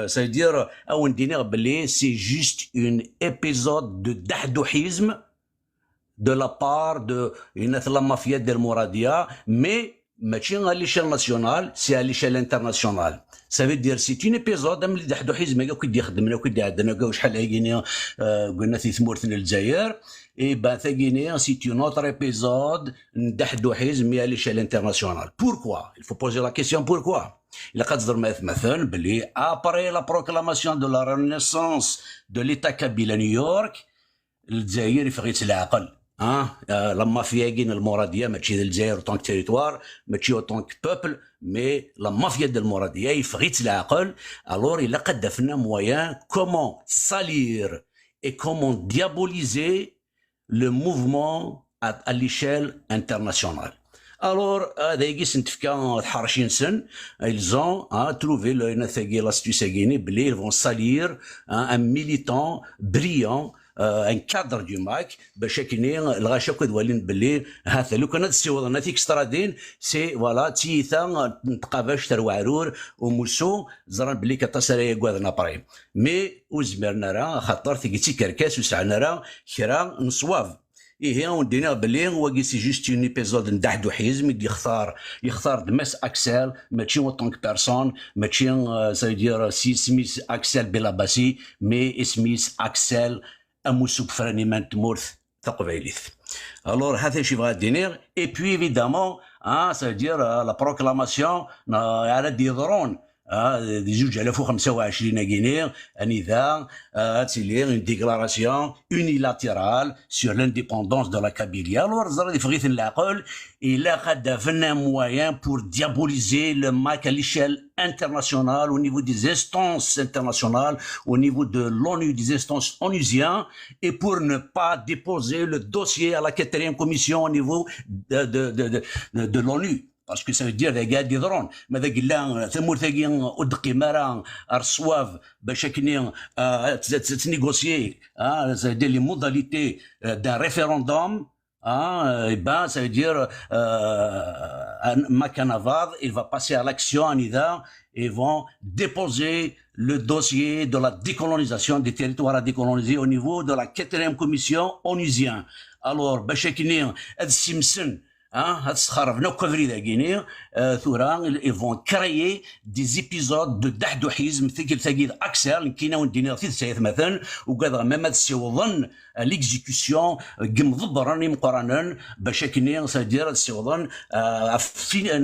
سيدير او نديني باللي سي جوست اون ايبيزود دو دحدوحيزم de la part de la mafia de Mouradia, mais ماشي à l'échelle nationale, c'est à l'échelle internationale. Ça veut dire c'est un épisode اللي دحدو حزمه كي يخدمنا وكي عندنا وشحال هاكيني قلنا في ثمورتنا الجزائر et ben ثاكيني c'est un autre épisode دحدو حزم à l'échelle internationale. Pourquoi? Il faut poser la question pourquoi. Il قد صدر مثلا بلي après la proclamation de la renaissance de l'État kabyle à New York الجزائر يفغيت العقل لما فياكين الموراديه ماشي الجزائر طونك تيريتوار ماشي طونك بوبل مي لا مافيا ديال الموراديه يفغيت العقل الور الا قد دفنا مويان كومون سالير اي كومون ديابوليزي لو موفمون ا ليشيل انترناسيونال الور هذا يقيس نتفكا حرشين سن ايلزون تروفي لو ثاكي لاستيساكيني بلي فون سالير ان ميليتون بريون ان كادر دو ماك باش كني الغاشا كود ولين باللي هذا لو كانت السيوضنا تيك سترادين سي فوالا تيثا نتقاباش تروعرور وموسو زران باللي كتصري كوادنا برايم مي وزمرنا راه خاطر تيكي كركاس وسعنا راه كرا نصواف هي وندينا باللي هو سي جوست اون ايبيزود ندحدو حزم يختار دماس اكسل ماشي اوتونك بيرسون ماشي سيدير سي سميس اكسل بلاباسي مي اسميس اكسل اموسو بفراني مان تمورث تقبيليث الور هذا شي بغا دينير اي بوي ايفيدامون سيدير لا بروكلاماسيون على دي درون دي 2025 غينير انذا تيلير اون ديكلاراسيون اونيلاتيرال سور لانديبوندونس دو لا كابيليا. لور زرا فغيت نعقل الا قد فنا موان بور diaboliser le MAC à l'échelle internationale, au niveau des instances internationales, au niveau de l'ONU, des instances onusiennes, et pour ne pas déposer le dossier à la 4e commission au niveau de l'ONU. Parce que ça veut dire les gars يضرون ماذا قلنا ثمور ثاقي ودقي مرا رسواف باش كني تنيغوسيي ça veut dire les modalités d'un référendum. Et ben, ça veut dire Macanavad, il va passer à l'action en Ida et vont déposer le dossier de la décolonisation des territoires à décoloniser au niveau de la 4e commission onusienne. Alors, Bachakini, Ed Simpson, ils vont créer des épisodes de dahdohisme ثقيل اكثر كاينه وندينا في السيد مثلا وقادر ما تسيوضن ليكزيكسيون قمضب راني مقارنن باش كاينين سادير تسيوضن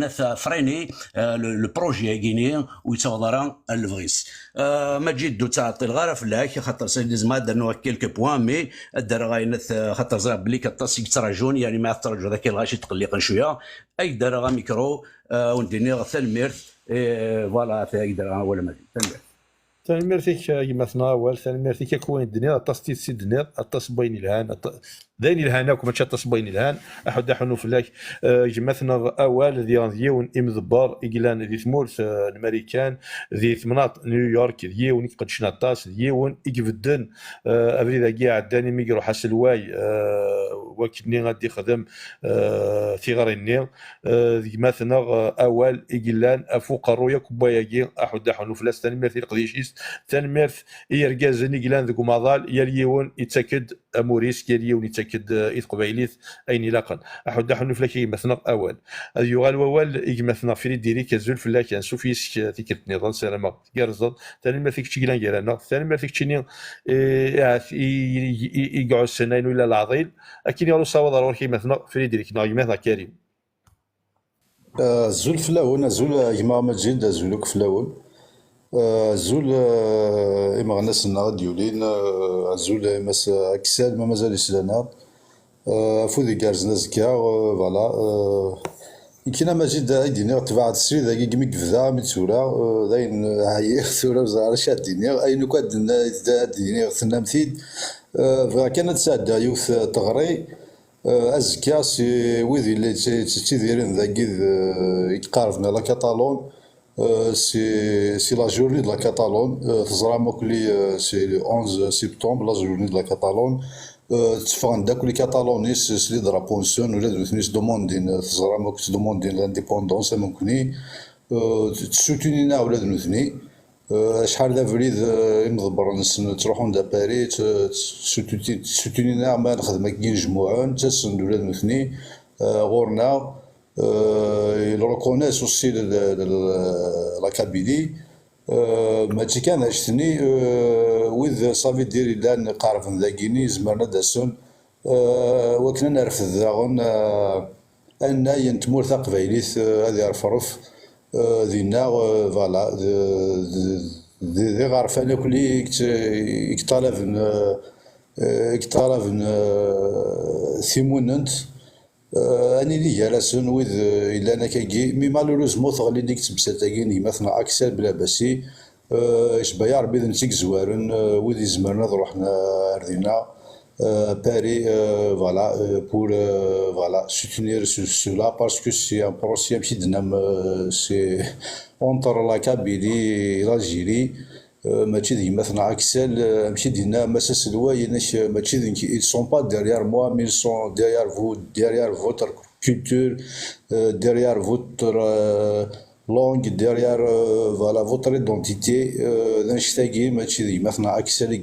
في فريني لو بروجي كاينين ويتوضران الفغيس مجيد دو تعطي الغرف فلاك خاطر سيدز ما درنا كيلكو بوان مي دار غاينث خاطر زرا بلي كطاسيك تراجون يعني ما تراجو ذاك الغاشي تقلقن شويه اي دار غا ميكرو ونديني ثلميرث فوالا في دار ولا ما ثاني ميرثيك كيما تناول ثاني ميرثيك كوين الدنيا التصتي سيد النير التصبين الهان داين الهان كما تشا تصبين الهان احد حنو فلاك جمثنا اول ديون امذبار اجلان ذي ثمورث الامريكان ذي ثمناط نيويورك ديون قد شناطاس ديون يقفدن ابريدا كاع عداني ميكرو حاس الواي وكني غادي خدم في غريني مثلا اول اجلان افوق الرؤيا كباياكي احد حنو فلاك ثاني ميرثي قديشيس ثاني ميرث يركازني اجلان ذوك ماضال يليون يتاكد اموريس يليون يتاكد إذ قبيليث أين لاقن أحد حنو فلاكي مثلا أول يغال ووال مثلا في ديري كزول فلاك يعني سوفيس تيكت نظام سلامة كارزض ثاني ما فيك تشيلان جيرانا ثاني ما فيك تشيني يقعد السنين ولا العظيم أكين يالو صاوض روحي مثلا في ديري كنا مثلا كريم زول فلاون زول يما مجيد زولك فلاون زول إما غناس النغد يولين زول مس أكسال ما مازال يسلانا فودي كارزنا زكا فوالا كاين مجيد يديني تبع السري ذاك كيما كفدا متسورا داين هاي ثورا وزاره شاديني اي نكاد ديني ثنا مثيد فكانت ساده يوث تغري ازكا سي ويدي اللي تيديرين ذاك يقارفنا لا كاتالون سي لا جورني دو لا كاتالون تزرع موكلي سي 11 سبتمبر لا جورني دو لا كاتالون تفان داك لي كاتالونيس سلي درابونسيون ولا دوثنيس دوموندين تزرع موك دوموندين لانديبوندونس ممكني تسوتونينا ولا دوثني شحال دا فريد يمضبر نسن تروحون دا باري تسوتونينا ما نخدم كي نجموعون تسن ولا دوثني غورنا ils reconnaissent aussi la Kabylie ماشي كان عشتني وذ صافي ديري لان قارف ذاكيني زمرنا داسون وكنا نعرف الذاغن ان ينتمور تقبايليت هذه رفرف دينا فوالا ذي غارفانا كلي يكتالف ثيموننت اني لي جالسون وذ الا انا كاكي مي مالوروزمون تغلي ديك تبساتاكين مثلا اكسل بلا باسي شبايا ربي نتيك زوارن وذ زمرنا روحنا ردينا باري فوالا بور فوالا سوتينير سولا باسكو سي ان بروسي ماشي دنام سي اونتر لا كابيلي لالجيري ماشي دي مثلا اكسل ماشي دينا مساس الواي ماشي دي ils sont pas derrière moi mais ils sont derrière vous derrière votre culture derrière votre langue derrière voilà votre identité نشتاقي ماشي دي مثلا اكسل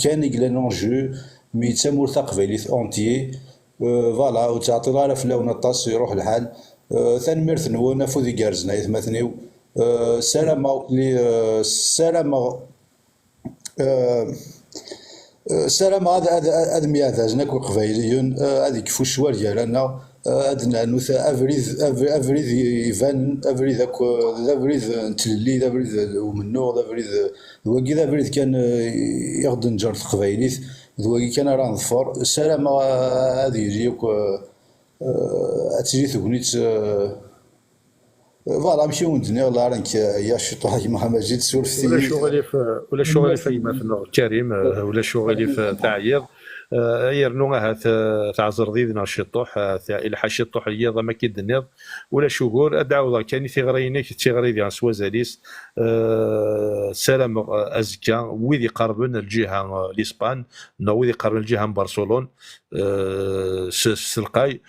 كان يقلن انجو مي تمور تقبيليت اونتي فوالا وتعطي لها فلاون الطاس يروح الحال ثاني ميرث نوانا فودي كارزنا يثمثنيو سلامة سلامة سلامة هذا مياثاز ناكو قبايليون هذيك فوشوار ديالنا ادنا نوثا افريد يفان افريد افريد نتللي افريد ومنو افريد ذوكي افريد كان يغض نجار تقبايليت ذوكي كان راه نظفر السلام هذه يجيك اتجي ثقنيت فوالا ماشي وندني والله رانك يا شطوح كيما مجيد سولفتي ولا شغلي في مثلا كريم ولا شغلي في تعيير يرنو هات تاع زرديدنا الشطوح الى حا الشطوح هي ما كيدنيض ولا شغور ادعو كان في غرينيك تيغريدي سوازاليس سلام ازكا ويدي قربن الجهه الاسبان ويدي قربن الجهه برشلونه سلقاي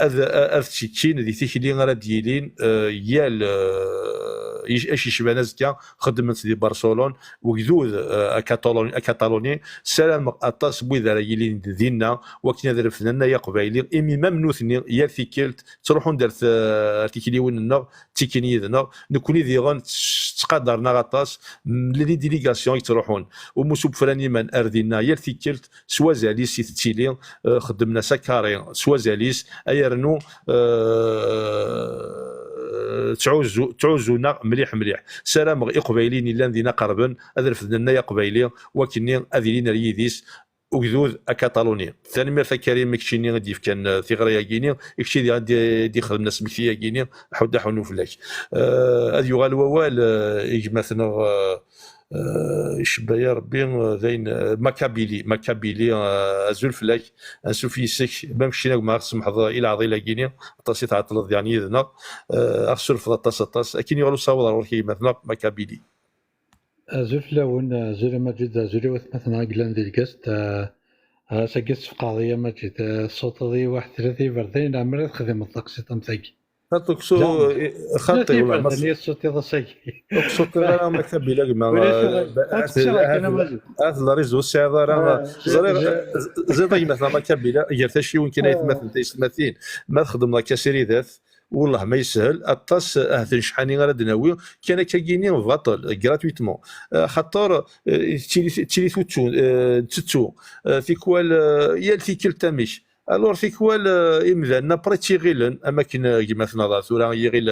اذ تشيتين دي تيكلي غير ديالين يال اش يشبه ازكا خدمت دي برشلونه وكذوذ كاتالوني سلام اطاس بوذا يلي دينا وكنا هذا الفنان يا قبايلي امي ممنوثني يا ثيكلت تروحون درت تيكلي وين تيكيني ذنا نكوني ديغان تقدرنا غطاس لي ديليغاسيون يتروحون ومسوب فراني من اردينا يا ثيكلت سوا زاليس تيلي خدمنا سكاري سوا زاليس ايرنو تعوزونا مليح سلام قبايلين الا ندينا قربن هذا الفنان يا قبايلي وكني اذيلين ريديس وكذوذ كاتالونيا ثاني مرة كريم مكشيني غادي كان ثغريا كيني يكشي دي خدم الناس مكتيا كيني حودا حنو فلاك هذا يغال ووال مثلا شبايا ربي ذين مكابيلي ازول فلاك انسوف يسك ما مشينا ما سمح الى عضيله كيني طاسي تعطل يعني ذنا اخسر في طاس اكين يغالو صاور وركي مثلا مكابيلي زول فلاون زول ماجد زول مثلا قلان ذي القست سقست في قضية ماجد الصوت ذي واحد ثلاثي بردين عمري تخدم الطقسي تمسكي تقصو خطي ولا مصر الصوت هذا ساكي الصوت راه مكتبي لك ما هذا الريزو السعر راه زيد مثلا مكتبي لا غير شي وين كاين يتمثل ما تخدم لك كسيريدات والله ما يسهل اطاس اهل شحاني غير دناوي كان كاينين باطل غراتويتمون خاطر تيلي تتو فيكوال يا الفيكل تاميش الور فيكوال امذانا بريتي غيلن اماكن كيما نظر ثورا يغيل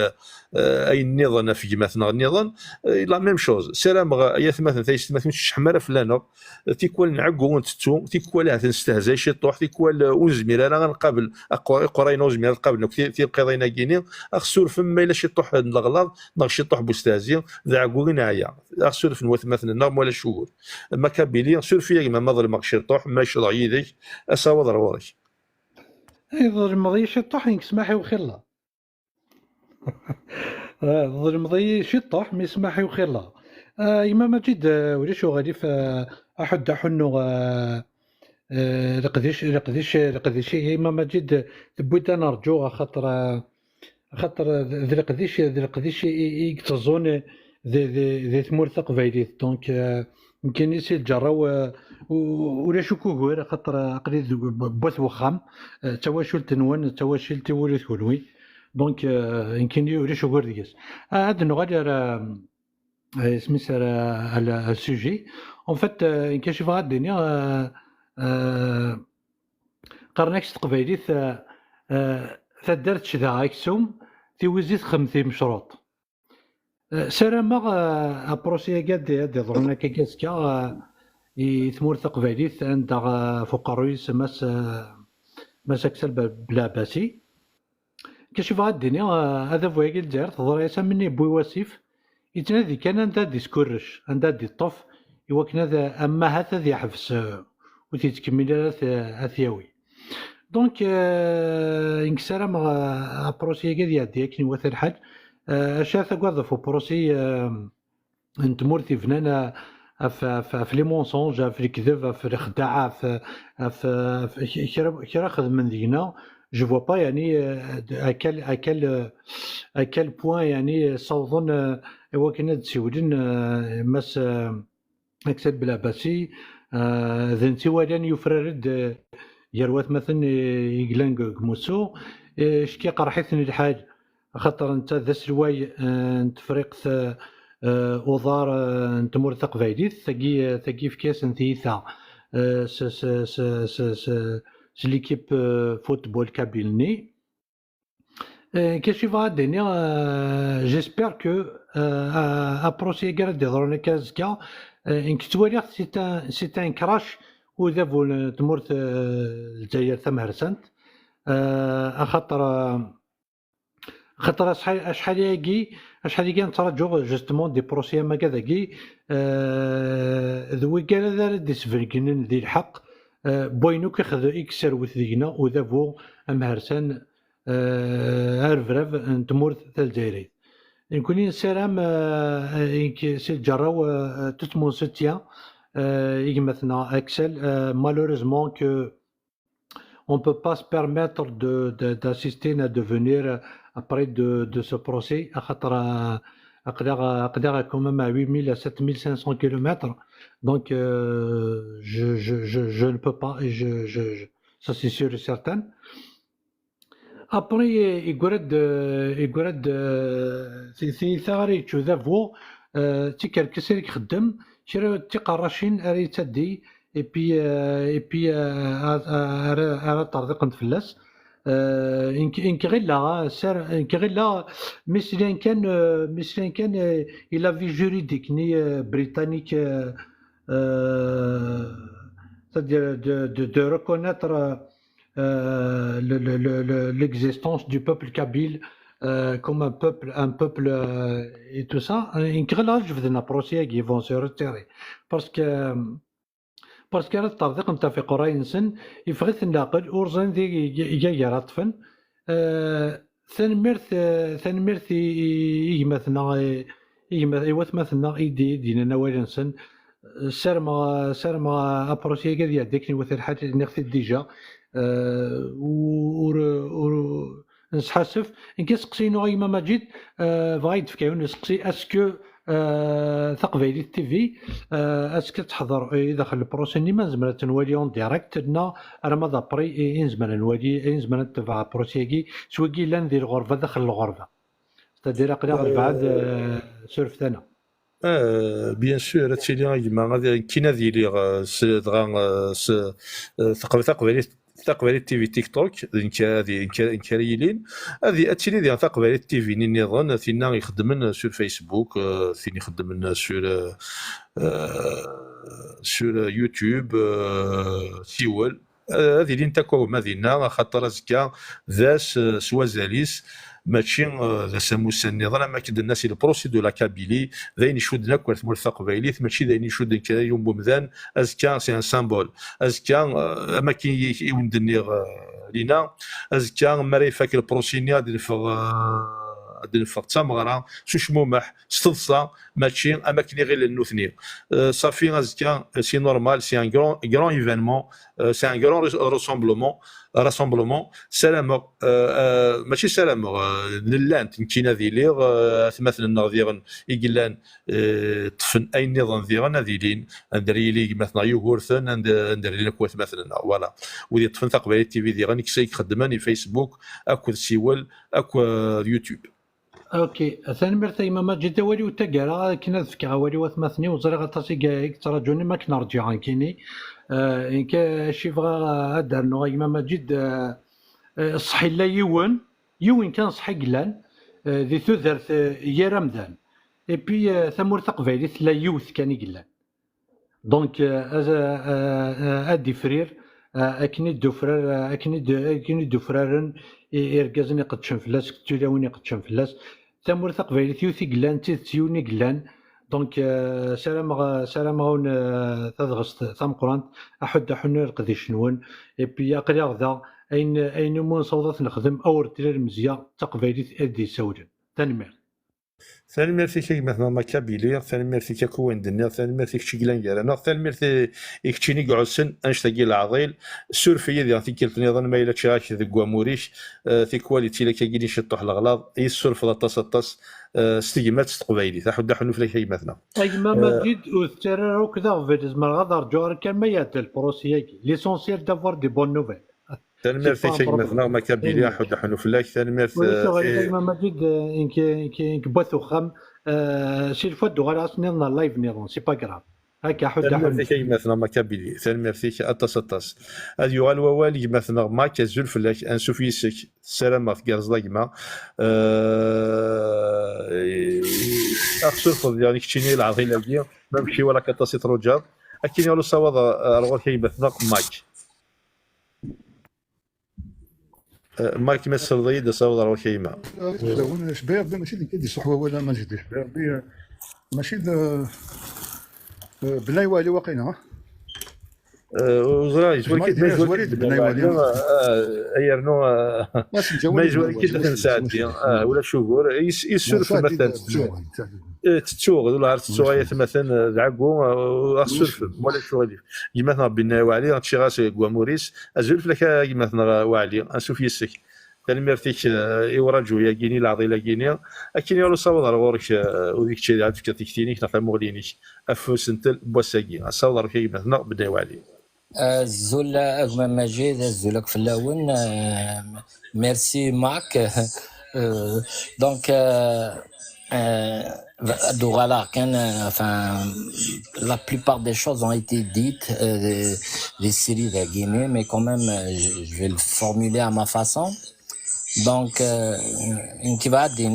اي النظام في مثلا النظام لا ميم شوز سلام يا مثلا مثلا شحمره فلانه تيكوال نعقو نتتو تيكوال نستهزا شي طوح تيكوال ونزمير انا غنقابل قرينا وزمير قابلنا في القضينا كيني اخسر فما الا شي طوح الغلاظ ناغ شي طوح بوستازي ذا عقو نعيا اخسر في نوث مثلا نغم ولا شهور ما كابيلي سور فيا ما مظلم شي طوح ما شرع يديك اساوض روارك ظلم ضي شي طوح يسمح وخلا ظلم ضي شي طوح ما يسمح وخلا يما ماجد ولا شو غادي في احد حنو لقديش يما ماجد تبوت انا نرجو خاطر ذي قديش يكتزون ذي ثمور ثقفايليت دونك يمكن يسي الجرا ولا شو كوغور خاطر قريت بوث وخام تواشل تنون تواشل تولي كونوي دونك يمكن ولا شو كوغور ديس هذا نغادر سميتها على السوجي اون فيت نكتشف هاد الدنيا قرناكس تقبايليت ثدرت ذا اكسوم تيوزيت 50 مشروط سلامة ابروسي كاد ضرنا كاسكا يثمور تقبايليت عند فوق الرئيس ماس اكسل بلا باسي كشوف هاد الدنيا هذا فوايق الجزائر تضري مني بوي واسيف يتنادي كان عندها ديسكورش عندها دي طف يوكن هذا اما هذا ذي حفص وتيتكمل اثياوي دونك انكسر ما بروسي كذا يدي كني وثر حاج اشاف قاعد بروسي انتمورتي فنانا في لي مونسونج في الكذب في الخداع في كرا من دينا جو فوا با يعني اكل بوين يعني صوضن وكنا تسولن مس اكسب بلا باسي ذنتي ولان يفرد يروات مثلا يقلان كموسو شكي قرحيتني الحاج خاطر انت ذا سلواي تفريق وضار نتمر تقبايليت ثقي في كاس نثيثا ليكيب فوتبول كابيلني كاش غاديني جيسبر كو ابروسي كاع ديضرون كازكا انك توالي سي ان كراش وذابو تمورت الجزائر ثمهرسنت خاطر شحال ياكي نترجو جوستمون دي بروسي ما كذاكي ذوي كان دار ديسفركنن ذي الحق بوينو كيخذ اكسر وثيقنا وذابو امهرسان هارفراف نتمورت الجزائري نكوني نسالم سي الجراو تتمون ستيا مثلا اكسل malheureusement que on peut pas se permettre d'assister à devenir après de ce procès à خاطر أقدر quand même à 8000 à 7500 km donc je ne peux pas et ça c'est sûr et certain. Après يقرد في ثغري تشوذافو تيكر كسير يخدم شرا تيقراشين اري تدي اي بي ارا طريق فلاس انك غير لا مثلا كان الى في جوريديك ني بريطانيك c'est-à-dire de reconnaître l'existence du peuple kabyle comme un peuple et tout ça. Je vais approcher qui vont se retirer parce que الطريق نتا في قراي نسن يفغث الناقل ورزان ذي جاي رطفن ثنمرث يمثنا مثلنا ايدي دينا نوال نسن سرما ابروسي كذا ديك نوث الحاجه نخفي ديجا نسحسف ان كيسقسينو غيما ماجد بغا يتفكاو نسقسي اسكو ثقبيلي تي في اسكو تحضر داخل البروسيني ما نزمر تنوالي اون ديريكت لنا راه ما دابري نزمر نوالي نزمر نتبع بروسيكي سواكي لا ندير غرفه داخل الغرفه ستادير اقدر بعد سيرفت انا بيان سور هادشي اللي غادي كاين ديالي ثقبالي تي في تيك توك كاريلين هذه هادشي اللي ديال ثقبالي تي في نظن فينا يخدمن سور فيسبوك فين يخدمن سور يوتيوب سيول هذه اللي نتاكو مدينه خاطر زكا ذاس سوازاليس ماشي ذا ساموسا النظام ما كد الناس البروسي دو لا كابيلي ذاين يشودنا كوار ثمور ثقبايلي ماشي ذاين يشود كذا يوم بمذان ازكا سي ان سامبول ازكا ما كي يوندني لينا ازكا مري فاك البروسينيا ديال دنفق تمغرا شمومح ستضصا ماشي اماكن غير النوثني صافي غازكا سي نورمال سي ان غران ايفينمون سي ان غران راسومبلومون سلام ماشي سلام نلان تنكينا ذيليغ مثلا ديغن يقلان طفن اي نظام ديغن هذيلين ندري لي مثلا يوغورثن ندري لك مثلا فوالا ودي طفن تقبل تي في ديغن كسي خدماني فيسبوك اكو سيول اكو يوتيوب اوكي ثاني مرتي ما جيت والي وتقرا كنا فكا والي وثمثني وزرغ طاسي كايك تراجوني ما كنا رجع كيني ان شي فغا هذا نو ما جد صحي لا يون كان صحي قلان ذي ثذرت يا رمضان اي بي ثمور تقبيلي لا يوث كان يقلان دونك ادي فرير اكني دوفرار اكني دوفرارن يركزني قدشن فلاس تلاوني قدشن فلاس ثمور تقبيلي ثيوثي قلان تيوني قلان دونك سلام غون تضغط ثم قرانت احد حنر قدي شنون اي بي اقرا غدا اين مون صوضات نخدم اور ترير مزيا تقبيلي ادي سوجن ثاني ميرثي كي مثلا ما كابيلي ثاني ميرثي كوين دنيا ثاني ميرثي كشيكلان كارانا ثاني ميرثي يكتشيني قعسن انشتاقي العضيل سورفيا ديال ثيك النظام ما الا تشاك ذي كواموريش في كواليتي لك كاين شطح الغلاظ اي السورف لا طاس ستيمات تقبايلي تاخذ حنو في لك مثلا ايما ما جيت وترى كذا فيدز ما غادر جوار كان ما ياتل بروسياكي ليسونسيال دافوار دي بون نوفيل ثاني ميرثي كي مثلا ما كابيلي احد حنو في لك ثاني ميرثي ما جيت انك بوثو خام سي الفوا دو غالاس نيضنا لايف نيضون سي با غراف هكا حد تنمرتي كي مثلا ماكابيلي تنمرتي أطاس هاد يغال ووالي مثلا ما كزول فلاك أنسوف يسك السلامة في كارز لاكما أخسر فضل يعني كتشيني العظيم لاكيا ما مشي ولا كتاسي تروجاب أكيد يقولوا سواض الغور كي مثلا ماك ماك مسر ضيد سواض الغور كيما وانا شباب ماشي اللي كيدي صحوه ولا ما جدي شباب ماشي بلا يوالي واقينا وزراي ولكن ما يزوري ايرنو ما يزوري كي تنساعد ولا شوغور يسولف مثلا تتشوغ ولا عرفت تسوغيات مثلا العقو السولف ولا شوغل مثلا بنا وعلي هادشي غاس كواموريس ازولف لك مثلا وعلي نشوف يسك تلميرتيك يوراجو يا كيني العضي لا كيني اكين يولو صوض غورك وديك الشيء عاد فيك تكتينيك نفهم مغلينيك افوس انت بوساكي صوض كي مثلا بدا وعلي الزول أغمى مجيد الزولك في اللون ميرسي معك دونك voilà, enfin, la plupart des choses ont été dites des séries de Guinée, mais quand même, je vais le formuler à ma façon. Donc, qui va dire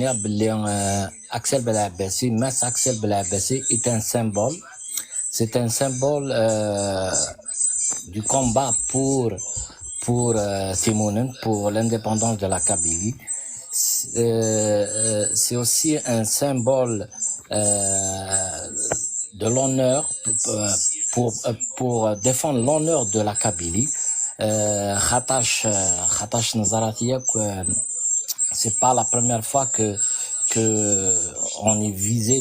Axel Belabessi, Mas Axel Belabessi est un symbole. C'est un symbole du combat pour Timonen, pour l'indépendance de la Kabylie. C'est aussi un symbole de l'honneur pour défendre l'honneur de la Kabylie. Khatash Nazaratia, c'est pas la première fois que on est visé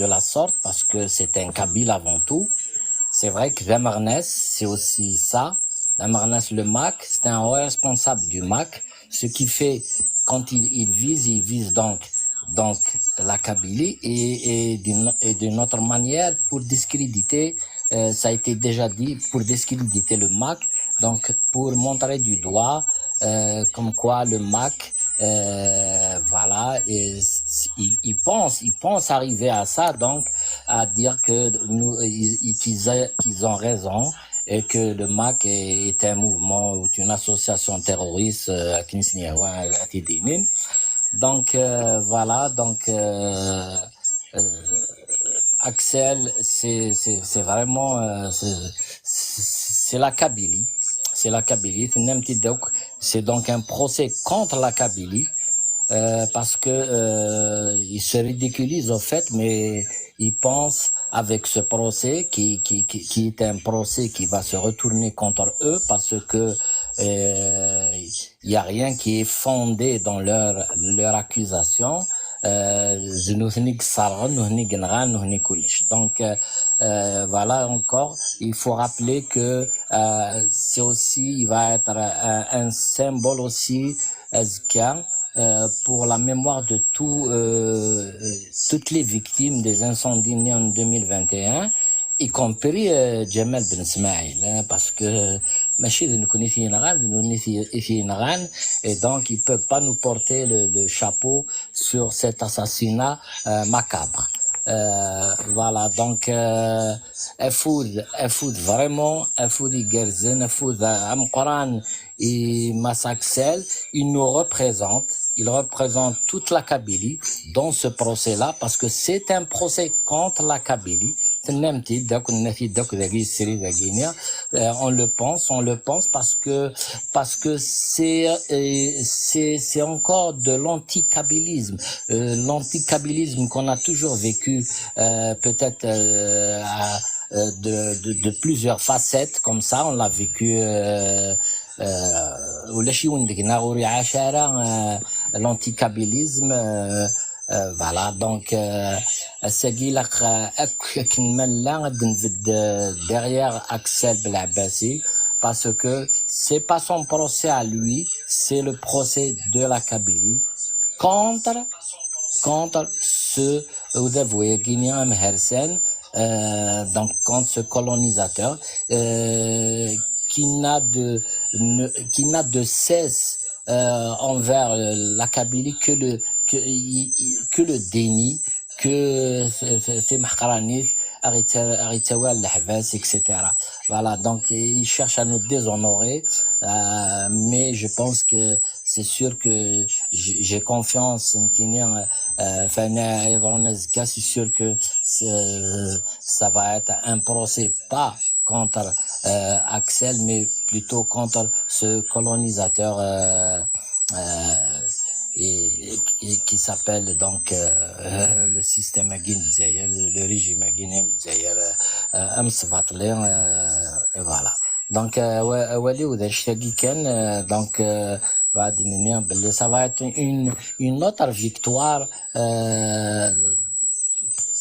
de la sorte, parce que c'est un Kabyle avant tout. C'est vrai que Ramarnes, c'est aussi ça. Ramarnes, le MAC, c'est un haut responsable du MAC, ce qui fait, quand il vise donc la Kabylie et d'une autre manière pour discréditer, ça a été déjà dit, pour discréditer le MAC, donc pour montrer du doigt comme quoi le MAC, voilà, et il pense arriver à ça, donc à dire que qu'ils ont raison et que le MAC est un mouvement ou une association terroriste donc voilà, donc Axel, c'est vraiment c'est la Kabylie. C'est la Kabylie, c'est donc un procès contre la Kabylie, parce que ils se ridiculisent au fait, mais ils pensent avec ce procès qui est un procès qui va se retourner contre eux, parce que il y a rien qui est fondé dans leur accusation. Donc voilà, encore il faut rappeler que c'est aussi, il va être un symbole aussi pour la mémoire de toutes les victimes des incendies nés en 2021, y compris Jamal Ben Smaïl, parce que et donc ils peuvent pas nous porter le chapeau sur cet assassinat macabre. Voilà, donc Afoud vraiment, Afoud Gerzen, Afoud Amkoran et Massaxel, il représente toute la Kabylie dans ce procès-là, parce que c'est un procès contre la Kabylie. On le pense parce que c'est encore de l'anti-kabylisme, l'anti-kabylisme qu'on a toujours vécu, peut-être de plusieurs facettes comme ça. On l'a vécu l'anti-kabylisme. Voilà, donc derrière Axel Belabessi, parce que c'est pas son procès à lui, c'est le procès de la Kabylie contre ce Guinéen Mehersen, donc contre ce colonisateur qui n'a de cesse envers la Kabylie que le déni, que c'est Mahkaranif, Aritawa l'Ahvas, etc. Voilà, donc ils cherchent à nous déshonorer, mais je pense que c'est sûr que j'ai confiance en Kenya, c'est sûr que ça va être un procès pas contre Axel, mais plutôt contre ce colonisateur qui s'appelle donc le système guinéen, le régime guinéen et voilà. Donc Wali Oudachagi Ken, donc ça va être une autre victoire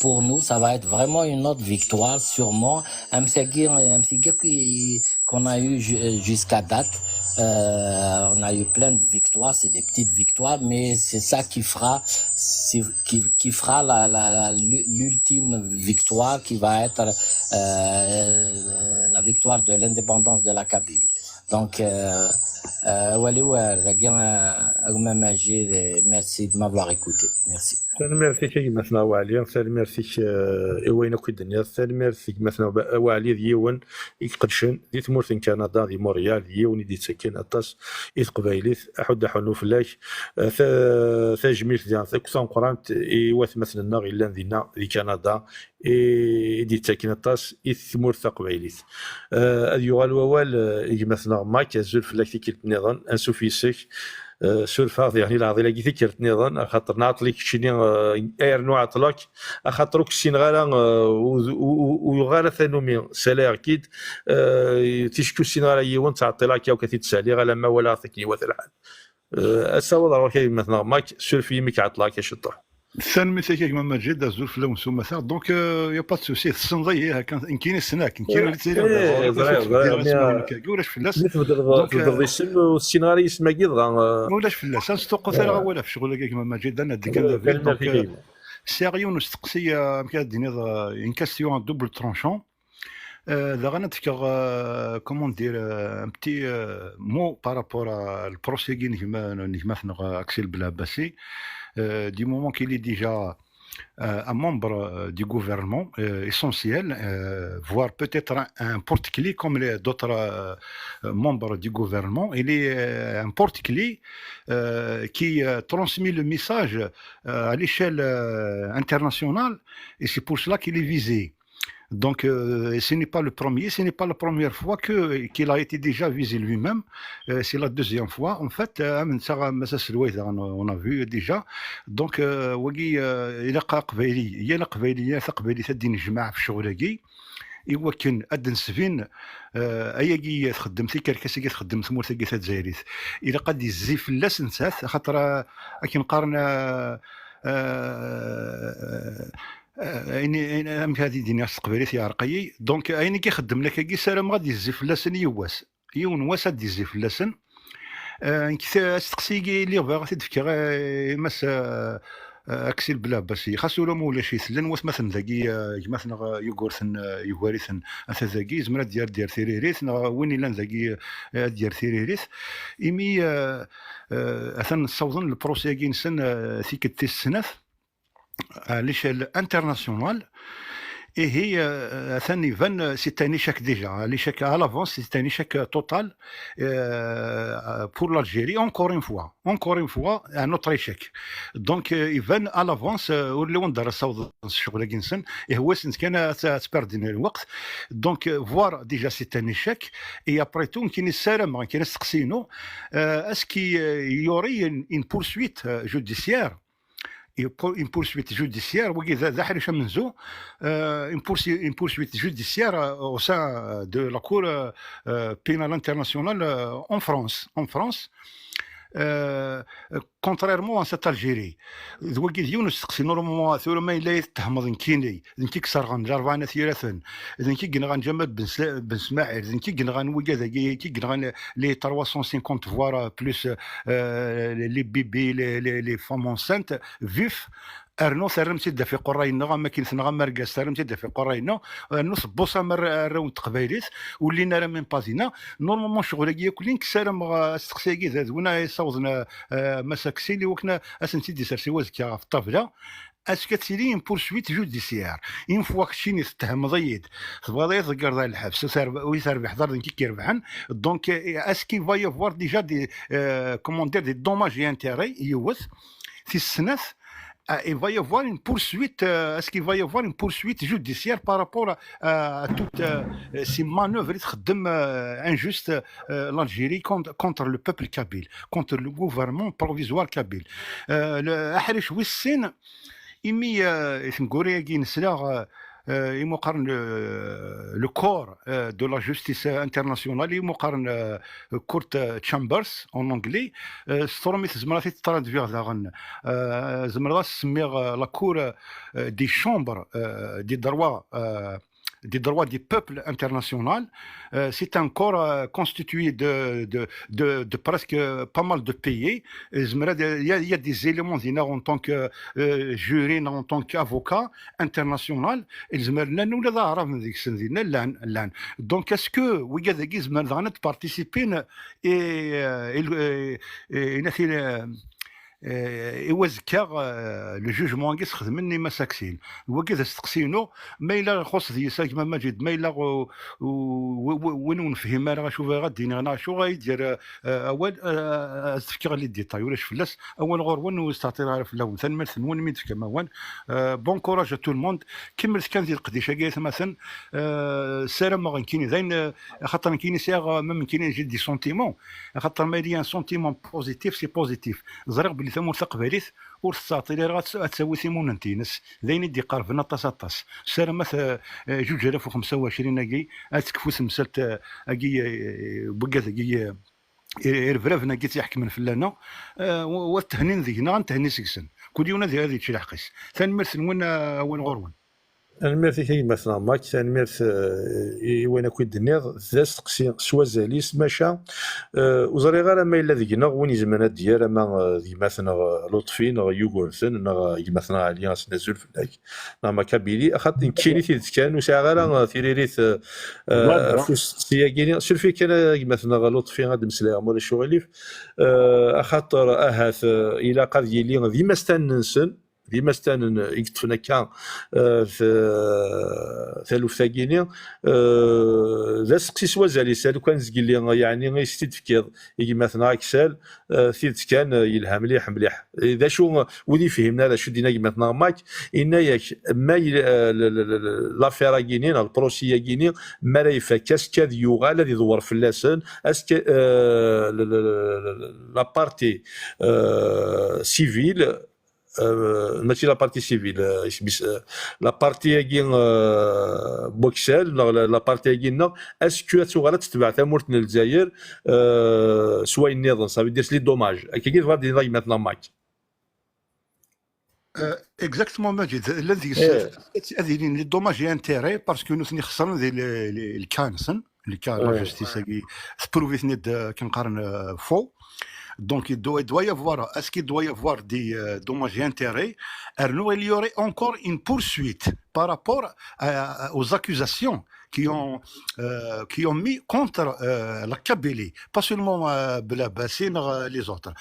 pour nous, ça va être vraiment une autre victoire, sûrement. Un petit qu'on a eu jusqu'à date. On a eu plein de victoires, c'est des petites victoires, mais c'est ça qui fera l'ultime victoire, qui va être la victoire de l'indépendance de la Kabylie. Donc, merci de m'avoir écouté. Merci. merci كي مثلا وعلي merci وين كيدنيا merci مثلا وعلي ديون يقدشن دي تمورتين كندا دي مونريال ديون دي تسكن اطاس يتقبايليت احد حنو فلاش تجميل ديال كسان قرانت يواث مثلا غير دينا دي كندا دي تسكن اطاس يثمور تقبايليت ايوا الوال مثلا مايك زول فلاش كي النظام انسوفيسك سولفا يعني العضله لقيتي كرت نظام خاطر نعطلك شيني اير نوع عطلك خاطرك السينغالا وغالا ثانومي سالير اكيد تيشكو السينغالا يوان تعطي لك يا وكثي تسالي غالا ما ولا ثقني وث الحال اساو ضروري كي مثلا ماك سولفي ميك عطلك يا شطح الثاني مثلا كيما مجد زول في لون سو مثلا دونك يا با سوسي الصنضي هكا كاين السناك كاين ولاش فلاس تضرب السن والسيناريو يسمى كيضغا ولاش فلاس نستوقف ثاني ولا في شغل كيما مجد انا ديك سيريو نستقسي كاديني ان كاستيون دوبل ترونشون là on a comment dire un petit mot par rapport à le procès qui nous Axel Blabassi du moment qu'il est déjà un membre du gouvernement essentiel, voire peut-être un porte-clé comme les d'autres membres du gouvernement. Il est un porte-clé qui transmet le message à l'échelle internationale et c'est pour cela qu'il est visé. Donc, ce n'est pas le premier, ce n'est pas la première fois qu'il a été déjà visé lui-même. C'est la deuxième fois. En fait, on a vu déjà. Donc, il a قبيلي تدين الجماعة في الشغل يوكن أدن سفين أيجي تخدم ثيكر كاسيجي تخدم ثمور ثيكي تزايريت إذا قد يزيف اللاس نسات خاطر أكن قارنا اين هذه دينا استقباليت يا رقيي دونك اين كيخدم لك كي سلام غادي يزيف لسن يواس يون واسد يزيف لسن كي استقسي لي باغا تفكر مس اكسل بلا بس خاصو لهم ولا شي سلن واش مثلا ذاكي مثلا يغورثن يغورثن ذاكي زمرا ديال ثيريريس وين الا ذاكي ديال ثيريريس ايمي اثن الصوضن البروسي كينسن ثيك التسنات à l'échelle internationale et c'est un échec déjà, l'échec à l'avance, c'est un échec total pour l'Algérie, encore une fois, un autre échec. Donc, Ivan à l'avance, donc voir déjà c'est un échec, et après tout, est-ce qu'il y aurait une poursuite judiciaire une poursuite judiciaire une poursuite judiciaire au sein de la Cour pénale internationale en France contrairement à cette Algérie normalement ثورما لا يتهم كيني ذنكي كسر غنجربان ثلاثا ذنكي كنغان جمال بن اسماعيل ذنكي كنغان وكذا كي كنغان لي 350 voire plus les bébés les femmes enceintes vifs ارنو سرمتي دا في قراينا ما كاين سنغا مرقاس سرمتي دا في قراينا ارنو صبوصا مر راون تقبايليت ولينا راه من بازينا نورمالمون شغل كلين كسالم استقساكي زادونا يصوزنا مساكسي اللي وكنا اسنتي دي سرسي وزكا في الطابله اسكتيلي ان بورسويت جوديسيار اون فوا كشيني تهم ضيد تبغى تقرض على الحبس ويسار بحضر كي كيربحن دونك اسكي فاي فوار ديجا دي كوموندير دي دوماج انتيري يوث في السنه il va y avoir une poursuite, est-ce qu'il va y avoir une poursuite judiciaire par rapport à toutes ces manœuvres injustes l'Algérie contre le peuple kabyle, contre le gouvernement provisoire kabyle. الأحرش والسن إمي نقولي كي نسلا يمقارن لو كور دو لا جوستيس انترناسيونال يمقارن كورت تشامبرز اون انجلي ستورمي زمرا ترادفيغ داغن زمرا سميغ لا كور دي شامبر دي دروا des droits du peuple international. C'est un corps constitué de presque pas mal de pays. Il y a des éléments en tant que jury, en tant qu'avocat international. Donc, est-ce que vous avez participé يوزكا لو جوجمون كي خدمني مساكسين هو كذا استقسينو ما الا خص ديسا كيما ماجد ما الا وين نفهم انا شوف غاديني انا شو غيدير اول تفكر لي ديتاي ولا فلاس اول غور وين وستعطي في الاول ثاني مثلا وين ميت كما وين بون كوراج تو الموند كملت كان ديال القديشه كايت مثلا سلام ما كاين زين خاطر كاين ساغ ما كاين يجي دي سونتيمون خاطر ما لي ان سونتيمون بوزيتيف سي بوزيتيف زرق بلي ثمور ثقباليت ورثاطي اللي غتساوي سيمون انتينس ذين دي قارفنا طاس سلام 2025 كي اتكفو سمسلت اكي بقات اكي يرفرفنا كي تيحكم فلانا والتهنين ذينا غنتهني سكسن كل يوم هذه تشي الحقيس ثاني مرسل وين غورون الميرث كي مثلا ماك ثاني مرث وين كنت النيض ذا سقسي سوازاليس ماشا وزري غير ما الا ذينا وين زمانه ديال ما مثلا لطفي نا يوغونسن نا مثلا عليانس نزول فلاك ما كابيلي اخاطر كيني كان وساعه غير ثيريريت فوسياكيني سيرفي كان مثلا لطفي غاد مسلاهم ولا شغليف اخاطر اهات الى قد يلي ديما استننسن ديما ستان يكتفنا كان في ثالوث ثاقيني ذا سقسي سوازالي سالو كان زقلي يعني غيستيد فكيض يجي مثلا اكسال ثيت كان يلها مليح مليح اذا شو ودي فهمنا هذا شو دينا مثلا ماك ان ياك ما لافيرا كينين البروسيا كينين ما لا يفكاس كاد يوغا الذي يدور في اللسان اسك لا بارتي سيفيل ماشي لا بارتي سيفيل لا بارتي كين بوكسل لا بارتي كين اسكو تغالى تتبع تمورتنا الجزائر سواء النظام صافي دير لي دوماج كي غادي نضي مثلا ماك اكزاكتومون ماجد الذي هذه لي دوماج انتيري باسكو نوثني خسرنا الكانسن اللي كان جوستيس كي بروفيتني كنقارن فو Donc, il doit y avoir, est-ce qu'il doit y avoir des dommages et intérêts? Il y aurait encore une poursuite par rapport aux accusations qui ont mis contre la Kabylie, pas seulement Blabassi, mais les autres.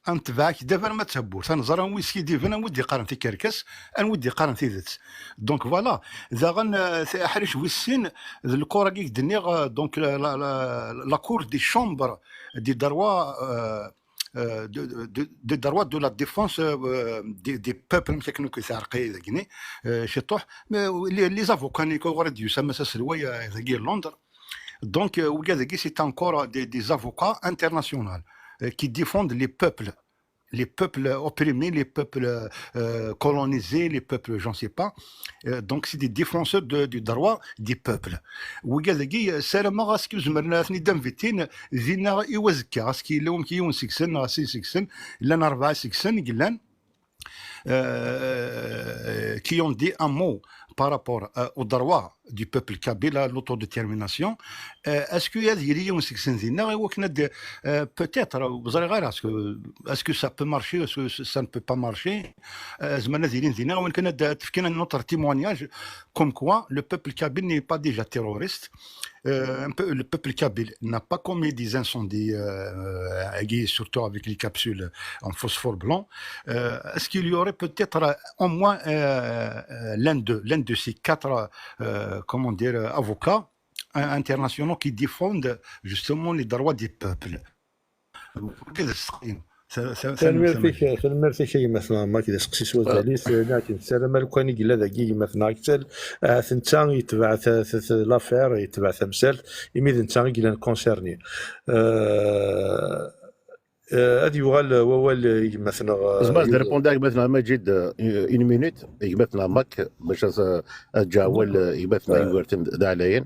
انت باك دابا ما تهبوش تنزر ويسكي ديفن نودي قارن في كركس نودي قارن في ذات دونك فوالا اذا غن حريش ويسين الكره كي دنيغ دونك لا كور دي شومبر دي دروا دي دروا دو لا ديفونس دي بوبل تكنو كيسارقي ذاكني شطوح لي زافوكان كو غادي يسمى سلويه ذاكي لندن دونك وكذا كي سي انكور دي زافوكا انترناسيونال qui défendent les peuples opprimés, les peuples colonisés, les peuples, j'en sais pas. Donc, c'est des défenseurs du droit des peuples. وكذا سلام غاسكي زمرنا ثني دمفتين زينا يوزكا غاسكي لهم كيون سكسن غاسي سكسن لنا 4 سكسن قلان qui ont dit un mot par rapport au droit du peuple kabyle à l'autodétermination. Est-ce qu'il y a des liens peut-être est-ce que ça peut marcher, est-ce que ça ne peut pas marcher? Notre témoignage comme quoi le peuple kabyle n'est pas déjà terroriste. Le peuple kabyle n'a pas commis des incendies, surtout avec les capsules en phosphore blanc. Est-ce qu'il y aurait peut-être au moins l'un de ces quatre avocats internationaux qui défendent justement les droits des peuples? تنمر شيء مثلا ما كذا سقسي سوا ذاليس لكن سلام لو كان يقول هذا كي مثلا اكثر ثنتا يتبع لافير يتبع تمثال يميد نتا قيل كونسيرني هذه يغال ووال مثلا زعما ريبونداك مثلا مجد اون مينوت مثلا ماك باش تجاول مثلا يورتن داعيين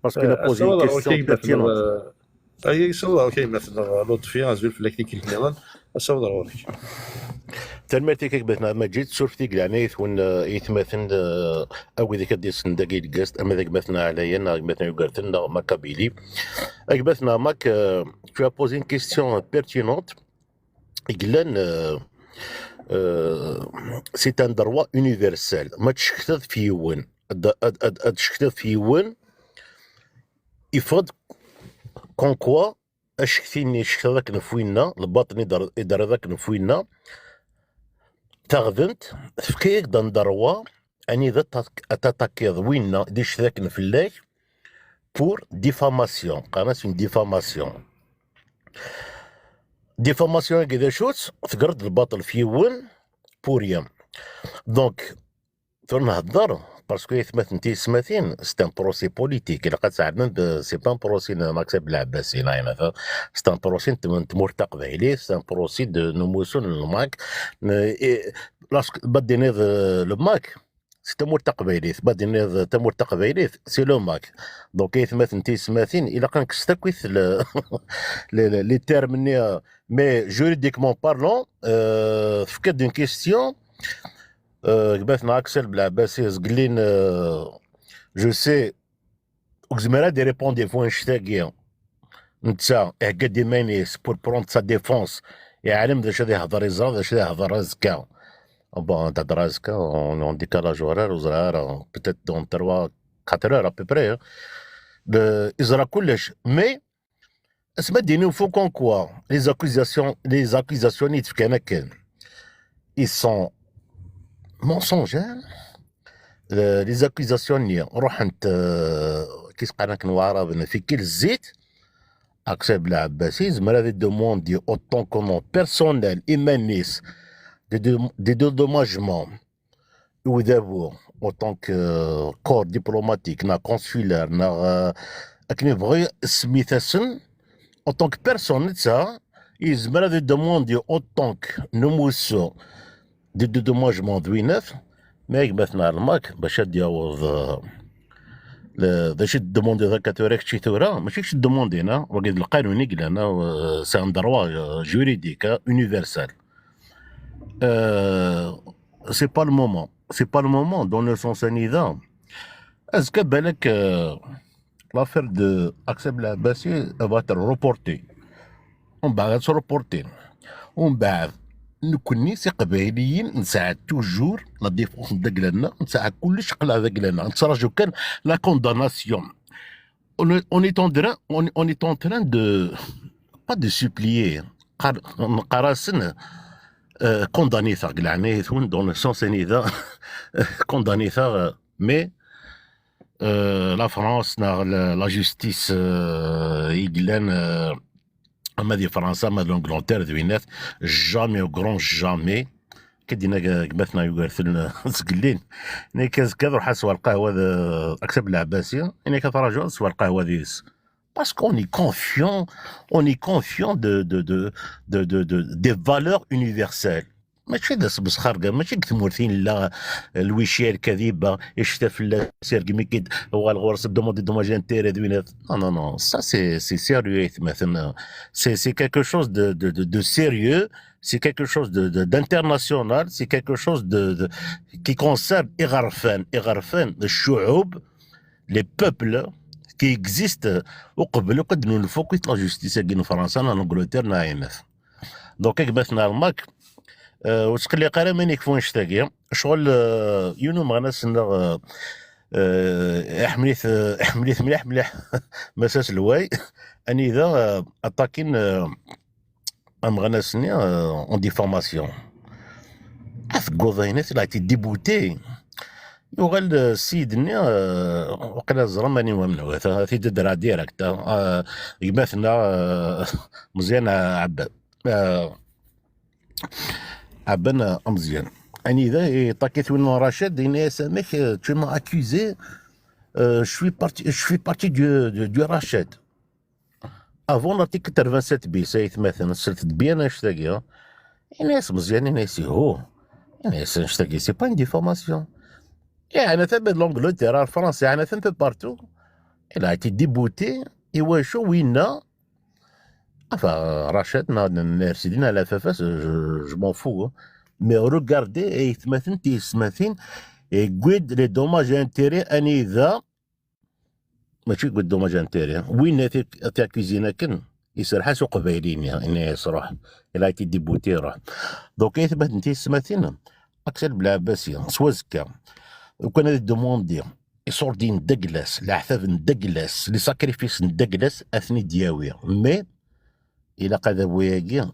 باسكو لا بوزي كيسيون بيرتينونت اي صور اوكي مثلا لطفي ازول في لكنيك الكلام اصور ورك تنمرتي كيك مثلا مجد سورفتي يعني ثون يتمثل او اذا كدي سندقي القست اما ذاك مثلا عليا مثلا يقرتن ماكابيلي اي مثلا ماك tu as posé une question pertinente c'est un droit universel ما تشكتض في ون تشكتض في ون يفض كون كوا اشكتيني شكت ذاك نفوينا الباطن يدار ذاك نفوينا تغذنت فكيك دان دروا اني ذا تتاكيض وينا ديش ذاك نفلاك بور ديفاماسيون قناة اون ديفاماسيون كذا شوت تقرد الباطل في ون بوريام دونك تنهضر باسكو يثمث نتي سماثين سي ان بروسي بوليتيك الا قد ساعدنا سي با ان بروسي مكسب العباسي مثلا سي ان بروسي تمرتق عليه سي ان بروسي دو نموسون الماك بدينا الماك سي تمرتق عليه بدينا تمرتق عليه سي لو ماك دونك يثمث نتي سماثين الا كان كستكويث لي تيرميني مي جوريديكمون بارلون فكاد اون كيستيون قبثنا اكسل بالعباسي زقلين جو سي وكزمرا دي ريبوندي فوين شتاقيا نتا اعقاد يمانيس بور بروند سا ديفونس يعلم ذا شادي يهضر يزرا ذا شادي يهضر رازكا بون تهضر رازكا اون ديكالاج ورار وزرار بتيت دون 3 4 heures à peu près يزرا كلش مي اسما ديني فو كون كوا les accusations نيت كان ils sont mensongers les accusations روح انت كيس قناك نوارا في كل الزيت اكسب بالعباسي زمرا دي دوموندي اوتون كومون بيرسونيل ايمانيس دي دوماجمون وذابو اوتون كور ديبلوماتيك نا كونسولار نا اكني بغي سميثاسن اوتون بيرسون تاع يزمرا دي دوموندي اوتون نموسو دي دوماجمون دويناف ماك مثلا الماك باش ياوض باش دوموندي ذاك توريك شي ثوره ماشي دوموندي هنا وقيد القانون يقول انا سي ان دروا جوريديك يونيفرسال سي با لو مومون دون لو سونس انيدا اسكا بالك لافير دو اكسب العباسي فات روبورتي ومن بعد تروبورتي ومن بعد نكوني سي قبايليين نساعد توجور لا ديفونس داكلنا نساعد كلش قلع داكلنا نتراجو كان لا كونداناسيون on est en train de pas de supplier قراسن كونداني ثا قلعني ثون دون سونس انيدا كونداني ثا مي لا فرانس لا جوستيس يقلان اما دي فرنسا ما لونجلونتير دوينات جامي او غرون جامي كدينا قبثنا يقارثلنا سقلين اني كذا روح سوا القهوه اكسب العباسيه اني كتراجعوا سوا القهوه ديس باسكو اوني كونفيون de des valeurs universelles ماشي داس بسخار كاع ماشي كتمورثين لا الوشيه الكذبه يشتف لا سيرك ميكيد هو الغورس دوموندي دوماج انتيري دوينات نو نو سا سي سيريو مثلا سي كيكو شوز دو سيريو سي كيكو شوز دانترناسيونال سي كيكو شوز كي كونسيرن إغرفان الشعوب لي بوبل كي اكزيست وقبل وقد نفوق لا جوستيس كاين فرنسا نا انجلترا نا IMF دونك كباتنا الماك وتقلي قرا من يكفون شتاقي شغل يونو مغناس حمليت مليح مساس الواي اني ذا اتاكين مغناسني اون ديفورماسيون ثقوضينات لا تي ديبوتي يوغال السيدني وقيلا زرا ماني ومنو في تدرا ديريكت يماثنا مزيان عبان مزيان اني ذا طاكيت وين رشاد دينا سامح tu m'as accusé je fais partie du Rachid avant l'article 87 bis مثلا سلت بيان اشتاقي ناس مزيان ناس هو ناس اشتاقي سي با ديفورماسيون يعني ثم لونجلترا فرنسا يعني ثم بارتو il a été déboûté يواشو وينا enfin Rachid نرسدين على فافاس je m'en fous mais regardez يتمثل تيسمثين يقود لي دوماج انتيري اني ذا ماشي يقود دوماج انتيري وين تاكيزينا كن يسرح سوق قبايلين يعني يصرح الى تي ديبوتي روح دونك يثبت انت سمثين اكثر بلا عباسيه سوازكا وكان هذا دوموندي يصوردين دقلاس العثاب ندقلاس لي ساكريفيس ندقلاس اثني دياويه مي الى قذا بوياكي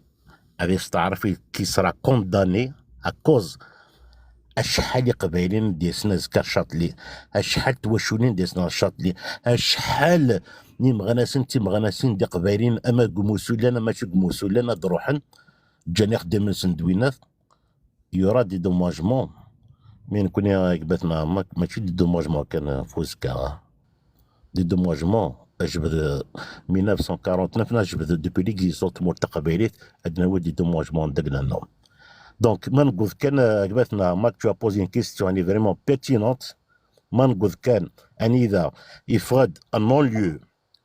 غادي يستعرف كي صرا كونداني اكوز اشحال قبايلين ديسنا زكار شاطلي اشحال توشونين ديسنا شاطلي اشحال ني مغناسين دي قبايلين اما قموسو لنا ماشي قموسو لنا دروحن جاني خدام من سندوينات يورا دي دوماجمون مين كوني قباتنا ماشي دي دوماجمون كان فوزكا دي دوماجمون اجبد 1949 اجبد دوبي ليكزيستونت مورتا قبايليت عندنا هو دي دوماجمون دقنا النوم دونك ما نقول كان قباتنا ماك تو بوزي ان كيستيون اني فريمون بيرتينونت ما نقول كان اني اذا يفرض النون ليو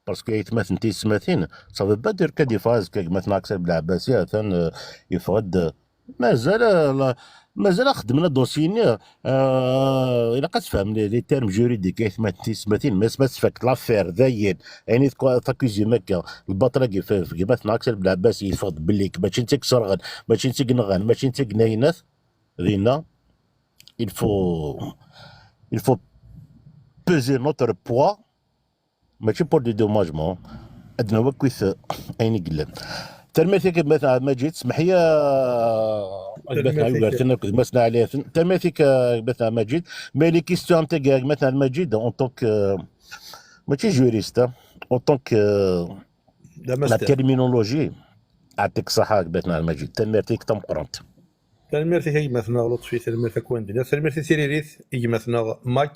باسكو يتمثل تيسمثين صافي با دير كدي فاز مثلا اكثر بالعباسيه ثان يفرض مازال خدمنا دوسيني الى قد تفهم لي تيرم جوريديك يتمثل تيسمثين ما فاك لافير ذاين يعني تاكوزي مكا البطرقي في مثلا اكثر بالعباسيه يفرض بليك ماشي انت كسرغن ماشي انت كنغان ماشي انت كناينات رينا il faut peser notre poids ماشي بور دي دوماجمون عندنا هو كويس اين قلنا تلميذك مثلا ما جيت سمح لي مثلا عليه تلميذك مثلا ما جيت مي لي كيستيون تاعك مثلا ما جيت اون طونك ماشي جوريست اون طونك لا تيرمينولوجي عطيك صحه مثلا ما جيت تلميذك تم قرنت تلميرتي هي مثلا لطفي تلميرتي كوندينا تلميرتي تيريريث يجي مثلا ماك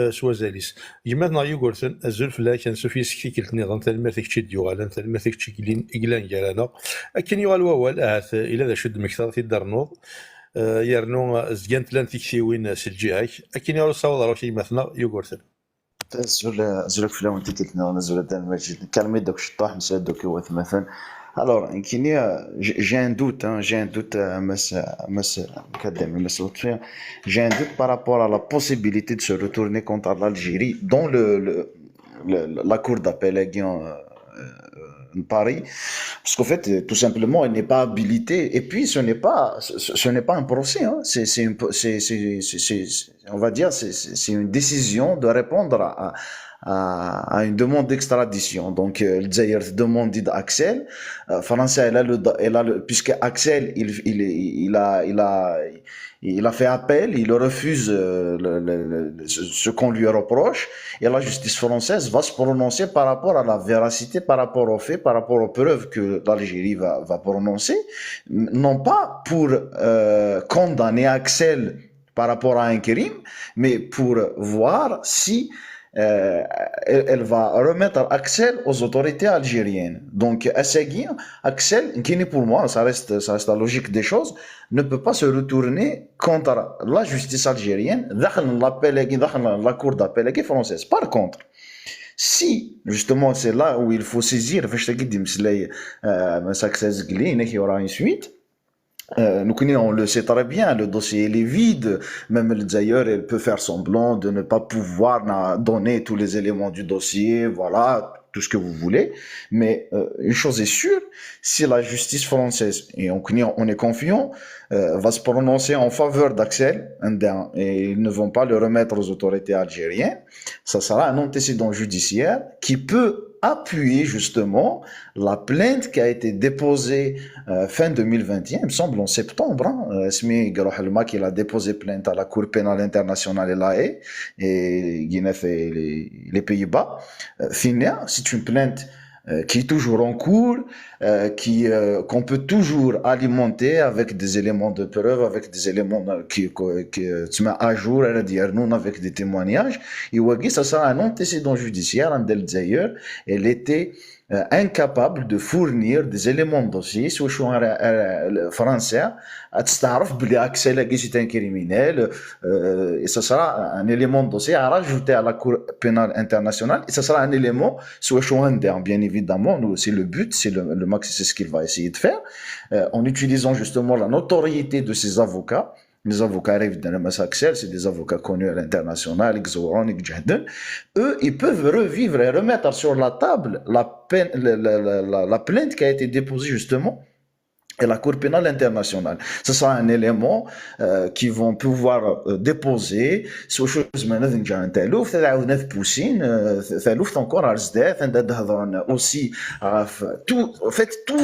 سوازاليس يجي مثلا يقولون الزول فلا كان سوفي سكتي كلت نظام تلميرتي تشد يوغالان تلميرتي تشكيلين إقلان جالانا أكن يوغال ووال إلا ذا شد مكثر في الدرنوض يرنو زيانت لان تكسيوين سلجيهاك أكن يوغال صوض روشي مثلا يقولون الزول فلا كي كلت نظام الزول دان ماجد كلمي دوك شطاح مساد دوك يوث مثلا Alors, j'ai un doute, j'ai un doute par rapport à la possibilité de se retourner contre l'Algérie dont la cour d'appel Paris, parce qu'en fait, tout simplement, elle n'est pas habilitée. Et puis, ce n'est pas un procès. Hein. On va dire, c'est une décision de répondre à une demande d'extradition. Donc, le Zaïre demande d'Axel. Français, puisque Axel, il a fait appel, il refuse ce qu'on lui reproche, et la justice française va se prononcer par rapport à la véracité, par rapport aux faits, par rapport aux preuves que l'Algérie va prononcer, non pas pour condamner Axel par rapport à un crime, mais pour voir si elle va remettre Axel aux autorités algériennes. Donc, Assegui, Axel, qui pour moi, ça reste la logique des choses, ne peut pas se retourner contre la justice algérienne dans la cour d'appel française. Par contre, si, justement, c'est là où il faut saisir, il y aura une suite. On le sait très bien, le dossier il est vide, même d'ailleurs il peut faire semblant de ne pas pouvoir donner tous les éléments du dossier, voilà, tout ce que vous voulez, mais une chose est sûre, si la justice française, et on est confiant, va se prononcer en faveur d'Axel et ils ne vont pas le remettre aux autorités algériennes, ça sera un antécédent judiciaire qui peut appuyer justement la plainte qui a été déposée fin 2021, il me semble en septembre. Esmi Garoh Elmak, il a déposé plainte à la Cour pénale internationale et la Haye, et Guinée et les Pays-Bas. Finia, c'est une plainte qui est toujours en cours, qu'on peut toujours alimenter avec des éléments de preuve, avec des éléments qui se mettent à jour, avec des témoignages. Et ça sera un antécédent judiciaire, d'ailleurs, elle était incapable de fournir des éléments de dossier, soit le français, à t'arraf bli Axel c'est un criminel, et ça sera un élément de dossier à rajouter à la Cour pénale internationale, et ça sera un élément, soit bien évidemment, nous, c'est le but, c'est le max, c'est ce qu'il va essayer de faire, en utilisant justement la notoriété de ses avocats. Les avocats arrivent dans le massacre Axel, c'est des avocats connus à l'international, eux, ils peuvent revivre et remettre sur la table la plainte qui a été déposée justement à la Cour pénale internationale. Ce sera un élément qu'ils vont pouvoir déposer sur chose encore aussi tout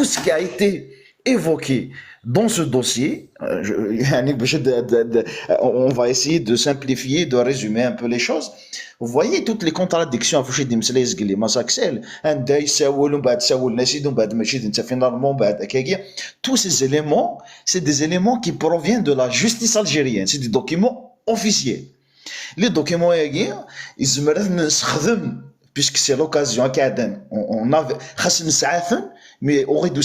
ce qui a été évoqué dans ce dossier. On va essayer de simplifier, de résumer un peu les choses. Vous voyez toutes les contradictions tous ces éléments, c'est des éléments qui proviennent de la justice algérienne, c'est des documents officiels. Les documents puisque c'est l'occasion on avait mais aurait dû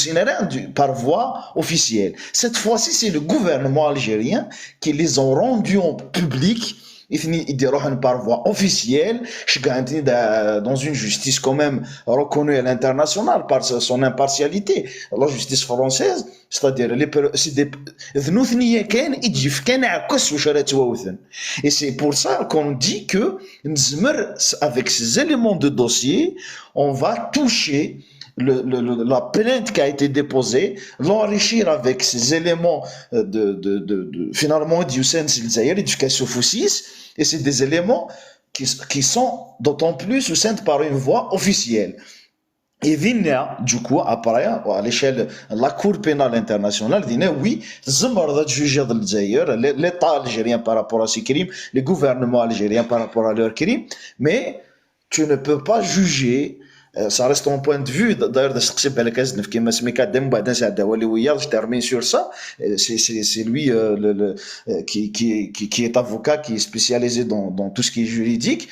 par voie officielle. Cette fois-ci, c'est le gouvernement algérien qui les ont rendus en public, par voie officielle, dans une justice quand même reconnue à l'international par son impartialité. La justice française, c'est-à-dire c'est des et c'est pour ça qu'on dit que avec ces éléments de dossier, on va toucher la plainte qui a été déposée, l'enrichir avec ces éléments finalement du et c'est des éléments qui sont d'autant plus sous par une voie officielle. Et Vinea, du coup, après, à l'échelle de la Cour pénale internationale, dit oui, juger l'État algérien par rapport à ces crimes, le gouvernement algérien par rapport à leurs crimes, mais tu ne peux pas juger. Ça reste un point de vue, d'ailleurs, je termine sur ça, c'est lui qui est avocat, qui est spécialisé dans tout ce qui est juridique,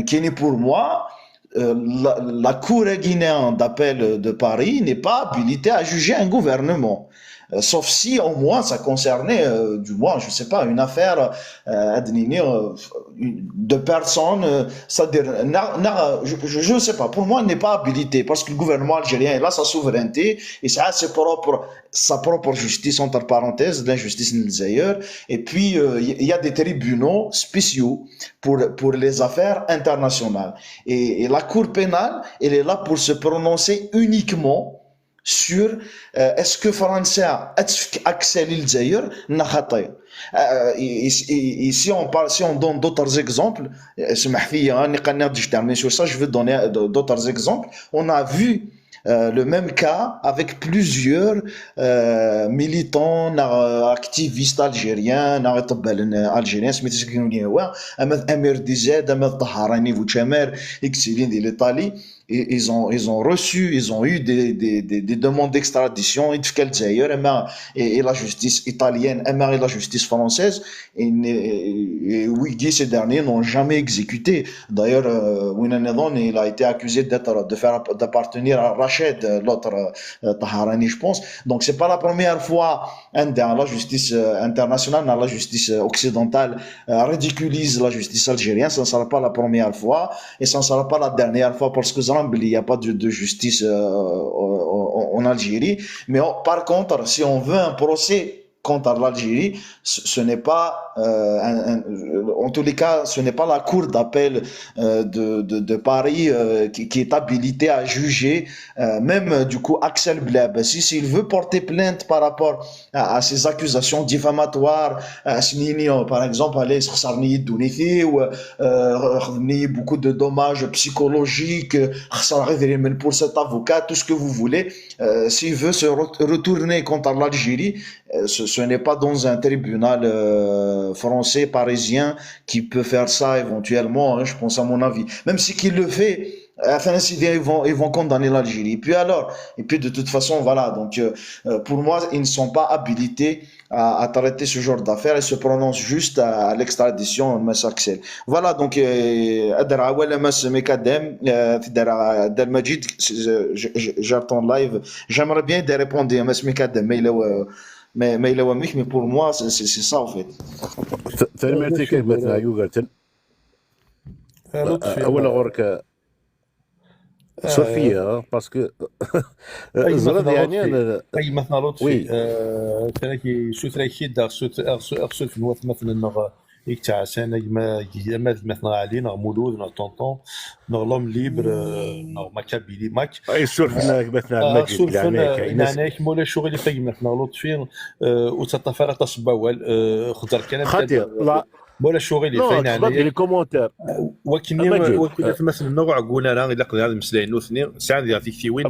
qui est pour moi, la Cour guinéenne d'appel de Paris n'est pas habilitée à juger un gouvernement. Sauf si au moins ça concernait, du moins, je sais pas, une affaire de personnes, c'est-à-dire, je ne sais pas, pour moi, il n'est pas habilité parce que le gouvernement algérien il a sa souveraineté et ça a sa propre justice, entre parenthèses, l'injustice d'ailleurs. Et puis, il y a des tribunaux spéciaux pour les affaires internationales. Et la Cour pénale, elle est là pour se prononcer uniquement sur est-ce que français Axel Zaïre n'a khataï. Et si on donne d'autres exemples, je termine sur ça, je veux donner d'autres exemples. On a vu le même cas avec plusieurs militants, activistes algériens, algériens, Amir Dized, Ahmed Taharani, Vouchamer, exilés de l'Italie. ils ont reçu, ils ont eu des demandes d'extradition et la justice italienne et la justice française, et oui, ces derniers n'ont jamais exécuté. D'ailleurs, Winanedon, il a été accusé d'appartenir à Rached, l'autre Taharani, je pense. Donc c'est pas la première fois dans la justice internationale, dans la justice occidentale ridiculise la justice algérienne. Ça ne sera pas la première fois et ça ne sera pas la dernière fois, parce que il n'y a pas de justice en Algérie. Mais par contre, si on veut un procès contre l'Algérie, ce n'est pas, en tous les cas, ce n'est pas la cour d'appel de Paris qui est habilitée à juger. Même du coup, Axel Blabassi, s'il veut porter plainte par rapport à ces accusations diffamatoires, par exemple, beaucoup de dommages psychologiques, pour cet avocat, tout ce que vous voulez, s'il veut se retourner contre l'Algérie, ce n'est pas dans un tribunal français, parisien, qui peut faire ça éventuellement, hein, je pense, à mon avis. Même si qu'il le fait, enfin, ils vont condamner l'Algérie. Et puis de toute façon, voilà. Donc, pour moi, ils ne sont pas habilités à traiter ce genre d'affaires. Ils se prononcent juste à l'extradition de M. Axel. Voilà, donc, j'attends live. J'aimerais bien de répondre à M. Mekadem, mais pour moi, c'est ça, en fait. ثاني كيف مثلا يوغرتن أول غورك صوفيا باسكو زرد يعني أنا أي مثلا لطفي ثاني كي شو ثاني كي دار أرسل في نوات مثلا يكتع سنة ما مثلا علينا مولود نا طونطون نغلم ليبر مكابيلي ماك أي سورفنا مثلا مجد يعني مولا شغل في مثلا لطفي وتطفر تصبوال خضر كلام خاطر مولا شغل فين يعني لي كومونتير وكني مثلا نوع قولنا راه الا قدر هذا المسلين اثنين ساعه ديال تيكتيوين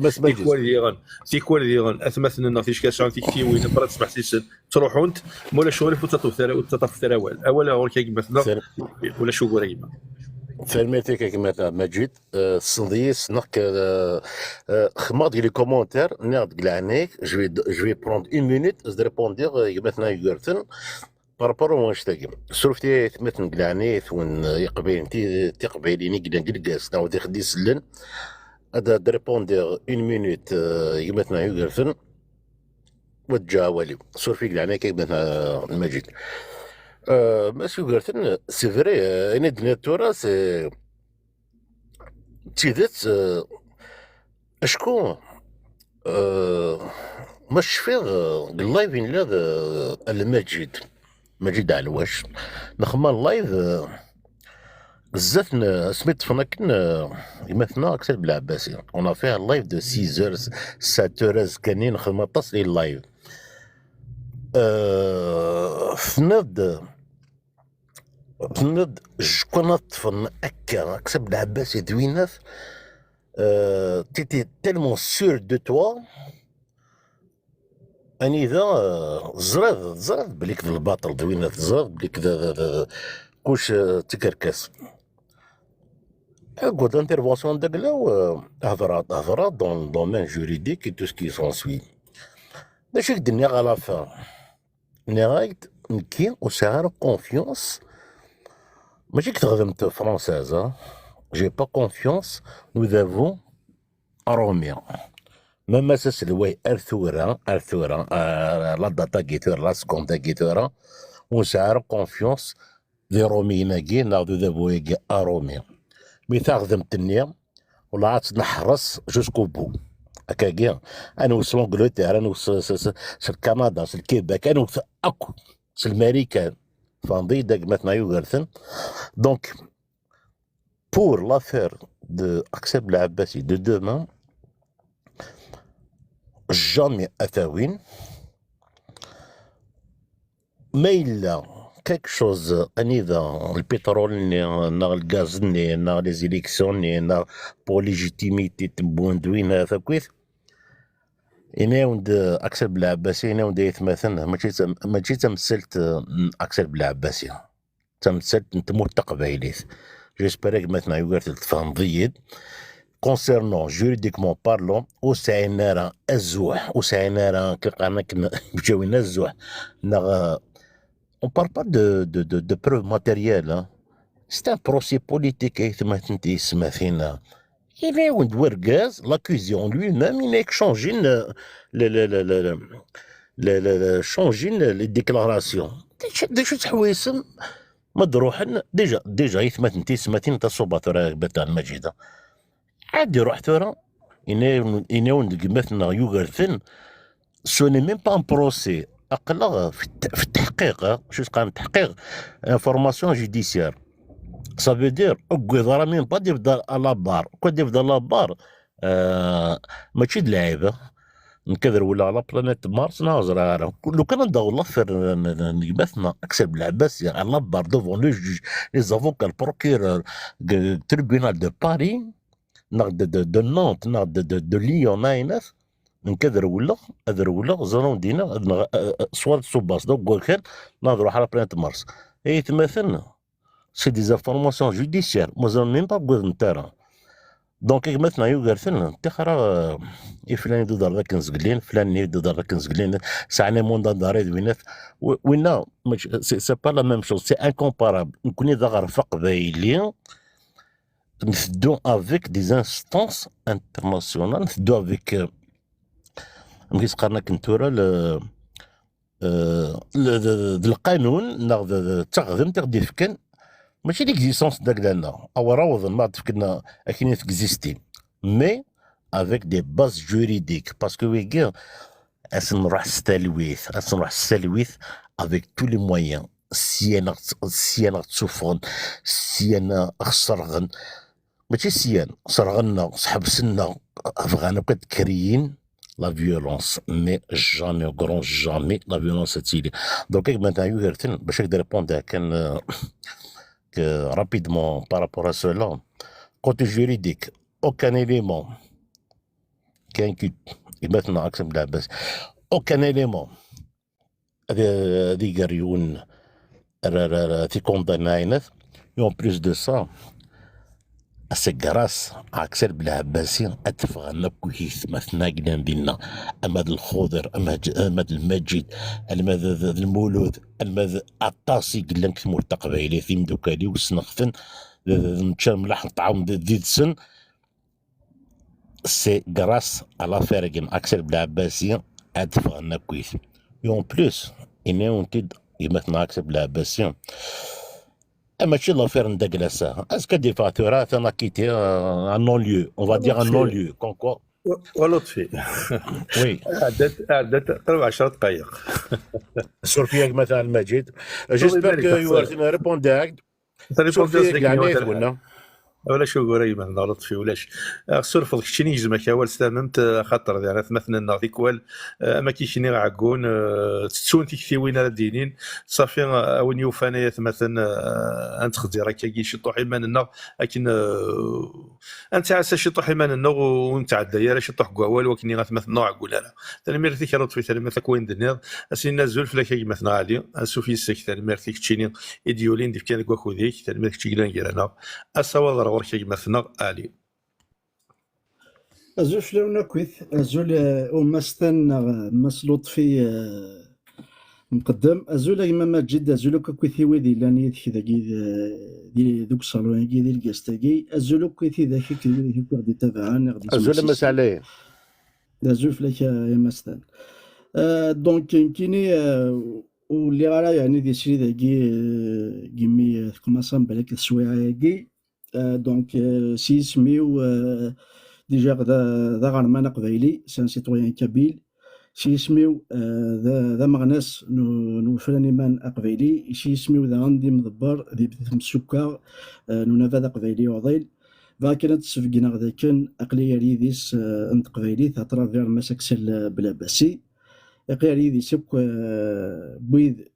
تيكوال ديغان مثلا نعطيش كاس تيكتيوين برا تسمح سيسن تروحوا انت مولا شغل وتطف ثراوال اولا هو كي مثلا ولا شو قريبه فالميتيك كما مجيد الصنديس نق خماض لي كومونتير ناخذ كلعنيك جو في بروند 1 مينوت از ريبوندير مثلا يغرتن بارابور واش تاقي سرفتي مثلا كلعنيت وين يقبين تقبيليني كداس ناو تخدي سلن هذا ريبوندير 1 مينوت مثلا يغرتن وتجاولي سرفي كلعنيك مثلا المجيد ماشي يغرتن سي فري انا دنيا سي تيدت اشكون مش في اللايفين لا المجيد مجيد علواش نخما اللايف بزاف سميت فناكن مثلا اكثر بالعباسي اون فيها اللايف دو 6 7 كانين نخدم تصلي اللايف فناد جكونات فن اكا اكثر بالعباسي دوينات تيتي تيلمون سور دو توا اني ذا زراد بلي كذا الباطل دوينات زراد بلي كذا كوش تكركس قلت انترفونسيون داكلاو هضرات دون دومين جوريديك اي تو سكي سون سوي ماشي الدنيا على فا نهايت نكي وسعر كونفيونس ماشي كتخدمت فرونساز جي با كونفيونس نو افون روميا مما سلوي ارثورا لا داتا كيتور لا سكوندا كيتورا وسعر كونفيونس دي روميناكي ناخدو ذابويكي اروميا مي تخدمت النيا ولا عاد نحرس جوسكو بو هكاكيا انا وصل انجلترا انا وصل كندا وصل كيباك انا وصل اكو وصل امريكان فاندي داك مثلا يوغرثن دونك بور لافير دو اكسب العباسي دو دومان جامي اتاوين ما الا كيك شوز انيذا البترول نا الغاز نا لي زيليكسيون نا بو ليجيتيميتي تبوندوين هذا كويس يناوند اكثر بالعباسي يناوند يتمثل ماشي تمثلت اكثر بالعباسي تمثلت نتموت تقبايليت جيسبريك مثلا يقدر تفهم ضيد concernant juridiquement parlant وسعينا الزوح وسعينا كيلقانا مجاوينا الزوح on parle pas de preuves matérielles hein. C'est un procès politique كما تنتي سما فينا il est وند ورقاز l'accusé en lui-même il est changé changer les déclarations دي شو تحويسم مدروحن ديجا يثمت انتي سماتين تصوبة ثرا بتاع المجيدة عادي روح ثرا إناون مثلنا يوغرثن سوني ميم با ان بروسي أقلا في التحقيق شو قام التحقيق انفورماسيون جوديسيير ça veut dire القضاء مين با يفضل لابار كون يفضل لابار ماشي د لعيبه نكذر ولا على بلانيت مارس نهزر لو كان ندور لافير مثلا اكسل بالعباس على لابار دوفون لو جوج لي زافوكا البروكيرور تريبيونال دو باري نقد دو نونت نقد دو ليون ناينف نكذر ولا زرون دينا سوار سوباس دو كان نهضروا على بلانيت مارس اي تمثلنا سي دي زانفورماسيون جوديسيير مازال ميم با بغيت نتارا دونك مثلا يوغرثن تخرا فلان يدور ذاك نزقلين فلان يدور ذاك نزقلين ساعنا موندا داري دوينات وينا سي با لا ميم شوز سي انكومبارابل نكوني ذا غرفه قبايلي نفدو افيك دي انستانس انترناسيونال نفدو افيك مكيس قارنا كنتورا القانون ناخذ تخدم تغدي فكن ماشي ليكزيستونس داك لنا او راوض ما تفكرنا اكيد تكزيستي مي افيك دي باز جوريديك باسكو ويكي نروح السلويث افيك تو لي مويان سي انا تسوفون سي انا خسرغن ماشي سيان صرغنا حبسنا افغانا بقات كريين لا فيولونس مي جامي او غرون جامي لا فيولونس تيلي دونك مثلا يوغرتن باش نقدر ريبوند كان rapidement par rapport à cela. Côté juridique, aucun élément qui inquiète, et maintenant, aucun élément des garioun qui condamne, et en plus de ça, c'est grâce à Axel Blahabassi أتفغنا كويس مثلا قلنا دينا أماد الخضر أماد المجيد أماد المولود أماد الطاسي قلنا كثمور تقبيلي ثيم دوكالي وسنخثن نتشال ملاح نطعم ديد سن سي غراس على فارقين أكسل Blahabassi أتفغنا كويس يون بلوس إني ونتد مثلا أكسل Blahabassi ماشي لافير ندقلاسا اسكو دي فاتورات انا كيتي ان نون ليو اون فا دير ان نون ليو كونكوا ولطفي وي عدت تقريبا 10 دقائق سورفياك مثلا مجيد جيسبر كو يو ار ريبونداك سورفياك يعني قلنا ولا شو قريب من لطفي ولاش السرف كشيني جزما كاول استممت خاطر يعني مثلا نعطيك وال ما كيشيني عقون تسون تكثيوين على الدينين صافي وين يوفانيات مثلا انت خدي راك كي شطو حيماننا لكن انت عسى شطو حيماننا ونتعدى يا شطو قوال وكني مثلا نوع قول انا ثاني ميرتي كي لطفي ثاني مثلا وين دنيا اسين نزول فلاكي مثلا عالي سوفي السك ثاني ميرتي كشيني ايديولين ديك كان كواكو ديك ثاني ميرتي كيغلان كيرانا اسوا وركي مثلا آلي أزول فلونا كويث أزول ومستن مس لطفي مقدم أزول إما مجد أزول كويثي وذي لاني ذي دي دوك صالون دي الكاستاكي أزول كويثي ذاك كذي كردي تابعان أزول مسالة أزول فلاك يا مستن دونك كيني واللي غالا يعني دي سري ذاكي كيمي كوماسان بالك السويعة كي دونك سي سميو ديجا ذا غرمان قبايلي سان سيتويان كابيل سي سميو ذا مغناس نو فرانيمان قبايلي سي سميو ذا غندي مضبر ذي بثم السكر نو نافا قبايلي وضيل فا كانت تسفقنا غدا كان اقليه ريديس انت قبايلي تاترافير مساكسل بلاباسي اقليه ريديس بويد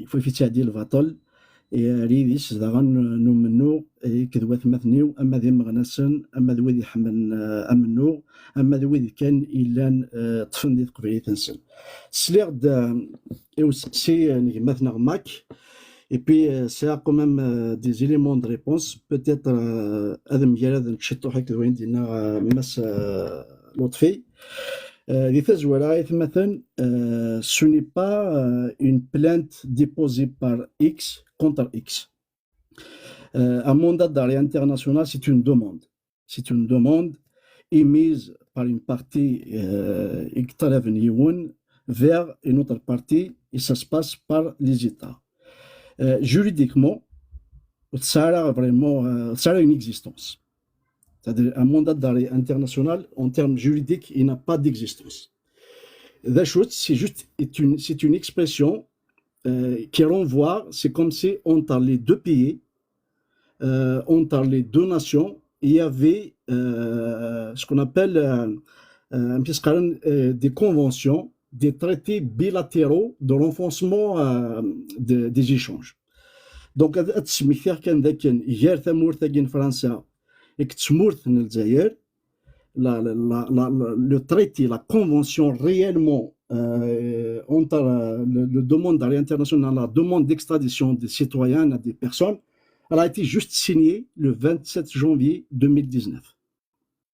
في تعديل البطل ريديس داغن نو منو كذوات مثنيو اما ذي مغنسن اما ذوي ذي حمل امنو اما ذوي ذي كان الا طفن ذي قبيلي تنسن سليغ دا سي مثنا غماك Et puis, c'est quand même des éléments de réponse. Peut-être, Adam Yarad, Tchitouhek, Mas Lotfi. Ce n'est pas une plainte déposée par X contre X. Un mandat d'arrêt international, c'est une demande. C'est une demande émise par une partie vers une autre partie, et ça se passe par les États. Juridiquement, ça a vraiment une existence. C'est-à-dire un mandat d'arrêt international, en termes juridiques, il n'a pas d'existence. C'est juste c'est une expression qui renvoie, c'est comme si entre les deux pays, entre les deux nations, il y avait ce qu'on appelle des conventions, des traités bilatéraux de renforcement des échanges. Donc, le traité, la convention réellement entre le demande d'arrêt international, la demande d'extradition des citoyens à des personnes, elle a été juste signée le 27 janvier 2019.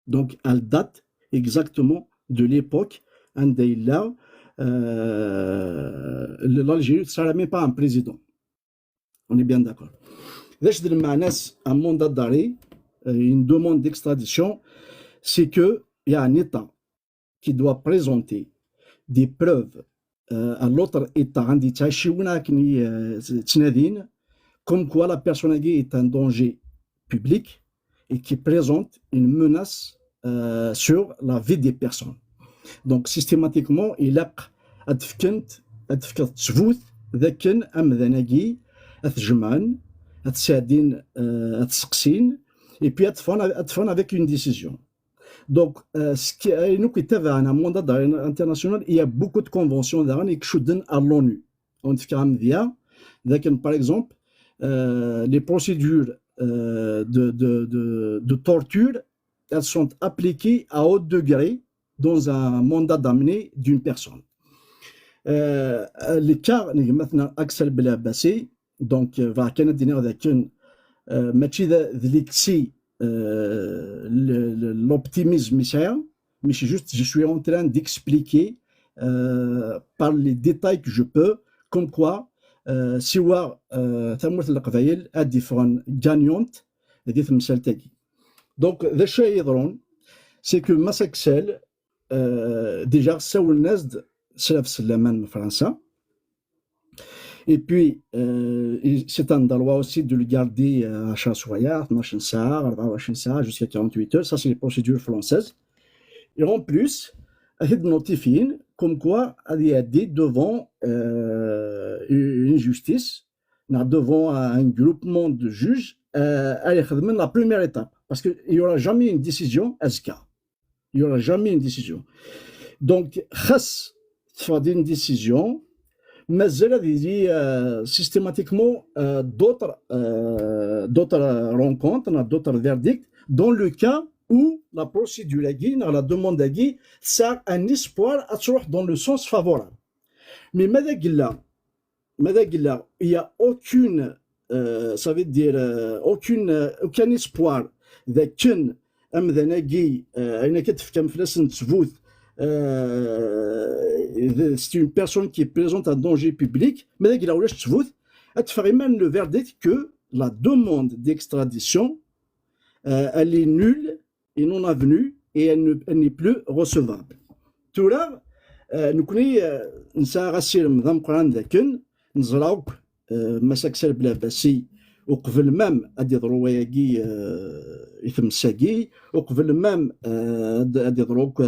Donc, elle date exactement de l'époque où l'Algérie ne sera même pas un président. On est bien d'accord. Un mandat d'arrêt, une demande d'extradition, c'est qu'il y a un État qui doit présenter des preuves à l'autre État, comme quoi la personne est un danger public et qui présente une menace sur la vie des personnes. Donc, systématiquement, il a تثبوت ذاك أمذناكي أتجمعن أتساعدين أتسقسين et puis أتفون avec une décision. Donc, ce qui est un mandat d'arrêt international, il y a beaucoup de conventions d'arrêt qui sont à l'ONU. On dit par exemple, les procédures de torture, elles sont appliquées à haut degré dans un mandat d'amener d'une personne. Les cas, maintenant, Axel Belabassi, donc, va canadien avec une l'optimisme, mais je suis en train d'expliquer par les détails que je peux, comme quoi, si on a différentes gagnantes, donc, c'est que Massaxel, déjà, c'est le Nasd, c'est la même français. Et puis, c'est un droit aussi de le garder à Chassoya, 12 ساعة, jusqu'à 48 heures. Ça, c'est les procédures françaises. Et en plus, il notifie comme quoi il y a devant une justice, devant un groupement de juges, la première étape. Parce qu'il n'y aura jamais une décision à ce cas. Il n'y aura jamais une décision. Donc, il faut une décision. Mais il y a systématiquement d'autres rencontres, d'autres verdicts, dans le cas où la procédure, la demande ça a un espoir à se dans le sens favorable. Mais il n'y a aucune, ça veut dire, aucun espoir d'aucun c'est une personne qui présente un danger public, mais il a le verdict que la demande d'extradition elle est nulle et non avenue et elle n'est plus recevable. Tout là, nous connaissons مساكسر بلا باسي وقبل مام ادي ضرواياكي يتمساكي وقبل مام ادي دروك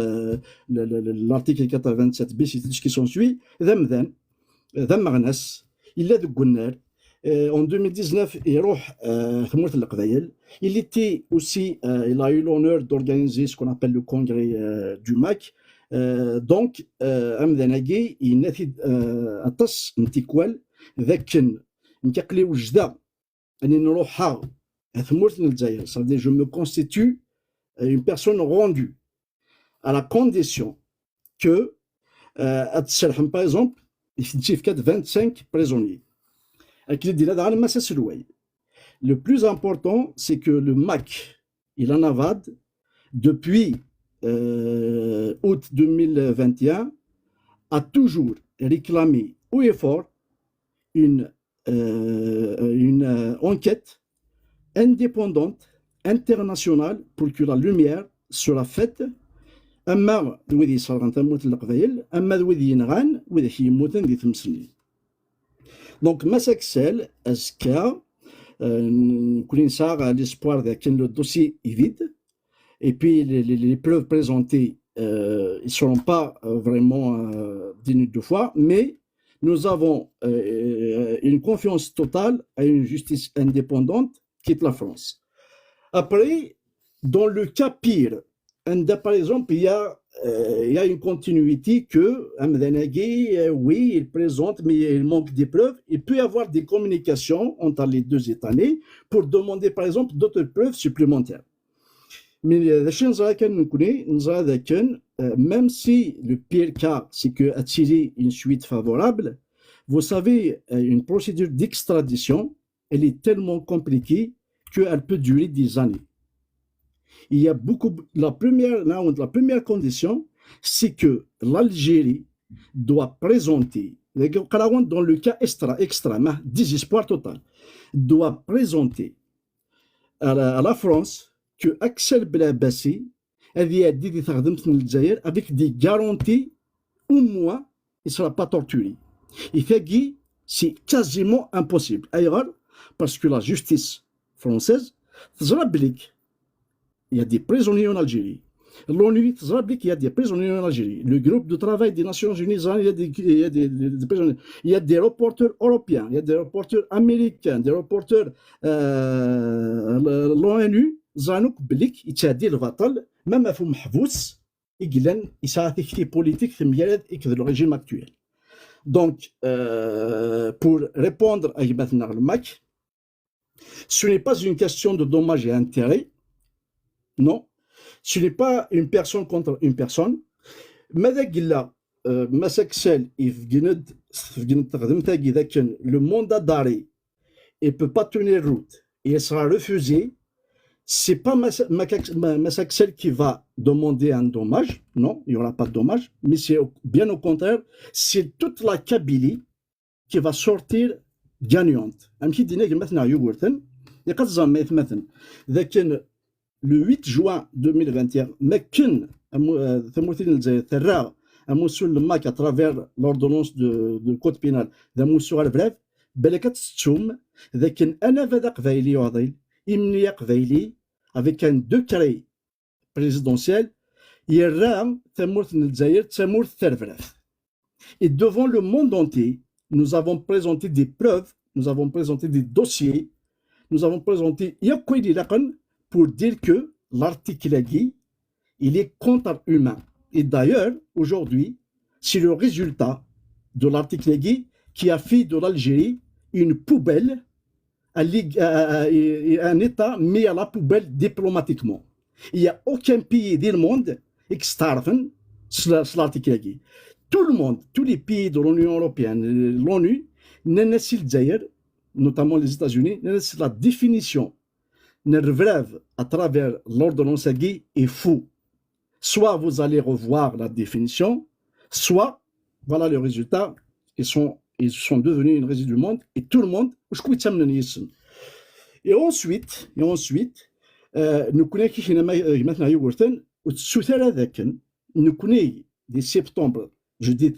لارتيكل 87 بيس كي سون سوي ذا مغنس الا ذوك النار en 2019 يروح ثمورة القبائل il était aussi il a eu l'honneur d'organiser ce qu'on appelle le congrès du MAC donc امذناكي ينثي اطس نتيكوال ذاك نكقلي وجده أني نروح ثمورة الجزائر. Ça veut dire je me constitue une personne rendue à la condition que par exemple il y a 25 prisonniers Le plus important, c'est que le MAC, il en avade depuis août 2021, a toujours réclamé haut et fort une enquête indépendante, internationale, pour que la lumière soit faite. أما ذوي صار تموت القبائل أما ذوي ينغان وذا يموتن ذي ثمسنين. Donc Massaxel, Aska, l'espoir que le dossier est vide, et puis les preuves présentées, ils ne seront pas vraiment dignes de foi, mais nous avons une confiance totale à une justice indépendante qui est la France. Après, dans le cas pire, par exemple, il y a une continuité que Amdanagui, oui, il présente, mais il manque des preuves. Il peut y avoir des communications entre les deux États-nés pour demander, par exemple, d'autres preuves supplémentaires. Mais même si le pire cas, c'est qu'attirer une suite favorable, vous savez, une procédure d'extradition, elle est tellement compliquée qu'elle peut durer des années. Il y a beaucoup. La première condition, c'est que l'Algérie doit présenter, dans le cas extrême, désespoir total, doit présenter à la France que Axel Blabassi avait dit avec des garanties, au moins, il ne sera pas torturé. Et c'est quasiment impossible. Ailleurs, parce que la justice française, il y a des prisonniers en Algérie. L'ONU, il y a des prisonniers en Algérie. Le groupe de travail des Nations Unies, il y a des prisonniers. Il y a des reporters européens, il y a des reporters américains, des reporters l'ONU, Zanouk Blik, il y a des vatal, même à Mahbous, il y a des politiques qui sont le régime actuel. Donc, pour répondre à le MAC, ce n'est pas une question de dommages et intérêts. Non, ce n'est pas une personne contre une personne. Massaxel, le mandat d'arrêt ne peut pas tenir route et il sera refusé. Ce n'est pas Massaxel qui va demander un dommage. Non, il n'y aura pas de dommage. Mais c'est bien au contraire, c'est toute la Kabylie qui va sortir gagnante. Le 8 juin 2021, McKin, à travers l'ordonnance de code pénal de Moussou Al-Bref, Belakat Stoum, avec un décret présidentiel, et devant le monde entier, nous avons présenté des preuves, nous avons présenté des dossiers, nous avons présenté pour dire que l'article Agui, il est contre-humain. Et d'ailleurs, aujourd'hui, c'est le résultat de l'article Agui qui a fait de l'Algérie une poubelle, un État mis à la poubelle diplomatiquement. Il n'y a aucun pays du monde externe sur l'article Agui. Tout le monde, tous les pays de l'Union européenne, l'ONU, d'ailleurs, notamment les États-Unis, la définition à travers l'ordonnance Agui est fou. Soit vous allez revoir la définition, soit voilà le résultat, ils sont devenus une résidus du monde et tout le monde. Et ensuite, nous connaissons nous connaissons des septembre, je dis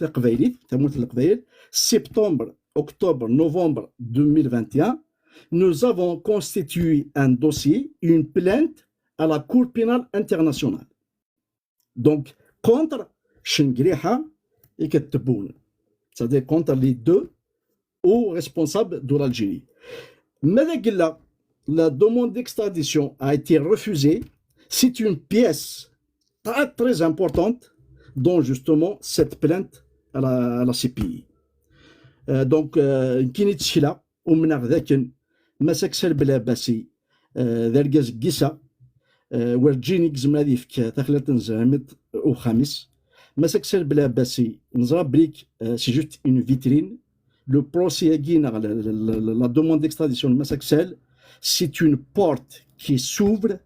septembre, octobre, novembre 2021. Nous avons constitué un dossier, une plainte à la Cour pénale internationale. Donc, contre Shengriha et Keteboun. C'est-à-dire contre les deux hauts responsables de l'Algérie. Mais la demande d'extradition a été refusée. C'est une pièce très, très importante dans justement cette plainte à la CPI. Donc, Kinitchila, Massaxel Blabassi, Dergaz Gissa, ورجيني قزم هذه فك ثقلة زعمت وخامس Massaxel Blabassi نزرا بريك سي جوست اون فيترين le procès la demande d'extradition de Massaksel, c'est une porte qui s'ouvre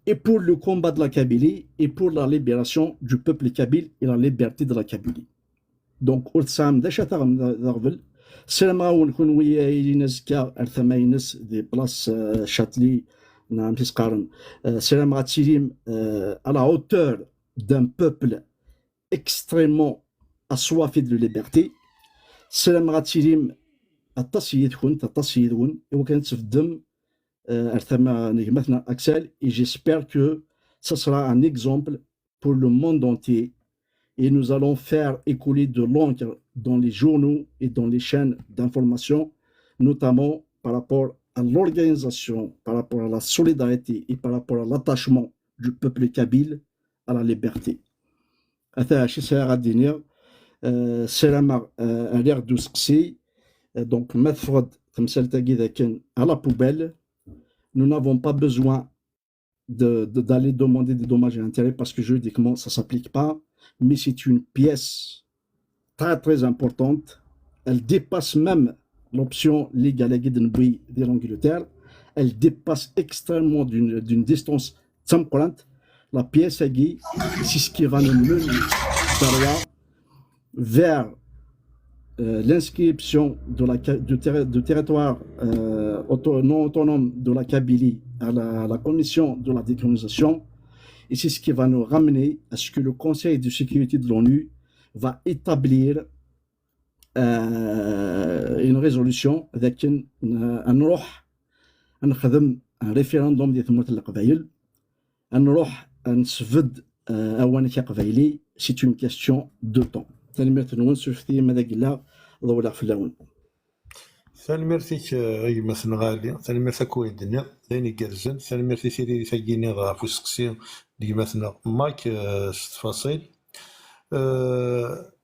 et pour le combat de la Kabylie et pour la libération du peuple kabyle et la liberté de la Kabylie. Donc, Ulsam Dachatagam Darvel, Selamaoun Kunouya Ilinazka, Arthamaïnes, des places Châtelet, Namtis Karan, Selamatilim, à la hauteur d'un peuple extrêmement assoiffé de liberté. Selamatilim, à Tassiyedhoun, et aucun Tsefdem, Axel, et j'espère que ce sera un exemple pour le monde entier et nous allons faire écouler de l'encre dans les journaux et dans les chaînes d'information, notamment par rapport à l'organisation, par rapport à la solidarité et par rapport à l'attachement du peuple kabyle à la liberté. Donc, à la poubelle. Nous n'avons pas besoin d'aller demander des dommages et intérêts parce que juridiquement, ça ne s'applique pas. Mais c'est une pièce très, très importante. Elle dépasse même l'option légale de l'Angleterre. Elle dépasse extrêmement d'une distance temporante. La pièce, c'est ce qui va nous mener vers l'inscription du territoire non autonome de la Kabylie à la commission de la décolonisation. Et c'est ce qui va nous ramener à ce que le Conseil de sécurité de l'ONU va établir une résolution avec un référendum ديال ثمورة القبائل نروح نسفد أوانك قبائلي. C'est une question de temps. ثاني شفتي ماذا قلنا ضولا في اللون ثاني ميرتيك غي مثلا غالي ثاني ميرتا كوي الدنيا ثاني كارزن ثاني ميرتي سيري ثاقيني غا فوسكسي دي مثلا ماك تفاصيل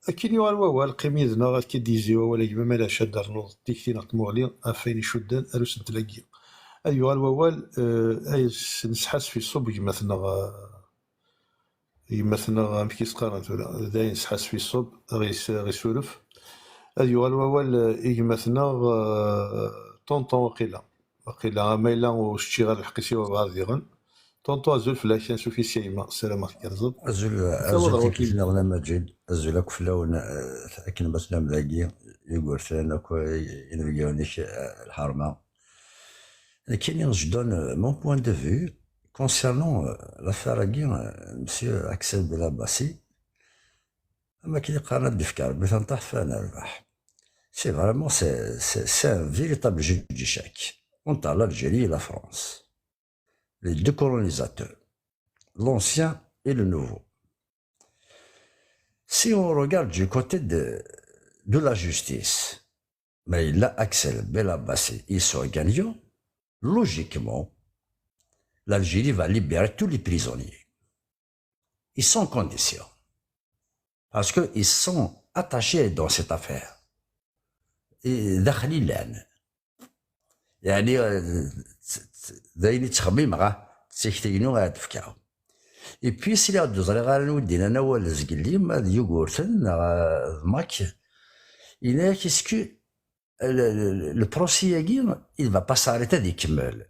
أكيد يوالوا القيميزنا غا كيديزيوا ولا كيما مالا شادر نوض تيكتي نقطمو عليا أفين شدان أروس نتلاقيا أيوا الوال أي نسحس في الصوب مثلا مثلا مكيس قارن داين سحاس في الصوب غيسولف أيوا الوال مثلا طونطون وقيلا مايلا وشتي غير الحقيسي وغاديغن طونطون أزول فلاش نشوفي سيما السلامة كيرزب أزول تيكيزنا غنا مجيد أزول كفلاون أكن بس نام لاقي يقول سانا ينرجعونيش الحرمة لكن je donne mon point de vue concernant l'affaire M. Axel Belabassi, c'est vraiment c'est un véritable jeu d'échecs entre l'Algérie et la France, les deux colonisateurs, l'ancien et le nouveau. Si on regarde du côté de la justice, mais là Axel Belabassi, ils sont gagnants, logiquement, l'Algérie va libérer tous les prisonniers. Ils sont en condition. Parce qu'ils sont attachés dans cette affaire. Et داخلين لان. يعني دايني تخميم غا تيكتينو غا تفكاو. Et puis s'il y a deux ans, دينا نوال زقلي ما يوغورتن ماك. Il est qu'est-ce que le procès il va pas s'arrêter d'يكمل.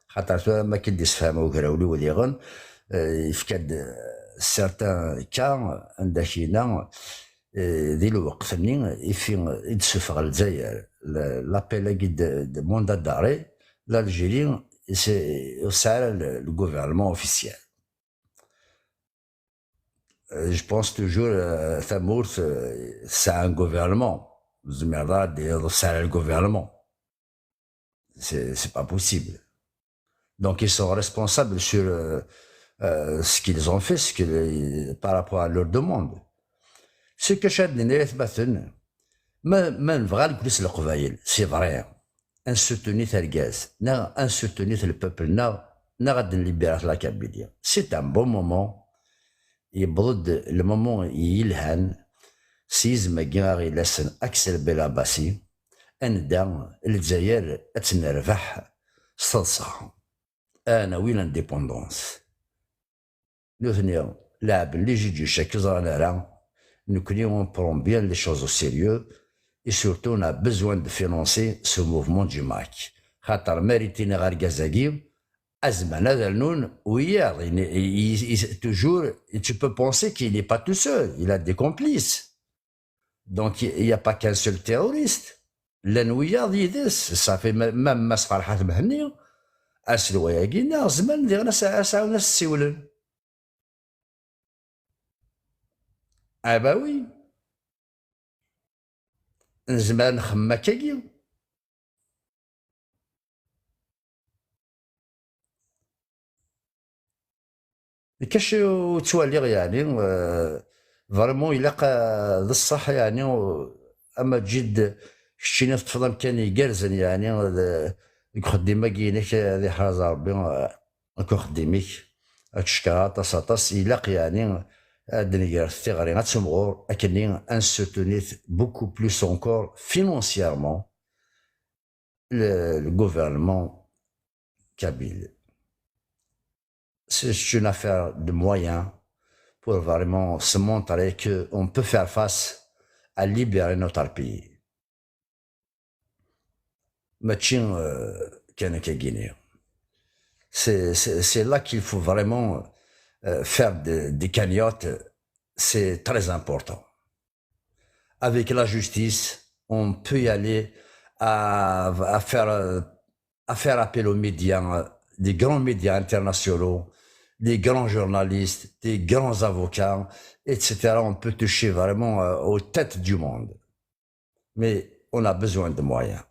خاطر ما كيديش فهموا كراولي وليغن يفكاد certains cas عندنا ذي الوقت منين فين يتسفغ الجزائر لابيل de mandat d'arrêt l'Algérie c'est le gouvernement officiel. Je pense toujours Thamour c'est un gouvernement. C'est le gouvernement. C'est pas possible. Donc ils sont responsables sur ce qu'ils ont fait, par rapport à leur demande. Ce que c'est vrai. Insoutenir le peuple, libérer la Kabylie. C'est un bon moment. Le moment يلهن سيز ماكيغي لسن أكسل بلاباسي أندا الجزائر أتنربح صلصة أنا وين الانديبوندونس نوثني لعب اللي يجي شاك زرانا راه نكوني اون برون بيان لي شوز او سيريو et surtout on a besoin de financer ce mouvement du MAC. خاطر ماريتيني غير كازاكي أزمان هذا النون وياه toujours tu peux penser qu'il n'est pas tout seul, il a des complices. Donc il n'y a pas qu'un seul terroriste. لانوياض يدس صافي مام ماس فرحات مهني اسلويا كينا زمان ديالنا ساعه ونص السيولن باوي زمان نخمم كاكي كاش توالي يعني فريمون الا ذا الصح يعني اما تجد شتينا تفضل كان يقرزن يعني خديمة كيناك هذه حاجة ربي نكون خديميك تشكا طاس يلاق يعني الدنيا غير غتسمغور أكني ان سوتونيت بوكو بلوس انكور فينونسييرمون le gouvernement kabyle. C'est une affaire de moyens pour vraiment se montrer qu'on peut faire face à libérer notre pays. Matching Guinée. C'est là qu'il faut vraiment faire des cagnottes, c'est très important. Avec la justice, on peut y aller à faire appel aux médias, des grands médias internationaux, des grands journalistes, des grands avocats, etc. On peut toucher vraiment aux têtes du monde. Mais on a besoin de moyens.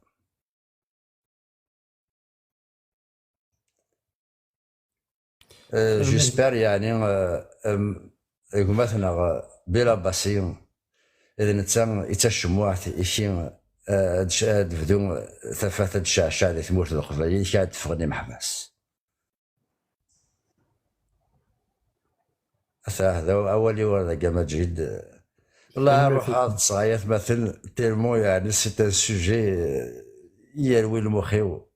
J'espère يعني مثلا بلا باسيون اذا نتا يتشموا يشي بدون ثفاثة الشعشع اللي تموت القبائل كانت تفقدني محبس. هذا اول ورد كما جيد والله روح هذا صايت مثلا تيرمو يعني سي ان سوجي يروي المخيو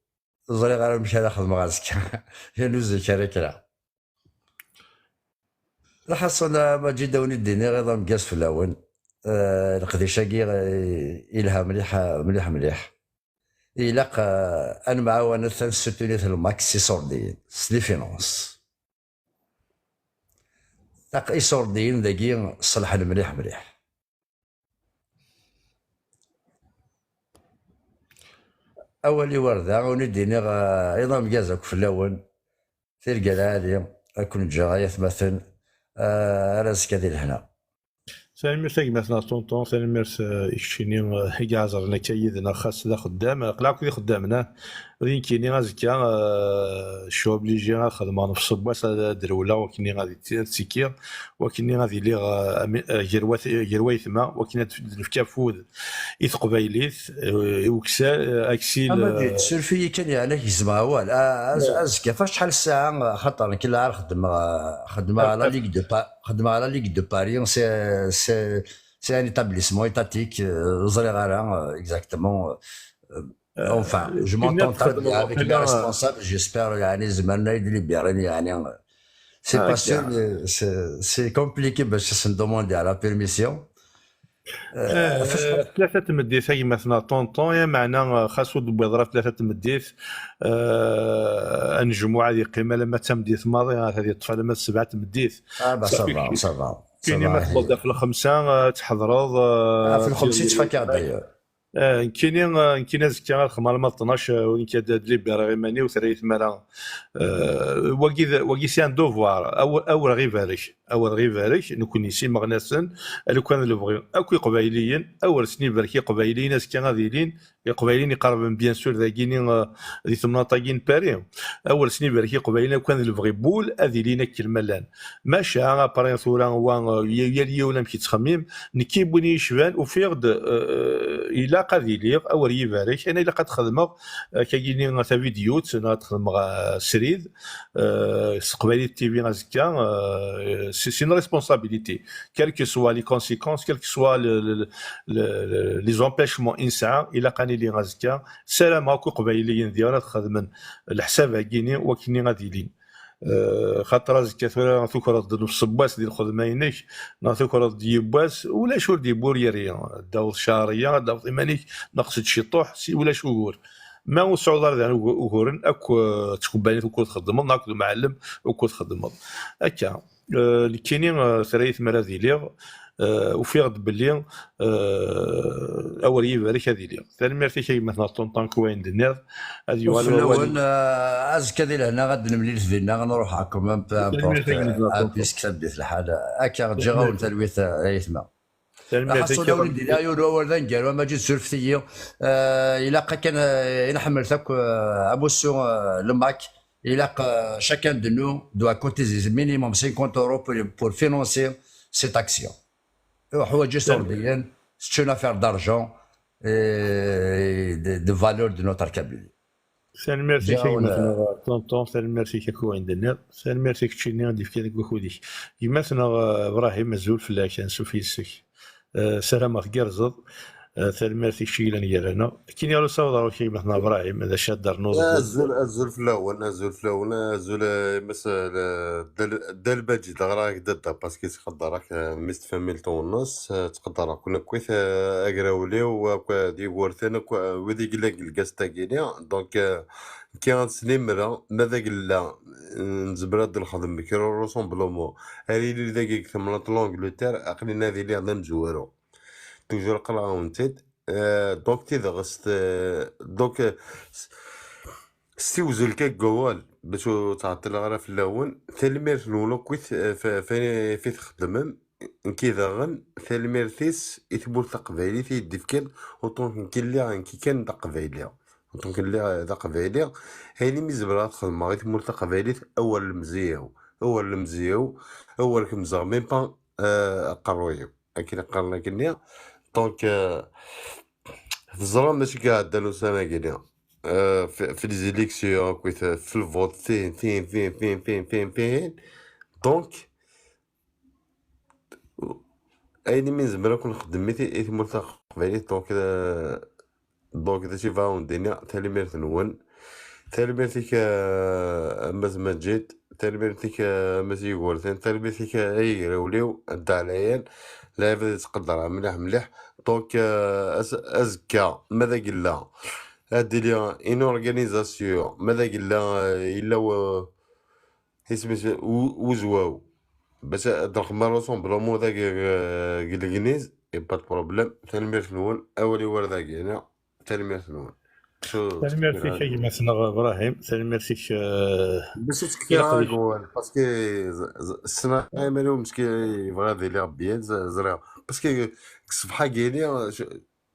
زري غير مشى ناخذ مغازك ينوز كرا الحصل ما جي داوني الدنيا غير مقاس في الاول القديشه كي يلها مليح يلاق انا معاونه ثانسوتونيت الماكسي سوردين سلي فينونس تاق اي سوردين داكي صلح مليح اولي ورده ونديني ايضا مقازك في الاول تلقى العالي اكون جايث مثلا راسك هذه لهنا ثاني مرتاق مثلا طونطون ثاني مرت يكشيني يعزرنا كيدنا خاص ذا خدام قلع كل خدامنا غادي كاينين غازكا شو اوبليجي نخدم في الصباط دروله وكني غادي تسيكير وكني غادي لي جرويثما وكنا في كافود يتقبايليت وكسا اكسيل اما تسرفي كان يعني يزما وال ازكا فاش شحال الساعه خاطر كل عار خدمه على لا ليغ دو باري سي ان établissement étatique زريغارا exactement. Enfin, je m'entends très bien avec les responsables, j'espère يعني زماننا يدليبيرين يعني c'est pas sûr, c'est compliqué باش ندوموندي على بيرميسيون. ثلاثة تمديت هاي مثلا طونطون يا معنا خاصو بيضرب ثلاثة تمديت نجموا هذه قيمة لما تمديت ماضي هذه الطفالة ما 7 تمديت. صافا كاين مثلا في الخمسة تحضروا في الخمسة تفكر داير. كاين زكا الخمار ما 12 وين كاد ليبيرا غيماني وثريت مرا واقي سي ان دوفوار او غير فارك نكون يسي مغناسن لو كان لبغي اكو قبايليين اول سنين بركي قبايليين ناس كان غاديين قبايليين يقربن بيان سور ذاكيني دي ثمناطاكين باري اول سنين بركي قبايليين كان لبغي بول اذي لينا كلمه لان ماشي ابارين ثورا هو يلي ولا مشي تخميم نكيبوني شبان وفيغد الى قادي ليغ اول يبارك انا الا قد خدمه كاينين تا فيديوت انا تخدم سريد قبايلي تي في غازكا c'est une responsabilité, quelles que soient les conséquences, quels que soient les empêchements إنسان إلا قاني لي غازكا سلام هاكو قبايليين ديالنا خدمن الحساب هكيني وكني غادي لين خاطر زكا ثوكرا ضد الصباس ديال الخدمينك ثوكرا ديباس ولا شور دي بوريريا داو شاريه داو ايمانيك نقصد شي طوح ولا شهور ما وصعود ديال وغورن اكو تكباني وكو تخدم ناكل معلم وكو تخدم هكا اللي كاينين ثريث مرادي ليغ وفي غد باللي اول يبارك هذه ليغ ثاني ميرتي كي مثلا طونطان كوين دنير هذه في الاول ازكى ديال هنا غاد نملي فينا غنروح هاكم بيسك ثبت الحال هكا غتجي غاون تلويث عيثما حصل ولدي لا يورو ولا نقالوا ما جيت سولفتي الا كان الا حملتك ابوسو الماك الا chacun de nous doit cotiser minimum 50 euros pour financer cette action. حوايج سرديين c'est une affaire d'argent et de valeur de notre Kabylie. ثاني ميرسي كي مثلا طونطون ثاني ميرسي كيكو عندنا ثاني ميرسي كتشيني غادي في كذاك وخوديك مثلا ابراهيم مزول في كان سوفيسك سلامة كرزض ثاني ميرسي كشيلان يرانا كاين يالو صوض كي مثلا ابراهيم هذا شاد نوض ازول في الاول ازول مثلا دال باجي دغراك ددا باسكو تقدرك مست فاميلتو ونص تقدر كنا كويس اغراولي ودي ورثنا ودي قلق الكاستا كينيا دونك كان سنيمرا ماذا قلا نزبراد الخدم بكرو روسومبلومون هذه اللي دقيق ثمن لونجلتير عقلنا هذه اللي غادي نزورو توجور قراونتيد دونك تيدغست دونك ستيوزل كاك جوال باش تعطل غرا في اللون ثالمير نولو كويت في تخدمم كي غن ثالمير ثيس يثبور تقبايلي في ديفكن وطون كيلي كان تقبايلي وطون كيلي تقبايلي هاني مزبرات خدمه غير تمور تقبايلي اول المزياو اول كمزغ ميم با قرويو اكيد قرنا كنيا دونك في الظلام ماشي كاع دانو سنه كنيا في لي زيليكسيون كويت في الفوت فين دونك ايني من زمان كون خدمتي اثمر تقبالي دونك داشي فاون دينا تالي ميرت نون تالي ميرتيك مازما جيت تالي ميرتيك ماشي يقولتين تالي ميرتيك اي راوليو دا العيال لا بدا تقدرها مليح دونك ازكى ماذا قلا هادي لي ان اورغانيزاسيون ماذا قلا الا اسمه وزواو باش درك مره سومبلومون داك كلينيز اي با بروبليم ثاني ميرت نون اولي وردا كاينه ثاني ميرت نون ثاني ميرسي كي مثلا ابراهيم ثاني ميرسي باش تكفي نقول باسكو السنه مالو مشكل يبغى دير بيان زرا باسكو الصباح كاينه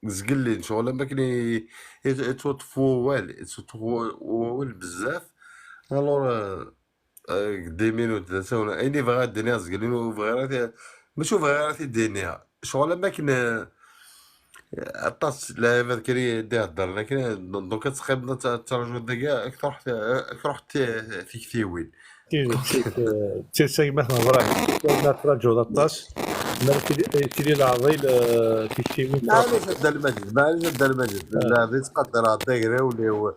زقلي شغل ما كاين يتوطفو والو بزاف الور قدامين وثلاثه ولا ايني بغا الدنيا زقلين وبغا ماشي بغا دينيها شغل ما كاين الطاس لا ذكري دار لكن دونك تقريبا ترجو دقائق اكثر حتى في كثيوين تي مثلا ابراهيم ترجو الطاس كيدي العضيل في كثيوين لا معليش دا المجد لا غير تقدر عطيك ولا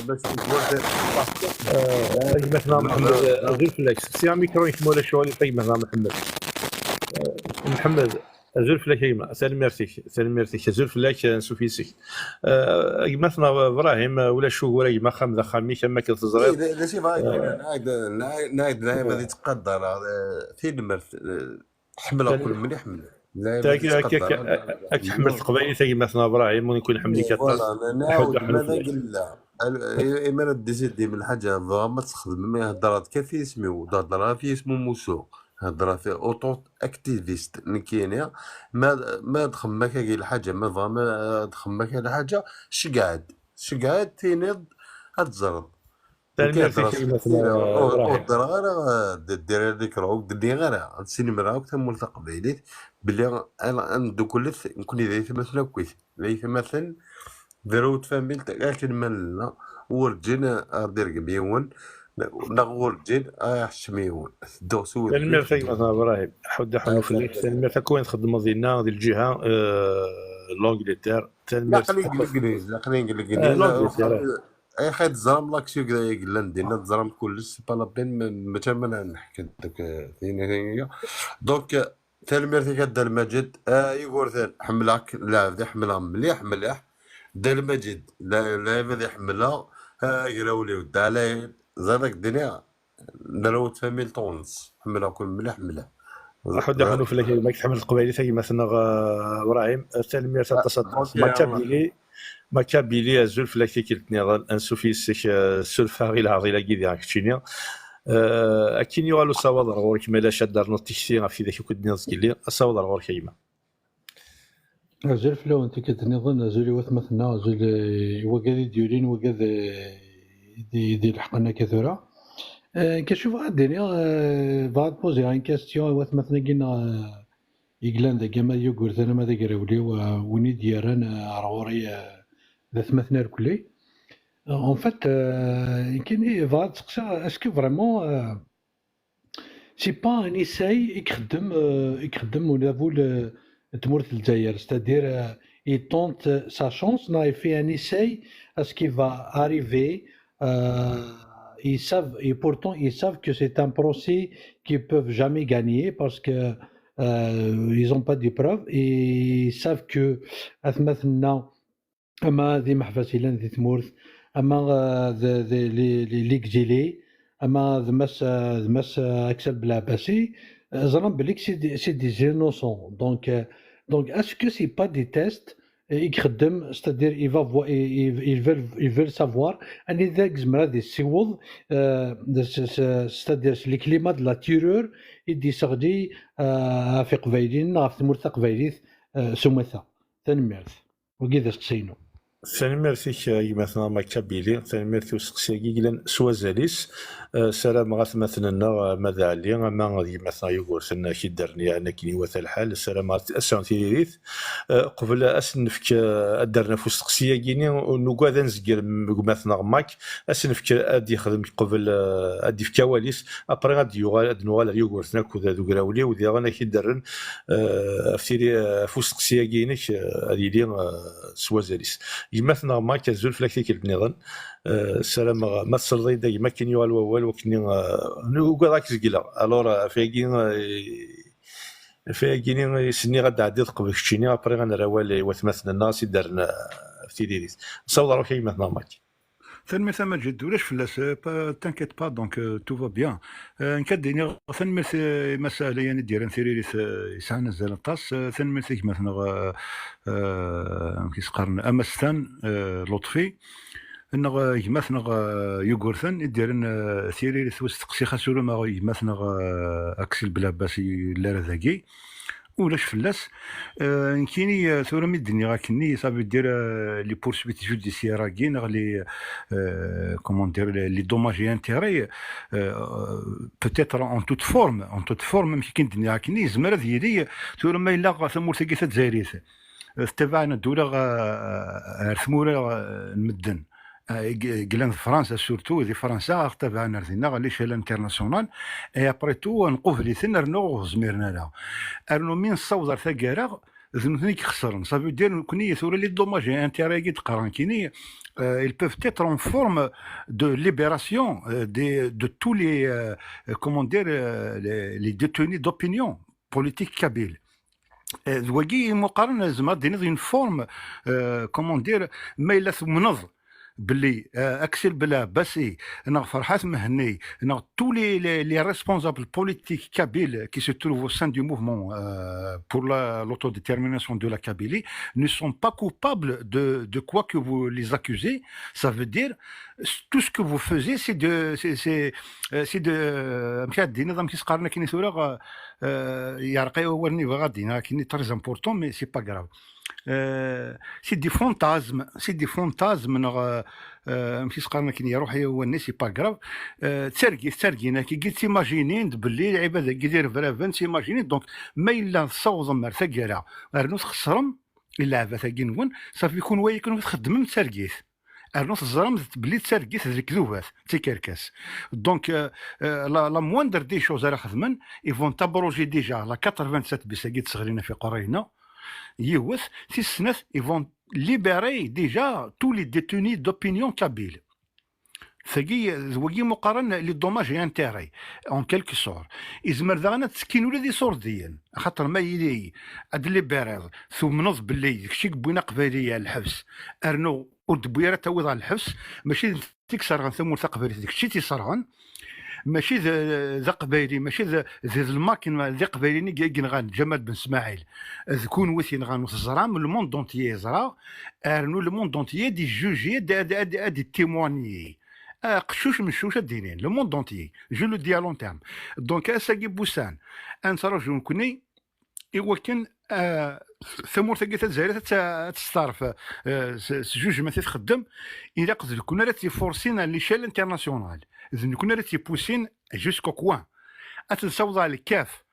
باش تقول مثلا محمد غير فلاكس سي ميكرو يكمل شغل مثلا محمد زول فلاك يما سالم ميرسيك زول فلاك سوفيسيك مثلا ابراهيم ولا شو ولا يما خمذا خامي كما كتزرع لا شي نايد غادي تقدر في المرت حمله كل من يحمل اك حملت قبيلي ثاني مثلا ابراهيم ويكون حملي كطاس نعاود ماذا قلنا اما ديزيدي من حاجه ما تخدم ما هضرات كافي اسمه هضره في اسمه موسو هضره في اوتو اكتيفيست كاينه ما تخمك كاع الحاجه ما تخمك الحاجه شقعد تينض هتزرد مثلا دير هذيك راك دير غير السينما راك تم ملتقبيليت بلي انا ندوك نكون داير مثلا كويس مثلا ذروت فاميل لكن مالنا ورجينا دير قبيون نغور جين حشميون دوسو الميرفي مثلا ابراهيم حود حلو في الليل الميرفي كوين تخدم ديالنا ديال الجهه لونجلتير لا خليني الانجليز اي خايت زرام لاكسيو كدا يقلان دينا زرام كلش سي با لا بين متى ما نحكي دوك ثاني دونك تلميرتي كدا المجد يقول ثان حملك لاعب دي حملها مليح دا المجد لاعب دي حملها يراولي ودالي زادك الدنيا نراو تفاميل تونس حملها كل مليح راح ندخلوا في لك ما تحمل القبائل ثاني مثلا ابراهيم تلمير تصدق ما كابيلي ازول في لك كيلتني ان سوفي سيك سولفاري العرضي لا كيدي راكتينيا اكين يوالو صواد غورك مالا شادر نوت تيكسي في ذاك كود نيز كيلي صواد غورك كيما ازول فلو انت كتنظن ازول وث مثلا ازول وكادي ديولين وكاد دي الحقنا كثره كشوف الدنيا بعد بوزي ان كاستيون وث مثلا كينا يقلان ذا جمال يقول ثنا ماذا قراولي وني دياران عروري ذات مثنا الكلي en fait كاين فاد تقصى اسكو فريمون سي با ان ايساي يخدم ولا فول تمورت الجزائر ستادير il tente sa chance non il fait un essai à ce qui va arriver ils savent et pourtant ils savent que c'est un procès qu'ils peuvent jamais gagner parce que ils ont pas de preuves et ils savent que مثلا اما ذي محفزيلان ذي تمورت اما لي كجيلي اما ذمس اكسل بالعباسي زعما بليك سي دي جينوسون دونك est-ce que c'est pas des tests يخدم c'est-à-dire ils veulent savoir ان اذا زمرا دي سيوض c'est-à-dire لي كليما د لا تيرور يدي سغدي في قبايلين في تمورت قبايليت سمثا تنمرت وكذا سقسينو ثاني ميرتي مثلا ما كابيلي ثاني ميرتي وسقسيكي كلان سوازاليس سلام غاث مثلا ماذا علي اما غادي مثلا يقول سنا كي درني انا كي وثا الحال سلام غاث اسانتيريث قبل اسنفك درنا في السقسيه كيني نوكا نزكر مثلا ماك اسنفك ادي يخدم قبل ادي في كواليس ابري غادي نوال يقول سنا كذا دوكراولي ودي انا كي درن افتيري في السقسيه كيني هذه لي سوازاليس مثلا ما كزول فلاكتي كالنظام السلام ما تصرضي دايما كاين يوال ووال وكني نوكا راك زكلا الور فاكيني سني غدا عدي قبل كشيني ابري غنراوال وثمثنا الناس درنا في ديريس نصور روحي مثلا ماك ثاني مثلا ما جد ولاش فلاس تانكيت با دونك تو فا بيان نكديني ثاني مثلا مساله يعني ديال ثيريس يسعى نزل الطاس ثاني مثلا كيسقرن امستان لطفي انغ مثلا يوغورثن ديرن ثيريس وستقسي خاسولو ما مثلا اكسل بلا باسي لا ذاكي ولاش فلاس كايني ثورة من الدنيا غاكني صافي دير لي بورسويت جوديسيير كاين لي كومون دير لي دوماج اي انتيري بوتيتر اون توت فورم ماشي كاين الدنيا غاكني زمر ديالي ثورة ما الا ثمور ثقيثه تزايريث تبعنا الدوله ثموره المدن قلنا فرنسا سورتو دي فرنسا تبعنا رثينا على ليشيل انترناسيونال اي ابري تو نقوفلي ثنرنو زميرنا لا ارنو من صوضر ثقارا ذنثني كخسرن صافي دير كوني ثورة لي دوماج انتيري تقران كيني ils peuvent être en forme de libération de tous les comment dire les détenus d'opinion politique kabyle زواجي مقارنه زعما دينا اون فورم كومون دير ما الا منظ باللي اكسل بلا باسي انا فرحات مهني انا tous les responsables politiques kabyles qui se trouvent au sein du mouvement pour l'autodétermination de la Kabylie ne sont pas coupables de quoi que vous les accusez. Ça veut dire tout ce que vous faisiez c'est de مشات دينا نظام كيسقارنا كاين سوره يرقي ورني غادي كاين تري امبورطون مي سي با غراف سي دي فونتازم ماشي سقارنا كي يروح هو الناس سي با غراف تسرقينا كي قلت ايماجينين باللي العباد كيدير فرافن ايماجينين دونك ما الا صوض مرثا كالا رنوس خسرم اللعبه ثاكي نون صافي يكون واي يكون تخدم تسرقيت رنوس الزرام بلي تسرقيت هذيك ذوبات تيكركاس دونك لا موندر دي شوز راه خدمن يفون تابروجي ديجا لا 87 بساكيت صغيرين في قرينا يوث في السنة ils vont libérer déjà tous les détenus d'opinion kabyle ثقي زوجي مقارنه لي دوماج انتيري اون كيلكو سور يزمر ذا تسكين ولا دي صور ديال خاطر ما يلي هاد لي بيريض ثم نوض باللي داكشي بوينا قباليه الحبس ارنو ودبويره توض على الحبس ماشي تكسر ثم قباليه داكشي تيصرغن ماشي ذا قبايلي ماشي ذا الماكين ذا قبايلي كاين غان جمال بن اسماعيل ذكون وثين غان الزرام لو موند دونتيي زرا ارنو لو موند دونتيي دي جوجي دي تيموانيي قشوش مشوش الدينين لو موند دونتيي جو لو دي لون تيرم دونك اساكي بوسان انت رجل نكوني ايوا كان ثمور ثقيت الجزائر تستعرف جوج ما تخدم الى قد كنا راه تيفورسين على ليشيل انترناسيونال اذا كنا راه تيبوسين جوسكو كوان اتنصوض على الكاف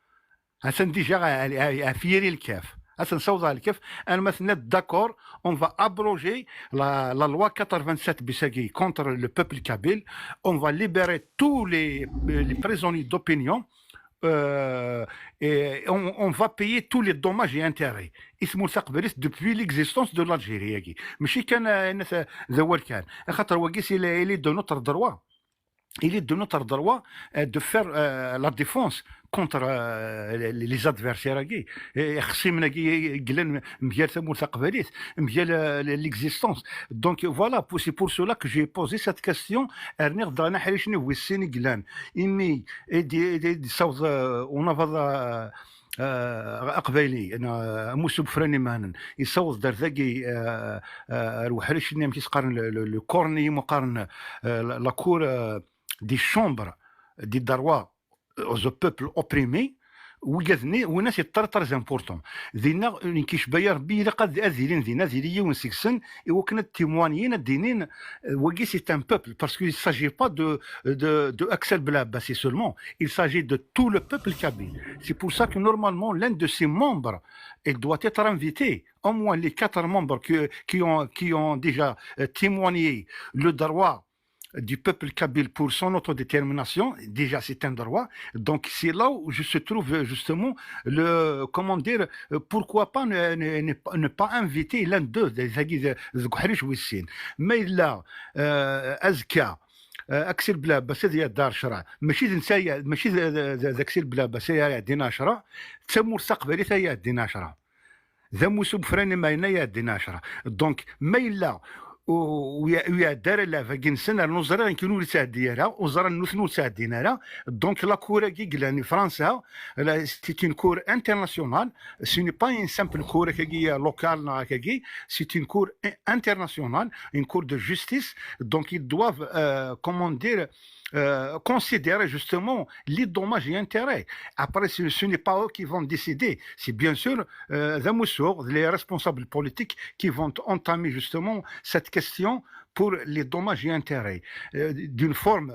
هسن ديجا فيري الكاف اتنصوض على الكاف انا مثلا داكور اون فا ابروجي لا لوا 87 بيساكي كونتر لو بوبل كابيل اون فا ليبيري تو لي بريزوني دوبينيون et on va payer tous les dommages et intérêts. اسمه ثقبريس depuis l'existence de l'Algérie. ماشي كان ذوال كان خاطر وقيس il est de notre droit. Il est de notre droit de faire la défense contre les adversaires. خصيمنا قلن مديال ثمور ثقبريس مديال l'existence. Donc voilà, c'est pour cela que j'ai posé cette question. ارني غدانا حالي شنو هو السينيغلان إمي دي صوت ونفض اقبالي انا موسو بفراني مانن يصوت دار ذاكي روح حالي شنو تيسقارن لو كورني مقارن لا كور دي شومبر دي دروا aux peuples opprimés وقذني وناس يطرطر زامبورتون ذينا كيش باير بي قد اذيلين ذينا ذيلي ونسكسن وكنا تيموانيين الدينين وكي سي ان بوبل باسكو il s'agit pas de Axel Blabassi seulement, il s'agit de tout le peuple kabyle. C'est pour ça que normalement l'un de ses membres il doit être invité, au moins les 4 membres qui ont déjà témoigné le droit du peuple kabyle pour son autodétermination. Déjà c'est un droit, donc c'est là où se trouve justement le, comment dire, pourquoi pas ne pas inviter l'un d'eux des Zoukharish Wissine. Mais là Azka اكسل بلا بس هذه دار شرع ماشي نسايا ماشي ذاكسل بلا بس هي دينا شرع تسمو الثقبري هي دينا شرع ذا موسو بفراني ما ينايا دينا شرع دونك ما الا ويا دار لا فاكين سنه نوزرا كينو لساعد ديالها وزرا نوثنو ساعد دينارا دونك لا كورا كي قلاني فرنسا سي اون كور انترناسيونال سي ني با ان سامبل كور كي لوكال كي سي اون كور انترناسيونال اون كور دو جوستيس دونك ils doivent comment dire considérer justement les dommages et intérêts. Après, ce n'est pas eux qui vont décider. C'est bien sûr les responsables politiques qui vont entamer justement cette question pour les dommages et intérêts. D'une forme,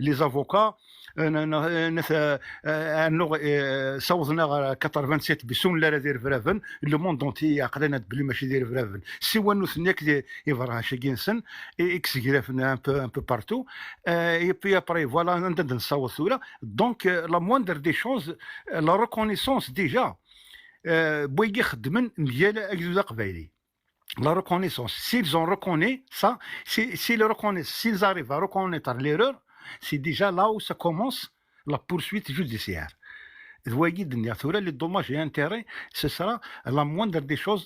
les avocats, صوتنا 87 بسون لا دير فرافن لو موند اونتي عقلنا بلي ماشي داير فرافن سوا نوثنيك يفرها شاكينسن اكس غرافنا ان بو بارتو اي بي ابري فوالا ندير نصوت ثورة دونك لا موندر دي شوز لا ريكونيسونس ديجا بويجي خدمن مزيان اكزوزا قبايلي la reconnaissance s'ils ont reconnu ça si le reconnaissent s'ils arrivent à reconnaître l'erreur c'est déjà là où ça commence la poursuite judiciaire. Les dommages et intérêts, ce sera la moindre des choses.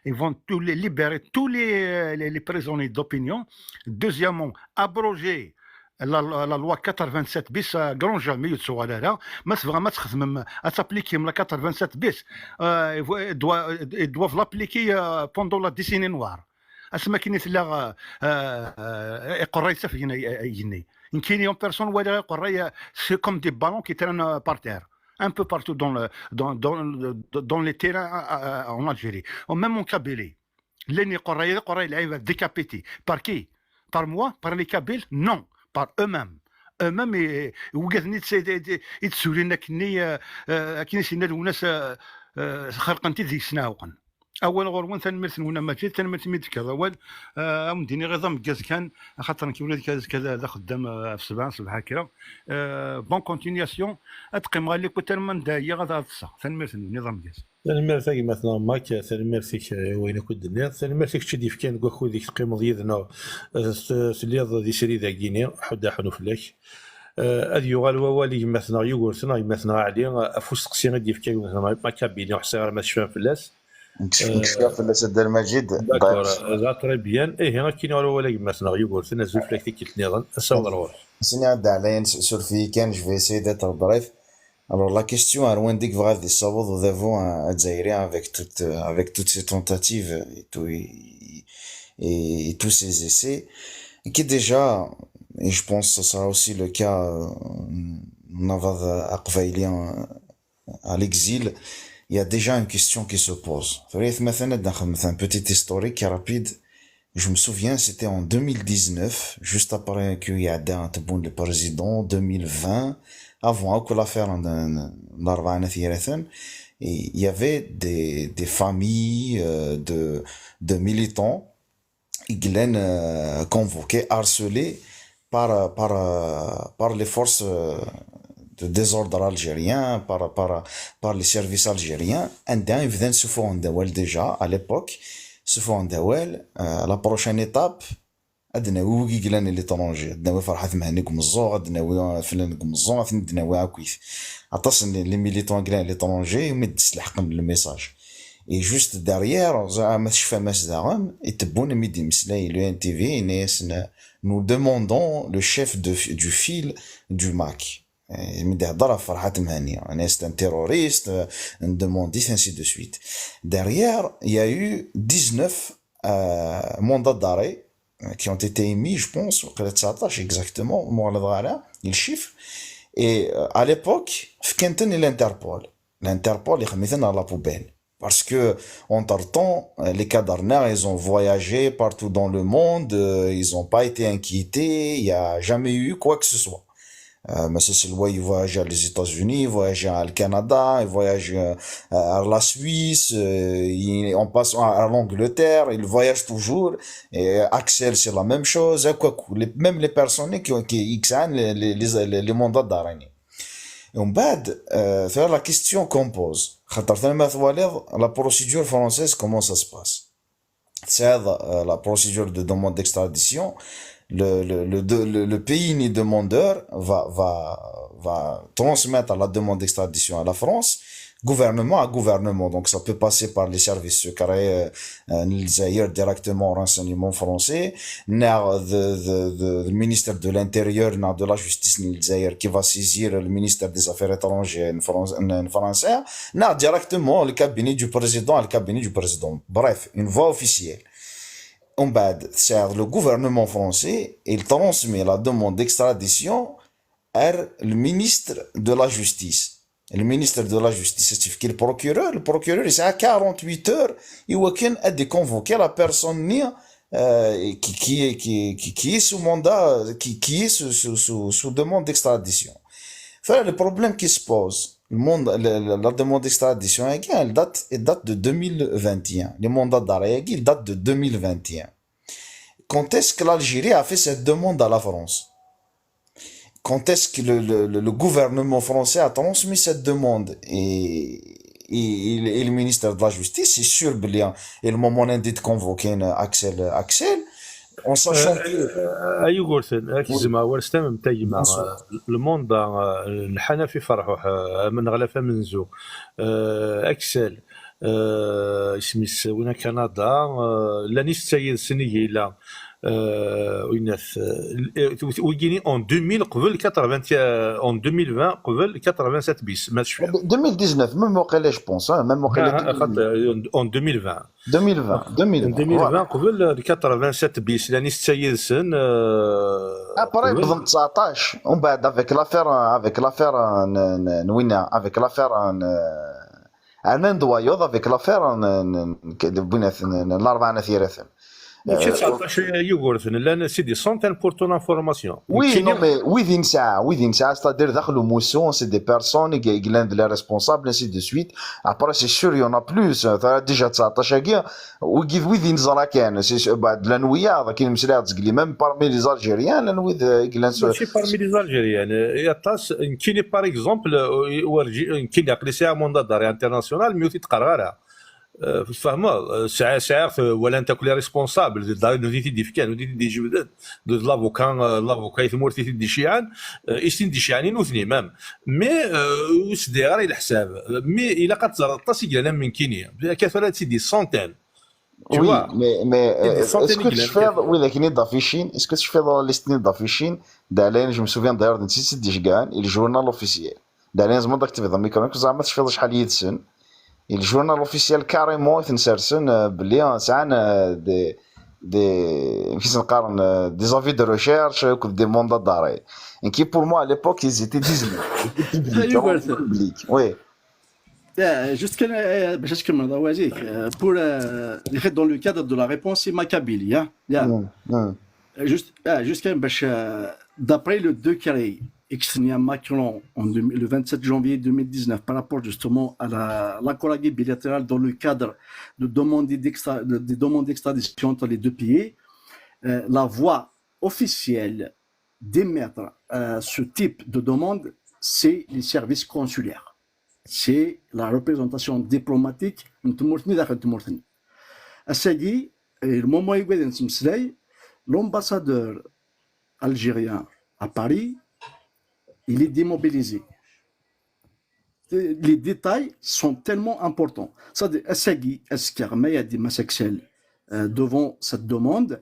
Ils vont libérer tous les prisonniers d'opinion. Deuxièmement, abroger la loi 87 bis grand jamais يتسوالها ما تبغى ما تخدم تابليكي من 87 bis ils doivent l'appliquer pendant la décennie noire. اسما كاين لا قرايه سفينه يني كاين يوم بيرسون ولا قرايه سي كوم دي بالون كي تران بارتير un peu partout dans les terrains en Algérie ou même en Kabylie لاني قرايه لعيبه décapité par qui par moi par les Kabyles non par eux-mêmes وقاذني يتسولينا كني سينا وناس خلقنتي ذي سناوقن اول غور ثاني ميرث ونا ماشي ثاني ميرث ميت كذا اول مديني غير مكاز كان خاطر كي ولات كذا هذا خدام في 7 صباح هكا بون كونتينياسيون اتقيم غالي كنت من دايا غادا تصا ثاني ميرث نظام كاز ثاني ميرثي مثلا ماك ثاني ميرثي وين كنت الدنيا ثاني ميرثي كشي ديف كان كو ديك تقيم ديالنا سليض دي سري ذا غينيا حدا حنو فلاك هذه يغال والي مثلا يغورثنا مثلا علي افوس تقسيم ديف كان مثلا ما كابيني حسين ما تشفى فلاس نكشف في الاسد المجيد داكور ذا تري بيان هنا كاين ولا مثلا يغورثنا زوج فلاك كيت نيضان الصور سيني عاد عليا sur في كان جو في essayer d'être bref. Alors la question à loin dit que vrai des savoir nous avons un Zaïrien avec toutes ces tentatives et tous ces essais qui déjà et je pense que ce sera aussi le cas Navad Aqvailien à l'exil. Il y a déjà une question qui se pose. Un petit historique rapide. Je me souviens, c'était en 2019, juste après qu'il y a le président, 2020, avant que l'affaire il y avait des familles de militants qui convoqués, harcelés par les forces de désordre algérien, par les services algériens. Indien, ils se font déjà à l'époque. Se font la prochaine étape عندنا ويجي قلنا l'étranger عندنا فرحة مهنيك مزوغ عندنا فلان مزوغ عندنا كويس عطاس لي ميليتون قلنا l'étranger يمد سلحق الميساج et juste derrière زعما شفا ماس داغم يتبون ميدي مسلاي لو ان تي في ناس nous demandons le chef du fil du MAC مدي هضره فرحات مهنيه انا c'est un terroriste on demande ainsi de suite derrière il y a eu 19 mandats d'arrêt qui ont été émis je pense 19 exactement le chiffre et à l'époque فكانتني l'Interpol يخميثنا à la poubelle parce que entre-temps les cadavres ils ont voyagé partout dans le monde ils ont pas été inquiétés il y a jamais eu quoi que ce soit mais c'est le il voyage aux États-Unis, il voyage au Canada, il voyage à la Suisse, on passe à l'Angleterre, il voyage toujours. Et Axel c'est la même chose, même les personnes qui examinent les mandats d'arrêt. Et on bad faire la question qu'on pose. La procédure française comment ça se passe? C'est la procédure de demande d'extradition. Le pays ni demandeur va transmettre la demande d'extradition à la France, gouvernement à gouvernement. Donc ça peut passer par les services secrets directement au renseignement français, le ministère de l'Intérieur, de la Justice qui va saisir le ministère des Affaires étrangères français, directement le cabinet du président. Bref, une voie officielle. C'est le gouvernement français, il transmet la demande d'extradition à le ministre de la Justice. Le ministre de la Justice, c'est le procureur, il a 48 heures, il a convoqué la personne qui est sous mandat, qui est sous demande d'extradition. Le problème qui se pose, la demande d'extradition, elle date de 2021. Les mandats d'arrêt, ils datent de 2021. Quand est-ce que l'Algérie a fait cette demande à la France? Quand est-ce que le gouvernement français a transmis cette demande et le ministère de la Justice, c'est sûr, et le moment dit de convoquer Axel, en sachant que ايوه قلت زعما ورستم متاي مع الموند الحنا في فرح من غلفه من زو اكسل اسميس وين كندا لاني ستايد سنيه الى ويناث ويجيني اون 2000 قبل 80 اون 2020 قبل 87 بيس ما تشوف 2019 même وقيلا جو بونس même وقيلا اون 2020 قبل 87 بيس لاني ستايد سن ابري بضم 19 ومن بعد avec l'affaire نوينا avec l'affaire انا ندوايوض avec l'affaire بنات الاربعه ثيرث ماشي 19 يوغورثن لان سيدي سونتين بور تون انفورماسيون وي نو مي ويدين ساعه ستادير دخلوا موسون سي دي بيرسون qui دي لا ريسبونسابل ainsi de suite après c'est sûr il y en a plus ديجا 19 كيا وكيف ويدين زراكان سي بعد لانويا كاين مسلاط تقلي ميم بارمي لي زالجيريان لانوي كلانس ماشي بارمي لي زالجيريان يا تاس كاين باغ اكزومبل ورجي كاين عقلي ساعه موندا داري انترناسيونال ميوتي تقرارها فاهمه ساعه ولا انت كل ريسبونسابل دار نوديتي دي فكان نوديتي دي جبدات دو لافوكا يثمر تيتي دي شيعان استين دي شيعانين وثني مام مي وسدي غير الحساب مي الا قد زرط سيجانا من كينيا كثرت سيدي سونتين Oui, mais est-ce que tu fais, oui, la Guinée d'affichine, est-ce que tu fais dans les lignes d'affichine, d'Alain, je me souviens d'ailleurs d'un site de Gigan, et le journal officiel. D'Alain, je m'en active dans mes canaux, que ça m'a fait des حالية سن. Et le journal officiel carrément, il s'insertionne, بلي سان des avis de recherche, des mandats d'arrêt. Et qui pour moi à l'époque ils étaient 19. Public. Oui. Juste باش نكمل ضواجيك pour اللي خد dans le cadre de la réponse Macabili juste باش d'après le décret externe à Macron le 27 janvier 2019 par rapport justement à l'accord bilatéral dans le cadre de demandes d'extradition entre les deux pays, la voie officielle d'émettre ce type de demande, c'est les services consulaires. C'est la représentation diplomatique. Le moment où l'ambassadeur algérien à Paris, il est démobilisé. Les détails sont tellement importants. Devant cette demande,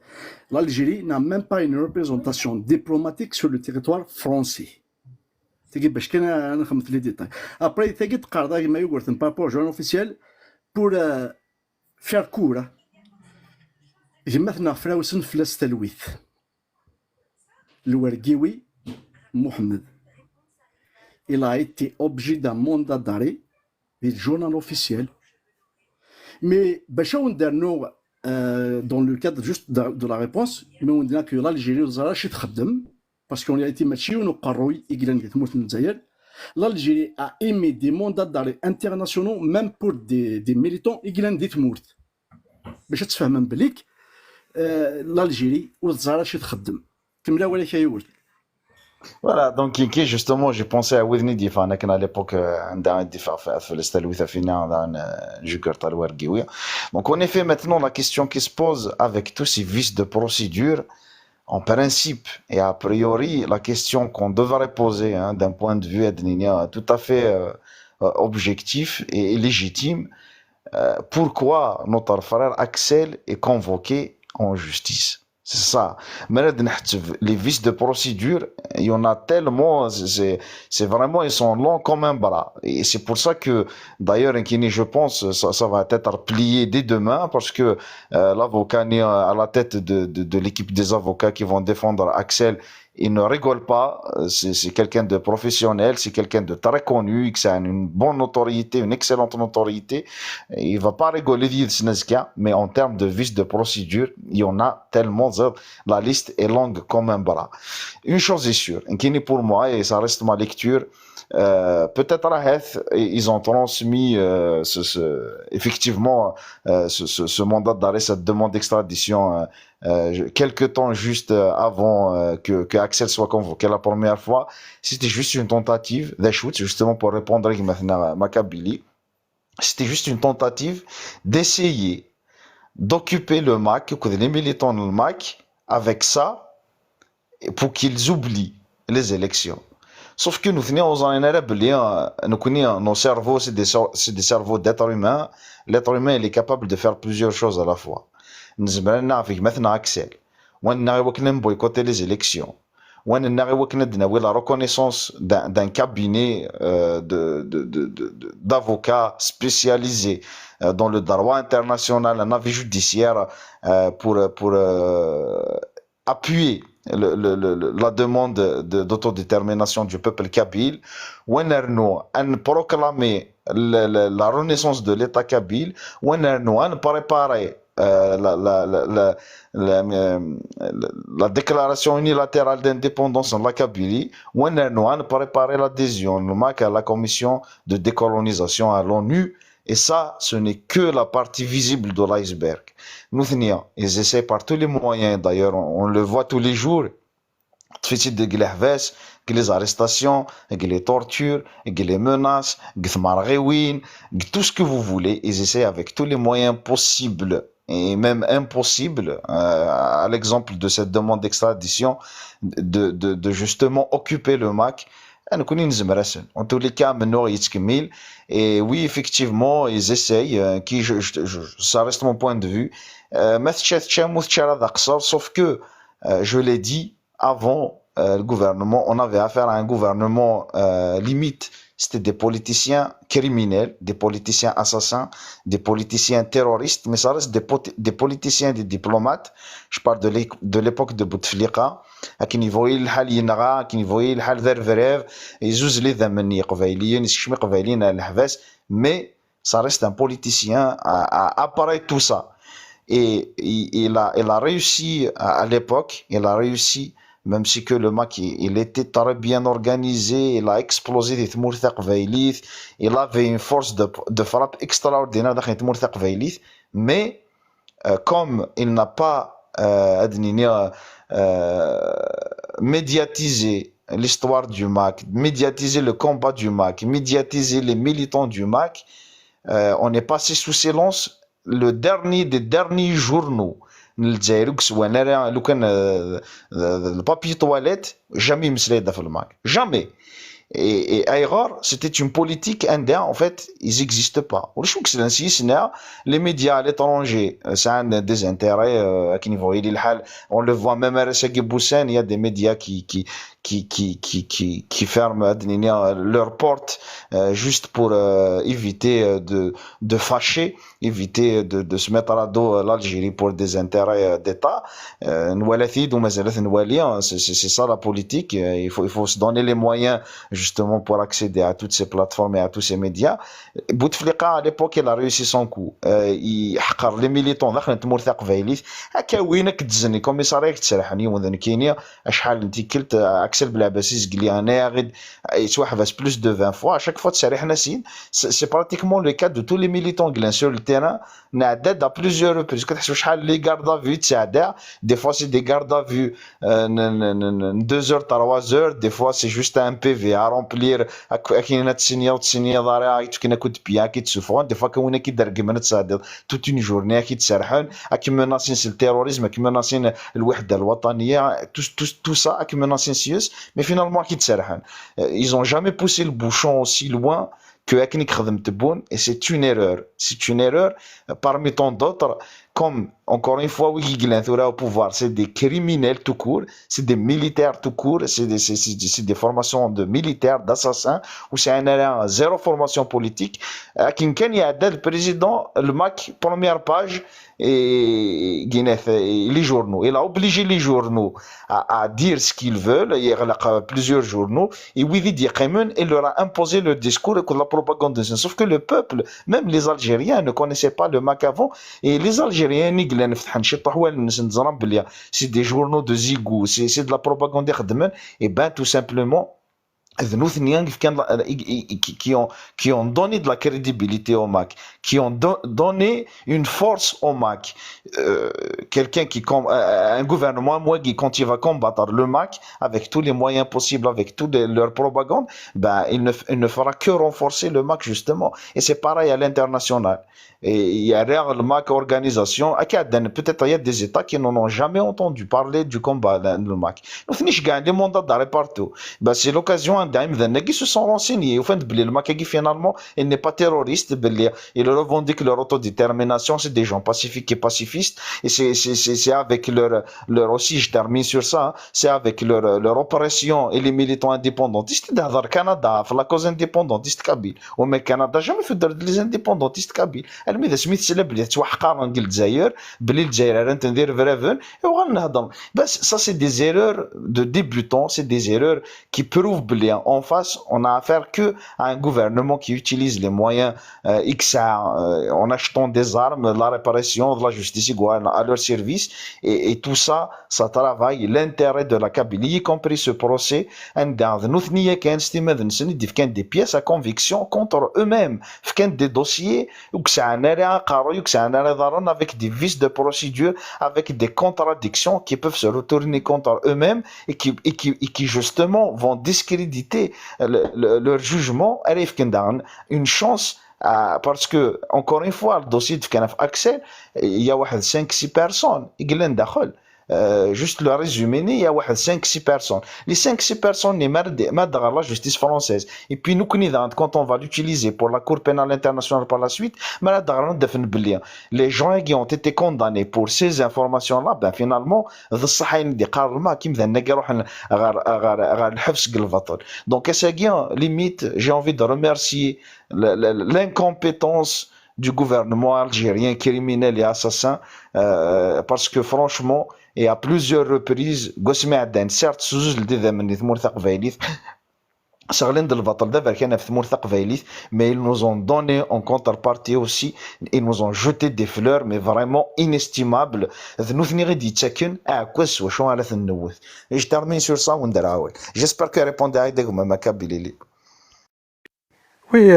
l'Algérie n'a même pas une représentation diplomatique sur le territoire français. Après, par rapport au journal officiel, pour faire court, j'ai maintenant fait aussi une le Mohamed. Il a été objet d'un mandat d'arrêt du journal officiel. Mais dans le cadre juste de la réponse, on dit que l'Algérie parce qu'on a été matché, l'Algérie a émis des mandats d'arrêt internationaux même pour des militants l'Algérie Voilà, donc justement, j'ai pensé à Whitney Difan, à l'époque, donc en effet, maintenant, la question qui se pose avec tous ces vices de procédure, en principe et a priori, la question qu'on devrait poser d'un point de vue tout à fait objectif et légitime, pourquoi notre frère Axel est convoqué en justice? C'est ça. Mais les vices de procédure, il y en a tellement, c'est vraiment, ils sont longs comme un bras. Et c'est pour ça que, d'ailleurs, je pense, ça va être plié dès demain, parce que l'avocat à la tête de l'équipe des avocats qui vont défendre Axel, il ne rigole pas. C'est quelqu'un de professionnel, c'est quelqu'un de très connu, qui a une bonne notoriété, une excellente notoriété. Il va pas rigoler mais en termes de vices de procédure, il y en a tellement. La liste est longue comme un bras. Une chose est sûre, pour moi, et ça reste ma lecture, peut-être ils ont transmis effectivement ce mandat d'arrêt, cette demande d'extradition quelques temps juste avant que Axel soit convoqué la première fois. C'était juste une tentative d'achouer, justement pour répondre à Macabili. C'était juste une tentative d'essayer d'occuper le MAC, les militants du MAC, avec ça, pour qu'ils oublient les élections. Sauf que nous tenons aux années, nos cerveaux, c'est des cerveaux d'être humain. L'être humain, il est capable de faire plusieurs choses à la fois. Nous avons maintenant Axel. On a boycotté les élections. On a la reconnaissance d'un cabinet d'avocats spécialisés dans le droit international, un avis judiciaire pour appuyer la demande d'autodétermination du peuple kabyle. On a proclamé la renaissance de l'État kabyle. On a préparé la déclaration unilatérale d'indépendance en la Kabylie, on a préparé l'adhésion à la commission de décolonisation à l'ONU. Et ça, ce n'est que la partie visible de l'iceberg. Nous, ils essaient par tous les moyens, d'ailleurs, on le voit tous les jours, les arrestations, les tortures, les menaces, tout ce que vous voulez, ils essaient avec tous les moyens possibles et même impossibles, à l'exemple de cette demande d'extradition, de justement occuper le MAC. En tous les cas, et oui, effectivement, ils essayent, ça reste mon point de vue, sauf que, je l'ai dit, avant le gouvernement, on avait affaire à un gouvernement limite. C'était des politiciens criminels, des politiciens assassins, des politiciens terroristes, mais ça reste des politiciens, des diplomates. Je parle de l'époque de Bouteflika, qui يفوي الحال ينغا كي يفوي الحال ذر فريف يزوز لي ذمني قبايليين يسكشمي قبايليين على الحباس mais ça reste un politicien à appareil tout ça. Et il a réussi à l'époque, il a réussi, même si que le MAC il était très bien organisé, il a explosé des Tmourta Qbaïlith, il avait une force de frappe extraordinaire dans les Tmourta Qbaïlith, mais comme il n'a pas médiatisé l'histoire du MAC, médiatiser le combat du MAC, médiatiser les militants du MAC, on est passé sous silence le dernier des derniers journaux. لو كان البابي تواليت jamais مسلايدة في الماك jamais. Et ailleurs, c'était une politique indienne, en fait, ils n'existent pas. Les médias à l'étranger, ça a des intérêts, on le voit même à Ressegui Boussen, il y a des médias qui ferment leurs portes juste pour éviter de fâcher, éviter de se mettre à dos l'Algérie pour des intérêts d'État. C'est ça la politique, il faut se donner les moyens justement pour accéder à toutes ces plateformes et à tous ces médias. Bouteflika à l'époque il a réussi son coup. Il حقر les militants داخل تمورثا قبايليت هكا وينك تزني كوميساريه تسرحني وذن كينيا شحال انت كلت اكسل بالعباسيس قال لي انا غير يتوحبس plus de 20 fois à chaque fois تسرح ناسين. C'est pratiquement le cas de tous les militants qui sur le terrain نعدد à plusieurs reprises كتحسوا شحال لي garde à vue تساعدا des fois c'est des gardes à vue 2 heures 3 heures, des fois c'est juste un PV à remplir كاينه تسنيه وتسنيه ضاريه كنا كنت بيان كيتسوفون دي فوا كونه كيدرك من تصادق toute une journée كيتسرحون كي مناصين التيروريزم كي مناصين الوحده الوطنيه tout ça كي مناصين سيوس mais finalement كيتسرحون. Ils ont jamais poussé le bouchon aussi loin que Aknik Khadem Tebboune, et c'est une erreur parmi tant d'autres, comme encore une fois au pouvoir, c'est des criminels tout court, c'est des militaires tout court, c'est des formations de militaires, d'assassins, ou c'est un zéro formation politique. Akin Ken Yadel, le président, le MAC, première page, et les journaux. Il a obligé les journaux à dire ce qu'ils veulent. Il y a plusieurs journaux. Et il leur a imposé le discours et la propagande. Sauf que le peuple, même les Algériens, ne connaissaient pas le MAC avant. Et les Algériens, c'est des journaux de zigou, c'est de la propagande. Et ben tout simplement, qui ont donné de la crédibilité au MAC, qui ont donné une force au MAC. Un gouvernement, moi, quand il va combattre le MAC avec tous les moyens possibles, avec toute leur propagande, ben, il ne fera que renforcer le MAC, justement. Et c'est pareil à l'international. Et il y a le MAC organisation, peut-être il y a des États qui n'en ont jamais entendu parler du combat le MAC. Les mandats d'arrêt partout. Ben, c'est l'occasion ils se sont renseignés. Le MAC finalement, il n'est pas terroriste. Ils revendiquent leur autodétermination. C'est des gens pacifiques et pacifistes. Et c'est avec leur aussi, je termine sur ça, c'est avec leur oppression et les militants indépendantistes. Dans le Canada, la cause indépendantiste kabyle. Au Canada, jamais fait les indépendantistes kabyles. الميدا سميت سلب توحقار نقول الجزائر بلي الجزائر ندير فريفن وغنهضم بس ça c'est des erreurs de débutants, c'est des erreurs qui prouvent بلي Libyens. En face, on a affaire que à un gouvernement qui utilise les moyens en achetant des armes, la réparation, de la justice iguale à leur service, et tout ça, ça travaille l'intérêt de la Kabylie, y compris ce procès. Des pièces à conviction contre eux-mêmes, des dossiers avec des vices de procédure, avec des contradictions qui peuvent se retourner contre eux-mêmes et qui justement vont discréditer leur jugement. Une chance parce que, encore une fois, le dossier de Kanaf Axel, il y a 5-6 personnes qui sont là. Juste le résumé, il y a 5-6 personnes. Les 5-6 personnes ne mettent dans la justice française. Et puis nous, quand on va l'utiliser pour la Cour pénale internationale par la suite, les gens qui ont été condamnés pour ces informations-là, ben finalement, donc limite, j'ai envie de remercier l'incompétence du gouvernement algérien criminel et assassin, parce que franchement, et à plusieurs reprises, certes, mais ils nous ont donné en contrepartie aussi, ils nous ont jeté des fleurs, mais vraiment inestimables. Et je termine sur ça. J'espère que répondre à ma Kabylie. Oui,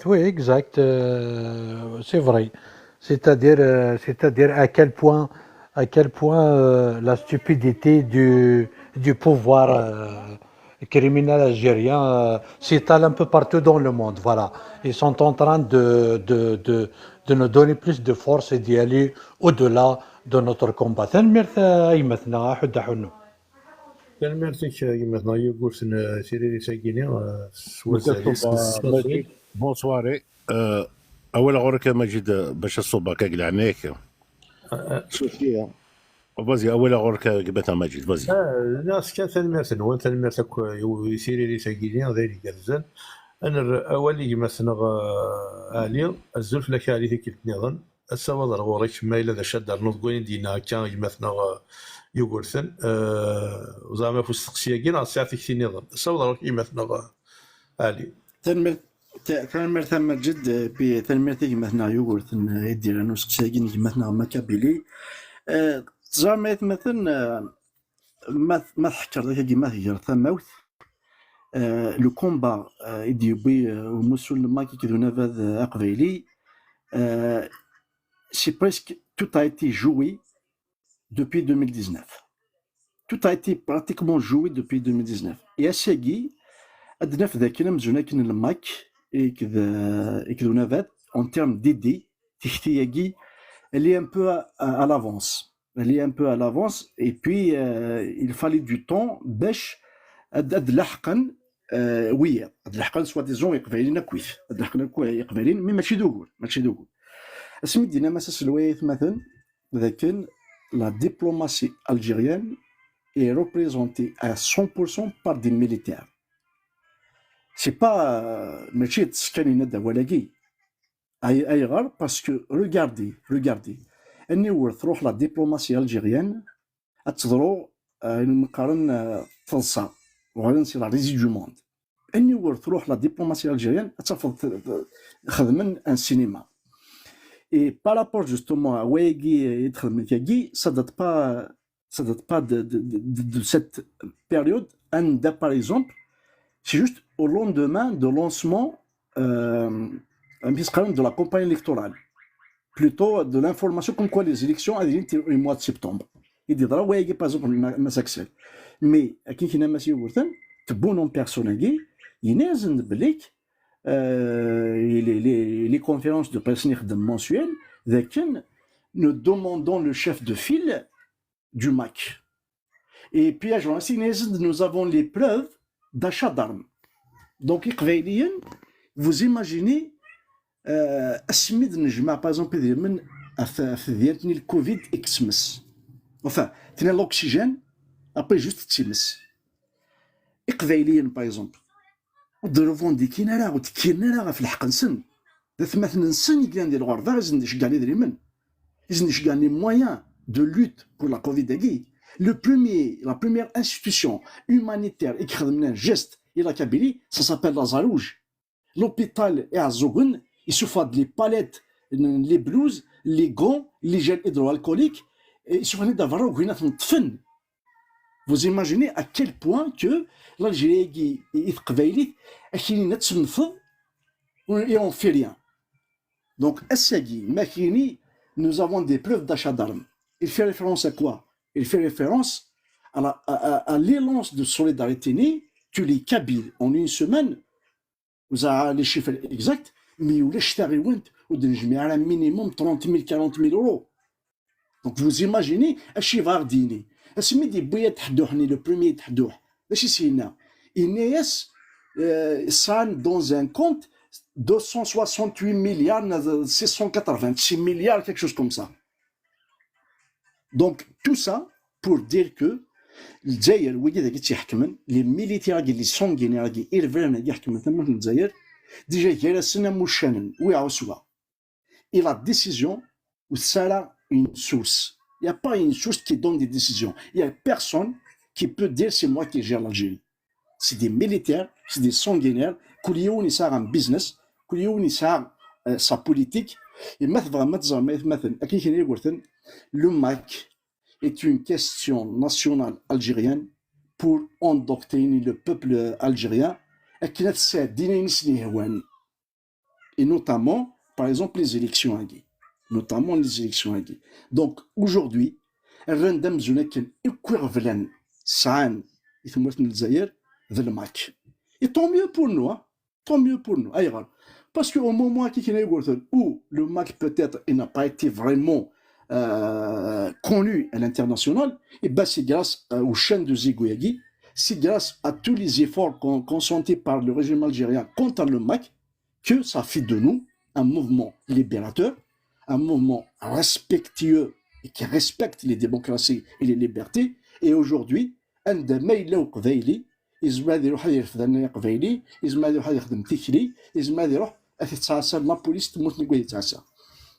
oui, exact, c'est vrai. C'est-à-dire à quel point la stupidité du pouvoir criminel algérien s'étale un peu partout dans le monde. Voilà, ils sont en train de nous donner plus de force et d'y aller au-delà de notre combat. بونسواري اول غورك مجيد باش الصوبه كاع عنيك شوفي فازي اول غورك قبتها مجيد فازي الناس كان تنميرت نوان تنميرت يسيري لي ساكينين ذلك قرزان انا اولي مثلا علي الزلف لك علي ذيك النظام السواد غورك ما الا ذا شاد نضقين دينا كان مثلا يقولثن وزعما فوس تقسيه كاين ساعتك في النظام السواد غورك مثلا علي تنمر ثم جد بي تنمر تيجي مثلا يقولثن يدير انو سقساكين مثلا مكابيلي زعما مثلا ما حكر ذاك ما هي ثموت لو كومبا يدي بي ومسول ما كيدونا هذا اقبيلي c'est presque tout a été joué depuis 2019. Tout a été pratiquement joué depuis 2019. Et à Segui, adna في ذاكنا مزونا كن الماك كذا نافات en termes d'idées تختياقي elle est un peu à l'avance. Elle est un peu à l'avance et puis il fallait du temps باش ادلحقن ويا ادلحقن سوا ديزون يقبلين كويس ادلحقن يقبلين مي ماشي دوغول اسمي دينا مساس الويث مثلا لكن la diplomatie algérienne est représentée à 100% par des militaires. C'est pas ماشي تسكنين هذا ولاكي اي غير باسكو regardez اني ورث روح لا ديبلوماسي الجيريان اتضرو نقارن تلصا وغادي نسي لا ريزي دو موند اني ورث روح لا ديبلوماسي الجيريان اتفضل خدمن ان سينما. Et par rapport justement à Ouégi et Tremekagi, ça date pas de cette période. Par exemple, c'est juste au lendemain de lancement de la campagne électorale, plutôt de l'information comme quoi les élections allaient au mois de septembre. Il dit là Ouégi par exemple Massaxel. Mais à qui n'a pas eu autant, de bon nom personnel, il n'est pas bellique. Les conférences de presse mensuelles, nous demandons le chef de file du MAC. Et puis à Jean-Sinez, nous avons les preuves d'achat d'armes. Donc, vous imaginez, par exemple, le Covid Xmas. Enfin, tenez l'oxygène, après juste Tsimis. Par exemple. ضربون دي كينا راه وتكينا راه في الحق نسن ثمث نسن يقان ديال الغرض لازم نشكاني دريمن لازم نشكاني مويان دو لوت بور لا كوفيد اكي la première institution humanitaire qui خدمنا جست et la Kabylie, ça s'appelle la Zarouge. L'hôpital est à Zogun, il se fait les palettes, les blouses, les gants, les gels hydroalcooliques, et il se fait d'avoir un tfen. Vous imaginez à quel point que l'Algérie est Qbaïli, et on fait rien. Donc, nous avons des preuves d'achat d'armes. Il fait référence à quoi? Il fait référence à l'élan de solidarité né que les Kabyles, en une semaine, vous avez les chiffres exacts, mais ils ont un minimum 30 000, 40 000 euros. Donc vous imaginez, الشيفار ديني اسمي دي بويا تحدوحني لو بروميير تحدوح ماشي سينا Inès san dans un compte 268 milliards 686 milliards quelque chose comme ça. Donc tout ça pour dire que الجزائر وجد كي يحكمن لي ميليتير اللي سونغيني راكي ايرفيرنا يحكمن تما في الجزائر ديجا جالسنا مشانن ويعوسوا et la décision sera une source. Il n'y a pas une source qui donne des décisions. Il n'y a personne qui peut dire c'est moi qui gère l'Algérie. C'est des militaires, c'est des sanguinaires. Kouliou ni ça un business, Kouliou ni ça sa politique. Et maintenant, le MAC est une question nationale algérienne pour endoctriner le peuple algérien et notamment, par exemple, les élections aguées. Donc, aujourd'hui, الرندم زونك équivalent ساعن يثمرت الجزائر ذا الماك. Et tant mieux pour nous, hein. Tant mieux pour nous. Aïe, parce qu'au moment où le MAC peut-être n'a pas été vraiment connu à l'international, et ben c'est grâce aux chaînes de Zigouyagui, c'est grâce à tous les efforts consentis par le régime algérien contre le MAC que ça fait de nous un mouvement libérateur, un mouvement respectueux et qui respecte les démocraties et les libertés. Et aujourd'hui, عندما يلاو قبايلي يزما يروح يرفض قبايلي يزما يروح يخدم تكلي يزما يروح تتعاسى لا بوليس تموت نقول يتعاسى.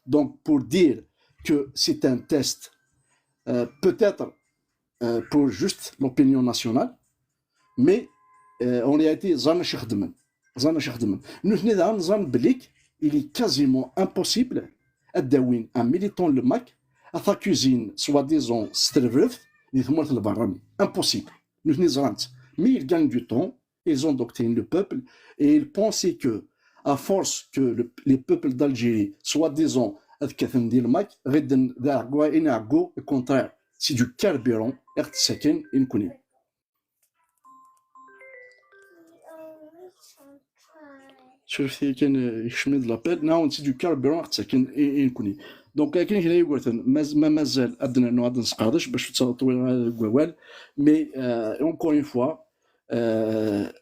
Donc pour dire que c'est un test peut-être pour juste l'opinion nationale, mais en réalité زانا شخدمن nous نظام نظام بليك il est quasiment impossible d'adouin un militant le MAC à s'accuser soi-disant سترفرف لثمرة البراني. Impossible. Nous n'avons mais ils gagnent du temps, ils endoctrinent le peuple et ils pensaient que à force que les peuples d'Algérie soi-disant au contraire c'est du carburant شوف كان يشمل لابيل ناو نسي دو كاربيرون ساكن يكوني دونك كاين هنا يقول مازال عندنا نوع نسقادش باش تطويل هذا الجوال مي اونكور اون فوا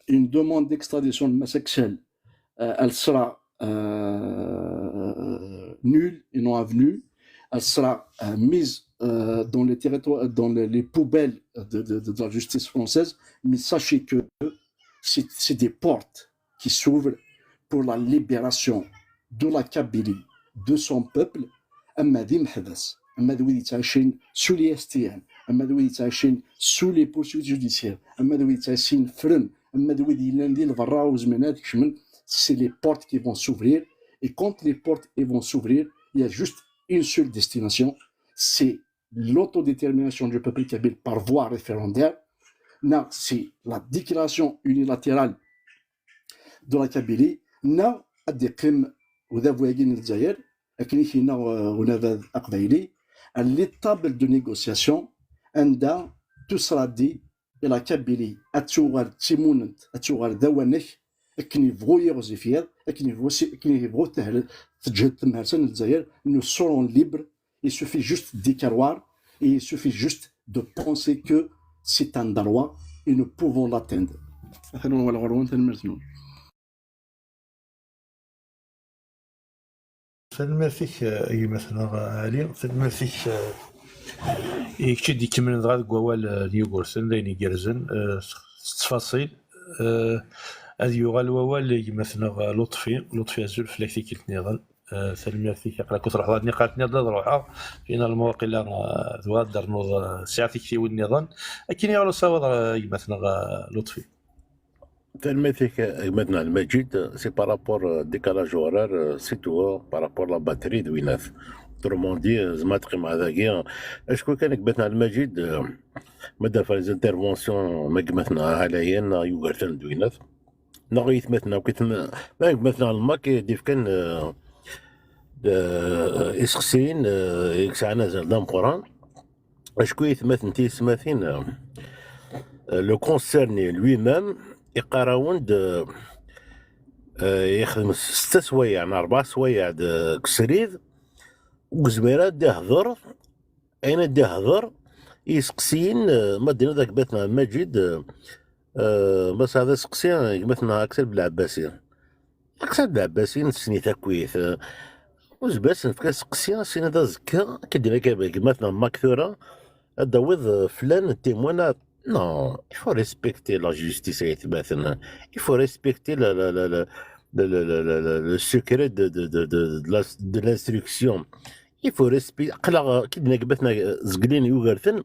une demande d'extradition de Massaxel elle sera nulle et non avenue, elle sera mise dans les territoires, dans les poubelles de la justice française, mais sachez que c'est des portes qui s'ouvrent pour la libération de la Kabylie, de son peuple, sous les STN, sous les poursuites judiciaires, c'est les portes qui vont s'ouvrir, et quand les portes vont s'ouvrir, il y a juste une seule destination, c'est l'autodétermination du peuple kabyle par voie référendaire. Non, c'est la déclaration unilatérale de la Kabylie. Non, à des crimes ou d'avoyagin الجزائر لكن هنا ونفذ أقبايلي l'étable de négociation عندها تسردي إلى كابيلي أتوغر تيمونت أتوغر ذوانك أكن يبغو يغزي فيها أكن يبغو تهل تجهد تمهرسن الجزائر nous serons libres. Il suffit juste d'y croire et il suffit juste de penser que c'est un droit et nous pouvons l'atteindre. سلماتيك اي مثلا علي سلماتيك يكتشي كمل غاد قوال نيوغورسن داين يجرزن التفاصيل هذه يغال ووال مثلا لطفي ازول فلاكتي كيلت نيضان سلماتيك قرا كتروح هاد النقاط نيضان روحها فينا المواقع اللي ذوات دار نوض ساعتي كتي والنيضان لكن يغالو صواب مثلا لطفي Tellement maintenant le Majid, c'est par rapport au décalage horaire, c'est tout, par rapport à la batterie de Winaf. Autrement dit, زعما تقيم هذا كاع شكون كان قبتنا على المجيد ماذا في الانترفونسيون ما قمتنا حاليا يوغرتن دوينات نغيث مثلا كنت ما مثلا الماك ديف كان يسقسين يكسعنا زردام قران شكون يثمثن تيسماثين لو كونسيرني لوي مام يقراوند يخدم 6 سوايع 4 سوايع كسريد وزويرة دهضر أين دهضر يسقسين ما دينا ذاك باتنا مجيد بس هذا سقسين مثلا أكثر بالعباسي أكثر بالعباسي نسني تكويث وزباس نفكا سقسين سين هذا زكا كدينا كاباك مثلا مكثورة هذا فلان تيمونا non il faut respecter la justice مثلا il faut respecter le secret de l'instruction il faut respecter قلا كدنا قبتنا زقلين يوغرثن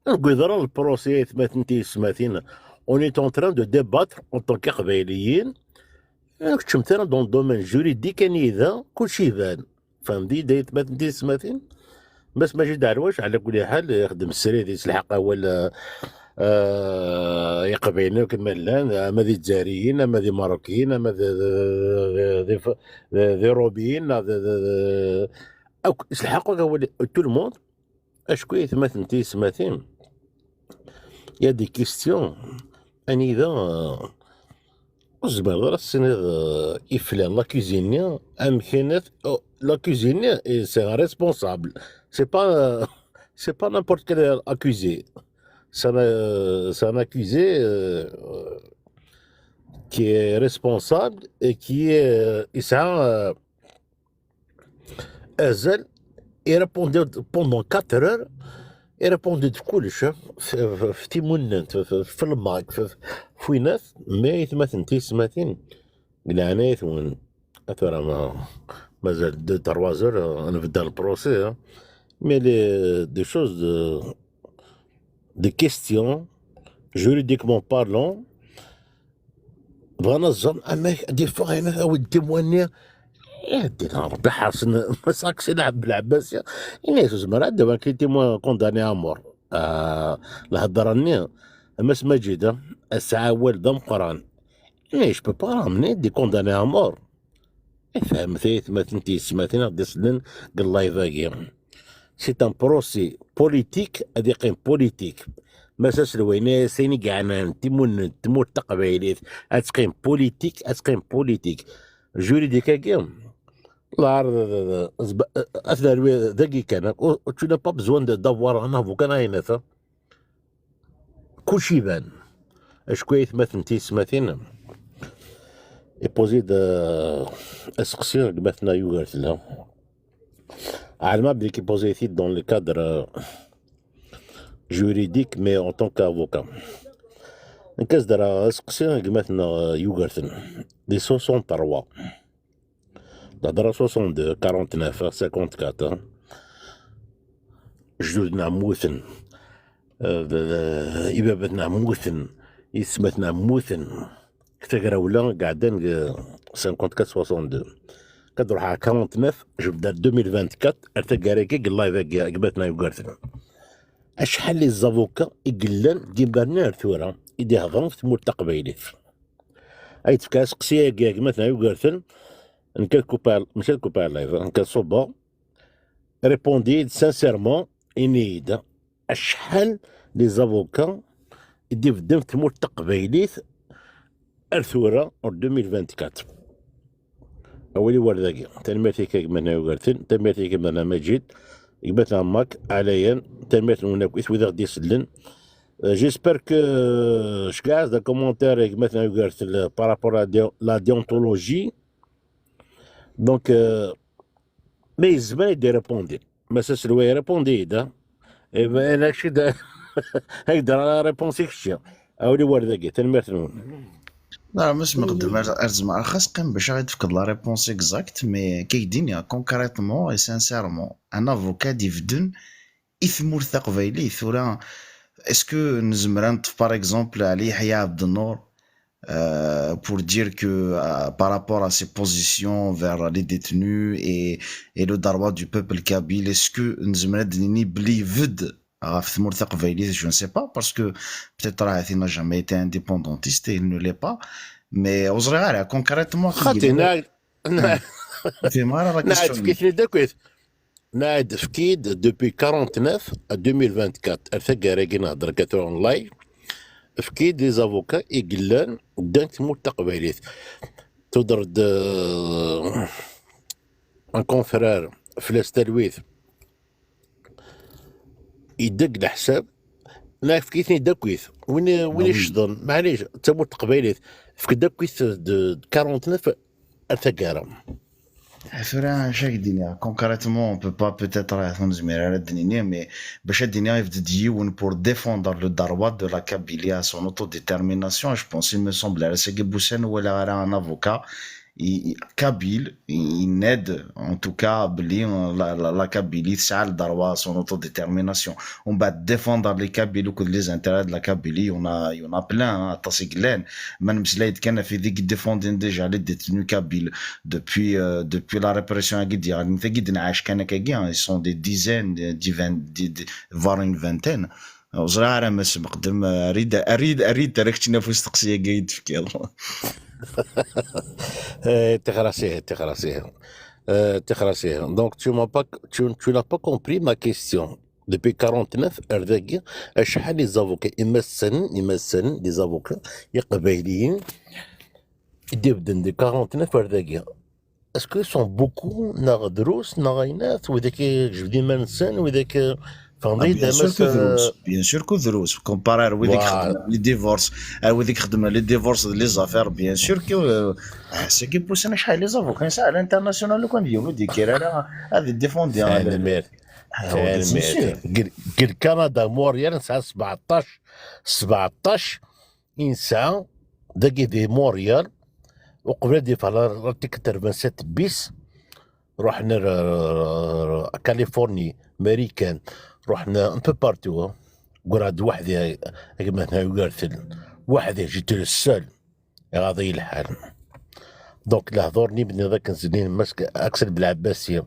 نقول ضرر البروسي مثلا تيسماثين on est en train de débattre en tant qu'قبايليين كنت مثلا dans le domaine juridique كان إذا كلشي يبان فهمتي دايت مثلا تيسماثين بس ماشي دعواش على كل حال يخدم السرير يسلحق ولا يقبينا كما الان اما ذي جزائريين اما ذي ماروكيين اما ذي روبيين او يسلحقوا هو تو الموند اشكو يثمثن تيسماثين يا دي كيستيون اني اذا زبر السنة يفلان لا كوزينيا ام كانت لا كوزينيا سي ان ريسبونسابل سي با n'importe quel accusé c'est un accusé qui est responsable et qui est يسعى أزل يريبوندي pendant 4 heures يريبوندي في كلش في تيمونات في الماك في وينات ما يتمثل تيسماثين قلعنايت وين أثر ما مازال 2-3 heures أنا بدأ البروسي mais des choses des questions juridiquement parlant بغانا الظن أما دي فوا هنا أو التيموانيا دينا ربي حاصل ما ساكش يلعب بالعباسية الناس زمرا دابا كاين تيموان كونداني امور الهضراني اما سما جيدا الساعة والدة مقران جو بو با رامني دي كونداني امور فهمتي مثلا تيسماتين غادي يسلن قال لايف باكي سي ان بروسي بوليتيك غادي يقيم بوليتيك ما ساسلوينا سيني كاعنان تمور تقبايليت غتقيم بوليتيك غتقيم بوليتيك جوريديك كاع لا اثناء ذاكي كان tu n'as pas besoin d'avoir un avocat هنا كلشي يبان شكون يثمثل تيسماثين يبوزي اسقسيون مثلا يوغرت لها على ما بلي كيبوزي ثيت دون لو كادر juridique mais en tant qu'avocat نكاس دار اسقسيون مثلا يوغرتن دي 63 الهضره 62 49 54 جدودنا موثن إبابتنا موثن يسمتنا موثن كتاكرا ولا قاعدين 54 62 كتروح على 49 جبدا 2024 ارتكاريكي قال لايف قباتنا يوغرتن اشحال لي زافوكا يقلان ديمبرنا ارثورا يدي هضرن في تمور تقبايليت اي تفكا سقسيه كاع مثلا يوغرتن نكال كوبال ماشي الكوبال لايف نكال صوبا ريبوندي سانسيرمون انيدا اشحال لي زافوكا يدي في الدم تمور تقبايليت ارثورا 2024 اولي ورداكي تنميتي كيما يوغرتن تنميتي كيما مجيد يباتنا ماك عليا تنميت هناك إذا غادي يسلن جيسبر كو شكاع دا كومونتير مثلا يقارت بارابور لا ديونتولوجي دونك ما يلزمني يدير ريبوندي ما ساسلو يريبوندي دا انا شي دا هكذا ريبونسي كشي اولي ورداكي تنميت لا مش مقدم ارزم خاص قيم باش غيتفقد لا ريبونس اكزاكت مي كيدينيا كونكريتمون اي سانسيرمون ان افوكا ديفدن اثمور ثقفيلي ثورا اسكو نزمر نطف باغ اكزومبل على يحيى عبد النور pour dire que par rapport à ses positions vers les détenus et le droit du peuple kabyle, est-ce que Nzemred Nini bli vide je ne sais pas, parce que peut-être il n'a jamais été indépendantiste et il ne l'est pas, mais concrètement خاطي ناعد في مرة la ناعد question. فكيت داكويت ناعد فكيد دوبي 49 à 2024 الثقة راكي نهضر كثر اون لايف فكيد دي زافوكا يقلان دان تموت تقبيليت تضرد ان كونفرير في الاستلويث يدق الحساب لا فكيتني داكويث وين يشضن معليش تموت تقبيليت فك داكويث 49 الثقة chaque dîner. Concrètement, on peut pas peut-être mais pour défendre le droit de la Kabylie à son autodétermination, je pense, il me semble, c'est un avocat. Kabyle, il aide en tout cas la Kabylie, ça le droit à son autodétermination. On va défendre les Kabyles ou les intérêts de la Kabylie, il y en a plein, à Tassiglen. Même si là, il y a des qui défendent déjà les détenus Kabyles depuis la répression à Guidia. Ils sont des dizaines, voire une vingtaine. وزرع ما مقدم اريد تركتنا في استقصيه قايد في كيلو تخرسيه. Donc tu n'as pas compris ma question. Depuis 49 ارداكي شحال لي زافوكا يمثلن لي زافوكا قبايليين يبدن دي 49 ارداكي اسكو سون بوكو ناغ دروس ناغ عينات وذاك جبدي منسن وذاك bien sûr que دروس comparer وذيك خدمة لي ديفورس وذيك خدمة لي ديفورس لي زافير bien sûr que سي كي بوسنا شحال لي زافوك كاين ساعه الانترناسيونال كان ديالو ديكير هذه ديفوندي قل كندا موريال نسعى 17 انسان داكي دي موريال وقبل دي فالا تكتر 7 بيس رحنا كاليفورني امريكان رحنا ان بو بارتو قراد وحدي مثلا يقارثل وحدي جيت للسال غاضي الحال دونك لهضورني بني ذاك نزلين ماسك اكسل بالعباسيه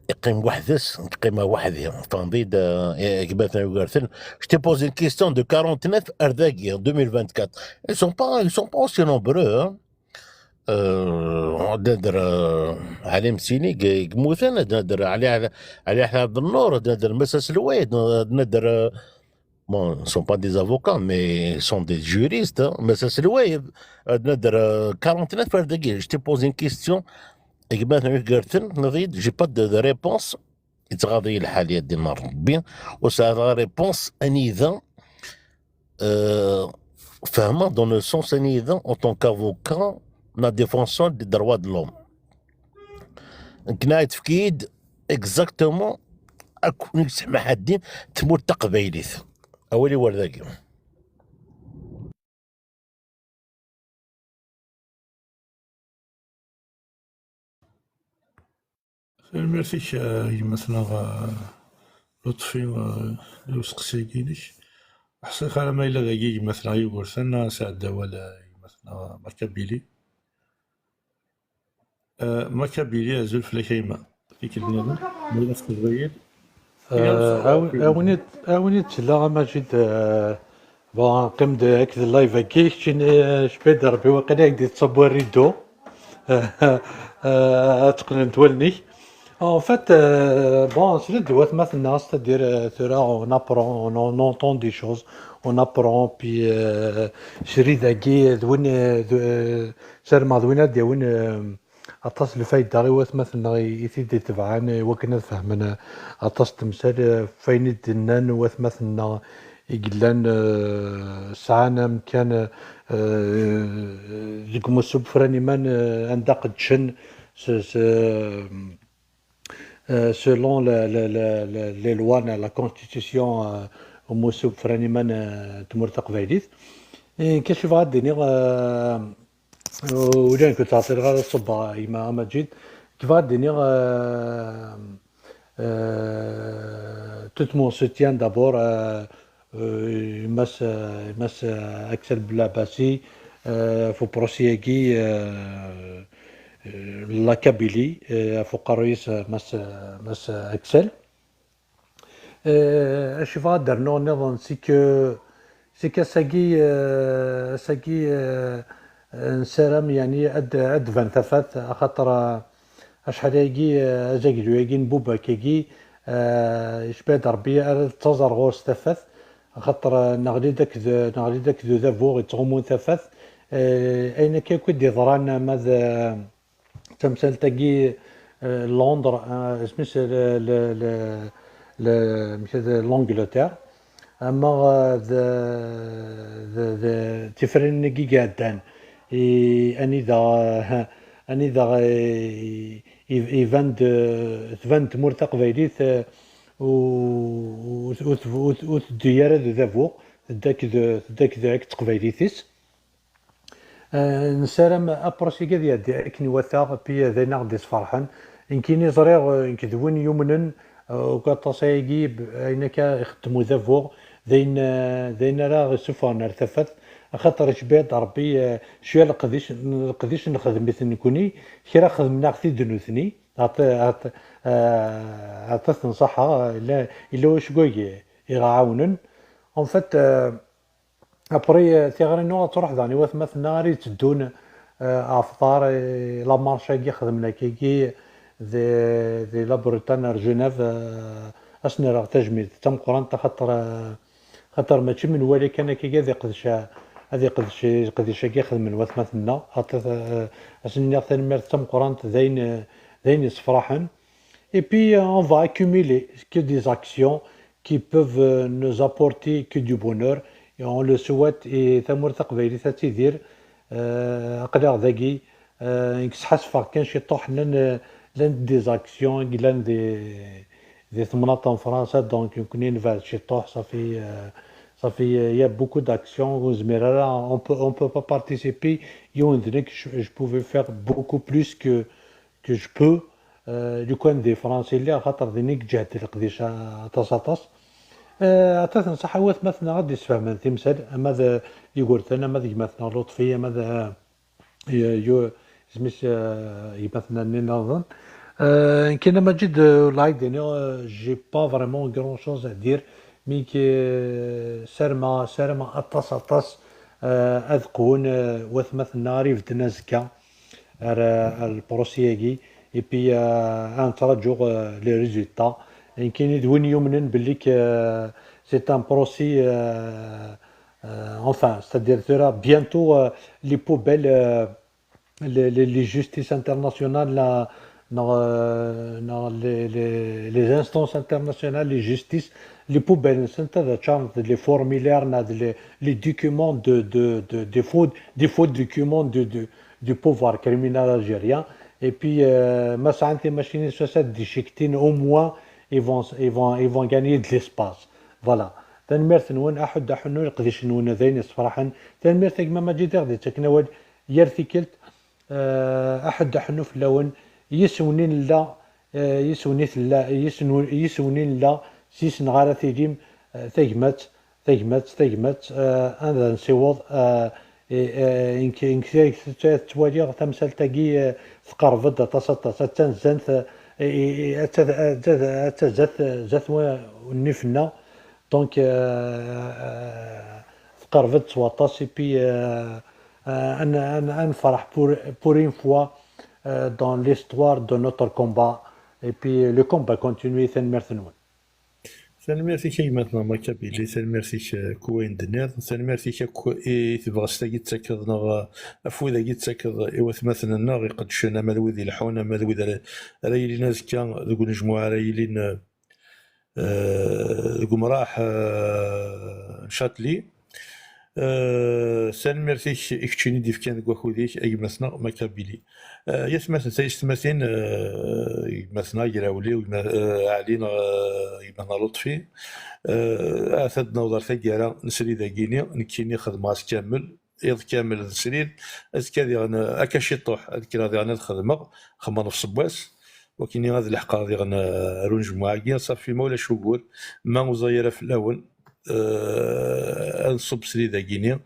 يقيم وحدس قيمه وحدي فنديد مثلا يقارثل je t'ai posé une question de 49 ارداكي 2024 ils sont pas aussi nombreux ندر علي مسيني قموثنا ندر علي حلاب النور ندر مساس الويد ندر bon sont pas des avocats mais sont des juristes مساس الويد ندر 49 دقيقة je t'ai posé une question مثلا قلتن نضيد جي با دو ريبونس يتغاضي الحالية دي النار بيان وسا ريبونس انيذا فهمه dans le sens انيذا en tant qu'avocat la défense des droits de l'homme. كنا تفكيد اكزاكتومون اكون سمح الدين تموت تقبيليث اولي ورداكي ميرسيك مثلا لطفي وسقسي كينيش احسن خاله ما الا دقيق مثلا يقول سنة سعد ولا مثلا مركبيلي مكابيلي أزول في الكيمة فيك البنادم مرينا في الغير أونيت لا ماجد بون قم داك اللايف هكي شبيد ربي واقيلا يدي تصبوا الريدو تقنن تولني en fait bon c'est le doigt maintenant c'est-à-dire on apprend on entend des choses on apprend puis شريد هكي دوين سر ما دوينات ديون أطاس الفايدة غيوات مثلا يثيد تبعان وكنا فهمنا أطاس تمثال فين الدنان وات مثلا يقلان سعانا مكان يقوم السب فراني من عندك تشن selon les lois la constitution وموسوب فراني من تمرتق فايديث كيف غادي وجان كنت تعطي غير الصبا إما مجيد كيف غادي tout mon soutien d'abord مس اكسل بلاباسي فو بروسياكي لا كابيلي فوق الرئيس مس اكسل اش فادر نظن سيكا ساكي نسرم يعني اد فان ثفات خاطر اشحال هاكي ازاكدو هاكي نبوبا كيكي يشبه ربي تزر غوص ثفات خاطر نغلي داك ذو ذافوغ يتغمون ثفات اين كي ضران ماذا تمثال تاكي لندن اسمش لانجلتير اما تفرن كي قادان اني ذا ايفنت مرتق فايديث و ديارة ذو ذافو داك ذاك تقبايليثيس نسالم ابروسي كذا يدي اكني وثاق بي ذينا غدي صفرحن يمكن يزريغ ينكذبون يمنن وكاطاسايكي اينك يخدموا ذافو ذين راه سفان ارتفت خاطر جباد ربي شويه القديش نخدم مثل نكوني كي خدمنا في دنوثني عطات نصحها الا واش كوي يعاونن اون فات ابري تيغري نو تروح داني واث مثلا ريت تدون افطار لا مارشا كي خدمنا كي ذي لابوريتان جنيف اسني راه تجميد تم قران خاطر ماشي من والي كان كي ذي قدش هذه قدش كي خدم من واث مثلا عطات اسني ثاني مر تم قران ذين صفراحن et puis on va accumuler que des actions qui peuvent nous apporter que du bonheur et on le souhaite et ثمور تقبيلي تدير اقدر ذاكي نكسحس فاق كان شي طوح لان دي زاكسيون لان دي ثمنات en France donc يمكن نفعل شي طوح صافي y a beaucoup d'actions وزميرا on peut pas participer يوندنك je pouvais faire beaucoup plus que je peux لو كان دي فرنسي اللي خاطر ذينيك جهد القديش تصاطس عطات نصح واث مثلا غادي يسفهم تمثال ماذا يقول انا ماذا مثلا لطفيه ماذا يو سميت مثلا نظن كاين ما جد لايك جي با فريمون غران شوز ادير مي كي سرما اطاس اذقون واث مثلا ريف دنازكا البروسياكي et puis نترجو لي ريزولتا يمكن يدوين يومن باللي c'est un procès enfin c'est-à-dire sera bientôt les poubelles les justices internationales les instances internationales les justices les poubelles c'est les formulaires les documents des faux documents du pouvoir criminel algérien. Et puis, les machines déchiquetées, au moins, ils vont gagner de l'espace. Voilà. تنمرت نون أحد حنو يقديش نون ذين صراحة تنمرت ما مجد غادي تكنول يرثيكلت أحد حنو في اللون يسونين لا يسونين لا سيس نغارة تيجيم ثجمت أنا نسيوض إنك تواجه تمثال تاقي تقرفد تصطى تنزنت زات ونفنا دونك تقرفد سواطاس بي أنا نفرح pour une fois dans l'histoire de notre combat et puis le combat continue ثنمرثنون ثانميرتيك مثلا ما كابيلي ثانميرتيك كوين دنير ثانميرتيك تبغى ستاكي تسكض نغ افوذا كي تسكض ايوث مثلا نغ قد شنا مالوذي الحونا مالوذي رايلي ناس كان ذوك مجموعه رايلين ذوك مراح شاتلي ثانميرتيك اكتشيني ديف كان كواخوذيك اي مثلا ما كابيلي يثمثل سيستمثين مثلا يراولي علينا مثلا لطفي اثدنا وضر ثقيرة نسري ذاكيني نكيني خدماس كامل يض كامل السرير اذكر غانا اكاشي طوح اذكر غانا الخدمه خما نفس بواس وكيني هذا الحقا غانا رونج معاكي صافي مولا شوكول ما مزايره في الاول نصب سريده كيني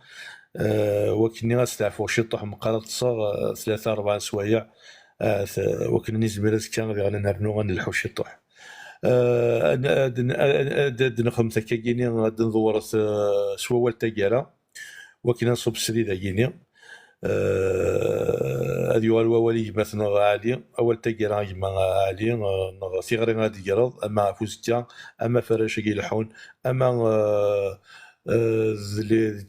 وكني غاستعفو شي طوح مقالة تصاغ 3-4 سوايع وكنا نزمير كان غادي غنرنو غنلحو شي طوح نخدم تاكا كيني غادي ندور سوا والتا كارا وكنا نصب سريده كيني هادي هو الوالي مثلا عالي اول تاكيرا يما عالي ثيغري غادي يقرض اما فوزتيا اما فراش يلحون اما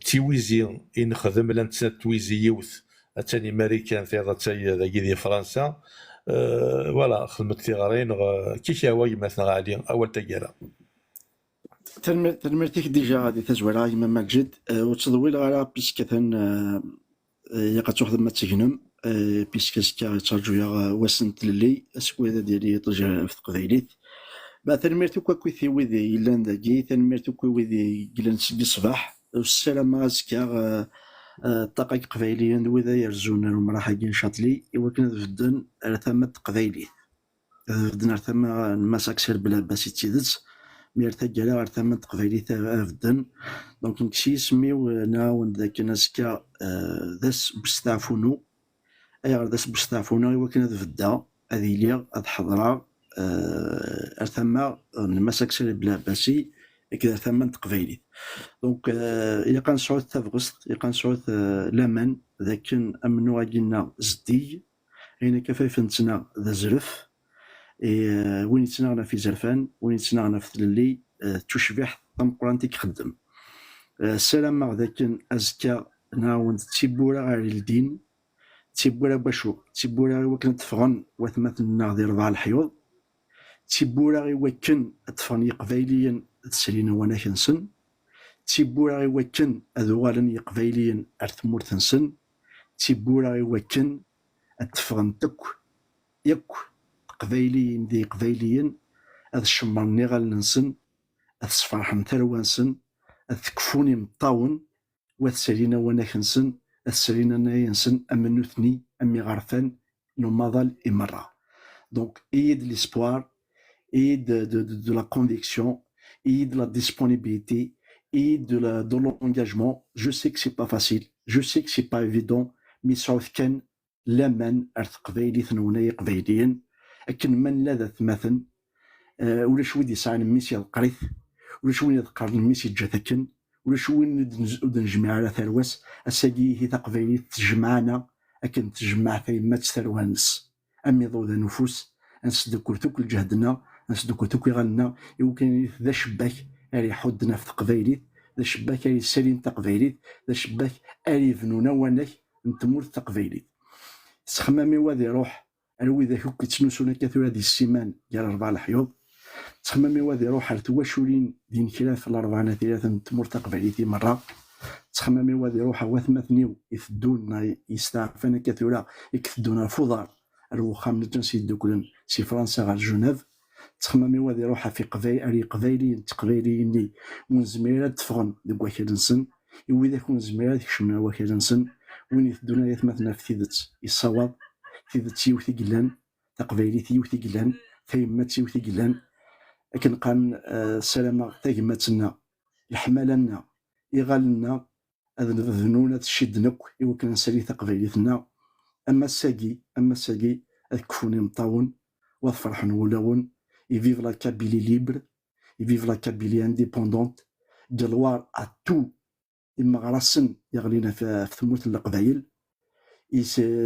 تيويزي ينخدم لان تويزي يوث الثاني ماريكان في هذا ذاكي ديال فرنسا فوالا خدمت ثيغرين كيشي هو مثلا عالي اول تاكيرا تنمرتيك ديجا غادي تزويرها يما ماجد وتضويل غالا بيسكثن يقاتو ما تجنم بيسكاسكا ترجويا وسنت للي اسكويدا ديالي طلجا في تقبيليت بعد تنمرتو كوكويثي ويدي يلان داكي تنمرتو كويدي قلان سيدي صباح والسلام اسكا الدقائق قبايليا ويدا يرزون المراحقين شاطلي إوا كان فدن ثما قبايلي فدن ثما المساكسر بلا باسي تيدت ميرتاكالا ثما قبايلي فدن دونك نكشي سميو ناون ذاك ناسكا داس بستعفونو اي داس بستعفونو إوا كان فدا هذه ليا هاد حضرة ثما المساكسر بلا باسي كذا ثمن تقبايلي دونك إلا كنسعود تافغست إلا كنسعود لامان ذاك أمنو غاكينا زدي أين كفاف نتنا ذا زرف وين يتناغنا في زرفان وين يتناغنا في ثللي تشبح طمقرانتي كخدم السلام ذاك أزكا ناون تيبورا غير الدين تيبورا باشو تيبورا وكن تفغن وثمثلنا ذي 4 الحيوض تيبورا وكن تفغن يقبايليا تسرينا وانا كنسن تيبورا وكن اذوالا يقبايليا ارثمور تنسن تيبورا وكن اتفغن تك يك قبايليين دي قبايليين اذ شمرني غال ننسن اذ صفرحن تروانسن اذ تكفوني مطاون وتسرينا وانا كنسن اذ سرينا ناينسن امنو ثني امي غرفان نو ماضال امرا دونك ايد ليسبوار ايد دو لا كونفيكسيون et de la disponibilité et de l'engagement. Je sais que c'est pas facile, je sais que c'est pas évident, mais sauf qu'en لمن ارتقبايلي ثنونا قبايليين اكن من لاذا مثلا ولا شوي دي ساعه ميسي القريث ولا شوي يذكر ميسي جاتكن ولا شوي نجمع على ثروس اساقي هي تقبايلي تجمعنا اكن تجمع في ما تثروانس امي ضوذا نفوس نسدكو توكل جهدنا نسدكو توكل غلنا يمكن ذا شباك اللي حدنا في تقبايلي ذا شباك اللي سالين تقبايلي ذا شباك اللي فنونا ونك نتمور تقبايلي تخمامي وادي روح الوي ذا كوك تنوسونا كثيرا دي السيمان ديال 4 الحيوض تخمامي وادي روح التواشولين دين خلاف الاربعه ثلاثه تمور تقبايلي مرة تخمامي وادي روح وثمثنيو يفدونا يستعفنا كثيرا يكفدونا الفضار الوخام نتنسي دوكلن سي فرنسا غير جنيف تخمامي وادي روح في قبايلي تقبايليين ونزميرات تفغن دوك واحد نسن يوي ذاك ونزميرات يكشمنا واحد نسن وين يثدونا يثمثنا في ثيدت يصواب ثيدت يوثي قلان تقبايلي يوثي قلان ثيمات يوثي قلان لكن قان سلامة ثيماتنا يحملنا يغالنا أذنونا تشدنك يوكل نسالي تقبايليتنا أما الساقي أكفوني مطاون وفرحن ولاون يفيف لا كابيلي ليبر يفيف لا كابيلي انديبوندونت جلوار à tout إما غراسن يغلينا في ثموت القبايل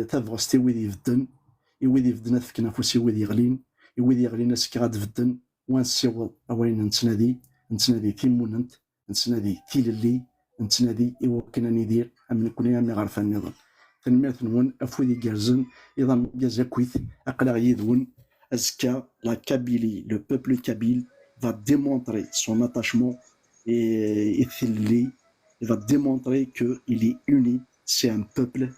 تبغى ويدي يفدن يويدي يفدن في نفوسي ويدي يغلين يويدي يغلينا سكرات فدن وانسيوض اوين نتنادي تيموننت نتنادي تيللي نتنادي إوا كنا ندير أم نكون أمي غرفان نظن تنميرت نون أفودي جارزن إذا جازا كويث أقلع يدون أزكا لا كابيلي لو بوبل كابيل va démontrer son attachement et il va démontrer qu'il est uni, c'est un peuple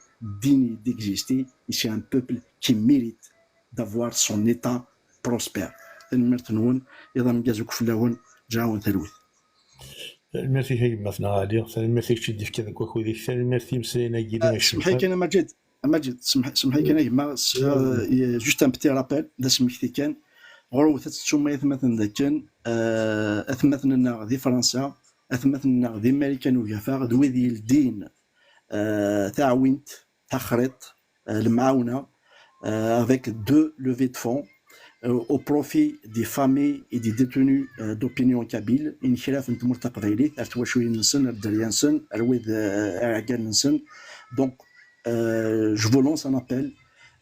digne d'exister et c'est un peuple qui mérite d'avoir son état prospère. تنميرت نون إذا مجازوك فلاون جاون ثلوث الميرسي هي مثلا غادي الميرسي تشدي في كذا كوكوديك الميرسي مسينا كيدنا سمحي كان ماجد سمحي كان ما جوست ان بتي رابيل دا سمحتي كان غرو تسمى مثلا ذاك مثلا ذي فرنسا اثمثنا ذي ماريكان وجافا دويدي الدين تعوينت تخريط المعاونه avec deux levées de fonds au profit des familles et des détenus d'opinion kabyle إن خلاف نتمر تقبيلي أرتوا شوية نسن الدريان سن أرويد أعجان نسن donc je vous lance un appel.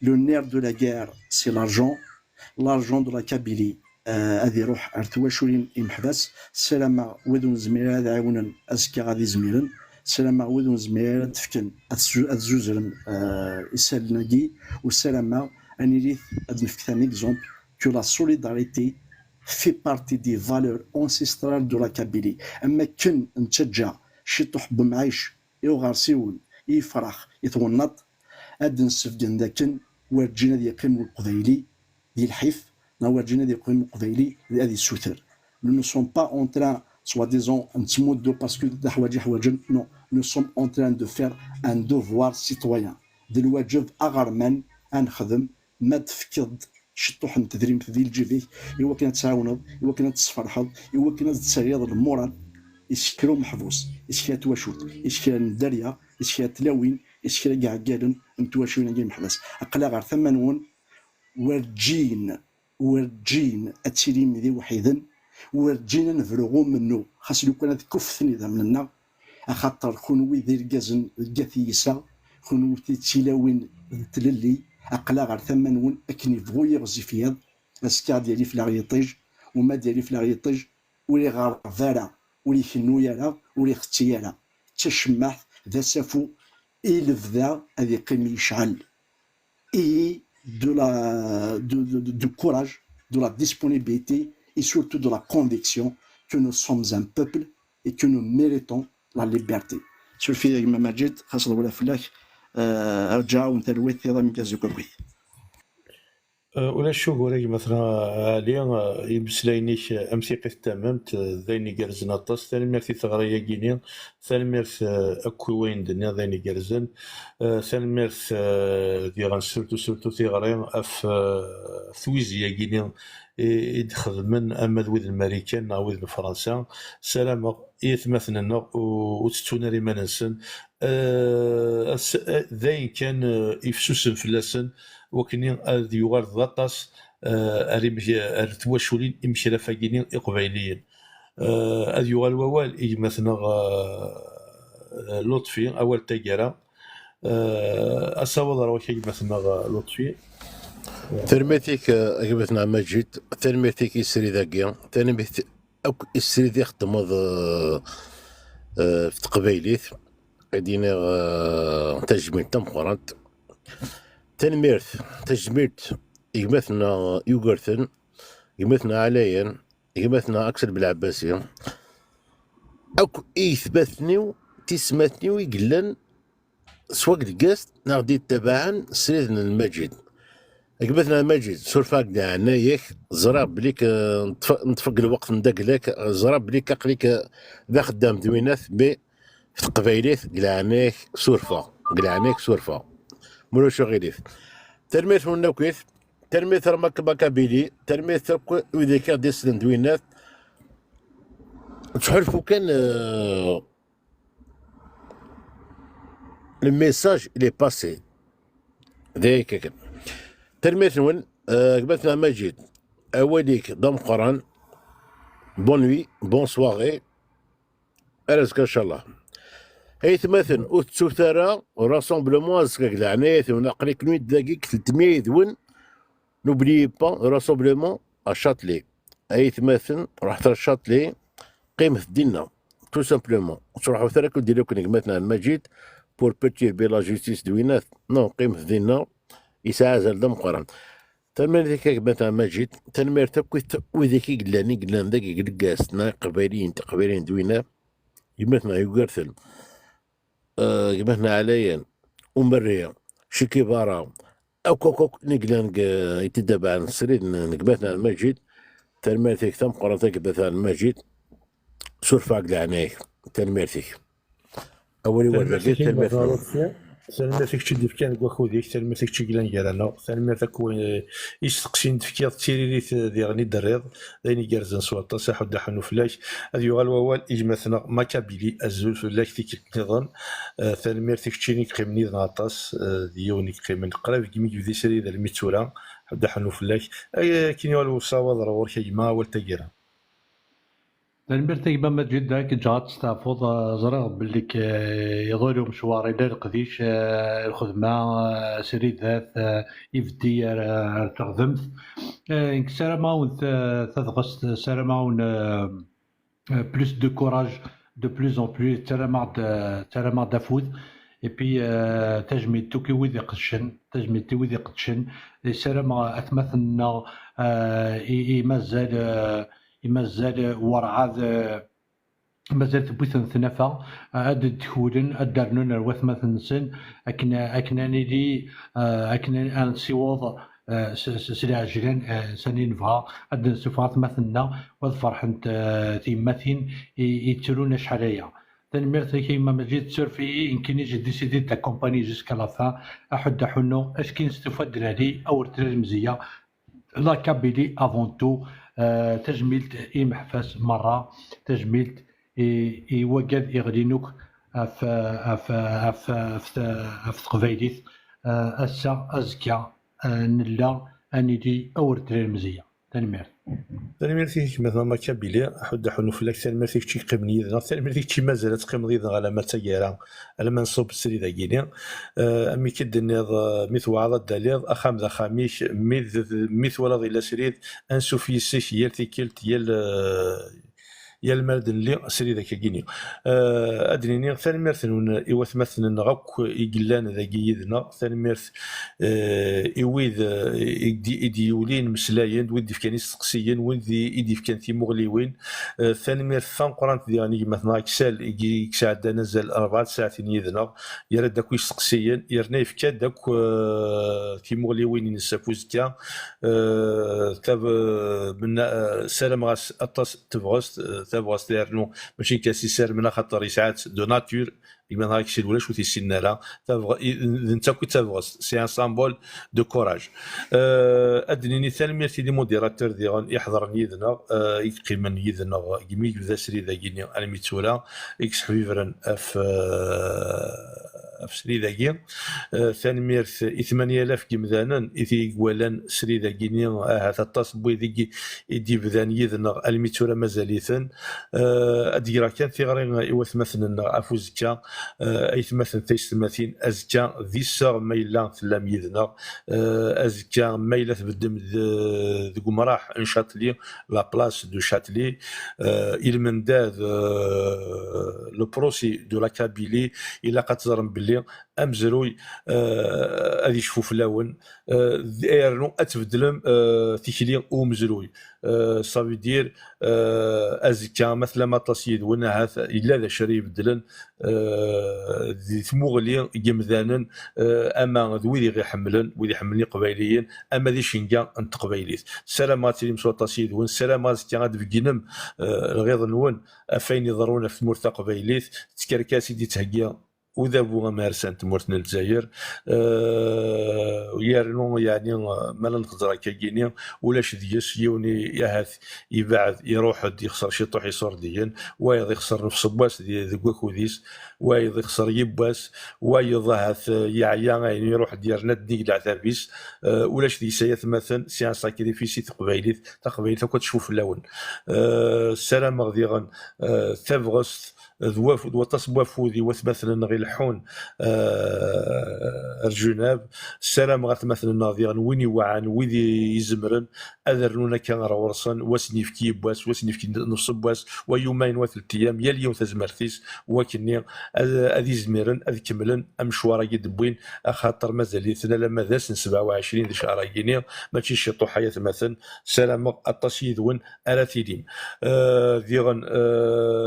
Le nerf de la guerre c'est l'argent de la Kabylie هذه يروح أرتوا شوية يمحبس سلامة وذون زميلة هذا عاونا أزكى غادي زميلا سلامة وذون زميلة تفكن أتزوزرن إسالناكي وسلامة أني ليث أدنفك un exemple que la solidarité fait partie des valeurs ancestrales de la Kabylie. أما كن نتشجع شي تحب معيش يوغارسيون يفرح يتونط أدن سفدن ذاكن ورجينا ذي يقيم القبيلي ذي الحيف ورجينا ذي يقيم القبيلي ذي هذه السوتر. Nous ne sommes pas en train soi-disant نتمودو باسكو دا حوايج non, nous sommes en train de faire un devoir citoyen. ذي الواجب أغرمن أنخدم ما تفكد شطوح تدريم في ذي الجبيه إوا كانت تعاونض إوا كانت تسفرحض إوا كانت تسريض المورال يسكرو محبوس يسكرا تواشوت يسكرا الدريا يسكرا تلاوين يسكرا كاع كالن نتواشوين كاع محبس أقلا غير ثمانون ورجين أتسيريم ذي وحيدا ورجينا نفرغو منو خاص لو كانت كفتني ذا مننا أخاطر خنوي ذي الكازن الكاثيسا خنوي تلاوين تللي أقلا غير ثمانون أكني بغو يغزي فيها أسكار ديالي في لاغيطيج وما ديالي في لاغيطيج ولي غار فارا ولي خنو يالا ولي ختي يالا تشمح ذا سافو إلفذا هذي قيم يشعل إي du courage, de la disponibilité et surtout de la conviction que nous sommes un peuple et que nous méritons la liberté. Sur le fait Majid, خاصة ولا فلاك أرجع ونتلوث هذا من كازو كوكوي. ولا شو قولي مثلا عليا يمسلاينيش امسيقي تمامت ذيني جرزنا طاس ثاني ميرثي ثغريا كينيا ثاني ميرث اكو وين دنيا ذيني جرزن ثاني ميرث ديال سورتو ثغريا اف ثويزيا كينيا يدخل من اما ذويد الامريكان او ذويد فرنسا سلامه يثمثنا وتستوناري ما ننسن ذاين كان يفسوسن فلاسن وكني هذا يوغال ضاطاس تواشولين يمشي فاكينين إقبايليين هذا يوغال ووال إي مثلا لطفي أول تاجرة أصور روحي مثلا لطفي ترميتيك مثلا مجد ترميتيك يسري ذاكيا ترميتيك يسري ذي خدمة في تقبايليت قاعدين تجميل تمقرانت تنميرث تجميرت يمثنا يوغرثن يمثنا عليا يمثنا أكسل بالعباسية أكو إثباتني تسمتني ويقلن سواق القاست نغدي تبعا سريدنا المجد يمثنا المجد سورفاك دعنا ياك زراب بليك نتفق الوقت ندقلك زراب بليك أقليك ذا خدام دويناث بي في قبايليث قلعناك سورفا مروشو غيريث ترميث من نوكيث ترميث رمك باكابيلي ترميث وإذا كان ديس لندوينات تحرفو كان الميساج إلي باسي ذاك كان ترميث وين قبلتنا مجيد أوليك ضم قران بون نوي بون سواغي أرزك إن شاء الله حيث مثلا وتسوثارا وراسومبلومون اسكاك العناية ونقليك نويت دقيق 300 ذون نوبلي با راسومبلومون اشاتلي حيث مثلا رحت لشاتلي قيمة دينا تو سامبلومون تروحو ثراك وديرو كنك مثلا المجيد بور بيتير بي لا جوستيس دوينات نو قيمة دينا يساعز دم قران تنمير ذيك مثلا مجيد تنمير تكويت وذيكي قلاني قلان ذاكي قلقاس قبايلين تقبايلين دوينا يمثنا يقرثل جبهنا عليا ومريا شي كبارا او كوكوك نقلان يتدبع عن السريد نقبتنا المجد ترميرتك ثم قرنتك بثان المجد سورفاك لعناك ترميرتك اولي ورد ترميرتك سلمتك تشدي كان كواكو ديك سلمتك تشكلان كارانا سلمتك يستقسين تفكير تيريريت ديغني دريض دايني كارزان سواطا ساحو دحنو فلاش هذا يغال ووال إجمثنا ماكابيلي أزول فلاش تيك نظام سلمتك تشيني قيمني ناطاس ديوني قيمن قريب كيمي كيفدي سري ذا الميتورا دحنو فلاش كين يغال وصاوا ضرور كيما والتاكيرا المرتي بما جدا كي جات ستافوض زرع باللي يضروا مشوار الى القديش الخدمه سري ذات يفدي تخدمت انكسر ماون تضغط سر ماون بلوس دو كوراج دو بلوس اون بلوس ترى ما دافود اي بي تجميد توكي ويدي قدشن تجميد توي ويدي قدشن سر ما اتمثلنا مازال ورعاد مازال تبوثن ثنفا عاد دخولن الدرنون الوث مثلا سن اكنا نيدي اكنا انسيوض سلاجلن سنين فها عاد نسفات مثلنا وفرحنت تيمتين يترون شحاليا تنمرت كيما ما جيت سيرفي يمكن يجي ديسيدي تاع كومباني جوسكا لافا احد حنو اش كاين استفاد هذه او المزيه لا كابيلي افون تو تجميلت محفاس مرة تجميلت يوجد يغدينوك في قبيليث أسا أزكى نلا أنيدي أور ترمزية تنمير فيك مثلا ما كابيلي حد حنو فلاك ثاني فيك تشي قيمني يدنا ثاني فيك تشي مازال تقيم يدنا على ما تجارا على ما نصوب السري ذا كينيا امي كدني مثل وعض الدليل اخام ذا خاميش مثل ولا ضي سريد انسو في السيش يال تيكلت يا المرد اللي سري ذاك كيني ادريني ثاني مرث ايواث مثلا غاك يقلان ذاك يدنا ثاني مرث ايويد يديولين مسلاين ودي فكان يسقسيين ودي يدي فكان في مغليوين ثاني مرث ثان قرانت يعني مثلا اكسال يكسعد نزل 4 ساعات يدنا يرد داك يسقسيين يرنا فكا داك في مغليوين ينسافوزكا تاب من سلام غاس اطاس تبغست تبغى تيرنو ماشي كاسي سير من خاطر ساعات دو ناتور يبان هاك شي ولا شو تيسينا لا تبغى انت كنت تبغى سي ان سامبول دو كوراج ادنيني ثاني ميرتي دي موديراتور ديال يحضرني يدنا يقيمن يدنا كيمي ذا سري ذا كيني الميتولا اكس حبيبرن اف سري ذاكي ثاني ميرث 8000 كيمذانا إذا قوالان سري ذاكيني هذا التصب ويدي يدي بذان يذنا الميتورا مازاليثن أديرا كان في غير إيواث مثلا أفوزكا أي مثلا تيستماثين أزكا ذي الساغ ميلا ثلام يذنا أزكا ميلا تبدم ذو مراح ان شاتلي لا بلاس دو شاتلي المنداد لو بروسي دو لا كابيلي إلا قد زرم باللي امزروي غادي يشوفوا في اللون ايرنو اتبدلم تيكلي ومزروي صافي دير ازكا مثلا ما تصيد وانا هذا الا ذا شري يبدلن ثموغلي جمذانن اما ذوي غير يحملن ويدي يحملني قبايليين اما ذي شنكا انت قبايليت سلامات اللي مسوا تصيد وين سلامات كان غاد بكينم الغيظ نون افين يضرون في مرتا قبايليت تكركاسي دي تهقيا وذابوا مارسان تمورتنا الجزائر ويارنو يعني ما نقدر كاكيني ولا شديس يوني يهاث يبعد يروح يخسر شي طوح يصور ديان وايض يخسر نفس باس دي كوكوديس وايض يخسر يباس وايض هاث يعيا يعني يروح ديالنا ديك العتابيس ولا شدي سياث مثلا سيان ساكريفيسي تقبايليت كتشوف اللون السلام غديغن ثابغست ذواف وتصبوافودي وثمثلا غير الحون الجناب السلام غات مثلا ناظرا وين يوعان ويدي يزمرن اذرنونا كان رورصن وسنيف كيبواس وسنيف كي نصبواس ويومين وثلاث ايام يا اليوم تزمرتيس وكني اذي زميرن اذ كملن امشوار يدبوين خاطر مازال ثنا لما ذاس 27 ذي شهر كيني ماشي شي طوحيات مثلا سلام التصيد وين اراثيدين ديغن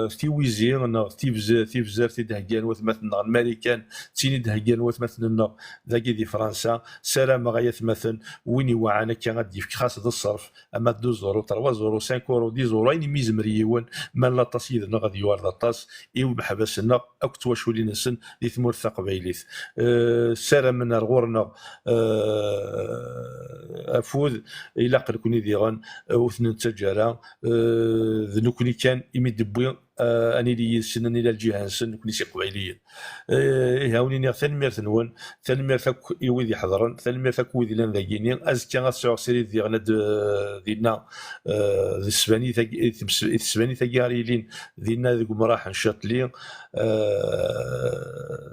في ويزين مثلا تيفزر تيدهكان وث مثلا الماريكان تيني دهكان وث مثلا ذاكي دي فرنسا سلام غاية مثلا وين يوعانا كان غادي يفك خاص ذا الصرف اما 2 زورو 3 زورو 5 اورو 10 زورو اين ميزمريون من لا طاس يدنا غادي يوارد طاس ايو بحبسنا اك تواشولي نسن دي ثمور ثقبيليث سلام من غورنا افوذ الى قلكوني ديغان وثنين تجارة ذنوكني كان يمدبوي اني لي سنني الى الجهه سن كوني سي قبيليين هاوني ثاني نون ثاني ثاك يويدي حضرن ثاني ثاك ويدي لان ذاكيني ازكا غاسيغ سيري ديالنا دينا السباني السباني ثاكاريلين دينا ذوك مراح نشاطلي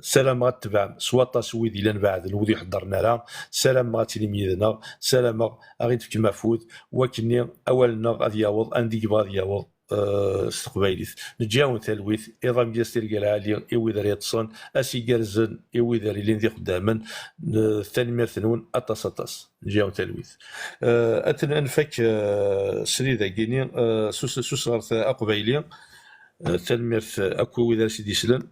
سلام غتبع سواطاس ويدي لان بعد الودي حضرنا راه سلام غتلميذنا سلام غيد في مفوت وكني اولنا غادي يعوض عندي غادي يعوض استقبايليث نجاون ثالويث ايضا بيستير قال علي ايويدر يتصن اسي قرزن ايويدر اللي ندي قداما ثاني مرثنون اطاس نجاون ثالويث اتن انفك سريدا كيني سوس غرث اقبايلي ثاني مرث اكو ويدر سيدي سلن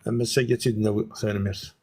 اما ساقتي دناوي ثاني ميرس